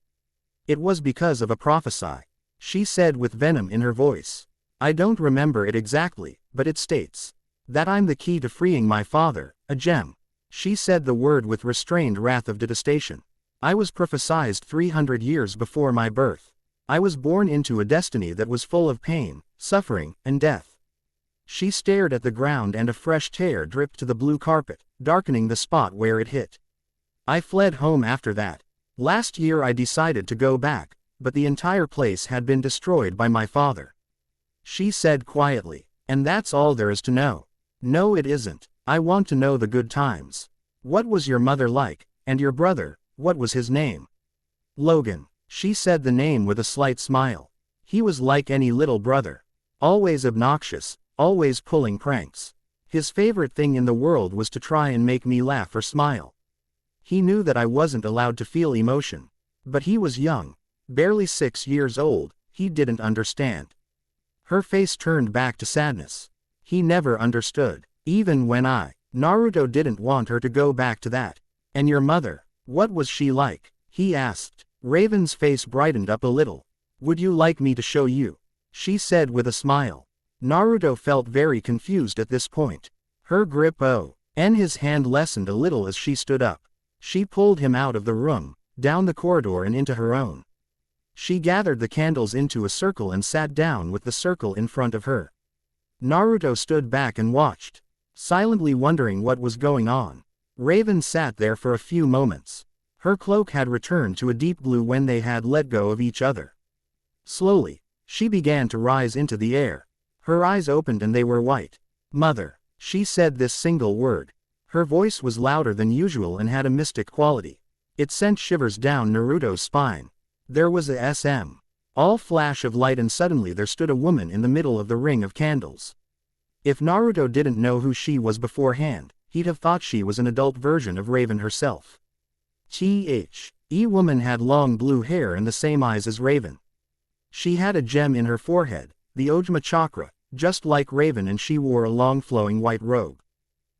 It was because of a prophecy, she said with venom in her voice. I don't remember it exactly, but it states that I'm the key to freeing my father, a gem. She said the word with restrained wrath of detestation. I was prophesied 300 years before my birth. I was born into a destiny that was full of pain, suffering, and death. She stared at the ground and a fresh tear dripped to the blue carpet, darkening the spot where it hit. I fled home after that. Last year I decided to go back, but the entire place had been destroyed by my father. She said quietly. And that's all there is to know. No, it isn't. I want to know the good times. What was your mother like, and your brother, what was his name? Logan. She said the name with a slight smile. He was like any little brother. Always obnoxious, always pulling pranks. His favorite thing in the world was to try and make me laugh or smile. He knew that I wasn't allowed to feel emotion. But he was young, barely 6 years old, he didn't understand. Her face turned back to sadness. He never understood. Even when Naruto didn't want her to go back to that. And your mother, what was she like? He asked. Raven's face brightened up a little. Would you like me to show you? She said with a smile. Naruto felt very confused at this point. Her grip on his hand lessened a little as she stood up. She pulled him out of the room, down the corridor and into her own. She gathered the candles into a circle and sat down with the circle in front of her. Naruto stood back and watched, silently wondering what was going on. Raven sat there for a few moments. Her cloak had returned to a deep blue when they had let go of each other. Slowly, she began to rise into the air. Her eyes opened and they were white. Mother. She said this single word. Her voice was louder than usual and had a mystic quality. It sent shivers down Naruto's spine. There was a all flash of light and suddenly there stood a woman in the middle of the ring of candles. If Naruto didn't know who she was beforehand, he'd have thought she was an adult version of Raven herself. Woman had long blue hair and the same eyes as Raven. She had a gem in her forehead, the Ojma chakra, just like Raven, and she wore a long flowing white robe.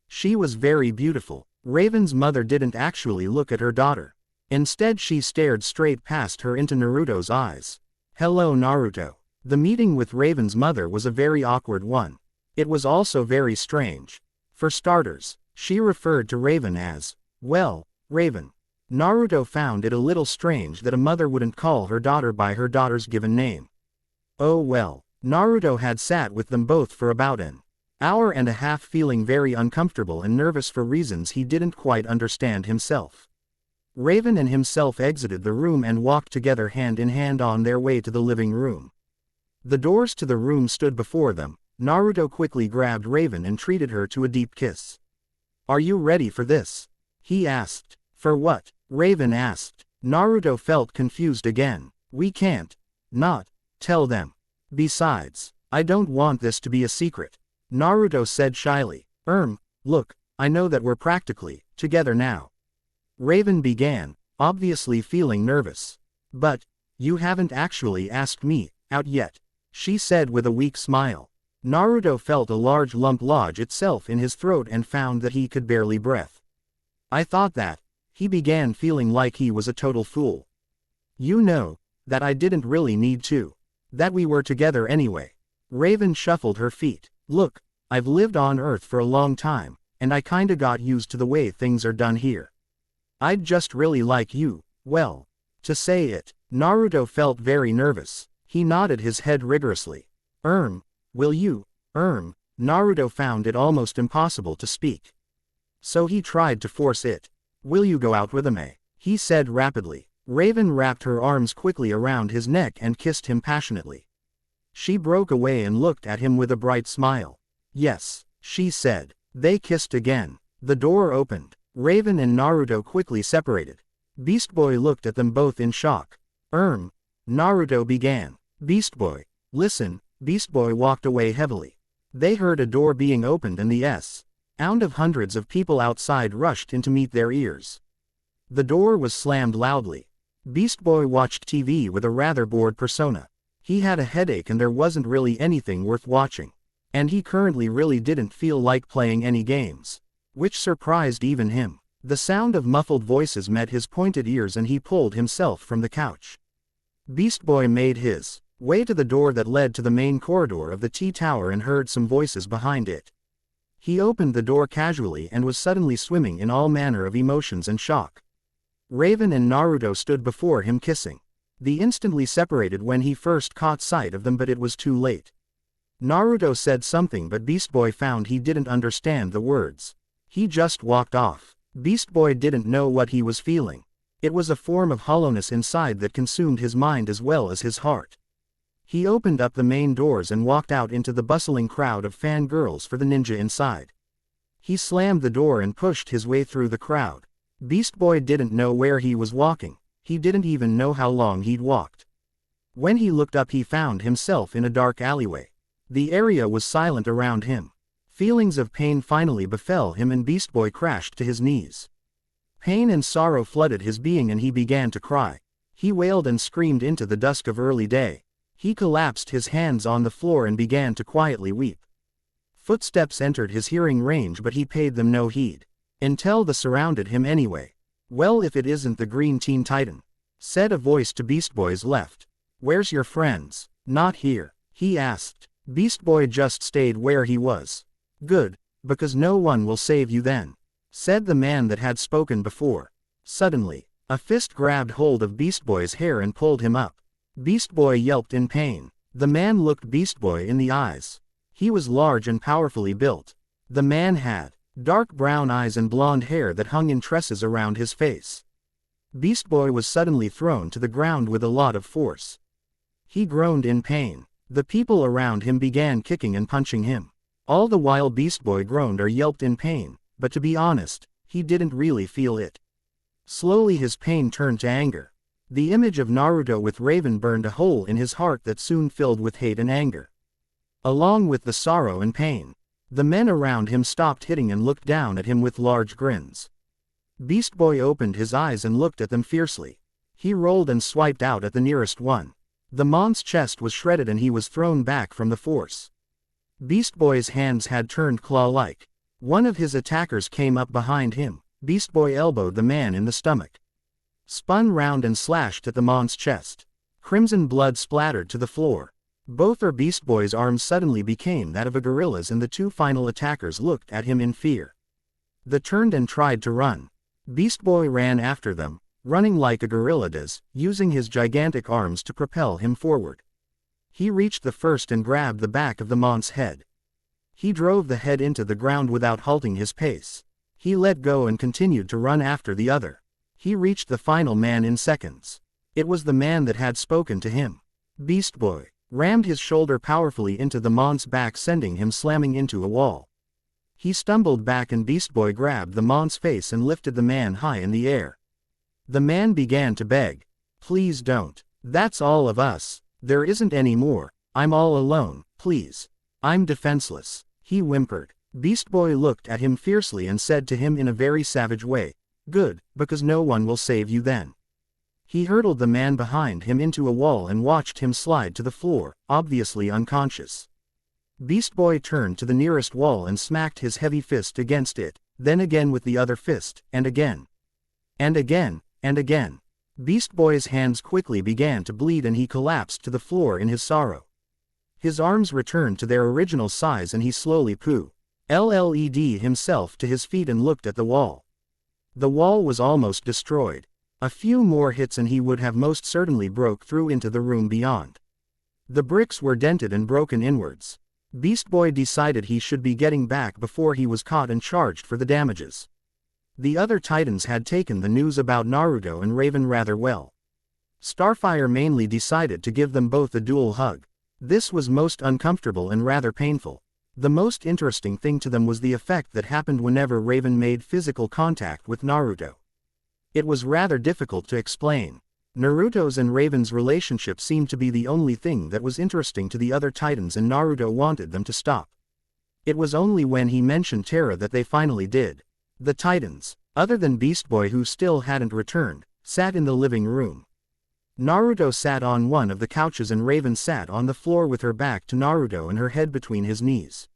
She was very beautiful. Raven's mother didn't actually look at her daughter. Instead she stared straight past her into Naruto's eyes. Hello Naruto. The meeting with Raven's mother was a very awkward one. It was also very strange. For starters, she referred to Raven as, well, Raven. Naruto found it a little strange that a mother wouldn't call her daughter by her daughter's given name. Oh well. Naruto had sat with them both for about an hour and a half, feeling very uncomfortable and nervous for reasons he didn't quite understand himself. Raven and himself exited the room and walked together hand in hand on their way to the living room. The doors to the room stood before them. Naruto quickly grabbed Raven and treated her to a deep kiss. Are you ready for this? He asked. For what? Raven asked. Naruto felt confused again. We can't not tell them. Besides, I don't want this to be a secret. Naruto said shyly. Look, I know that we're practically together now. Raven began, obviously feeling nervous. But, you haven't actually asked me out yet, she said with a weak smile. Naruto felt a large lump lodge itself in his throat and found that he could barely breathe. I thought that. He began feeling like he was a total fool. You know, that I didn't really need to. That we were together anyway. Raven shuffled her feet. Look, I've lived on Earth for a long time, and I kinda got used to the way things are done here. I'd just really like you, well, to say it. Naruto felt very nervous. He nodded his head rigorously. Will you? Naruto found it almost impossible to speak. So he tried to force it. Will you go out with me? He said rapidly. Raven wrapped her arms quickly around his neck and kissed him passionately. She broke away and looked at him with a bright smile. Yes, she said. They kissed again. The door opened. Raven and Naruto quickly separated. Beast Boy looked at them both in shock. Naruto began. Beast Boy, listen. Beast Boy walked away heavily. They heard a door being opened and the sound of hundreds of people outside rushed in to meet their ears. The door was slammed loudly. Beast Boy watched TV with a rather bored persona. He had a headache and there wasn't really anything worth watching. And he currently really didn't feel like playing any games. Which surprised even him. The sound of muffled voices met his pointed ears and he pulled himself from the couch. Beast Boy made his way to the door that led to the main corridor of the T-Tower and heard some voices behind it. He opened the door casually and was suddenly swimming in all manner of emotions and shock. Raven and Naruto stood before him kissing. They instantly separated when he first caught sight of them, but it was too late. Naruto said something but Beast Boy found he didn't understand the words. He just walked off. Beast Boy didn't know what he was feeling. It was a form of hollowness inside that consumed his mind as well as his heart. He opened up the main doors and walked out into the bustling crowd of fangirls for the ninja inside. He slammed the door and pushed his way through the crowd. Beast Boy didn't know where he was walking. He didn't even know how long he'd walked. When he looked up he found himself in a dark alleyway. The area was silent around him. Feelings of pain finally befell him and Beast Boy crashed to his knees. Pain and sorrow flooded his being and he began to cry. He wailed and screamed into the dusk of early day. He collapsed his hands on the floor and began to quietly weep. Footsteps entered his hearing range, but he paid them no heed. Until they surrounded him anyway. "Well, if it isn't the Green Teen Titan," said a voice to Beast Boy's left. "Where's your friends?" "Not here," he asked. Beast Boy just stayed where he was. "Good, because no one will save you then," said the man that had spoken before. Suddenly, a fist grabbed hold of Beast Boy's hair and pulled him up. Beast Boy yelped in pain. The man looked Beast Boy in the eyes. He was large and powerfully built. The man had dark brown eyes and blonde hair that hung in tresses around his face. Beast Boy was suddenly thrown to the ground with a lot of force. He groaned in pain. The people around him began kicking and punching him. All the while Beast Boy groaned or yelped in pain, but to be honest, he didn't really feel it. Slowly his pain turned to anger. The image of Naruto with Raven burned a hole in his heart that soon filled with hate and anger. Along with the sorrow and pain, the men around him stopped hitting and looked down at him with large grins. Beast Boy opened his eyes and looked at them fiercely. He rolled and swiped out at the nearest one. The mon's chest was shredded and he was thrown back from the force. Beast Boy's hands had turned claw-like. One of his attackers came up behind him. Beast Boy elbowed the man in the stomach. Spun round and slashed at the mon's chest. Crimson blood splattered to the floor. Both of Beast Boy's arms suddenly became that of a gorilla's and the two final attackers looked at him in fear. They turned and tried to run. Beast Boy ran after them, running like a gorilla does, using his gigantic arms to propel him forward. He reached the first and grabbed the back of the mon's head. He drove the head into the ground without halting his pace. He let go and continued to run after the other. He reached the final man in seconds. It was the man that had spoken to him. Beast Boy rammed his shoulder powerfully into the mon's back, sending him slamming into a wall. He stumbled back and Beast Boy grabbed the mon's face and lifted the man high in the air. The man began to beg. "Please don't. That's all of us. There isn't any more. I'm all alone, please. I'm defenseless," he whimpered. Beast Boy looked at him fiercely and said to him in a very savage way, "Good, because no one will save you then." He hurtled the man behind him into a wall and watched him slide to the floor, obviously unconscious. Beast Boy turned to the nearest wall and smacked his heavy fist against it, then again with the other fist, and again. And again, and again. Beast Boy's hands quickly began to bleed and he collapsed to the floor in his sorrow. His arms returned to their original size and he slowly led himself to his feet and looked at the wall. The wall was almost destroyed. A few more hits and he would have most certainly broke through into the room beyond. The bricks were dented and broken inwards. Beast Boy decided he should be getting back before he was caught and charged for the damages. The other Titans had taken the news about Naruto and Raven rather well. Starfire mainly decided to give them both a dual hug. This was most uncomfortable and rather painful. The most interesting thing to them was the effect that happened whenever Raven made physical contact with Naruto. It was rather difficult to explain. Naruto's and Raven's relationship seemed to be the only thing that was interesting to the other Titans and Naruto wanted them to stop. It was only when he mentioned Terra that they finally did. The Titans, other than Beast Boy who still hadn't returned, sat in the living room. Naruto sat on one of the couches and Raven sat on the floor with her back to Naruto and her head between his knees.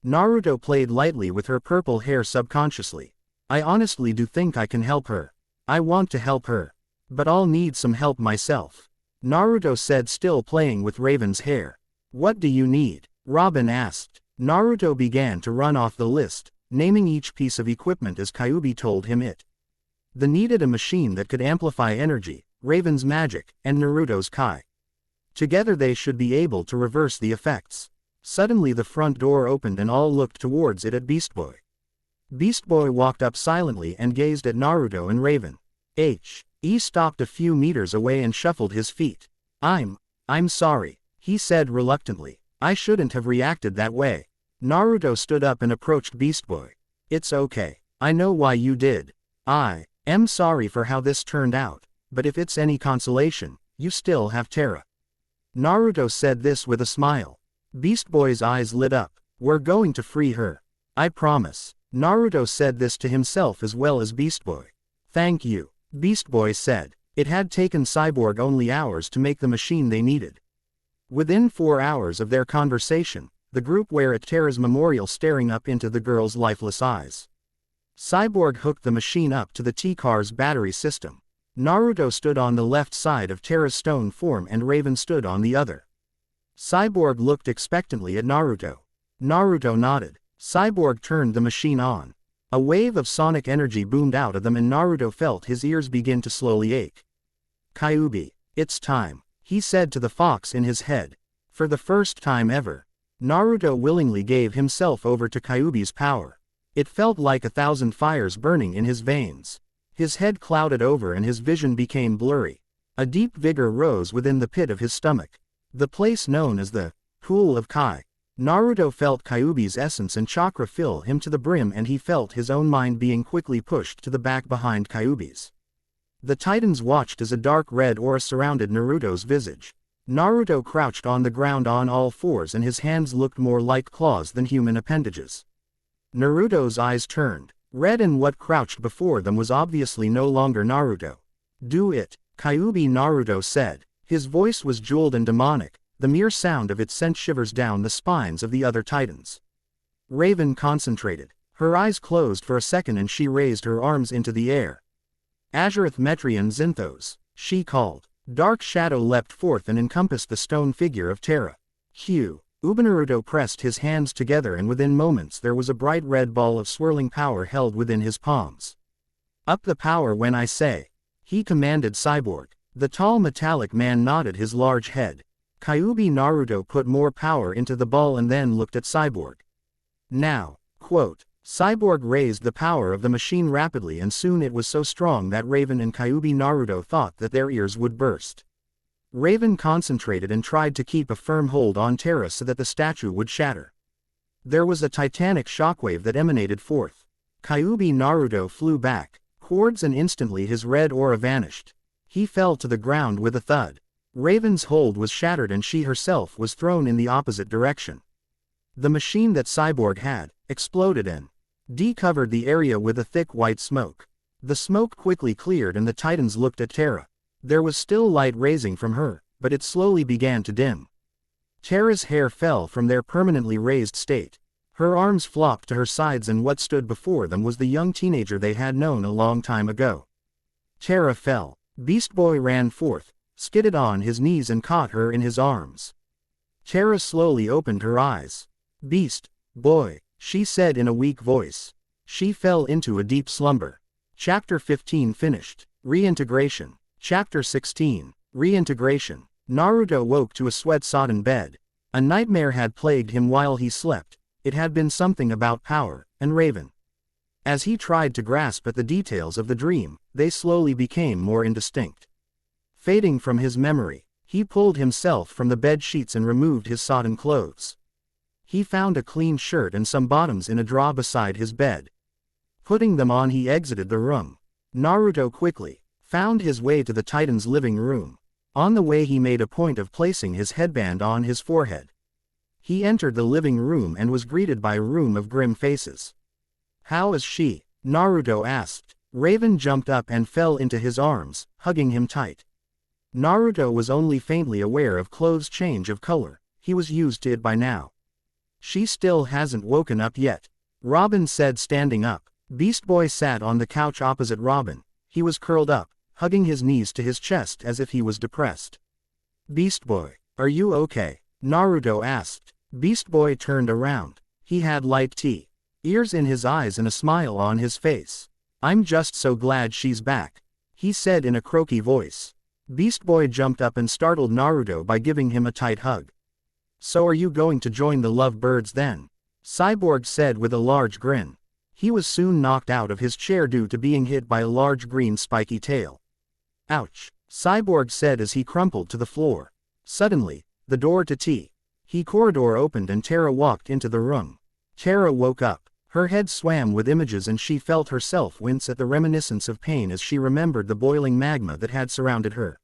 Naruto played lightly with her purple hair subconsciously. "I honestly do think I can help her. I want to help her. But I'll need some help myself," Naruto said, still playing with Raven's hair. "What do you need?" Robin asked. Naruto began to run off the list, naming each piece of equipment as Kyuubi told him it. They needed a machine that could amplify energy, Raven's magic, and Naruto's Kai. Together they should be able to reverse the effects. Suddenly the front door opened and all looked towards it at Beast Boy. Beast Boy walked up silently and gazed at Naruto and Raven. He stopped a few meters away and shuffled his feet. I'm sorry," he said reluctantly. "I shouldn't have reacted that way." Naruto stood up and approached Beast Boy. "It's okay. I know why you did. I am sorry for how this turned out, but if it's any consolation, you still have Terra." Naruto said this with a smile. Beast Boy's eyes lit up. "We're going to free her. I promise." Naruto said this to himself as well as Beast Boy. "Thank you," Beast Boy said. It had taken Cyborg only hours to make the machine they needed. Within 4 hours of their conversation, the group were at Terra's memorial staring up into the girl's lifeless eyes. Cyborg hooked the machine up to the T-car's battery system. Naruto stood on the left side of Terra's stone form and Raven stood on the other. Cyborg looked expectantly at Naruto. Naruto nodded. Cyborg turned the machine on. A wave of sonic energy boomed out of them and Naruto felt his ears begin to slowly ache. Kyuubi, it's time, he said to the fox in his head. For the first time ever, Naruto willingly gave himself over to Kyuubi's power. It felt like 1,000 fires burning in his veins. His head clouded over and his vision became blurry. A deep vigor rose within the pit of his stomach. The place known as the Pool of Kai. Naruto felt Kyuubi's essence and chakra fill him to the brim and he felt his own mind being quickly pushed to the back behind Kyuubi's. The Titans watched as a dark red aura surrounded Naruto's visage. Naruto crouched on the ground on all fours and his hands looked more like claws than human appendages. Naruto's eyes turned red and what crouched before them was obviously no longer Naruto. Do it, Kyuubi, Naruto said. His voice was jeweled and demonic, the mere sound of it sent shivers down the spines of the other Titans. Raven concentrated. Her eyes closed for a second and she raised her arms into the air. Azurith Metrion Zinthos, she called. Dark shadow leapt forth and encompassed the stone figure of Terra. Naruto pressed his hands together and within moments there was a bright red ball of swirling power held within his palms. Up the power when I say, he commanded Cyborg. The tall metallic man nodded his large head. Kyuubi, Naruto put more power into the ball and then looked at Cyborg. Now, quote, Cyborg raised the power of the machine rapidly and soon it was so strong that Raven and Kyuubi, Naruto thought that their ears would burst. Raven concentrated and tried to keep a firm hold on Terra so that the statue would shatter. There was a titanic shockwave that emanated forth. Kyuubi, Naruto flew back, cords and instantly his red aura vanished. He fell to the ground with a thud. Raven's hold was shattered and she herself was thrown in the opposite direction. The machine that Cyborg had exploded and covered the area with a thick white smoke. The smoke quickly cleared and the Titans looked at Terra. There was still light raising from her, but it slowly began to dim. Terra's hair fell from their permanently raised state. Her arms flopped to her sides and what stood before them was the young teenager they had known a long time ago. Terra fell. Beast Boy ran forth, skidded on his knees and caught her in his arms. Terra slowly opened her eyes. Beast Boy, she said in a weak voice. She fell into a deep slumber. Chapter 15 finished. Reintegration. Chapter 16. Reintegration. Naruto woke to a sweat-sodden bed. A nightmare had plagued him while he slept. It had been something about power and Raven. As he tried to grasp at the details of the dream, they slowly became more indistinct. Fading from his memory, he pulled himself from the bed sheets and removed his sodden clothes. He found a clean shirt and some bottoms in a drawer beside his bed. Putting them on, he exited the room. Naruto quickly found his way to the Titan's living room. On the way he made a point of placing his headband on his forehead. He entered the living room and was greeted by a room of grim faces. How is she? Naruto asked. Raven jumped up and fell into his arms, hugging him tight. Naruto was only faintly aware of clothes' change of color. He was used to it by now. She still hasn't woken up yet, Robin said, standing up. Beast Boy sat on the couch opposite Robin. He was curled up, hugging his knees to his chest as if he was depressed. Beast Boy, are you okay? Naruto asked. Beast Boy turned around. He had light tears in his eyes and a smile on his face. I'm just so glad she's back, he said in a croaky voice. Beast Boy jumped up and startled Naruto by giving him a tight hug. So are you going to join the lovebirds then? Cyborg said with a large grin. He was soon knocked out of his chair due to being hit by a large green spiky tail. Ouch, Cyborg said as he crumpled to the floor. Suddenly, the door to T corridor opened and Terra walked into the room. Terra woke up. Her head swam with images and she felt herself wince at the reminiscence of pain as she remembered the boiling magma that had surrounded her.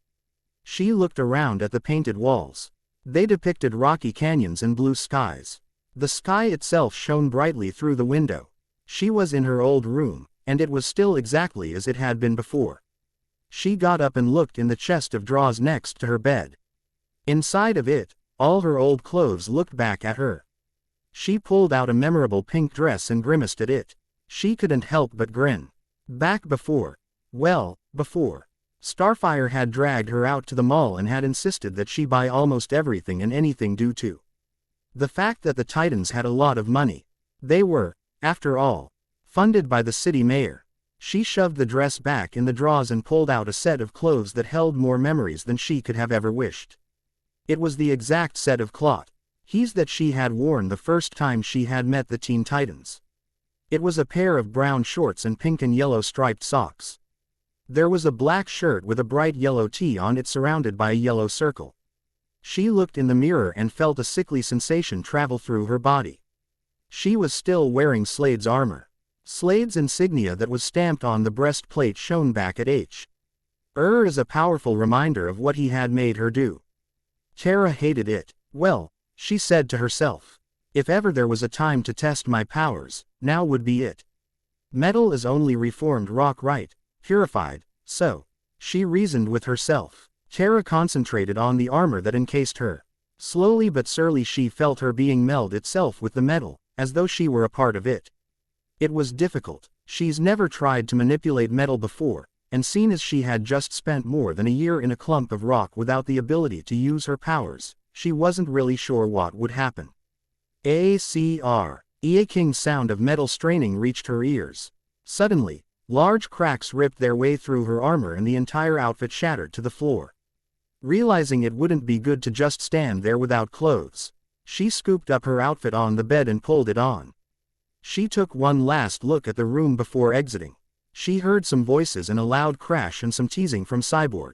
She looked around at the painted walls. They depicted rocky canyons and blue skies. The sky itself shone brightly through the window. She was in her old room, and it was still exactly as it had been before. She got up and looked in the chest of drawers next to her bed. Inside of it, All her old clothes looked back at her. She pulled out a memorable pink dress and grimaced at it. She couldn't help but grin. Back before. Well, before. Starfire had dragged her out to the mall and had insisted that she buy almost everything and anything due to the fact that the Titans had a lot of money. They were, after all, funded by the city mayor. She shoved the dress back in the drawers and pulled out a set of clothes that held more memories than she could have ever wished. It was the exact set of cloth that she had worn the first time she had met the Teen Titans. It was a pair of brown shorts and pink and yellow striped socks. There was a black shirt with a bright yellow tee on it surrounded by a yellow circle. She looked in the mirror and felt a sickly sensation travel through her body. She was still wearing Slade's armor. Slade's insignia that was stamped on the breastplate shone back at H. As a powerful reminder of what he had made her do. Terra hated it. Well, she said to herself, if ever there was a time to test my powers, now would be it. Metal is only reformed rock, right? Purified, so. She reasoned with herself. Terra concentrated on the armor that encased her. Slowly but surely she felt her being meld itself with the metal, as though she were a part of it. It was difficult. She's never tried to manipulate metal before, and seeing as she had just spent more than a year in a clump of rock without the ability to use her powers, she wasn't really sure what would happen. A king sound of metal straining reached her ears. Suddenly, large cracks ripped their way through her armor and the entire outfit shattered to the floor. Realizing it wouldn't be good to just stand there without clothes, she scooped up her outfit on the bed and pulled it on. She took one last look at the room before exiting. She heard some voices and a loud crash and some teasing from Cyborg.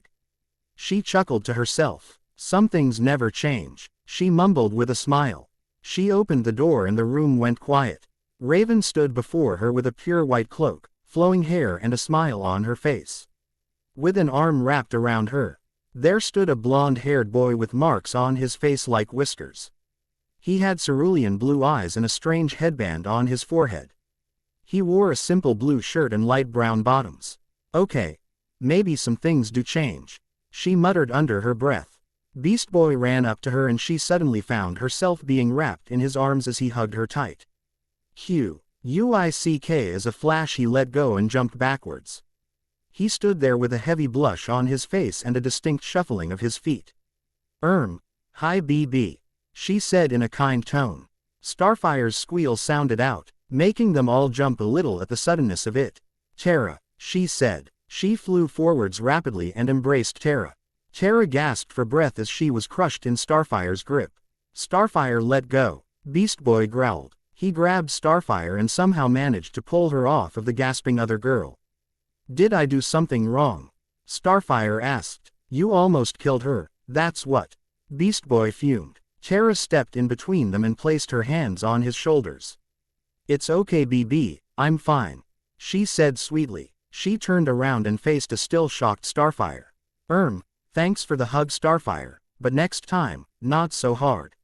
She chuckled to herself. Some things never change, she mumbled with a smile. She opened the door and the room went quiet. Raven stood before her with a pure white cloak, flowing hair and a smile on her face. With an arm wrapped around her, there stood a blonde-haired boy with marks on his face like whiskers. He had cerulean blue eyes and a strange headband on his forehead. He wore a simple blue shirt and light brown bottoms. Okay. Maybe some things do change, she muttered under her breath. Beast Boy ran up to her and she suddenly found herself being wrapped in his arms as he hugged her tight. Quick as a flash he let go and jumped backwards. He stood there with a heavy blush on his face and a distinct shuffling of his feet. Hi BB, she said in a kind tone. Starfire's squeal sounded out, making them all jump a little at the suddenness of it. Terra, she said. She flew forwards rapidly and embraced Terra. Terra gasped for breath as she was crushed in Starfire's grip. Starfire let go. Beast Boy growled. He grabbed Starfire and somehow managed to pull her off of the gasping other girl. Did I do something wrong? Starfire asked. You almost killed her, that's what. Beast Boy fumed. Terra stepped in between them and placed her hands on his shoulders. It's okay BB, I'm fine, she said sweetly. She turned around and faced a still shocked Starfire. Thanks for the hug Starfire, but next time, not so hard.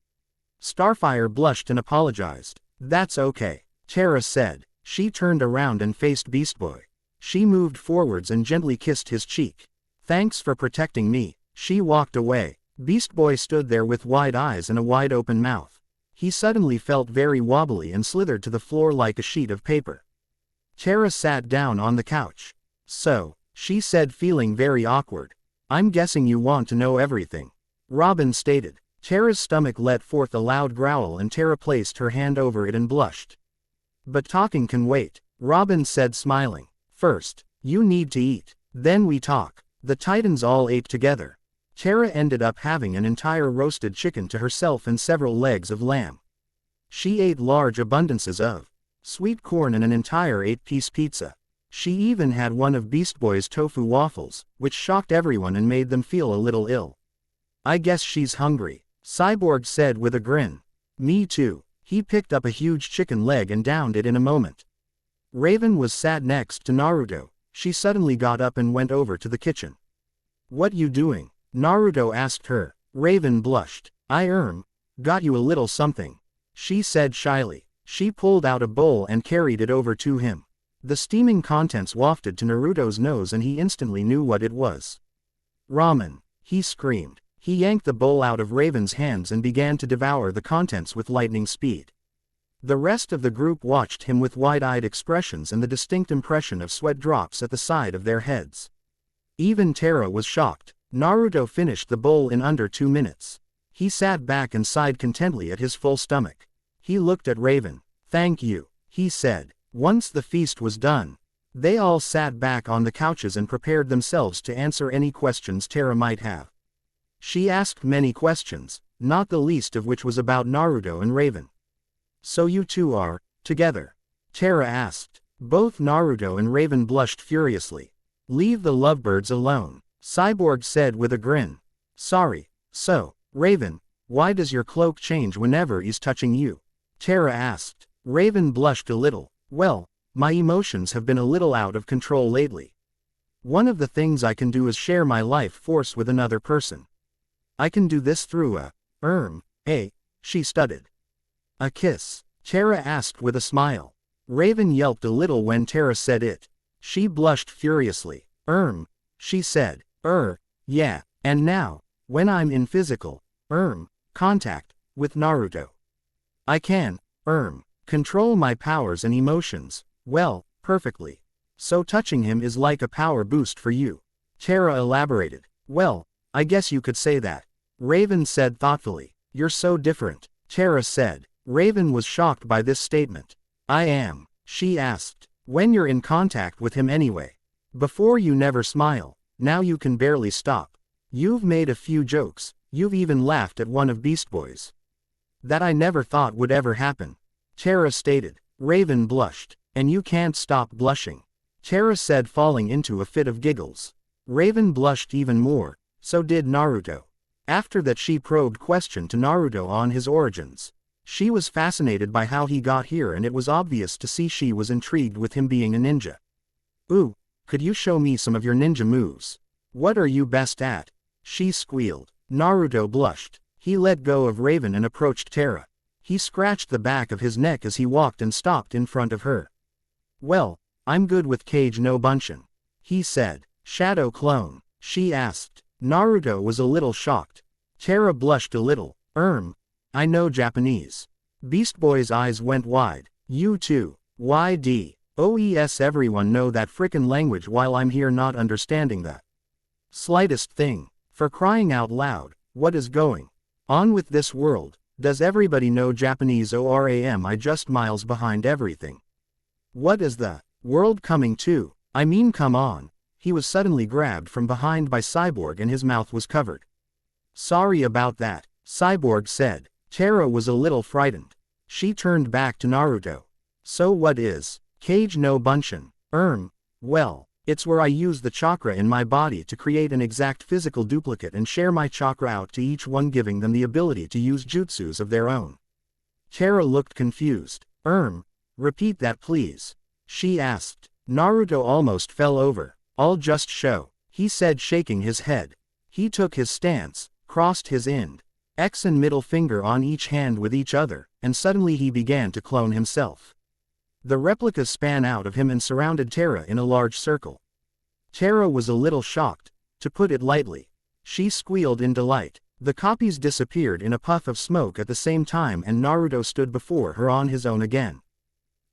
Starfire blushed and apologized. That's okay, Terra said. She turned around and faced Beast Boy. She moved forwards and gently kissed his cheek. Thanks for protecting me. She walked away. Beast Boy stood there with wide eyes and a wide open mouth. He suddenly felt very wobbly and slithered to the floor like a sheet of paper. Terra sat down on the couch. So, she said feeling very awkward. I'm guessing you want to know everything. Robin stated. Terra's stomach let forth a loud growl and Terra placed her hand over it and blushed. But talking can wait, Robin said smiling. First, you need to eat, then we talk. The Titans all ate together. Terra ended up having an entire roasted chicken to herself and several legs of lamb. She ate large abundances of sweet corn and an entire 8-piece pizza. She even had one of Beast Boy's tofu waffles, which shocked everyone and made them feel a little ill. I guess she's hungry, Cyborg said with a grin. Me too. He picked up a huge chicken leg and downed it in a moment. Raven was sat next to Naruto. She suddenly got up and went over to the kitchen. What you doing? Naruto asked her. Raven blushed. I got you a little something, she said shyly. She pulled out a bowl and carried it over to him. The steaming contents wafted to Naruto's nose and he instantly knew what it was. Ramen, he screamed. He yanked the bowl out of Raven's hands and began to devour the contents with lightning speed. The rest of the group watched him with wide-eyed expressions and the distinct impression of sweat drops at the side of their heads. Even Terra was shocked. Naruto finished the bowl in under 2 minutes. He sat back and sighed contentedly at his full stomach. He looked at Raven. "Thank you," he said. Once the feast was done, they all sat back on the couches and prepared themselves to answer any questions Terra might have. She asked many questions, not the least of which was about Naruto and Raven. "So you two are together?" Terra asked. Both Naruto and Raven blushed furiously. "Leave the lovebirds alone," Cyborg said with a grin. "Sorry." "So, Raven, why does your cloak change whenever he's touching you?" Terra asked. Raven blushed a little. "Well, my emotions have been a little out of control lately. One of the things I can do is share my life force with another person. I can do this through she stuttered. "A kiss?" Terra asked with a smile. Raven yelped a little when Terra said it. She blushed furiously. She said. Yeah, and now, when I'm in physical, contact, with Naruto, I can, control my powers and emotions, well, perfectly. So touching him is like a power boost for you." Terra elaborated. "Well, I guess you could say that," Raven said thoughtfully. "You're so different," Terra said. Raven was shocked by this statement. "I am," she asked. "When you're in contact with him anyway. Before you never smile, now you can barely stop. You've made a few jokes, you've even laughed at one of Beast Boy's. That I never thought would ever happen," Terra stated. Raven blushed. "And you can't stop blushing," Terra said, falling into a fit of giggles. Raven blushed even more, so did Naruto. After that she probed question to Naruto on his origins. She was fascinated by how he got here and it was obvious to see she was intrigued with him being a ninja. "Ooh, could you show me some of your ninja moves? What are you best at?" she squealed. Naruto blushed. He let go of Raven and approached Terra. He scratched the back of his neck as he walked and stopped in front of her. "Well, I'm good with Kage no Bunshin," he said. "Shadow clone?" she asked. Naruto was a little shocked. Terra blushed a little. I know Japanese." Beast Boy's eyes went wide. "You too? OES, everyone know that frickin' language while I'm here not understanding the slightest thing. For crying out loud, what is going on with this world? Does everybody know Japanese or am I just miles behind everything? What is the world coming to? I mean, come on." He was suddenly grabbed from behind by Cyborg and his mouth was covered. "Sorry about that," Cyborg said. Terra was a little frightened. She turned back to Naruto. "So what is Kage no Bunshin?" Well, it's where I use the chakra in my body to create an exact physical duplicate and share my chakra out to each one, giving them the ability to use jutsus of their own." Terra looked confused. Repeat that please," she asked. Naruto almost fell over. "I'll just show," he said, shaking his head. He took his stance, crossed his index and middle finger on each hand with each other, and suddenly he began to clone himself. The replicas span out of him and surrounded Terra in a large circle. Terra was a little shocked, to put it lightly. She squealed in delight. The copies disappeared in a puff of smoke at the same time and Naruto stood before her on his own again.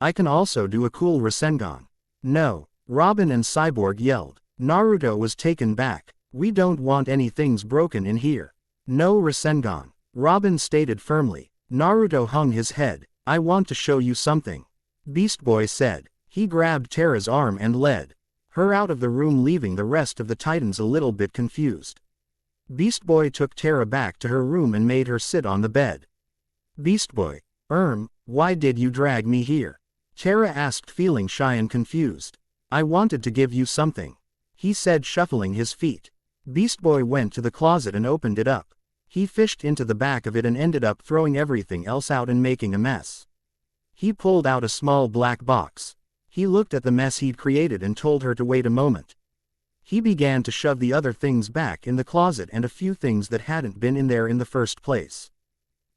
"I can also do a cool Rasengan." "No," Robin and Cyborg yelled. Naruto was taken back. "We don't want any things broken in here." "No Rasengan," Robin stated firmly. Naruto hung his head. "I want to show you something," Beast Boy said. He grabbed Terra's arm and led her out of the room, leaving the rest of the Titans a little bit confused. Beast Boy took Terra back to her room and made her sit on the bed. Beast Boy, why did you drag me here?" Terra asked, feeling shy and confused. "I wanted to give you something," he said, shuffling his feet. Beast Boy went to the closet and opened it up. He fished into the back of it and ended up throwing everything else out and making a mess. He pulled out a small black box. He looked at the mess he'd created and told her to wait a moment. He began to shove the other things back in the closet and a few things that hadn't been in there in the first place.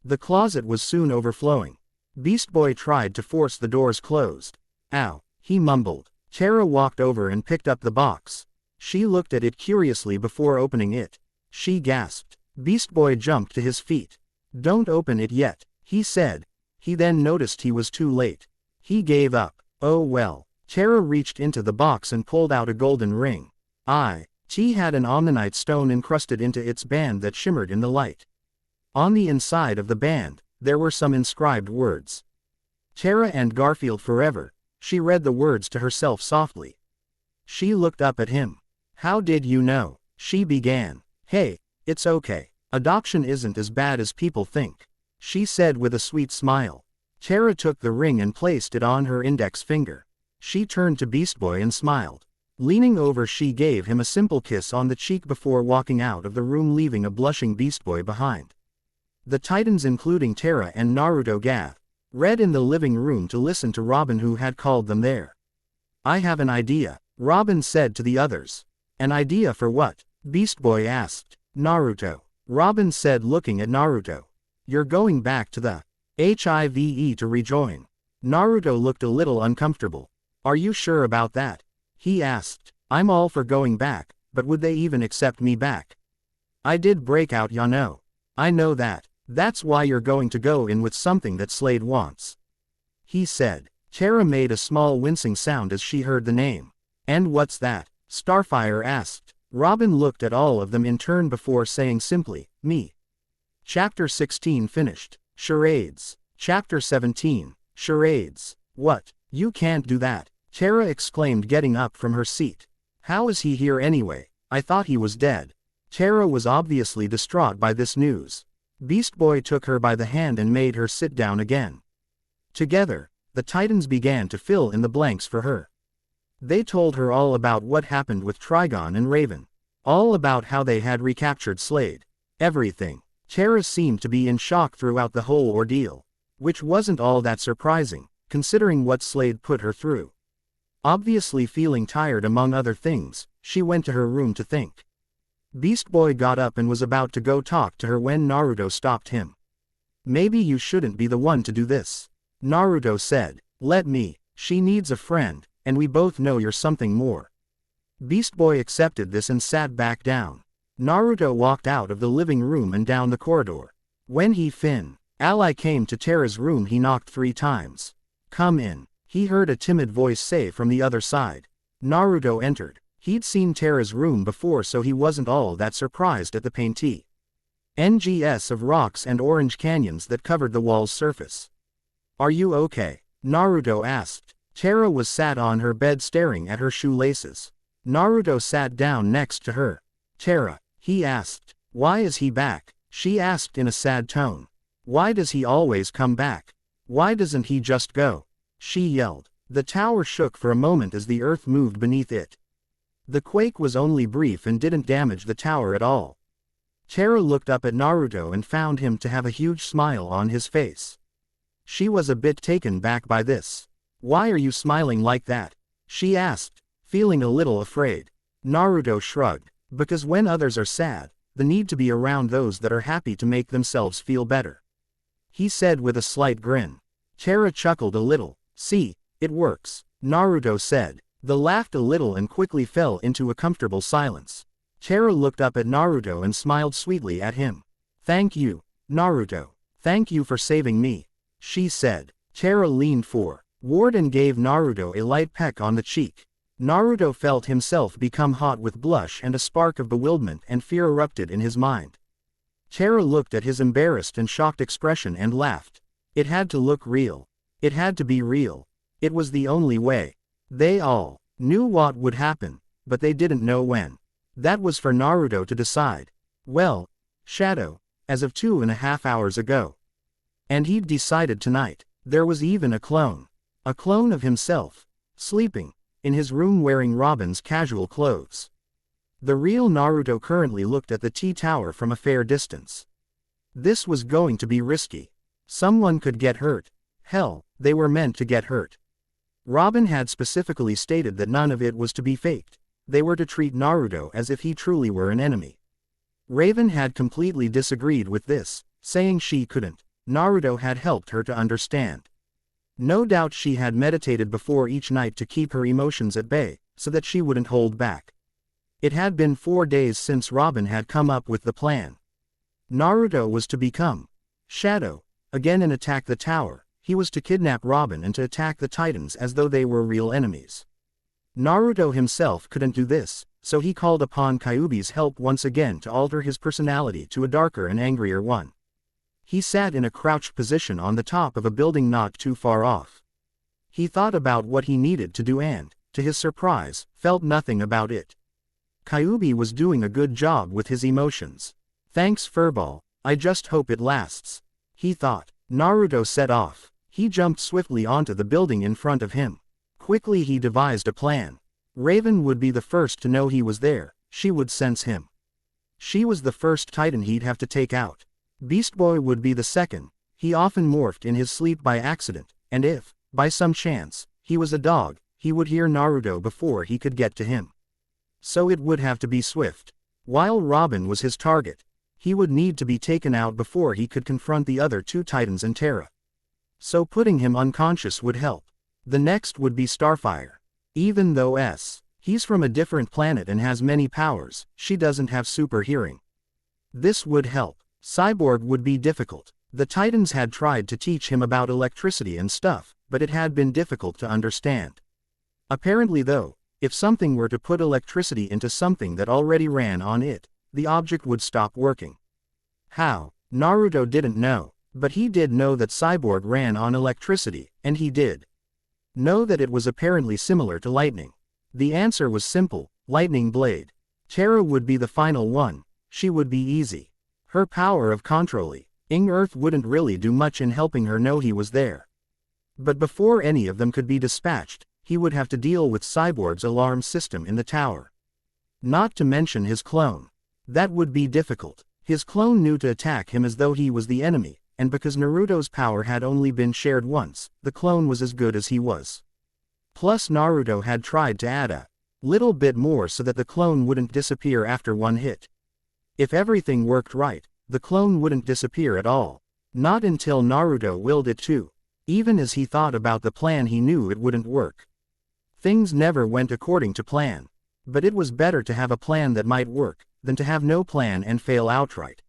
The closet was soon overflowing. Beast Boy tried to force the doors closed. "Ow," he mumbled. Terra walked over and picked up the box. She looked at it curiously before opening it. She gasped. Beast Boy jumped to his feet. "Don't open it yet," he said. He then noticed he was too late. He gave up. Oh well. Terra reached into the box and pulled out a golden ring. It had an omnanite stone encrusted into its band that shimmered in the light. On the inside of the band, there were some inscribed words. "Terra and Garfield forever." She read the words to herself softly. She looked up at him. "How did you know?" she began. "Hey, it's okay. Adoption isn't as bad as people think," she said with a sweet smile. Terra took the ring and placed it on her index finger. She turned to Beast Boy and smiled. Leaning over, she gave him a simple kiss on the cheek before walking out of the room, leaving a blushing Beast Boy behind. The Titans, including Terra and Naruto, read in the living room to listen to Robin, who had called them there. "I have an idea," Robin said to the others. "An idea for what?" Beast Boy asked. "Naruto," Robin said, looking at Naruto. "You're going back to the HIVE to rejoin." Naruto looked a little uncomfortable. "Are you sure about that?" he asked. "I'm all for going back, but would they even accept me back? I did break out, ya know." "I know that. That's why you're going to go in with something that Slade wants," he said. Terra made a small wincing sound as she heard the name. "And what's that?" Starfire asked. Robin looked at all of them in turn before saying simply, "Me." Chapter 16 finished. Charades. Chapter 17. Charades. "What? You can't do that," Terra exclaimed, getting up from her seat. "How is he here anyway? I thought he was dead." Terra was obviously distraught by this news. Beast Boy took her by the hand and made her sit down again. Together, the Titans began to fill in the blanks for her. They told her all about what happened with Trigon and Raven. All about how they had recaptured Slade. Everything. Terra seemed to be in shock throughout the whole ordeal. Which wasn't all that surprising, considering what Slade put her through. Obviously feeling tired among other things, she went to her room to think. Beast Boy got up and was about to go talk to her when Naruto stopped him. "Maybe you shouldn't be the one to do this," Naruto said. "Let me. She needs a friend, and we both know you're something more." Beast Boy accepted this and sat back down. Naruto walked out of the living room and down the corridor. When Ally came to Terra's room, he knocked 3 times. "Come in," he heard a timid voice say from the other side. Naruto entered. He'd seen Terra's room before, so he wasn't all that surprised at the painted NGS of rocks and orange canyons that covered the wall's surface. "Are you okay?" Naruto asked. Terra was sat on her bed staring at her shoelaces. Naruto sat down next to her. "Terra," he asked. "Why is he back?" she asked in a sad tone. "Why does he always come back? Why doesn't he just go?" she yelled. The tower shook for a moment as the earth moved beneath it. The quake was only brief and didn't damage the tower at all. Terra looked up at Naruto and found him to have a huge smile on his face. She was a bit taken back by this. "Why are you smiling like that?" she asked, feeling a little afraid. Naruto shrugged. "Because when others are sad, the need to be around those that are happy to make themselves feel better," he said with a slight grin. Terra chuckled a little. "See, it works," Naruto said. They laughed a little and quickly fell into a comfortable silence. Terra looked up at Naruto and smiled sweetly at him. "Thank you, Naruto. Thank you for saving me," she said. Terra leaned forward and gave Naruto a light peck on the cheek. Naruto felt himself become hot with blush, and a spark of bewilderment and fear erupted in his mind. Terra looked at his embarrassed and shocked expression and laughed. It had to look real. It had to be real. It was the only way. They all knew what would happen, but they didn't know when. That was for Naruto to decide. Well, Shadow, as of 2.5 hours ago. And he'd decided tonight. There was even a clone. A clone of himself, sleeping in his room wearing Robin's casual clothes. The real Naruto currently looked at the T-Tower from a fair distance. This was going to be risky. Someone could get hurt. Hell, they were meant to get hurt. Robin had specifically stated that none of it was to be faked. They were to treat Naruto as if he truly were an enemy. Raven had completely disagreed with this, saying she couldn't. Naruto had helped her to understand. No doubt she had meditated before each night to keep her emotions at bay, so that she wouldn't hold back. It had been 4 days since Robin had come up with the plan. Naruto was to become Shadow again and attack the tower. He was to kidnap Robin and to attack the Titans as though they were real enemies. Naruto himself couldn't do this, so he called upon Kyuubi's help once again to alter his personality to a darker and angrier one. He sat in a crouched position on the top of a building not too far off. He thought about what he needed to do and, to his surprise, felt nothing about it. Kyuubi was doing a good job with his emotions. Thanks Furball, I just hope it lasts, he thought. Naruto set off. He jumped swiftly onto the building in front of him. Quickly he devised a plan. Raven would be the first to know he was there, she would sense him. She was the first Titan he'd have to take out. Beast Boy would be the second. He often morphed in his sleep by accident, and if, by some chance, he was a dog, he would hear Naruto before he could get to him. So it would have to be swift. While Robin was his target, he would need to be taken out before he could confront the other two Titans and Terra. So putting him unconscious would help. The next would be Starfire. Even though he's from a different planet and has many powers, she doesn't have super hearing. This would help. Cyborg would be difficult. The Titans had tried to teach him about electricity and stuff, but it had been difficult to understand. Apparently though, if something were to put electricity into something that already ran on it, the object would stop working. How? Naruto didn't know, but he did know that Cyborg ran on electricity, and he did know that it was apparently similar to lightning. The answer was simple, lightning blade. Terra would be the final one, she would be easy. Her power of controlling Earth wouldn't really do much in helping her know he was there. But before any of them could be dispatched, he would have to deal with Cyborg's alarm system in the tower. Not to mention his clone. That would be difficult. His clone knew to attack him as though he was the enemy, and because Naruto's power had only been shared once, the clone was as good as he was. Plus Naruto had tried to add a little bit more so that the clone wouldn't disappear after one hit. If everything worked right, the clone wouldn't disappear at all. Not until Naruto willed it to. Even as he thought about the plan he knew it wouldn't work. Things never went according to plan. But it was better to have a plan that might work, than to have no plan and fail outright.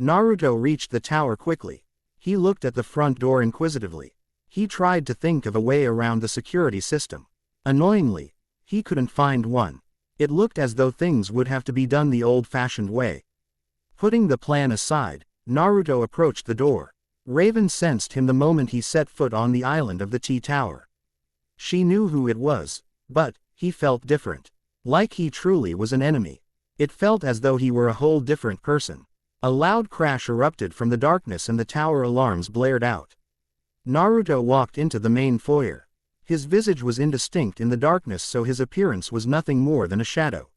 Naruto reached the tower quickly. He looked at the front door inquisitively. He tried to think of a way around the security system. Annoyingly, he couldn't find one. It looked as though things would have to be done the old-fashioned way. Putting the plan aside, Naruto approached the door. Raven sensed him the moment he set foot on the island of the T-Tower. She knew who it was, but he felt different. Like he truly was an enemy. It felt as though he were a whole different person. A loud crash erupted from the darkness and the tower alarms blared out. Naruto walked into the main foyer. His visage was indistinct in the darkness, so his appearance was nothing more than a shadow.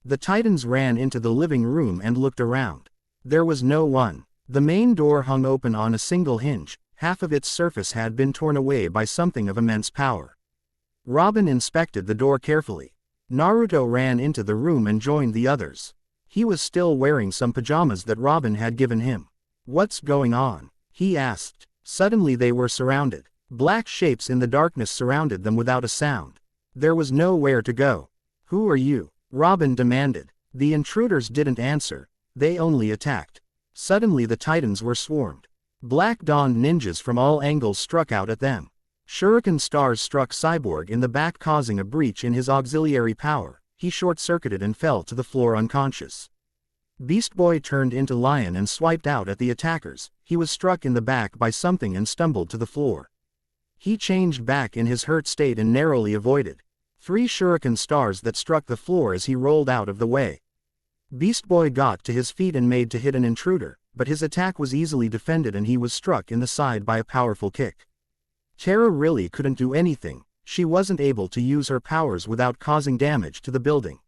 The Titans ran into the living room and looked around. There was no one. The main door hung open on a single hinge, half of its surface had been torn away by something of immense power. Robin inspected the door carefully. Naruto ran into the room and joined the others. He was still wearing some pajamas that Robin had given him. "What's going on?" he asked. Suddenly they were surrounded. Black shapes in the darkness surrounded them without a sound. There was nowhere to go. "Who are you?" Robin demanded. The intruders didn't answer, they only attacked. Suddenly the Titans were swarmed. Black-dawned ninjas from all angles struck out at them. Shuriken stars struck Cyborg in the back, causing a breach in his auxiliary power. He short-circuited and fell to the floor unconscious. Beast Boy turned into Lion and swiped out at the attackers. He was struck in the back by something and stumbled to the floor. He changed back in his hurt state and narrowly avoided 3 shuriken stars that struck the floor as he rolled out of the way. Beast Boy got to his feet and made to hit an intruder, but his attack was easily defended and he was struck in the side by a powerful kick. Terra really couldn't do anything. She wasn't able to use her powers without causing damage to the building.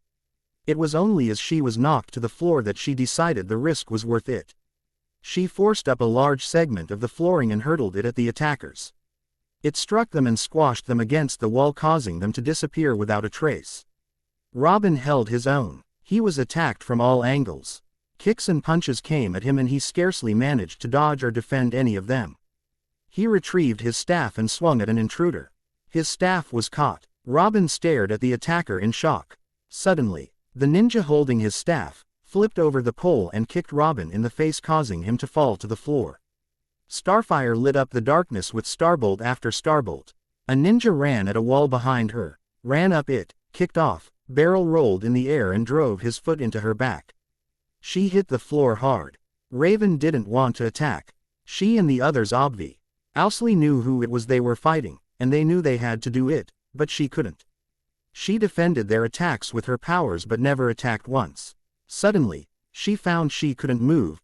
It was only as she was knocked to the floor that she decided the risk was worth it. She forced up a large segment of the flooring and hurled it at the attackers. It struck them and squashed them against the wall, causing them to disappear without a trace. Robin held his own. He was attacked from all angles. Kicks and punches came at him and he scarcely managed to dodge or defend any of them. He retrieved his staff and swung at an intruder. His staff was caught. Robin stared at the attacker in shock. Suddenly, the ninja holding his staff flipped over the pole and kicked Robin in the face, causing him to fall to the floor. Starfire lit up the darkness with starbolt after starbolt. A ninja ran at a wall behind her, ran up it, kicked off, barrel rolled in the air and drove his foot into her back. She hit the floor hard. Raven didn't want to attack. She and the others obviously knew who it was they were fighting, and they knew they had to do it, but she couldn't. She defended their attacks with her powers but never attacked once. Suddenly, she found she couldn't move.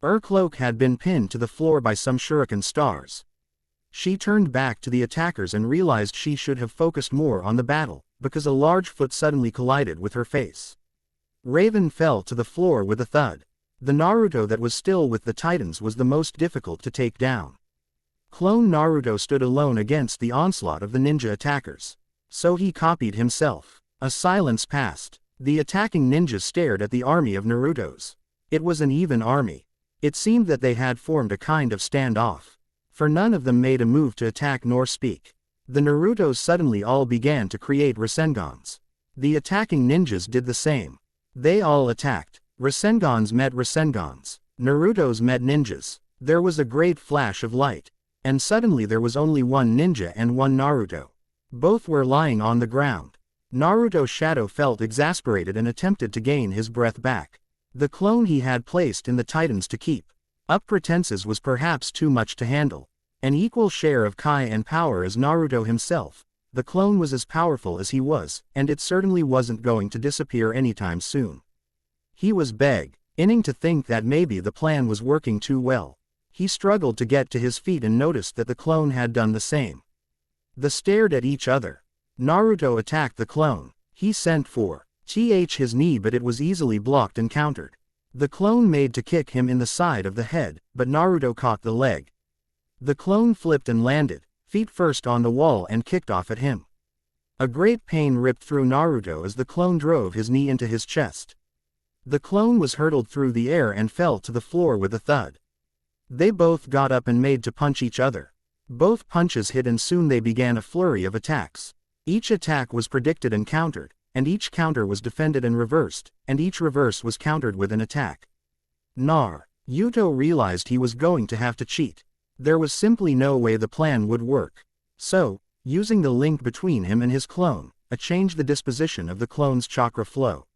Her cloak had been pinned to the floor by some shuriken stars. She turned back to the attackers and realized she should have focused more on the battle, because a large foot suddenly collided with her face. Raven fell to the floor with a thud. The Naruto that was still with the Titans was the most difficult to take down. Clone Naruto stood alone against the onslaught of the ninja attackers. So he copied himself. A silence passed. The attacking ninjas stared at the army of Narutos. It was an even army. It seemed that they had formed a kind of standoff. For none of them made a move to attack nor speak. The Narutos suddenly all began to create Rasengans. The attacking ninjas did the same. They all attacked. Rasengans met Rasengans. Narutos met ninjas. There was a great flash of light. And suddenly there was only one ninja and one Naruto. Both were lying on the ground. Naruto's shadow felt exasperated and attempted to gain his breath back. The clone he had placed in the Titans to keep up pretenses was perhaps too much to handle. An equal share of Kai and power as Naruto himself, the clone was as powerful as he was, and it certainly wasn't going to disappear anytime soon. He was beginning to think that maybe the plan was working too well. He struggled to get to his feet and noticed that the clone had done the same. They stared at each other. Naruto attacked the clone. He sent for his knee, but it was easily blocked and countered. The clone made to kick him in the side of the head, but Naruto caught the leg. The clone flipped and landed, feet first on the wall, and kicked off at him. A great pain ripped through Naruto as the clone drove his knee into his chest. The clone was hurtled through the air and fell to the floor with a thud. They both got up and made to punch each other. Both punches hit and soon they began a flurry of attacks. Each attack was predicted and countered, and each counter was defended and reversed, and each reverse was countered with an attack. Naruto realized he was going to have to cheat. There was simply no way the plan would work. So, using the link between him and his clone, changed the disposition of the clone's chakra flow.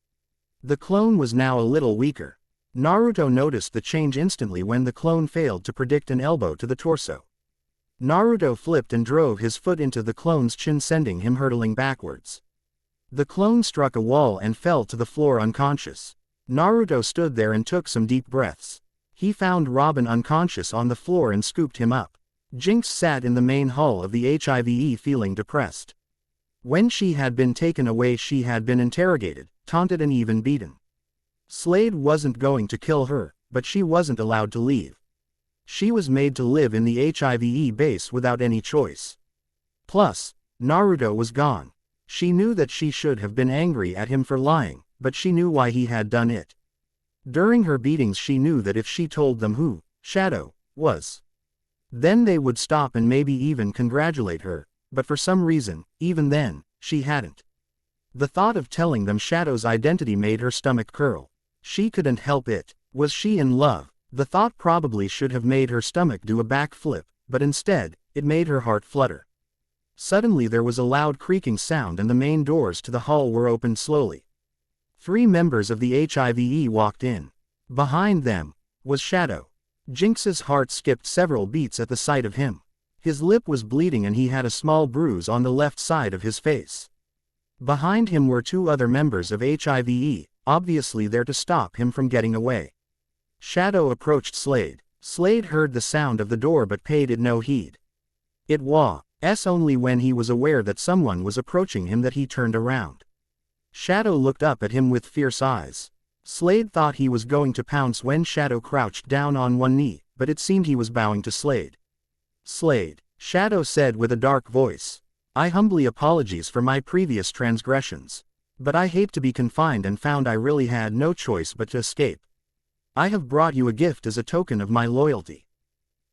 The clone was now a little weaker. Naruto noticed the change instantly when the clone failed to predict an elbow to the torso. Naruto flipped and drove his foot into the clone's chin, sending him hurtling backwards. The clone struck a wall and fell to the floor unconscious. Naruto stood there and took some deep breaths. He found Robin unconscious on the floor and scooped him up. Jinx sat in the main hall of the HIVE feeling depressed. When she had been taken away, she had been interrogated, taunted and even beaten. Slade wasn't going to kill her, but she wasn't allowed to leave. She was made to live in the HIVE base without any choice. Plus, Naruto was gone. She knew that she should have been angry at him for lying, but she knew why he had done it. During her beatings she knew that if she told them who Shadow was, then they would stop and maybe even congratulate her, but for some reason, even then, she hadn't. The thought of telling them Shadow's identity made her stomach curl. She couldn't help it. Was she in love? The thought probably should have made her stomach do a backflip, but instead, it made her heart flutter. Suddenly there was a loud creaking sound and the main doors to the hall were opened slowly. 3 members of the HIVE walked in. Behind them was Shadow. Jinx's heart skipped several beats at the sight of him. His lip was bleeding and he had a small bruise on the left side of his face. Behind him were 2 other members of HIVE, obviously there to stop him from getting away. Shadow approached Slade. Slade heard the sound of the door but paid it no heed. It was only when he was aware that someone was approaching him that he turned around. Shadow looked up at him with fierce eyes. Slade thought he was going to pounce when Shadow crouched down on one knee, but it seemed he was bowing to Slade. Slade, Shadow said with a dark voice. I humbly apologize for my previous transgressions. But I hate to be confined and found I really had no choice but to escape. I have brought you a gift as a token of my loyalty.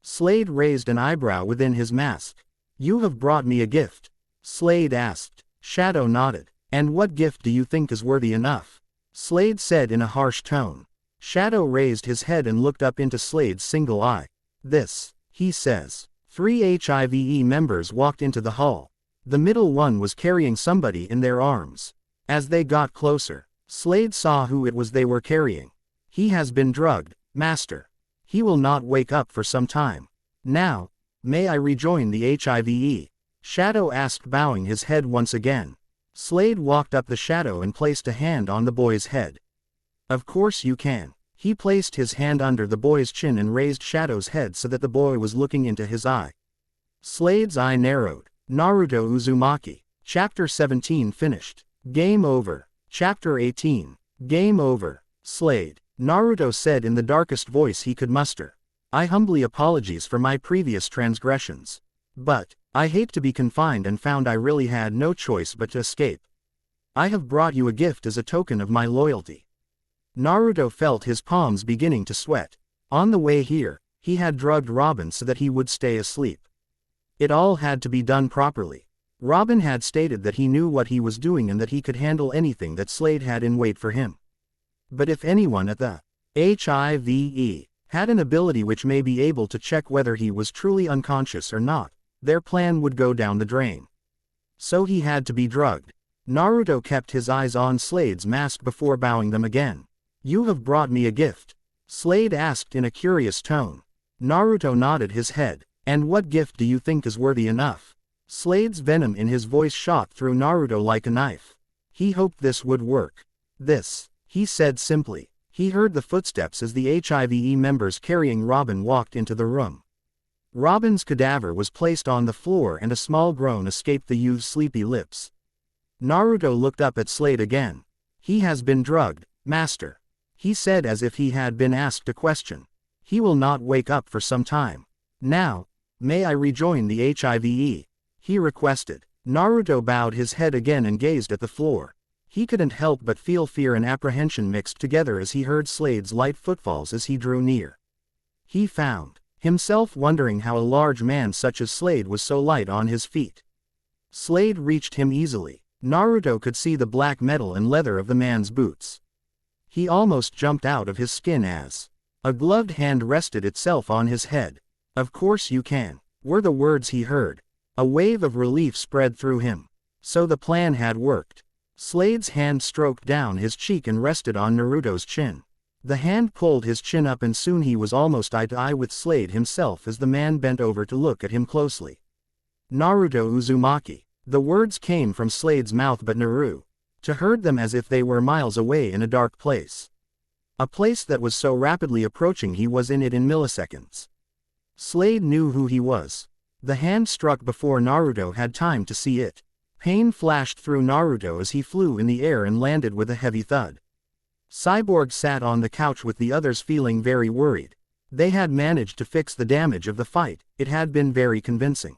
Slade raised an eyebrow within his mask. You have brought me a gift? Slade asked. Shadow nodded. And what gift do you think is worthy enough? Slade said in a harsh tone. Shadow raised his head and looked up into Slade's single eye. This, he says. 3 HIVE members walked into the hall. The middle one was carrying somebody in their arms. As they got closer, Slade saw who it was they were carrying. He has been drugged, Master. He will not wake up for some time. Now, may I rejoin the HIVE? Shadow asked, bowing his head once again. Slade walked up the Shadow and placed a hand on the boy's head. Of course you can. He placed his hand under the boy's chin and raised Shadow's head so that the boy was looking into his eye. Slade's eye narrowed. Naruto Uzumaki. Chapter 17 finished. Game over. Chapter 18. Game over. Slade. Naruto said in the darkest voice he could muster. I humbly apologize for my previous transgressions. But, I hate to be confined and found I really had no choice but to escape. I have brought you a gift as a token of my loyalty. Naruto felt his palms beginning to sweat. On the way here, he had drugged Robin so that he would stay asleep. It all had to be done properly. Robin had stated that he knew what he was doing and that he could handle anything that Slade had in wait for him. But if anyone at the HIVE had an ability which may be able to check whether he was truly unconscious or not, their plan would go down the drain. So he had to be drugged. Naruto kept his eyes on Slade's mask before bowing them again. You have brought me a gift? Slade asked in a curious tone. Naruto nodded his head. And what gift do you think is worthy enough? Slade's venom in his voice shot through Naruto like a knife. He hoped this would work. This, he said simply. He heard the footsteps as the HIVE members carrying Robin walked into the room. Robin's cadaver was placed on the floor and a small groan escaped the youth's sleepy lips. Naruto looked up at Slade again. He has been drugged, Master. He said as if he had been asked a question. He will not wake up for some time. Now, may I rejoin the HIVE? He requested. Naruto bowed his head again and gazed at the floor. He couldn't help but feel fear and apprehension mixed together as he heard Slade's light footfalls as he drew near. He found himself wondering how a large man such as Slade was so light on his feet. Slade reached him easily. Naruto could see the black metal and leather of the man's boots. He almost jumped out of his skin as a gloved hand rested itself on his head. Of course you can, were the words he heard. A wave of relief spread through him. So the plan had worked. Slade's hand stroked down his cheek and rested on Naruto's chin. The hand pulled his chin up and soon he was almost eye to eye with Slade himself as the man bent over to look at him closely. Naruto Uzumaki. The words came from Slade's mouth but Naruto heard them as if they were miles away in a dark place. A place that was so rapidly approaching he was in it in milliseconds. Slade knew who he was. The hand struck before Naruto had time to see it. Pain flashed through Naruto as he flew in the air and landed with a heavy thud. Cyborg sat on the couch with the others feeling very worried. They had managed to fix the damage of the fight, it had been very convincing.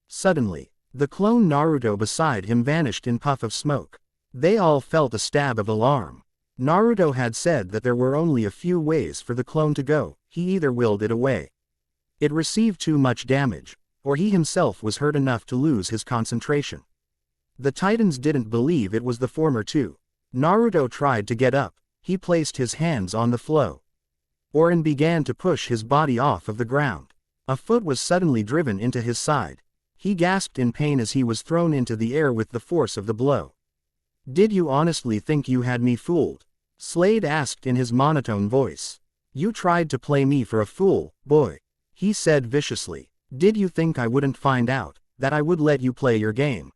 Suddenly, the clone Naruto beside him vanished in puff of smoke. They all felt a stab of alarm. Naruto had said that there were only a few ways for the clone to go, he either willed it away. It received too much damage, or he himself was hurt enough to lose his concentration. The Titans didn't believe it was the former too. Naruto tried to get up, he placed his hands on the floor and began to push his body off of the ground. A foot was suddenly driven into his side. He gasped in pain as he was thrown into the air with the force of the blow. Did you honestly think you had me fooled? Slade asked in his monotone voice. You tried to play me for a fool, boy. He said viciously. Did you think I wouldn't find out, that I would let you play your game?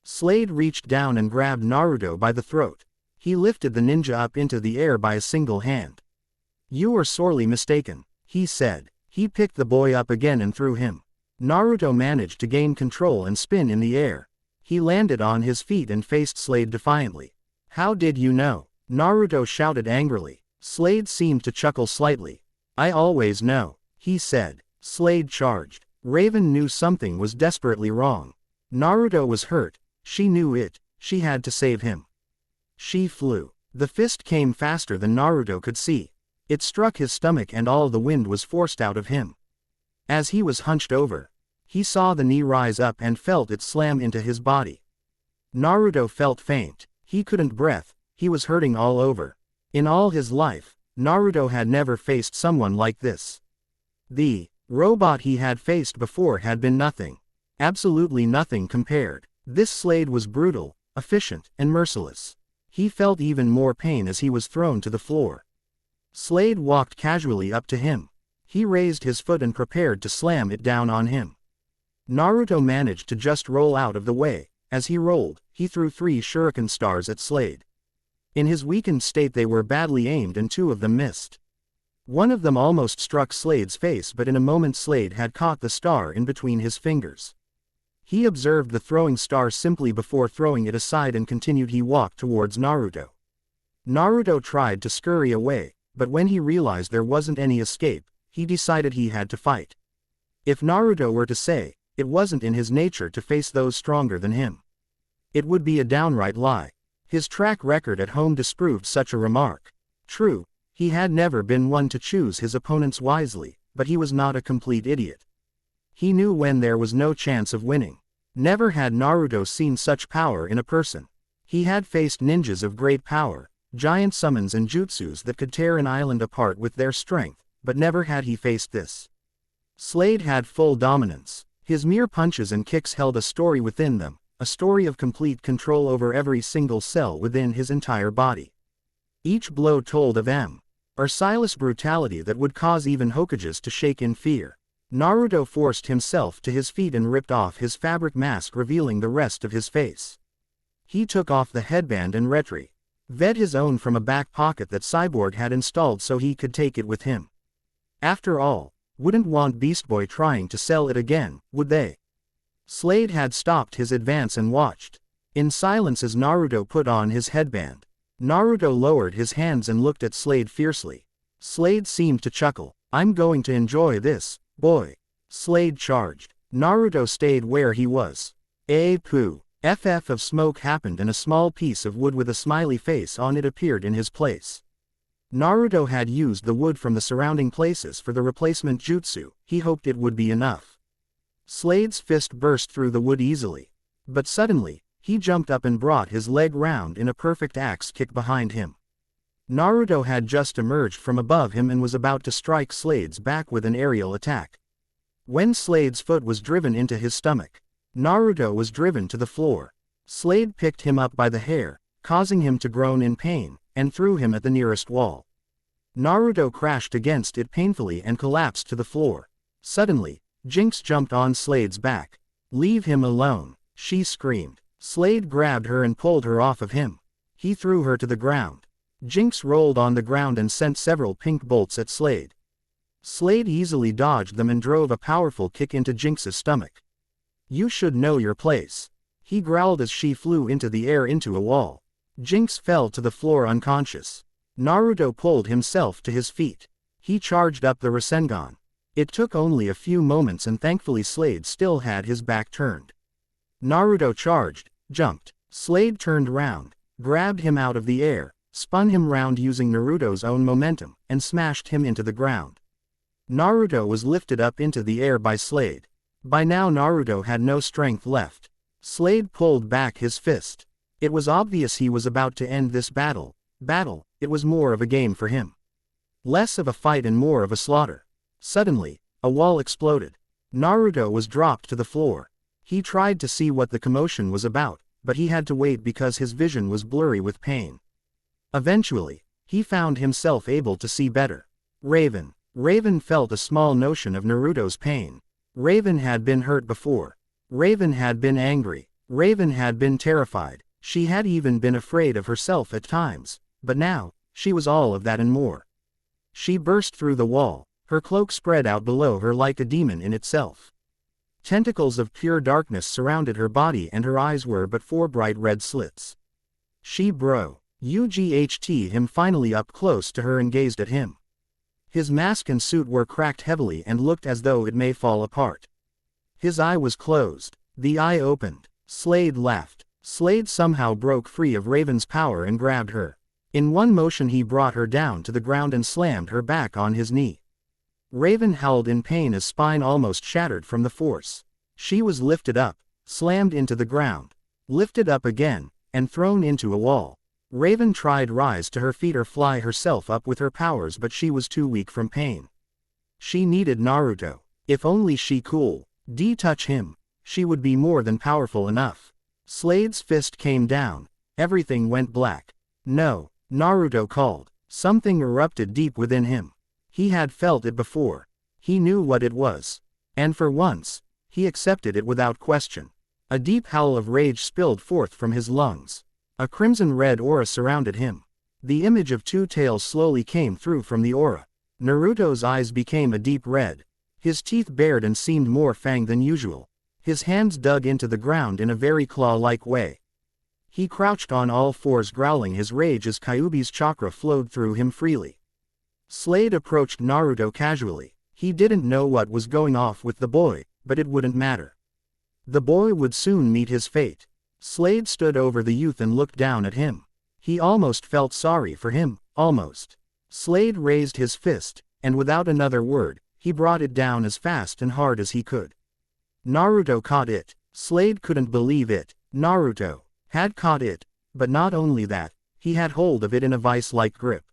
Slade reached down and grabbed Naruto by the throat. He lifted the ninja up into the air by a single hand. You were sorely mistaken, he said. He picked the boy up again and threw him. Naruto managed to gain control and spin in the air. He landed on his feet and faced Slade defiantly. How did you know? Naruto shouted angrily. Slade seemed to chuckle slightly. I always know, he said. Slade charged. Raven knew something was desperately wrong. Naruto was hurt, she knew it, she had to save him. She flew. The fist came faster than Naruto could see. It struck his stomach and all the wind was forced out of him. As he was hunched over, he saw the knee rise up and felt it slam into his body. Naruto felt faint. He couldn't breathe. he was hurting all over. In all his life, Naruto had never faced someone like this. The robot he had faced before had been nothing. Absolutely nothing compared. This Slade was brutal, efficient, and merciless. He felt even more pain as he was thrown to the floor. Slade walked casually up to him. He raised his foot and prepared to slam it down on him. Naruto managed to just roll out of the way. As he rolled, he threw 3 shuriken stars at Slade. In his weakened state they were badly aimed and 2 of them missed. One of them almost struck Slade's face, but in a moment Slade had caught the star in between his fingers. He observed the throwing star simply before throwing it aside and continued. He walked towards Naruto. Naruto tried to scurry away, but when he realized there wasn't any escape, he decided he had to fight. If Naruto were to say, it wasn't in his nature to face those stronger than him, it would be a downright lie. His track record at home disproved such a remark. True, he had never been one to choose his opponents wisely, but he was not a complete idiot. He knew when there was no chance of winning. Never had Naruto seen such power in a person. He had faced ninjas of great power, giant summons and jutsus that could tear an island apart with their strength, but never had he faced this. Slade had full dominance. His mere punches and kicks held a story within them, a story of complete control over every single cell within his entire body. Each blow told of merciless brutality that would cause even Hokages to shake in fear. Naruto forced himself to his feet and ripped off his fabric mask, revealing the rest of his face. He took off the headband and retrieved his own from a back pocket that Cyborg had installed so he could take it with him. After all, wouldn't want Beast Boy trying to sell it again, would they? Slade had stopped his advance and watched in silence as Naruto put on his headband. Naruto lowered his hands and looked at Slade fiercely. Slade seemed to chuckle. "I'm going to enjoy this, boy." Slade charged. Naruto stayed where he was. Pooh. FF of smoke happened and a small piece of wood with a smiley face on it appeared in his place. Naruto had used the wood from the surrounding places for the replacement jutsu. He hoped it would be enough. Slade's fist burst through the wood easily. But suddenly, he jumped up and brought his leg round in a perfect axe kick behind him. Naruto had just emerged from above him and was about to strike Slade's back with an aerial attack. When Slade's foot was driven into his stomach, Naruto was driven to the floor. Slade picked him up by the hair, causing him to groan in pain, and threw him at the nearest wall. Naruto crashed against it painfully and collapsed to the floor. Suddenly, Jinx jumped on Slade's back. "Leave him alone," she screamed. Slade grabbed her and pulled her off of him. He threw her to the ground. Jinx rolled on the ground and sent several pink bolts at Slade. Slade easily dodged them and drove a powerful kick into Jinx's stomach. "You should know your place," he growled as she flew into the air into a wall. Jinx fell to the floor unconscious. Naruto pulled himself to his feet. He charged up the Rasengan. It took only a few moments and thankfully Slade still had his back turned. Naruto charged, jumped. Slade turned round, grabbed him out of the air, spun him round using Naruto's own momentum, and smashed him into the ground. Naruto was lifted up into the air by Slade. By now Naruto had no strength left. Slade pulled back his fist. It was obvious he was about to end this battle. It was more of a game for him. Less of a fight and more of a slaughter. Suddenly, a wall exploded. Naruto was dropped to the floor. He tried to see what the commotion was about, but he had to wait because his vision was blurry with pain. Eventually, he found himself able to see better. Raven. Raven felt a small notion of Naruto's pain. Raven had been hurt before. Raven had been angry. Raven had been terrified. She had even been afraid of herself at times, but now, she was all of that and more. She burst through the wall, her cloak spread out below her like a demon in itself. Tentacles of pure darkness surrounded her body and her eyes were but 4 bright red slits. She UGHT him finally up close to her and gazed at him. His mask and suit were cracked heavily and looked as though it may fall apart. His eye was closed. The eye opened. Slade laughed. Slade somehow broke free of Raven's power and grabbed her. In one motion he brought her down to the ground and slammed her back on his knee. Raven howled in pain as spine almost shattered from the force. She was lifted up, slammed into the ground, lifted up again, and thrown into a wall. Raven tried rise to her feet or fly herself up with her powers, but she was too weak from pain. She needed Naruto. If only she could touch him, she would be more than powerful enough. Slade's fist came down. Everything went black. No, Naruto called. Something erupted deep within him. He had felt it before. He knew what it was. And for once, he accepted it without question. A deep howl of rage spilled forth from his lungs. A crimson-red aura surrounded him. The image of two tails slowly came through from the aura. Naruto's eyes became a deep red. His teeth bared and seemed more fanged than usual. His hands dug into the ground in a very claw-like way. He crouched on all fours, growling his rage as Kyuubi's chakra flowed through him freely. Slade approached Naruto casually. He didn't know what was going off with the boy, but it wouldn't matter. The boy would soon meet his fate. Slade stood over the youth and looked down at him. He almost felt sorry for him, almost. Slade raised his fist, and without another word, he brought it down as fast and hard as he could. Naruto caught it. Slade couldn't believe it. Naruto had caught it, but not only that, he had hold of it in a vice-like grip.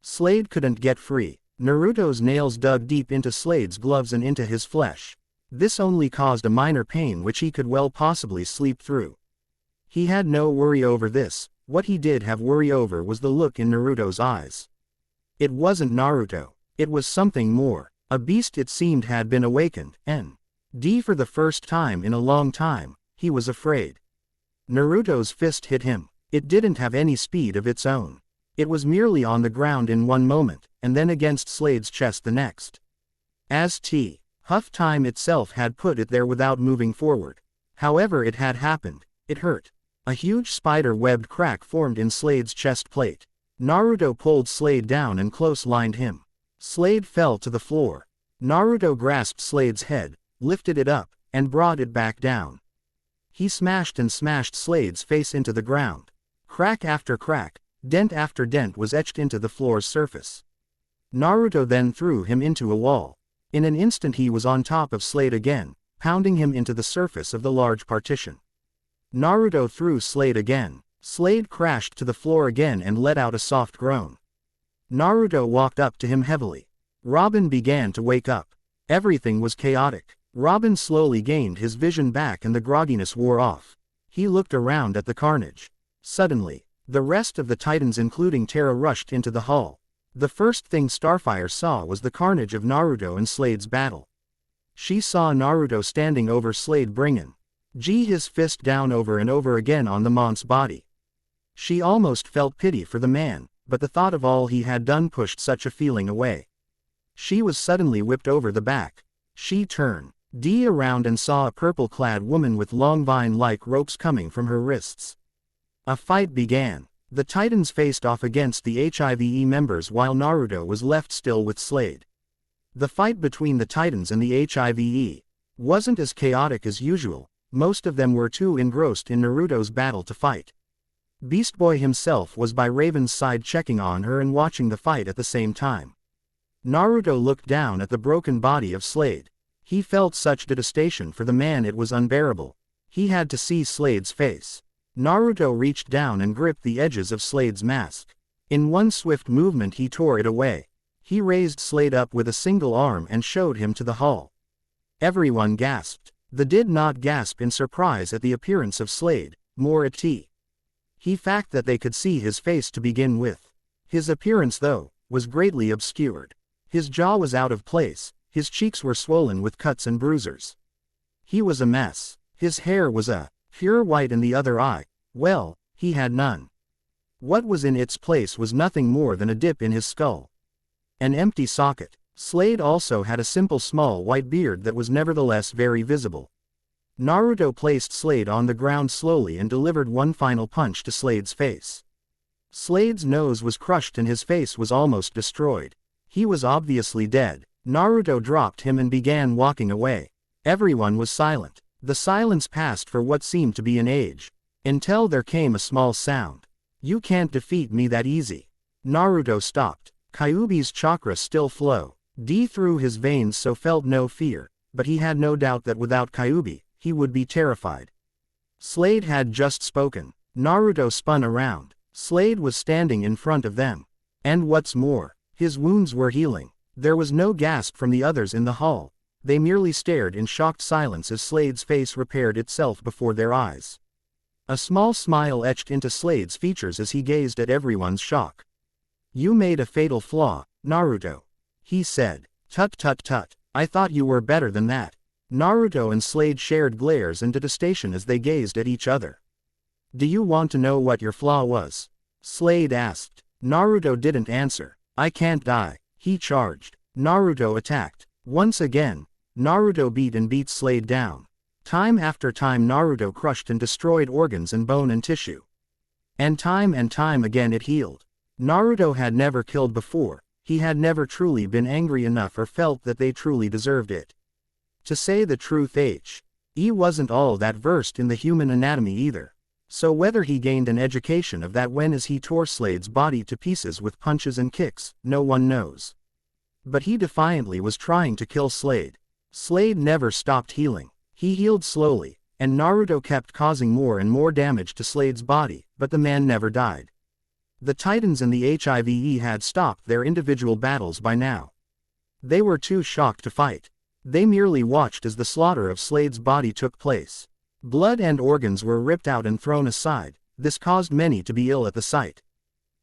Slade couldn't get free. Naruto's nails dug deep into Slade's gloves and into his flesh. This only caused a minor pain which he could well possibly sleep through. He had no worry over this. What he did have worry over was the look in Naruto's eyes. It wasn't Naruto. It was something more. A beast, it seemed, had been awakened, and for the first time in a long time, he was afraid. Naruto's fist hit him. It didn't have any speed of its own. It was merely on the ground in one moment, and then against Slade's chest the next. As Huff time itself had put it there without moving forward. However it had happened, it hurt. A huge spider-webbed crack formed in Slade's chest plate. Naruto pulled Slade down and close-lined him. Slade fell to the floor. Naruto grasped Slade's head, lifted it up, and brought it back down. He smashed and smashed Slade's face into the ground. Crack after crack, dent after dent was etched into the floor's surface. Naruto then threw him into a wall. In an instant he was on top of Slade again, pounding him into the surface of the large partition. Naruto threw Slade again. Slade crashed to the floor again and let out a soft groan. Naruto walked up to him heavily. Robin began to wake up. Everything was chaotic. Robin slowly gained his vision back and the grogginess wore off. He looked around at the carnage. Suddenly, the rest of the Titans including Terra rushed into the hall. The first thing Starfire saw was the carnage of Naruto and Slade's battle. She saw Naruto standing over Slade, bringing his fist down over and over again on the monk's body. She almost felt pity for the man, but the thought of all he had done pushed such a feeling away. She was suddenly whipped over the back. She turned around and saw a purple-clad woman with long vine-like ropes coming from her wrists. A fight began. The Titans faced off against the HIVE members while Naruto was left still with Slade. The fight between the Titans and the HIVE wasn't as chaotic as usual. Most of them were too engrossed in Naruto's battle to fight. Beast Boy himself was by Raven's side checking on her and watching the fight at the same time. Naruto looked down at the broken body of Slade. He felt such detestation for the man it was unbearable. He had to see Slade's face. Naruto reached down and gripped the edges of Slade's mask. In one swift movement he tore it away. He raised Slade up with a single arm and showed him to the hall. Everyone gasped. They did not gasp in surprise at the appearance of Slade, more at the fact that they could see his face to begin with. His appearance, though, was greatly obscured. His jaw was out of place, his cheeks were swollen with cuts and bruises. He was a mess. His hair was a pure white and the other eye, well, he had none. What was in its place was nothing more than a dip in his skull. An empty socket. Slade also had a simple small white beard that was nevertheless very visible. Naruto placed Slade on the ground slowly and delivered one final punch to Slade's face. Slade's nose was crushed and his face was almost destroyed. He was obviously dead. Naruto dropped him and began walking away. Everyone was silent. The silence passed for what seemed to be an age. Until there came a small sound. "You can't defeat me that easy." Naruto stopped. Kyuubi's chakra still flowed through his veins, so felt no fear, but he had no doubt that without Kyuubi, he would be terrified. Slade had just spoken. Naruto spun around. Slade was standing in front of them. And what's more, his wounds were healing. There was no gasp from the others in the hall. They merely stared in shocked silence as Slade's face repaired itself before their eyes. A small smile etched into Slade's features as he gazed at everyone's shock. "You made a fatal flaw, Naruto," he said. "Tut tut tut, I thought you were better than that." Naruto and Slade shared glares and detestation as they gazed at each other. "Do you want to know what your flaw was?" Slade asked. Naruto didn't answer. "I can't die," he charged. Naruto attacked. Once again, Naruto beat Slade down. Time after time Naruto crushed and destroyed organs and bone and tissue. And time again it healed. Naruto had never killed before, he had never truly been angry enough or felt that they truly deserved it. To say the truth, he wasn't all that versed in the human anatomy either. So whether he gained an education of that when as he tore Slade's body to pieces with punches and kicks, no one knows. But he defiantly was trying to kill Slade. Slade never stopped healing. He healed slowly, and Naruto kept causing more and more damage to Slade's body, but the man never died. The Titans and the HIVE had stopped their individual battles by now. They were too shocked to fight. They merely watched as the slaughter of Slade's body took place. Blood and organs were ripped out and thrown aside. This caused many to be ill at the sight.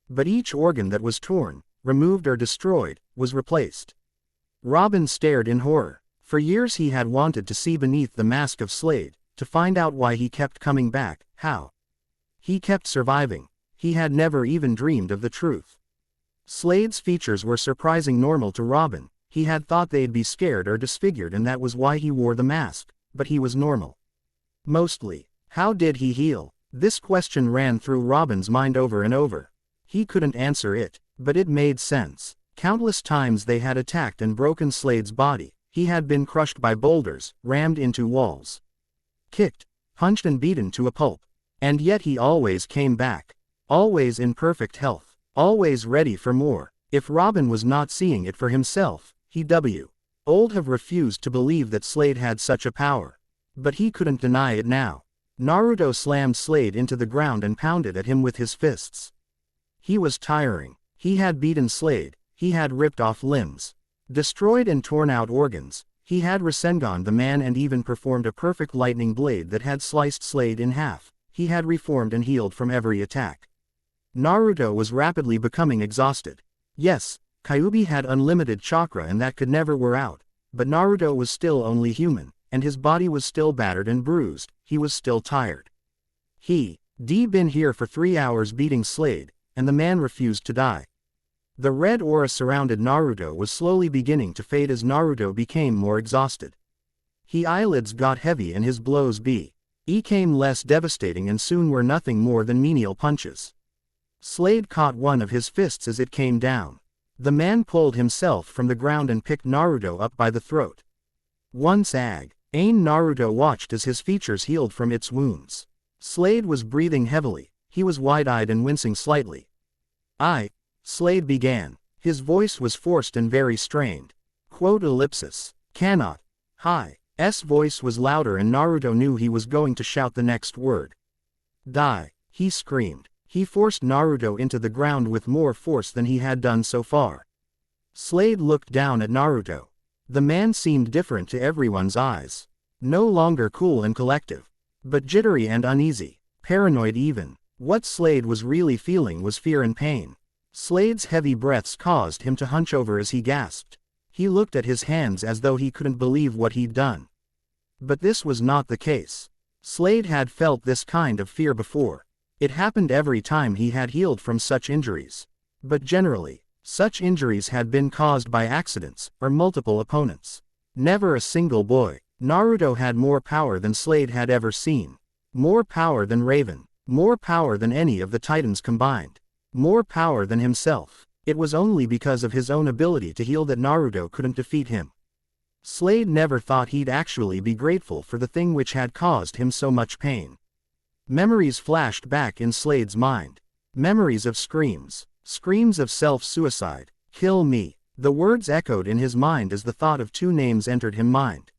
But each organ that was torn, removed or destroyed, was replaced. Robin stared in horror. For years he had wanted to see beneath the mask of Slade, to find out why he kept coming back, how he kept surviving. He had never even dreamed of the truth. Slade's features were surprising normal to Robin. He had thought they'd be scared or disfigured and that was why he wore the mask, but he was normal. Mostly. How did he heal? This question ran through Robin's mind over and over. He couldn't answer it, but it made sense. Countless times they had attacked and broken Slade's body. He had been crushed by boulders, rammed into walls, kicked, punched and beaten to a pulp. And yet he always came back. Always in perfect health. Always ready for more. If Robin was not seeing it for himself, he would have refused to believe that Slade had such a power. But he couldn't deny it now. Naruto slammed Slade into the ground and pounded at him with his fists. He was tiring. He had beaten Slade. He had ripped off limbs, destroyed and torn out organs. He had Rasengan the man and even performed a perfect lightning blade that had sliced Slade in half. He had reformed and healed from every attack. Naruto was rapidly becoming exhausted. Yes, Kyuubi had unlimited chakra and that could never wear out, but Naruto was still only human, and his body was still battered and bruised. He was still tired. He'd been here for 3 hours beating Slade, and the man refused to die. The red aura surrounded Naruto was slowly beginning to fade as Naruto became more exhausted. His eyelids got heavy and his blows became less devastating and soon were nothing more than menial punches. Slade caught one of his fists as it came down. The man pulled himself from the ground and picked Naruto up by the throat. Once Naruto watched as his features healed from its wounds. Slade was breathing heavily. He was wide-eyed and wincing slightly. Slade began. His voice was forced and very strained. Cannot. Hi's voice was louder and Naruto knew he was going to shout the next word. Die, he screamed. He forced Naruto into the ground with more force than he had done so far. Slade looked down at Naruto. The man seemed different to everyone's eyes. No longer cool and collective, but jittery and uneasy, paranoid even. What Slade was really feeling was fear and pain. Slade's heavy breaths caused him to hunch over as he gasped. He looked at his hands as though he couldn't believe what he'd done. But this was not the case. Slade had felt this kind of fear before. It happened every time he had healed from such injuries. But generally, such injuries had been caused by accidents, or multiple opponents. Never a single boy. Naruto had more power than Slade had ever seen. More power than Raven. More power than any of the Titans combined. More power than himself. It was only because of his own ability to heal that Naruto couldn't defeat him. Slade never thought he'd actually be grateful for the thing which had caused him so much pain. Memories flashed back in Slade's mind. Memories of screams. Screams of self-suicide. Kill me. The words echoed in his mind as the thought of 2 names entered his mind.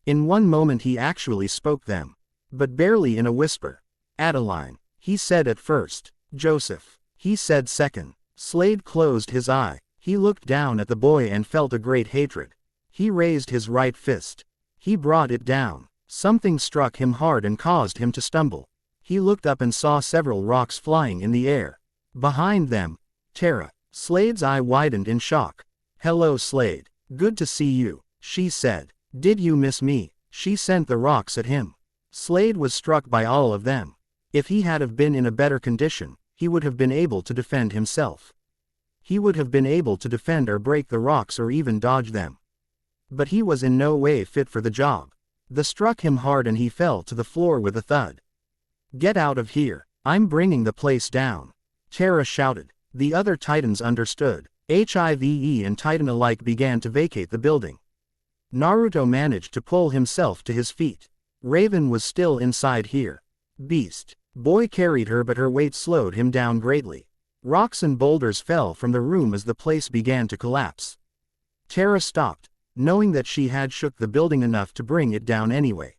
In one moment he actually spoke them. But barely in a whisper. Adeline, he said at first. Joseph, he said second. Slade closed his eye. He looked down at the boy and felt a great hatred. He raised his right fist. He brought it down. Something struck him hard and caused him to stumble. He looked up and saw several rocks flying in the air. Behind them, Terra. Slade's eye widened in shock. "Hello, Slade. Good to see you," she said. "Did you miss me?" She sent the rocks at him. Slade was struck by all of them. If he had have been in a better condition, he would have been able to defend himself. He would have been able to defend or break the rocks or even dodge them. But he was in no way fit for the job. They struck him hard and he fell to the floor with a thud. "Get out of here. I'm bringing the place down," Terra shouted. The other Titans understood. HIVE and Titan alike began to vacate the building. Naruto managed to pull himself to his feet. Raven was still inside here. Beast Boy carried her, but her weight slowed him down greatly. Rocks and boulders fell from the room as the place began to collapse. Terra stopped, knowing that she had shook the building enough to bring it down anyway.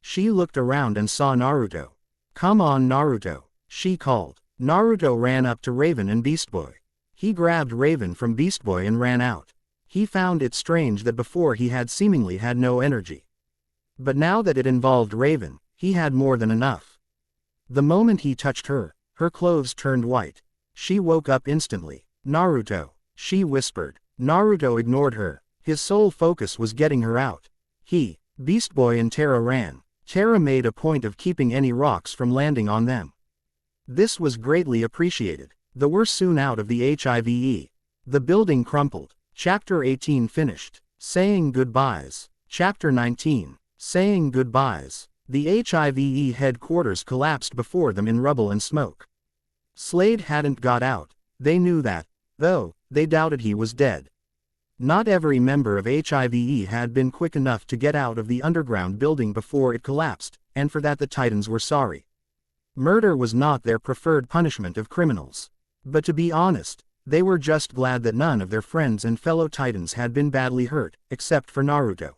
She looked around and saw Naruto. "Come on, Naruto," she called. Naruto ran up to Raven and Beast Boy. He grabbed Raven from Beast Boy and ran out. He found it strange that before he had seemingly had no energy. But now that it involved Raven, he had more than enough. The moment he touched her, her clothes turned white. She woke up instantly. "Naruto," she whispered. Naruto ignored her. His sole focus was getting her out. He, Beast Boy and Terra ran. Terra made a point of keeping any rocks from landing on them. This was greatly appreciated. They were soon out of the HIVE. The building crumpled. Chapter 18 finished. Saying goodbyes. Chapter 19. Saying goodbyes. The HIVE headquarters collapsed before them in rubble and smoke. Slade hadn't got out. They knew that, though, they doubted he was dead. Not every member of HIVE had been quick enough to get out of the underground building before it collapsed, and for that the Titans were sorry. Murder was not their preferred punishment of criminals. But to be honest, they were just glad that none of their friends and fellow Titans had been badly hurt, except for Naruto.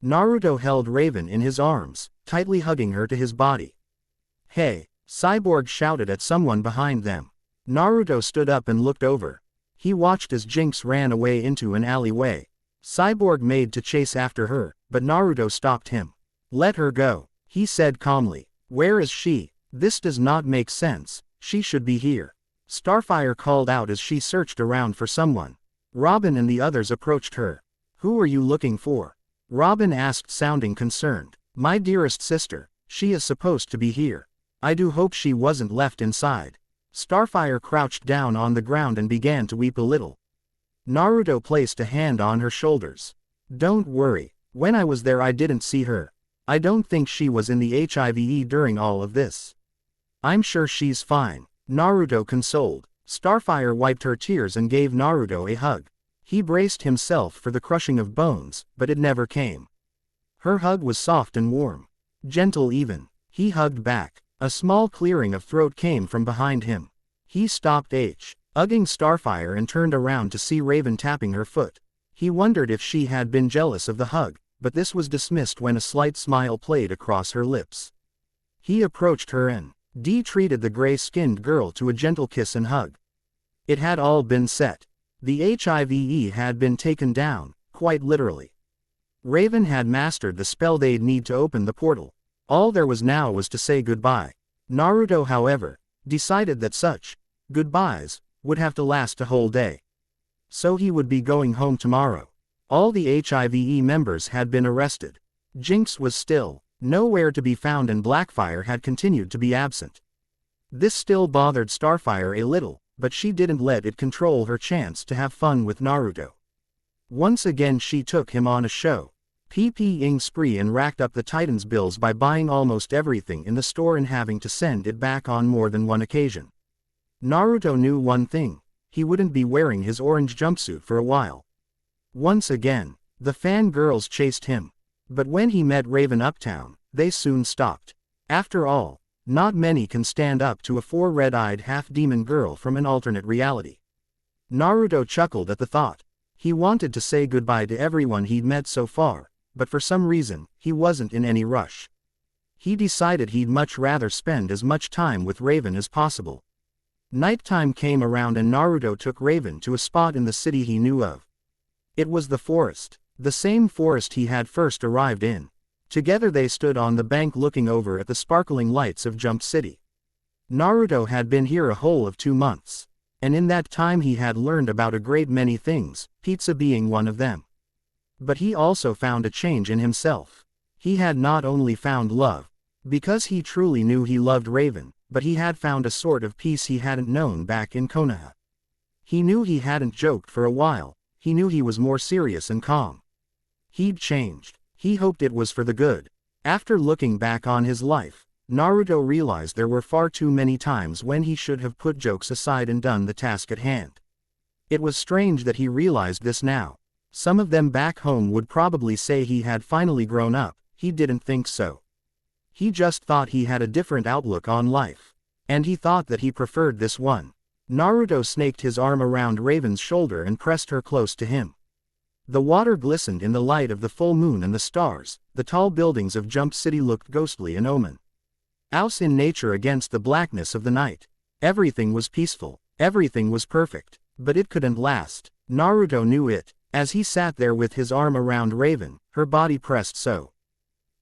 Naruto held Raven in his arms, tightly hugging her to his body. "Hey!" Cyborg shouted at someone behind them. Naruto stood up and looked over. He watched as Jinx ran away into an alleyway. Cyborg made to chase after her, but Naruto stopped him. "Let her go," he said calmly. "Where is she? This does not make sense. She should be here." Starfire called out as she searched around for someone. Robin and the others approached her. "Who are you looking for?" Robin asked, sounding concerned. "My dearest sister. She is supposed to be here. I do hope she wasn't left inside." Starfire crouched down on the ground and began to weep a little. Naruto placed a hand on her shoulders. "Don't worry. When I was there I didn't see her. I don't think she was in the HIVE during all of this. I'm sure she's fine," Naruto consoled. Starfire wiped her tears and gave Naruto a hug. He braced himself for the crushing of bones, but it never came. Her hug was soft and warm. Gentle even. He hugged back. A small clearing of throat came from behind him. He stopped hugging Starfire and turned around to see Raven tapping her foot. He wondered if she had been jealous of the hug, but this was dismissed when a slight smile played across her lips. He approached her and treated the gray-skinned girl to a gentle kiss and hug. It had all been set. The HIVE had been taken down, quite literally. Raven had mastered the spell they'd need to open the portal. All there was now was to say goodbye. Naruto, however, decided that such goodbyes would have to last a whole day. So he would be going home tomorrow. All the HIVE members had been arrested. Jinx was still nowhere to be found and Blackfire had continued to be absent. This still bothered Starfire a little, but she didn't let it control her chance to have fun with Naruto. Once again she took him on a shopping spree and racked up the Titans' bills by buying almost everything in the store and having to send it back on more than one occasion. Naruto knew one thing: he wouldn't be wearing his orange jumpsuit for a while. Once again, the fangirls chased him. But when he met Raven uptown, they soon stopped. After all, not many can stand up to a red-eyed half-demon girl from an alternate reality. Naruto chuckled at the thought. He wanted to say goodbye to everyone he'd met so far, but for some reason, he wasn't in any rush. He decided he'd much rather spend as much time with Raven as possible. Nighttime came around and Naruto took Raven to a spot in the city he knew of. It was the forest, the same forest he had first arrived in. Together they stood on the bank looking over at the sparkling lights of Jump City. Naruto had been here a whole of 2 months. And in that time he had learned about a great many things, pizza being one of them. But he also found a change in himself. He had not only found love, because he truly knew he loved Raven, but he had found a sort of peace he hadn't known back in Konoha. He knew he hadn't joked for a while, he knew he was more serious and calm. He'd changed. He hoped it was for the good. After looking back on his life, Naruto realized there were far too many times when he should have put jokes aside and done the task at hand. It was strange that he realized this now. Some of them back home would probably say he had finally grown up. He didn't think so. He just thought he had a different outlook on life. And he thought that he preferred this one. Naruto snaked his arm around Raven's shoulder and pressed her close to him. The water glistened in the light of the full moon and the stars. The tall buildings of Jump City looked ghostly and omen. Out in nature against the blackness of the night. Everything was peaceful. Everything was perfect. But it couldn't last. Naruto knew it. As he sat there with his arm around Raven, her body pressed so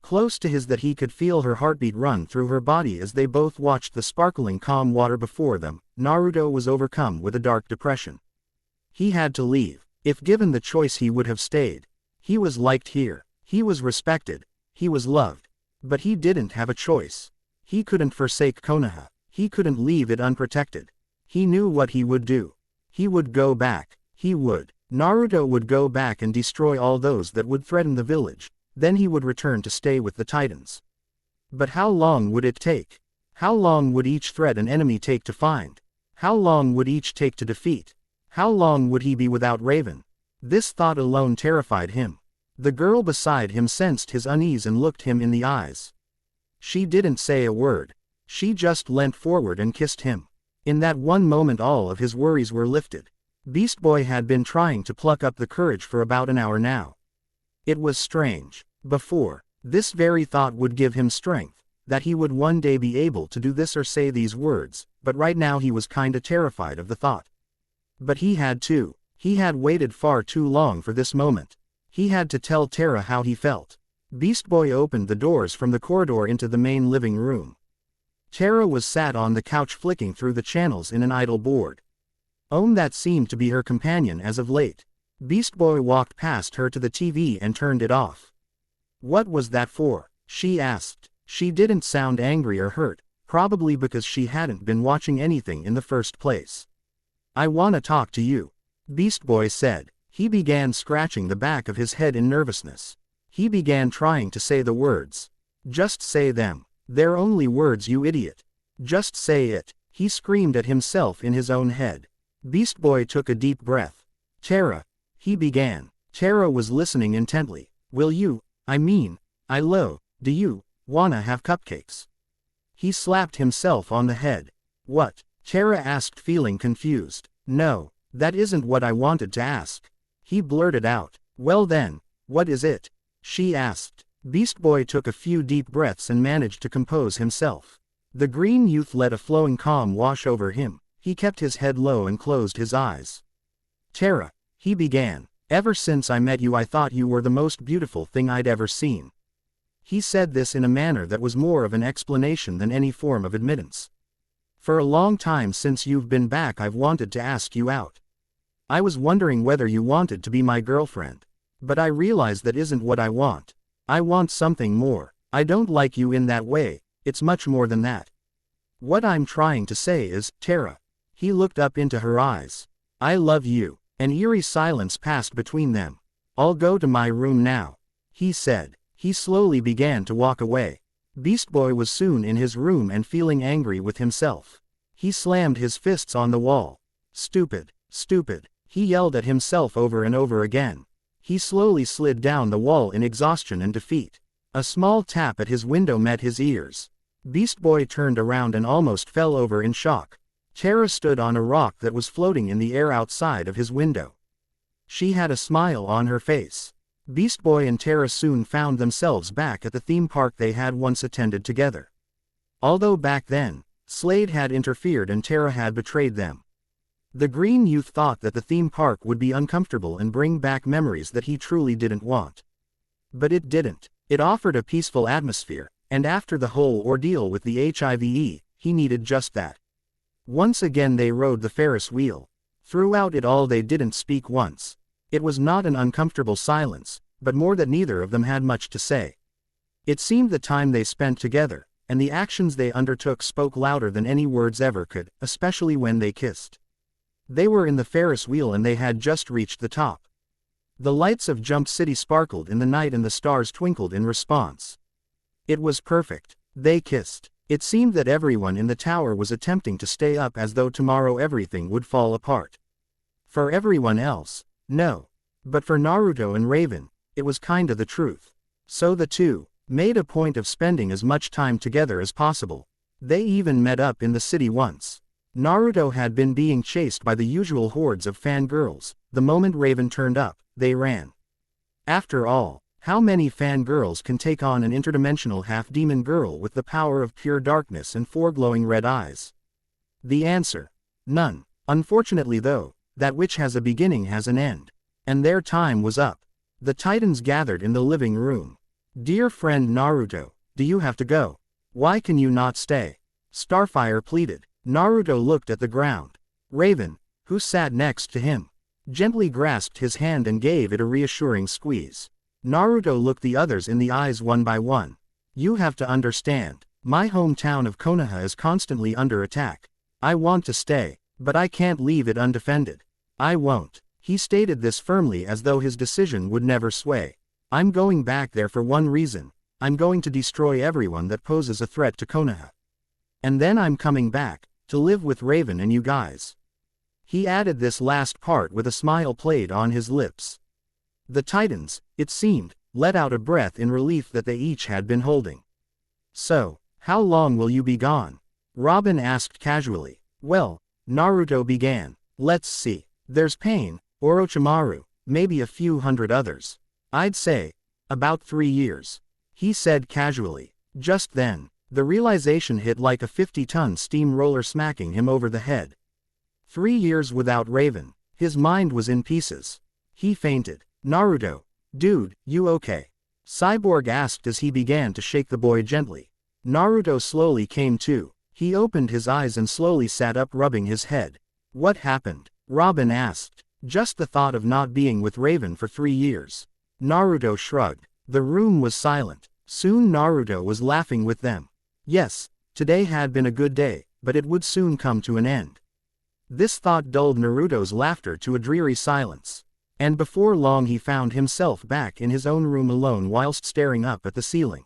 close to his that he could feel her heartbeat run through her body as they both watched the sparkling calm water before them. Naruto was overcome with a dark depression. He had to leave. If given the choice he would have stayed. He was liked here. He was respected. He was loved. But he didn't have a choice. He couldn't forsake Konoha. He couldn't leave it unprotected. He knew what he would do. He would go back. He would. Naruto would go back and destroy all those that would threaten the village. Then he would return to stay with the Titans. But how long would it take? How long would each threat and enemy take to find? How long would each take to defeat? How long would he be without Raven? This thought alone terrified him. The girl beside him sensed his unease and looked him in the eyes. She didn't say a word. She just leant forward and kissed him. In that one moment all of his worries were lifted. Beast Boy had been trying to pluck up the courage for about an hour now. It was strange. Before, this very thought would give him strength, that he would one day be able to do this or say these words, but right now he was kinda terrified of the thought. But he had to. He had waited far too long for this moment. He had to tell Terra how he felt. Beast Boy opened the doors from the corridor into the main living room. Terra was sat on the couch flicking through the channels in an idle board. That seemed to be her companion as of late. Beast Boy walked past her to the TV and turned it off. What was that for? She asked. She didn't sound angry or hurt, probably because she hadn't been watching anything in the first place. I wanna talk to you, Beast Boy said. He began scratching the back of his head in nervousness. He began trying to say the words. Just say them. They're only words, you idiot. Just say it. He screamed at himself in his own head. Beast Boy took a deep breath. Terra, he began. Terra was listening intently. Do you wanna have cupcakes? He slapped himself on the head. What? Terra asked, feeling confused. No, that isn't what I wanted to ask. He blurted out. Well then, what is it? She asked. Beast Boy took a few deep breaths and managed to compose himself. The green youth let a flowing calm wash over him. He kept his head low and closed his eyes. Terra, he began. Ever since I met you I thought you were the most beautiful thing I'd ever seen. He said this in a manner that was more of an explanation than any form of admittance. For a long time since you've been back I've wanted to ask you out. I was wondering whether you wanted to be my girlfriend. But I realize that isn't what I want. I want something more. I don't like you in that way, it's much more than that. What I'm trying to say is, Terra. He looked up into her eyes. I love you. An eerie silence passed between them. I'll go to my room now, he said. He slowly began to walk away. Beast Boy was soon in his room and feeling angry with himself. He slammed his fists on the wall. Stupid, stupid, he yelled at himself over and over again. He slowly slid down the wall in exhaustion and defeat. A small tap at his window met his ears. Beast Boy turned around and almost fell over in shock. Terra stood on a rock that was floating in the air outside of his window. She had a smile on her face. Beast Boy and Terra soon found themselves back at the theme park they had once attended together. Although back then, Slade had interfered and Terra had betrayed them. The green youth thought that the theme park would be uncomfortable and bring back memories that he truly didn't want. But it didn't. It offered a peaceful atmosphere, and after the whole ordeal with the HIV, he needed just that. Once again they rode the Ferris wheel. Throughout it all they didn't speak once. It was not an uncomfortable silence, but more that neither of them had much to say. It seemed the time they spent together, and the actions they undertook spoke louder than any words ever could, especially when they kissed. They were in the Ferris wheel and they had just reached the top. The lights of Jump City sparkled in the night and the stars twinkled in response. It was perfect. They kissed. It seemed that everyone in the tower was attempting to stay up as though tomorrow everything would fall apart. For everyone else, no. But for Naruto and Raven, it was kinda the truth. So the two made a point of spending as much time together as possible. They even met up in the city once. Naruto had been being chased by the usual hordes of fangirls. The moment Raven turned up, they ran. After all, how many fangirls can take on an interdimensional half-demon girl with the power of pure darkness and four glowing red eyes? The answer: none. Unfortunately though, that which has a beginning has an end. And their time was up. The Titans gathered in the living room. "Dear friend Naruto, do you have to go? Why can you not stay?" Starfire pleaded. Naruto looked at the ground. Raven, who sat next to him, gently grasped his hand and gave it a reassuring squeeze. Naruto looked the others in the eyes one by one. "You have to understand, my hometown of Konoha is constantly under attack. I want to stay, but I can't leave it undefended. I won't." He stated this firmly as though his decision would never sway. "I'm going back there for one reason. I'm going to destroy everyone that poses a threat to Konoha. And then I'm coming back, to live with Raven and you guys." He added this last part with a smile played on his lips. The Titans, it seemed, let out a breath in relief that they each had been holding. "So, how long will you be gone?" Robin asked casually. "Well," Naruto began, "let's see. There's Pain, Orochimaru, maybe a few hundred others. I'd say, about 3 years." He said casually. Just then, the realization hit like a 50-ton steamroller smacking him over the head. 3 years without Raven. His mind was in pieces. He fainted. "Naruto, dude, you okay?" Cyborg asked as he began to shake the boy gently. Naruto slowly came to. He opened his eyes and slowly sat up, rubbing his head. "What happened?" Robin asked. "Just the thought of not being with Raven for 3 years." Naruto shrugged. The room was silent. Soon Naruto was laughing with them. Yes, today had been a good day, but it would soon come to an end. This thought dulled Naruto's laughter to a dreary silence. And before long he found himself back in his own room alone whilst staring up at the ceiling.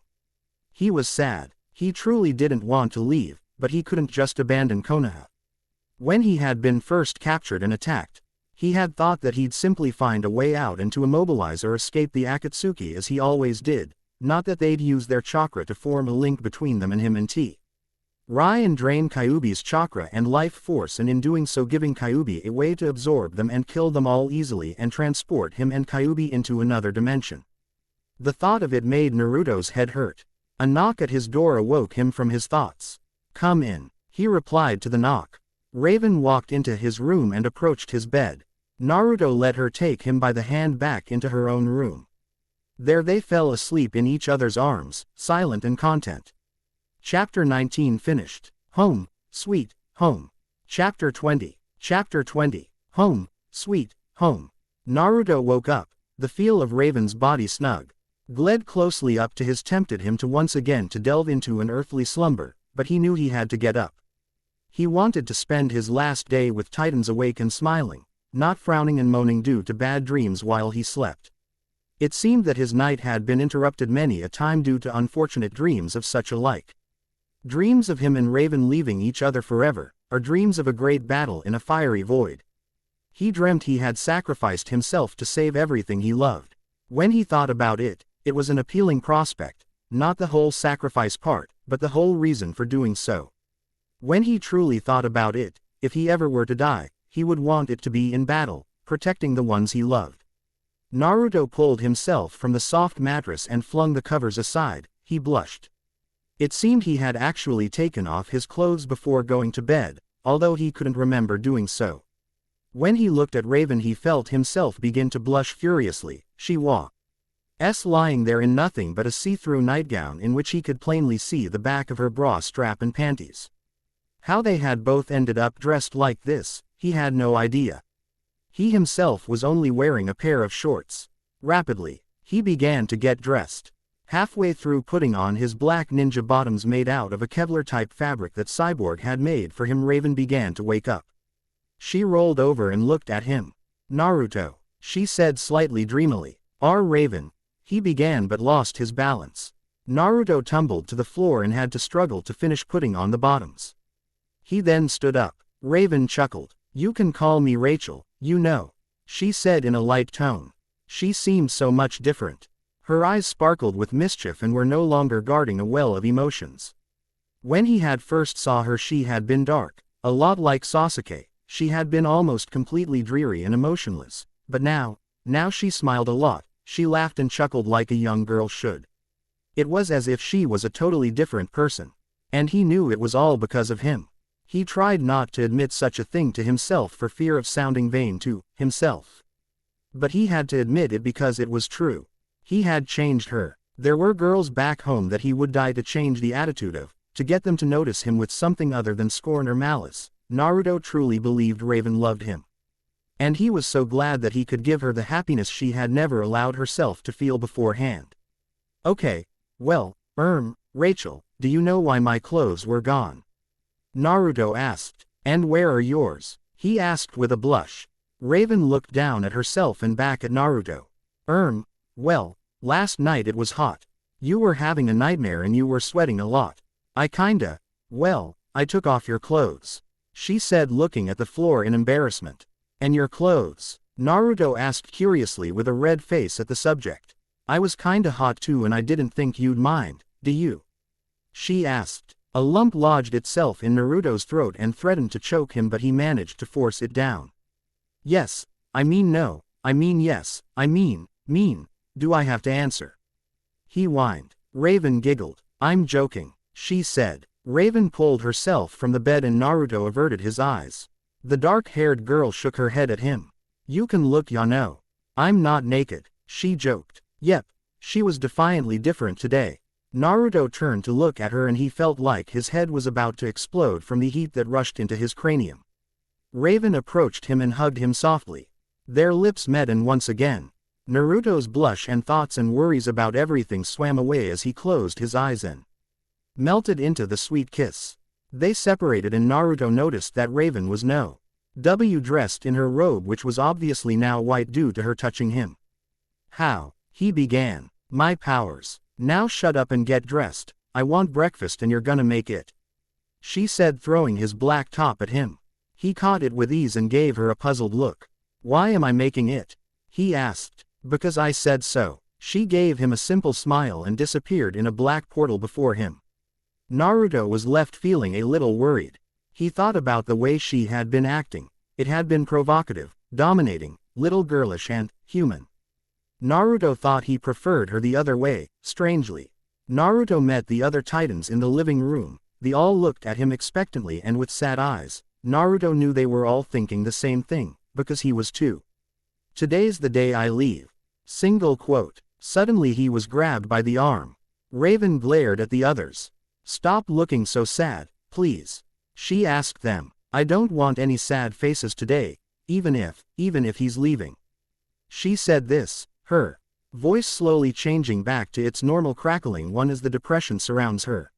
He was sad. He truly didn't want to leave, but he couldn't just abandon Konoha. When he had been first captured and attacked, he had thought that he'd simply find a way out and to immobilize or escape the Akatsuki as he always did, not that they'd use their chakra to form a link between them and him and T. Rai and drain Kyuubi's chakra and life force, and in doing so giving Kyuubi a way to absorb them and kill them all easily and transport him and Kyuubi into another dimension. The thought of it made Naruto's head hurt. A knock at his door awoke him from his thoughts. "Come in," he replied to the knock. Raven walked into his room and approached his bed. Naruto let her take him by the hand back into her own room. There they fell asleep in each other's arms, silent and content. Chapter 19 finished. Home, sweet, home. Chapter 20. Chapter 20. Home, sweet, home. Naruto woke up. The feel of Raven's body snug, gled closely up to his tempted him to once again to delve into an earthly slumber, but he knew he had to get up. He wanted to spend his last day with Titans awake and smiling, not frowning and moaning due to bad dreams while he slept. It seemed that his night had been interrupted many a time due to unfortunate dreams of such a like. Dreams of him and Raven leaving each other forever, or dreams of a great battle in a fiery void. He dreamt he had sacrificed himself to save everything he loved. When he thought about it, it was an appealing prospect, not the whole sacrifice part, but the whole reason for doing so. When he truly thought about it, if he ever were to die, he would want it to be in battle, protecting the ones he loved. Naruto pulled himself from the soft mattress and flung the covers aside. He blushed. It seemed he had actually taken off his clothes before going to bed, although he couldn't remember doing so. When he looked at Raven he felt himself begin to blush furiously. She was lying there in nothing but a see-through nightgown in which he could plainly see the back of her bra strap and panties. How they had both ended up dressed like this, he had no idea. He himself was only wearing a pair of shorts. Rapidly, he began to get dressed. Halfway through putting on his black ninja bottoms made out of a Kevlar-type fabric that Cyborg had made for him, Raven began to wake up. She rolled over and looked at him. "Naruto," she said slightly dreamily. Raven," he began but lost his balance. Naruto tumbled to the floor and had to struggle to finish putting on the bottoms. He then stood up. Raven chuckled. "You can call me Rachel, you know," she said in a light tone. She seemed so much different. Her eyes sparkled with mischief and were no longer guarding a well of emotions. When he had first saw her she had been dark, a lot like Sasuke. She had been almost completely dreary and emotionless, but now she smiled a lot, she laughed and chuckled like a young girl should. It was as if she was a totally different person. And he knew it was all because of him. He tried not to admit such a thing to himself for fear of sounding vain to himself. But he had to admit it because it was true. He had changed her. There were girls back home that he would die to change the attitude of, to get them to notice him with something other than scorn or malice. Naruto truly believed Raven loved him. And he was so glad that he could give her the happiness she had never allowed herself to feel beforehand. "Okay, well, Rachel, do you know why my clothes were gone?" Naruto asked. "And where are yours?" he asked with a blush. Raven looked down at herself and back at Naruto. Well, last night it was hot. You were having a nightmare and you were sweating a lot. I took off your clothes," she said looking at the floor in embarrassment. "And your clothes?" Naruto asked curiously with a red face at the subject. "I was kinda hot too and I didn't think you'd mind, do you?" she asked. A lump lodged itself in Naruto's throat and threatened to choke him, but he managed to force it down. "Yes, I mean no, I mean yes, I mean, do I have to answer?" he whined. Raven giggled. "I'm joking," she said. Raven pulled herself from the bed and Naruto averted his eyes. The dark-haired girl shook her head at him. "You can look, ya know. I'm not naked," she joked. Yep, she was defiantly different today. Naruto turned to look at her and he felt like his head was about to explode from the heat that rushed into his cranium. Raven approached him and hugged him softly. Their lips met and once again, Naruto's blush and thoughts and worries about everything swam away as he closed his eyes and melted into the sweet kiss. They separated and Naruto noticed that Raven was dressed in her robe, which was obviously now white due to her touching him. "How?" he began. "My powers. Now shut up and get dressed. I want breakfast and you're gonna make it," she said, throwing his black top at him. He caught it with ease and gave her a puzzled look. "Why am I making it?" he asked. "Because I said so." She gave him a simple smile and disappeared in a black portal before him. Naruto was left feeling a little worried. He thought about the way she had been acting. It had been provocative, dominating, little girlish and human. Naruto thought he preferred her the other way. Strangely, Naruto met the other Titans in the living room. They all looked at him expectantly and with sad eyes. Naruto knew they were all thinking the same thing, because he was too. "Today's the day I leave." Single quote. Suddenly he was grabbed by the arm. Raven glared at the others. "Stop looking so sad, please," she asked them. "I don't want any sad faces today, even if he's leaving." She said this, her voice slowly changing back to its normal crackling one as the depression surrounds her.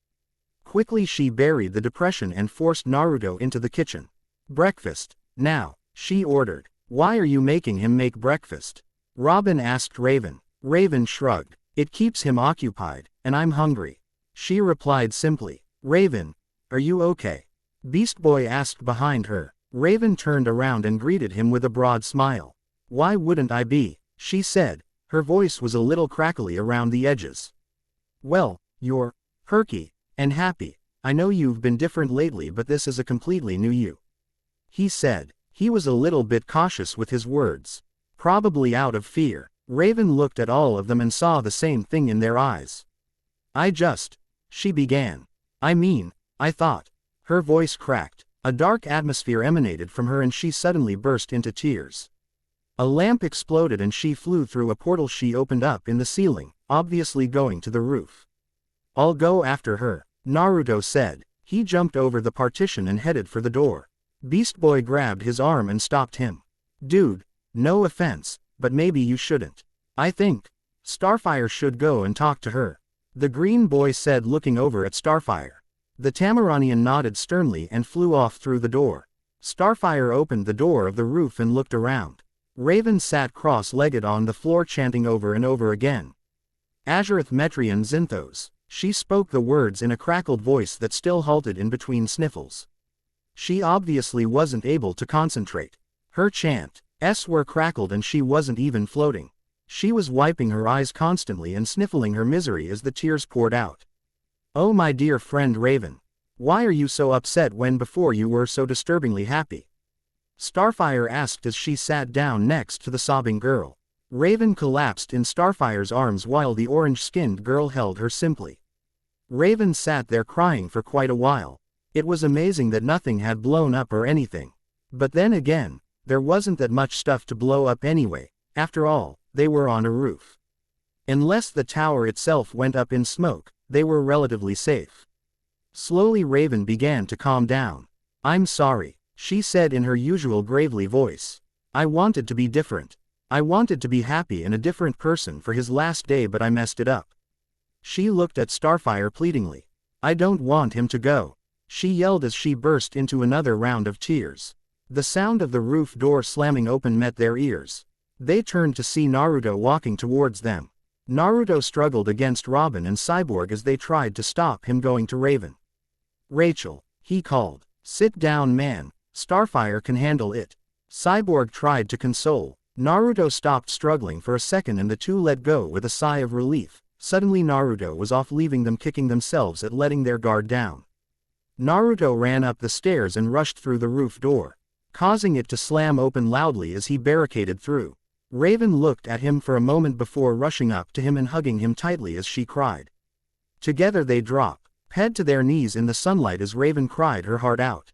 Quickly she buried the depression and forced Naruto into the kitchen. "Breakfast, now," she ordered. "Why are you making him make breakfast?" Robin asked Raven. Raven shrugged. "It keeps him occupied, and I'm hungry," she replied simply. "Raven, are you okay?" Beast Boy asked behind her. Raven turned around and greeted him with a broad smile. "Why wouldn't I be?" she said. Her voice was a little crackly around the edges. "Well, you're perky and happy. I know you've been different lately, but this is a completely new you," he said. He was a little bit cautious with his words. Probably out of fear. Raven looked at all of them and saw the same thing in their eyes. She began. I thought. Her voice cracked. A dark atmosphere emanated from her and she suddenly burst into tears. A lamp exploded and she flew through a portal she opened up in the ceiling, obviously going to the roof. I'll go after her, Naruto said. He jumped over the partition and headed for the door. Beast Boy grabbed his arm and stopped him. Dude, no offense, but maybe you shouldn't. I think Starfire should go and talk to her, the green boy said, looking over at Starfire. The Tamaranian nodded sternly and flew off through the door. Starfire opened the door of the roof and looked around. Raven sat cross-legged on the floor chanting over and over again. Azurith Metrian Zinthos. She spoke the words in a crackled voice that still halted in between sniffles. She obviously wasn't able to concentrate. Her chants were crackled and she wasn't even floating. She was wiping her eyes constantly and sniffling her misery as the tears poured out. Oh my dear friend Raven. Why are you so upset when before you were so disturbingly happy? Starfire asked as she sat down next to the sobbing girl. Raven collapsed in Starfire's arms while the orange-skinned girl held her simply. Raven sat there crying for quite a while. It was amazing that nothing had blown up or anything. But then again, there wasn't that much stuff to blow up anyway. After all, they were on a roof. Unless the tower itself went up in smoke, they were relatively safe. Slowly Raven began to calm down. I'm sorry, she said in her usual gravely voice. I wanted to be different. I wanted to be happy and a different person for his last day, but I messed it up. She looked at Starfire pleadingly. I don't want him to go, she yelled as she burst into another round of tears. The sound of the roof door slamming open met their ears. They turned to see Naruto walking towards them. Naruto struggled against Robin and Cyborg as they tried to stop him going to Raven. Rachel, he called. Sit down, man. Starfire can handle it. Cyborg tried to console. Naruto stopped struggling for a second and the two let go with a sigh of relief. Suddenly Naruto was off, leaving them kicking themselves at letting their guard down. Naruto ran up the stairs and rushed through the roof door, causing it to slam open loudly as he barricaded through. Raven looked at him for a moment before rushing up to him and hugging him tightly as she cried. Together they dropped, head to their knees in the sunlight as Raven cried her heart out.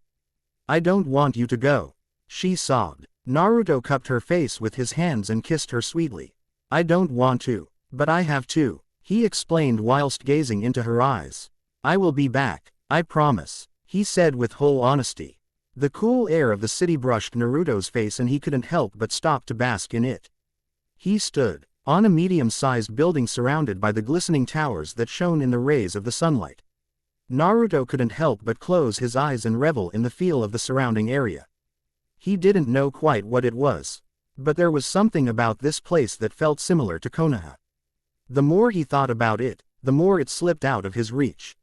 I don't want you to go, she sobbed. Naruto cupped her face with his hands and kissed her sweetly. I don't want to, but I have to, he explained whilst gazing into her eyes. I will be back, I promise, he said with whole honesty. The cool air of the city brushed Naruto's face and he couldn't help but stop to bask in it. He stood on a medium-sized building surrounded by the glistening towers that shone in the rays of the sunlight. Naruto couldn't help but close his eyes and revel in the feel of the surrounding area. He didn't know quite what it was, but there was something about this place that felt similar to Konoha. The more he thought about it, the more it slipped out of his reach.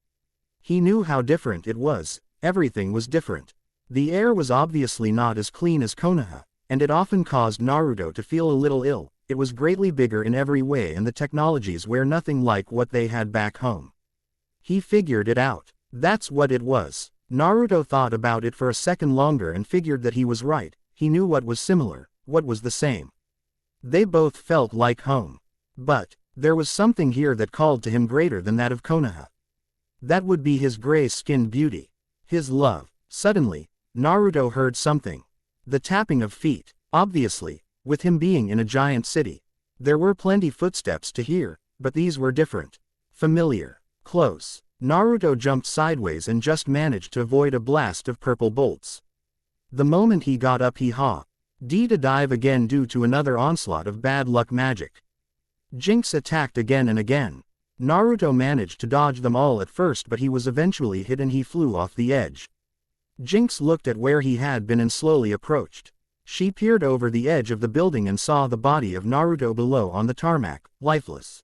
He knew how different it was. Everything was different. The air was obviously not as clean as Konoha, and it often caused Naruto to feel a little ill. It was greatly bigger in every way and the technologies were nothing like what they had back home. He figured it out. That's what it was. Naruto thought about it for a second longer and figured that he was right. He knew what was similar, what was the same. They both felt like home. But there was something here that called to him greater than that of Konoha. That would be his gray-skinned beauty. His love. Suddenly, Naruto heard something. The tapping of feet. Obviously, with him being in a giant city, there were plenty footsteps to hear, but these were different. Familiar. Close. Naruto jumped sideways and just managed to avoid a blast of purple bolts. The moment he got up he to dive again due to another onslaught of bad luck magic. Jinx attacked again and again. Naruto managed to dodge them all at first, but he was eventually hit and he flew off the edge. Jinx looked at where he had been and slowly approached. She peered over the edge of the building and saw the body of Naruto below on the tarmac, lifeless.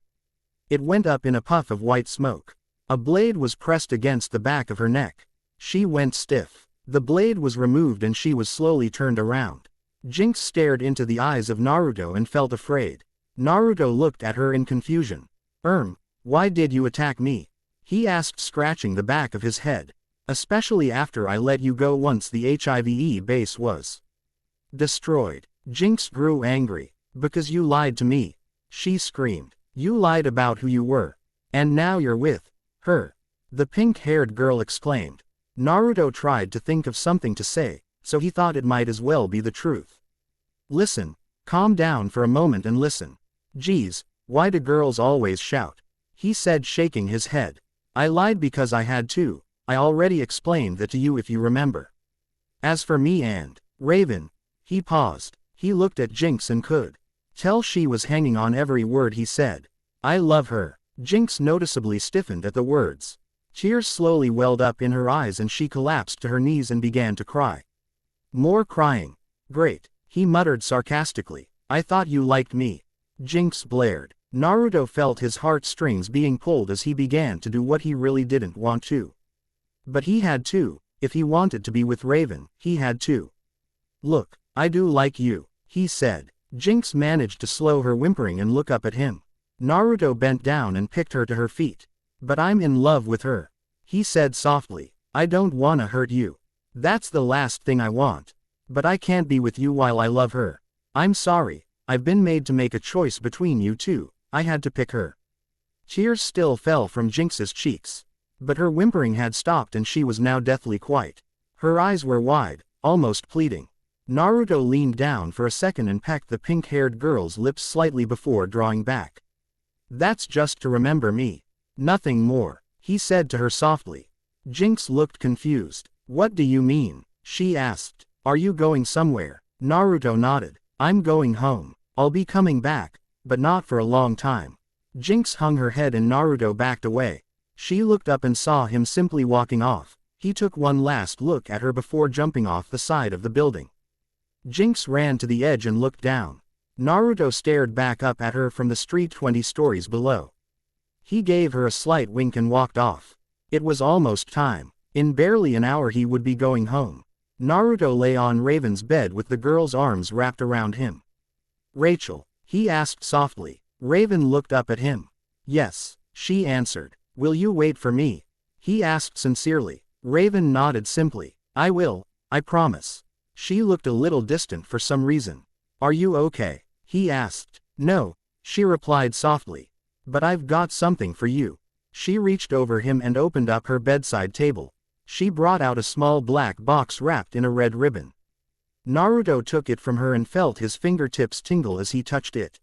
It went up in a puff of white smoke. A blade was pressed against the back of her neck. She went stiff. The blade was removed and she was slowly turned around. Jinx stared into the eyes of Naruto and felt afraid. Naruto looked at her in confusion. Why did you attack me? He asked, scratching the back of his head. Especially after I let you go once the HIVE base was destroyed. Jinx grew angry. Because you lied to me, she screamed. You lied about who you were. And now you're with her. the pink-haired girl exclaimed. Naruto tried to think of something to say, so he thought it might as well be the truth. Listen, calm down for a moment and listen. Geez, why do girls always shout? He said, shaking his head. I lied because I had to. I already explained that to you if you remember. As for me and Raven, he paused. He looked at Jinx and could tell she was hanging on every word he said. I love her. Jinx noticeably stiffened at the words. Tears slowly welled up in her eyes and she collapsed to her knees and began to cry. More crying. Great, he muttered sarcastically. I thought you liked me. Jinx blared. Naruto felt his heartstrings being pulled as he began to do what he really didn't want to. But he had to. If he wanted to be with Raven, he had to. Look, I do like you, he said. Jinx managed to slow her whimpering and look up at him. Naruto bent down and picked her to her feet. But I'm in love with her, he said softly. I don't wanna hurt you. That's the last thing I want. But I can't be with you while I love her. I'm sorry, I've been made to make a choice between you two. I had to pick her. Tears still fell from Jinx's cheeks. But her whimpering had stopped and she was now deathly quiet. Her eyes were wide, almost pleading. Naruto leaned down for a second and pecked the pink-haired girl's lips slightly before drawing back. That's just to remember me. Nothing more, he said to her softly. Jinx looked confused. What do you mean? She asked. Are you going somewhere? Naruto nodded. I'm going home. I'll be coming back, but not for a long time. Jinx hung her head and Naruto backed away. She looked up and saw him simply walking off. He took one last look at her before jumping off the side of the building. Jinx ran to the edge and looked down. Naruto stared back up at her from the street 20 stories below. He gave her a slight wink and walked off. It was almost time. In barely an hour he would be going home. Naruto lay on Raven's bed with the girl's arms wrapped around him. Rachel, he asked softly. Raven looked up at him. Yes, she answered. Will you wait for me? He asked sincerely. Raven nodded simply. I will, I promise. She looked a little distant for some reason. Are you okay? He asked. No, she replied softly. But I've got something for you. She reached over him and opened up her bedside table. She brought out a small black box wrapped in a red ribbon. Naruto took it from her and felt his fingertips tingle as he touched it.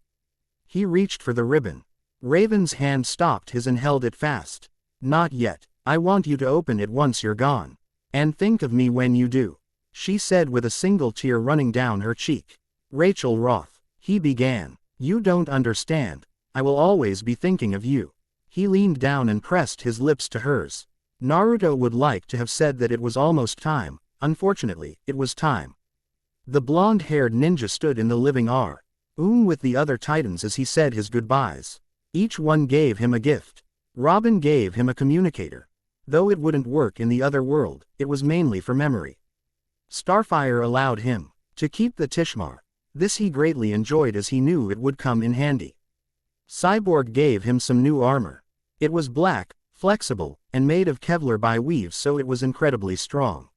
He reached for the ribbon. Raven's hand stopped his and held it fast. Not yet. I want you to open it once you're gone. And think of me when you do, she said with a single tear running down her cheek. Rachel Roth, he began. You don't understand. I will always be thinking of you. He leaned down and pressed his lips to hers. Naruto would like to have said that it was almost time. Unfortunately, it was time. The blonde-haired ninja stood in the living room with the other titans as he said his goodbyes. Each one gave him a gift. Robin gave him a communicator. Though it wouldn't work in the other world, it was mainly for memory. Starfire allowed him to keep the Tishmar. This he greatly enjoyed as he knew it would come in handy. Cyborg gave him some new armor. It was black, flexible, and made of Kevlar by weave, so it was incredibly strong.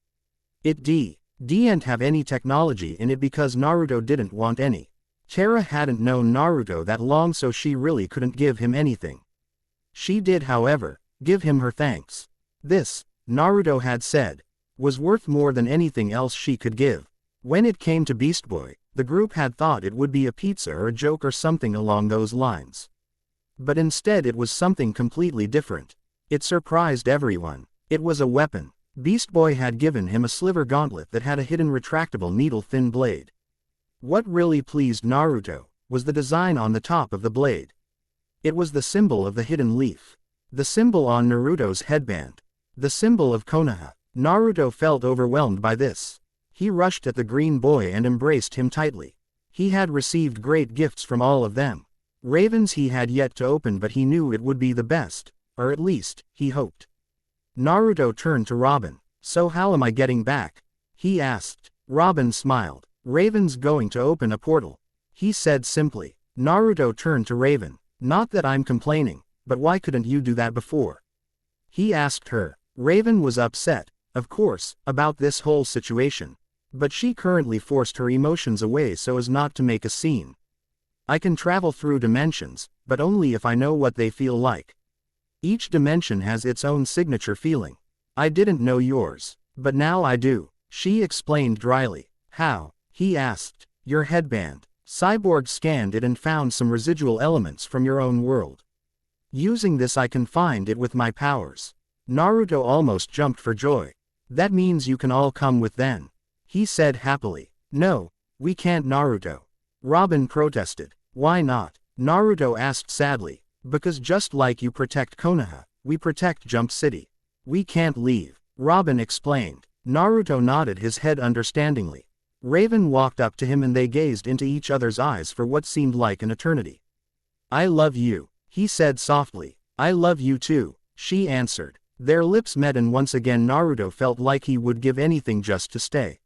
It didn't have any technology in it because Naruto didn't want any. Terra hadn't known Naruto that long, so she really couldn't give him anything. She did, however, give him her thanks. This, Naruto had said, was worth more than anything else she could give. When it came to Beast Boy, the group had thought it would be a pizza or a joke or something along those lines. But instead it was something completely different. It surprised everyone. It was a weapon. Beast Boy had given him a sliver gauntlet that had a hidden retractable needle-thin blade. What really pleased Naruto was the design on the top of the blade. It was the symbol of the hidden leaf. The symbol on Naruto's headband. The symbol of Konoha. Naruto felt overwhelmed by this. He rushed at the green boy and embraced him tightly. He had received great gifts from all of them. Ravens he had yet to open, but he knew it would be the best, or at least, he hoped. Naruto turned to Robin. So how am I getting back? He asked. Robin smiled. Raven's going to open a portal, he said simply. Naruto turned to Raven. Not that I'm complaining, but why couldn't you do that before? He asked her. Raven was upset, of course, about this whole situation. But she currently forced her emotions away so as not to make a scene. I can travel through dimensions, but only if I know what they feel like. Each dimension has its own signature feeling. I didn't know yours. But now I do, she explained dryly. How? He asked. Your headband. Cyborg scanned it and found some residual elements from your own world. Using this I confined it with my powers. Naruto almost jumped for joy. That means you can all come with then. He said happily. No, we can't, Naruto. Robin protested. Why not? Naruto asked sadly. Because just like you protect Konoha, we protect Jump City. We can't leave, Robin explained. Naruto nodded his head understandingly. Raven walked up to him and they gazed into each other's eyes for what seemed like an eternity. I love you, he said softly. I love you too, she answered. Their lips met and once again Naruto felt like he would give anything just to stay.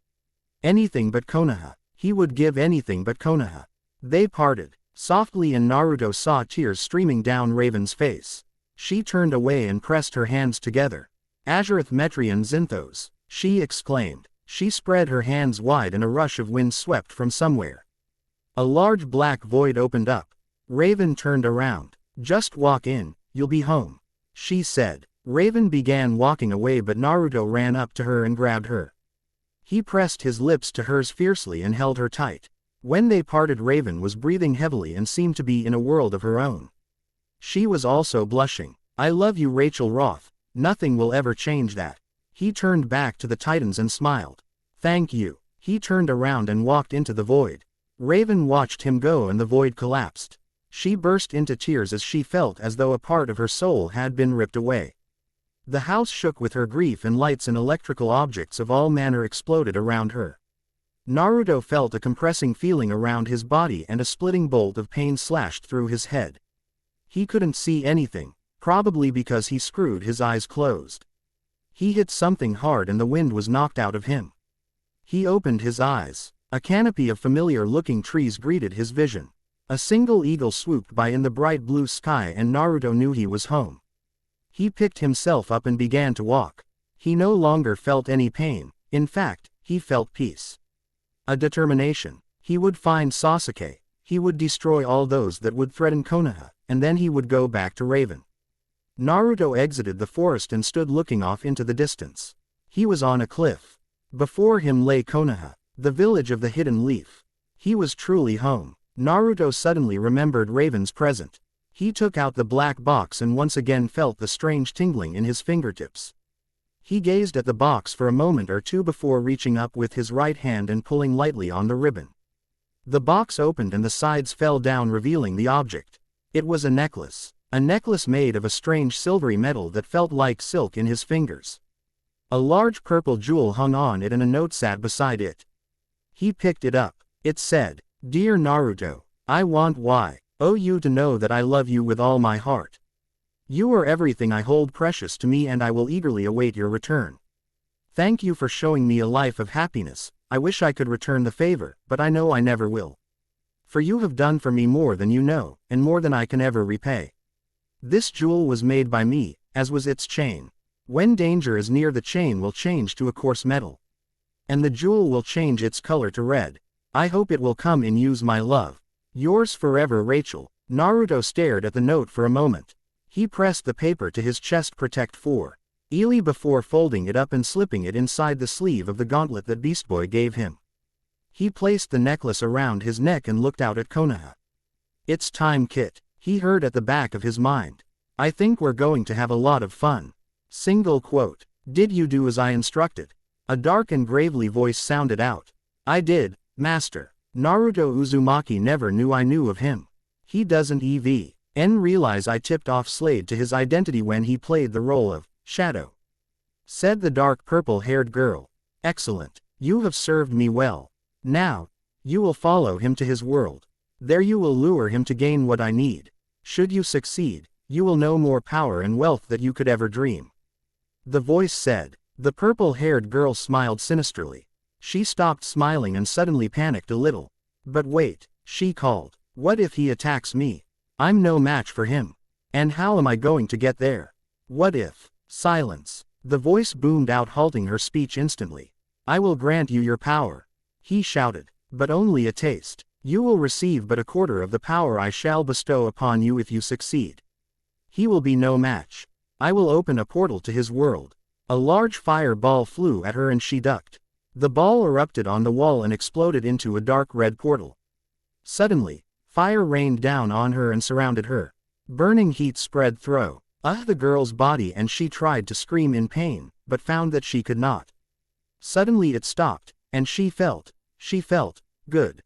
Anything but Konoha. He would give anything but Konoha. They parted softly and Naruto saw tears streaming down Raven's face. She turned away and pressed her hands together. Azurith Metrian Zinthos, she exclaimed. She spread her hands wide and a rush of wind swept from somewhere. A large black void opened up. Raven turned around. Just walk in, you'll be home, she said. Raven began walking away but Naruto ran up to her and grabbed her. He pressed his lips to hers fiercely and held her tight. When they parted Raven was breathing heavily and seemed to be in a world of her own. She was also blushing. I love you, Rachel Roth. Nothing will ever change that. He turned back to the Titans and smiled. Thank you. He turned around and walked into the void. Raven watched him go and the void collapsed. She burst into tears as she felt as though a part of her soul had been ripped away. The house shook with her grief and lights and electrical objects of all manner exploded around her. Naruto felt a compressing feeling around his body and a splitting bolt of pain slashed through his head. He couldn't see anything, probably because he screwed his eyes closed. He hit something hard and the wind was knocked out of him. He opened his eyes. A canopy of familiar-looking trees greeted his vision. A single eagle swooped by in the bright blue sky and Naruto knew he was home. He picked himself up and began to walk. He no longer felt any pain. In fact, he felt peace. A determination. He would find Sasuke. He would destroy all those that would threaten Konoha, and then he would go back to Raven. Naruto exited the forest and stood looking off into the distance. He was on a cliff. Before him lay Konoha, the village of the Hidden Leaf. He was truly home. Naruto suddenly remembered Raven's present. He took out the black box and once again felt the strange tingling in his fingertips. He gazed at the box for a moment or two before reaching up with his right hand and pulling lightly on the ribbon. The box opened and the sides fell down revealing the object. It was a necklace. A necklace made of a strange silvery metal that felt like silk in his fingers. A large purple jewel hung on it and a note sat beside it. He picked it up. It said, Dear Naruto, I want you to know that I love you with all my heart. You are everything I hold precious to me and I will eagerly await your return. Thank you for showing me a life of happiness. I wish I could return the favor, but I know I never will. For you have done for me more than you know, and more than I can ever repay. This jewel was made by me, as was its chain. When danger is near, the chain will change to a coarse metal. And the jewel will change its color to red. I hope it will come in use, my love. Yours forever, Rachel. Naruto stared at the note for a moment. He pressed the paper to his chest protect for Ely before folding it up and slipping it inside the sleeve of the gauntlet that Beast Boy gave him. He placed the necklace around his neck and looked out at Konoha. It's time, Kit, he heard at the back of his mind. I think we're going to have a lot of fun. Single quote. Did you do as I instructed? A dark and gravely voice sounded out. I did, Master. Naruto Uzumaki never knew I knew of him. He doesn't even realize I tipped off Slade to his identity when he played the role of Shadow. Said the dark purple-haired girl. Excellent. You have served me well. Now, you will follow him to his world. There you will lure him to gain what I need. Should you succeed, you will know more power and wealth than you could ever dream. The voice said. The purple-haired girl smiled sinisterly. She stopped smiling and suddenly panicked a little. But wait, she called. What if he attacks me? I'm no match for him. And how am I going to get there? What if? Silence. The voice boomed out, halting her speech instantly. I will grant you your power. He shouted. But only a taste. You will receive but a quarter of the power I shall bestow upon you if you succeed. He will be no match. I will open a portal to his world. A large fire ball flew at her and she ducked. The ball erupted on the wall and exploded into a dark red portal. Suddenly, fire rained down on her and surrounded her. Burning heat spread through the girl's body and she tried to scream in pain, but found that she could not. Suddenly it stopped, and she felt good.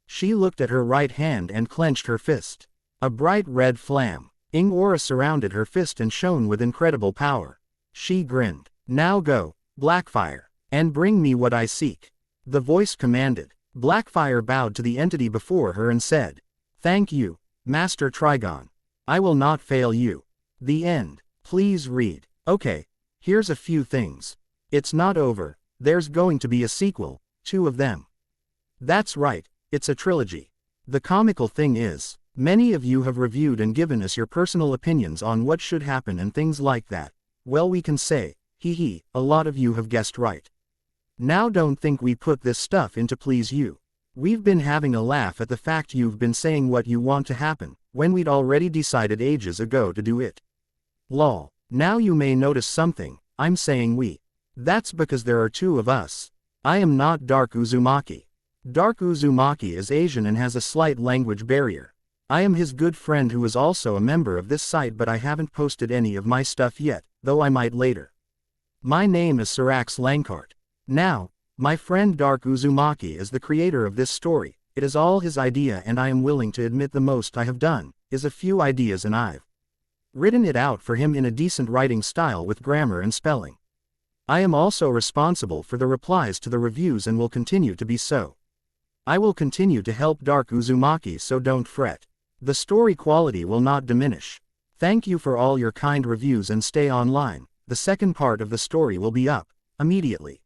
She looked at her right hand and clenched her fist. A bright red flame, aura surrounded her fist and shone with incredible power. She grinned. Now go, Blackfire, and bring me what I seek. The voice commanded. Blackfire bowed to the entity before her and said, "Thank you, Master Trigon. I will not fail you." The end. Please read. Okay, here's a few things. It's not over, there's going to be a sequel, 2 of them. That's right, it's a trilogy. The comical thing is, many of you have reviewed and given us your personal opinions on what should happen and things like that. Well, we can say, a lot of you have guessed right. Now don't think we put this stuff in to please you. We've been having a laugh at the fact you've been saying what you want to happen, when we'd already decided ages ago to do it. Lol. Now you may notice something, I'm saying we. That's because there are 2 of us. I am not Dark Uzumaki. Dark Uzumaki is Asian and has a slight language barrier. I am his good friend who is also a member of this site, but I haven't posted any of my stuff yet, though I might later. My name is Sirax Langkart. Now, my friend Dark Uzumaki is the creator of this story. It is all his idea, and I am willing to admit the most I have done is a few ideas, and I've written it out for him in a decent writing style with grammar and spelling. I am also responsible for the replies to the reviews and will continue to be so. I will continue to help Dark Uzumaki, so don't fret. The story quality will not diminish. Thank you for all your kind reviews and stay online. The second part of the story will be up immediately.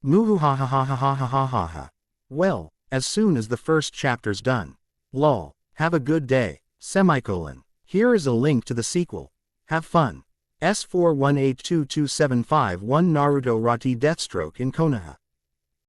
Muhuhahahahahahaha. Well, as soon as the first chapter's done. Lol. Have a good day. Semicolon. Here is a link to the sequel. Have fun. S4182275 Naruto Rati Deathstroke in Konoha.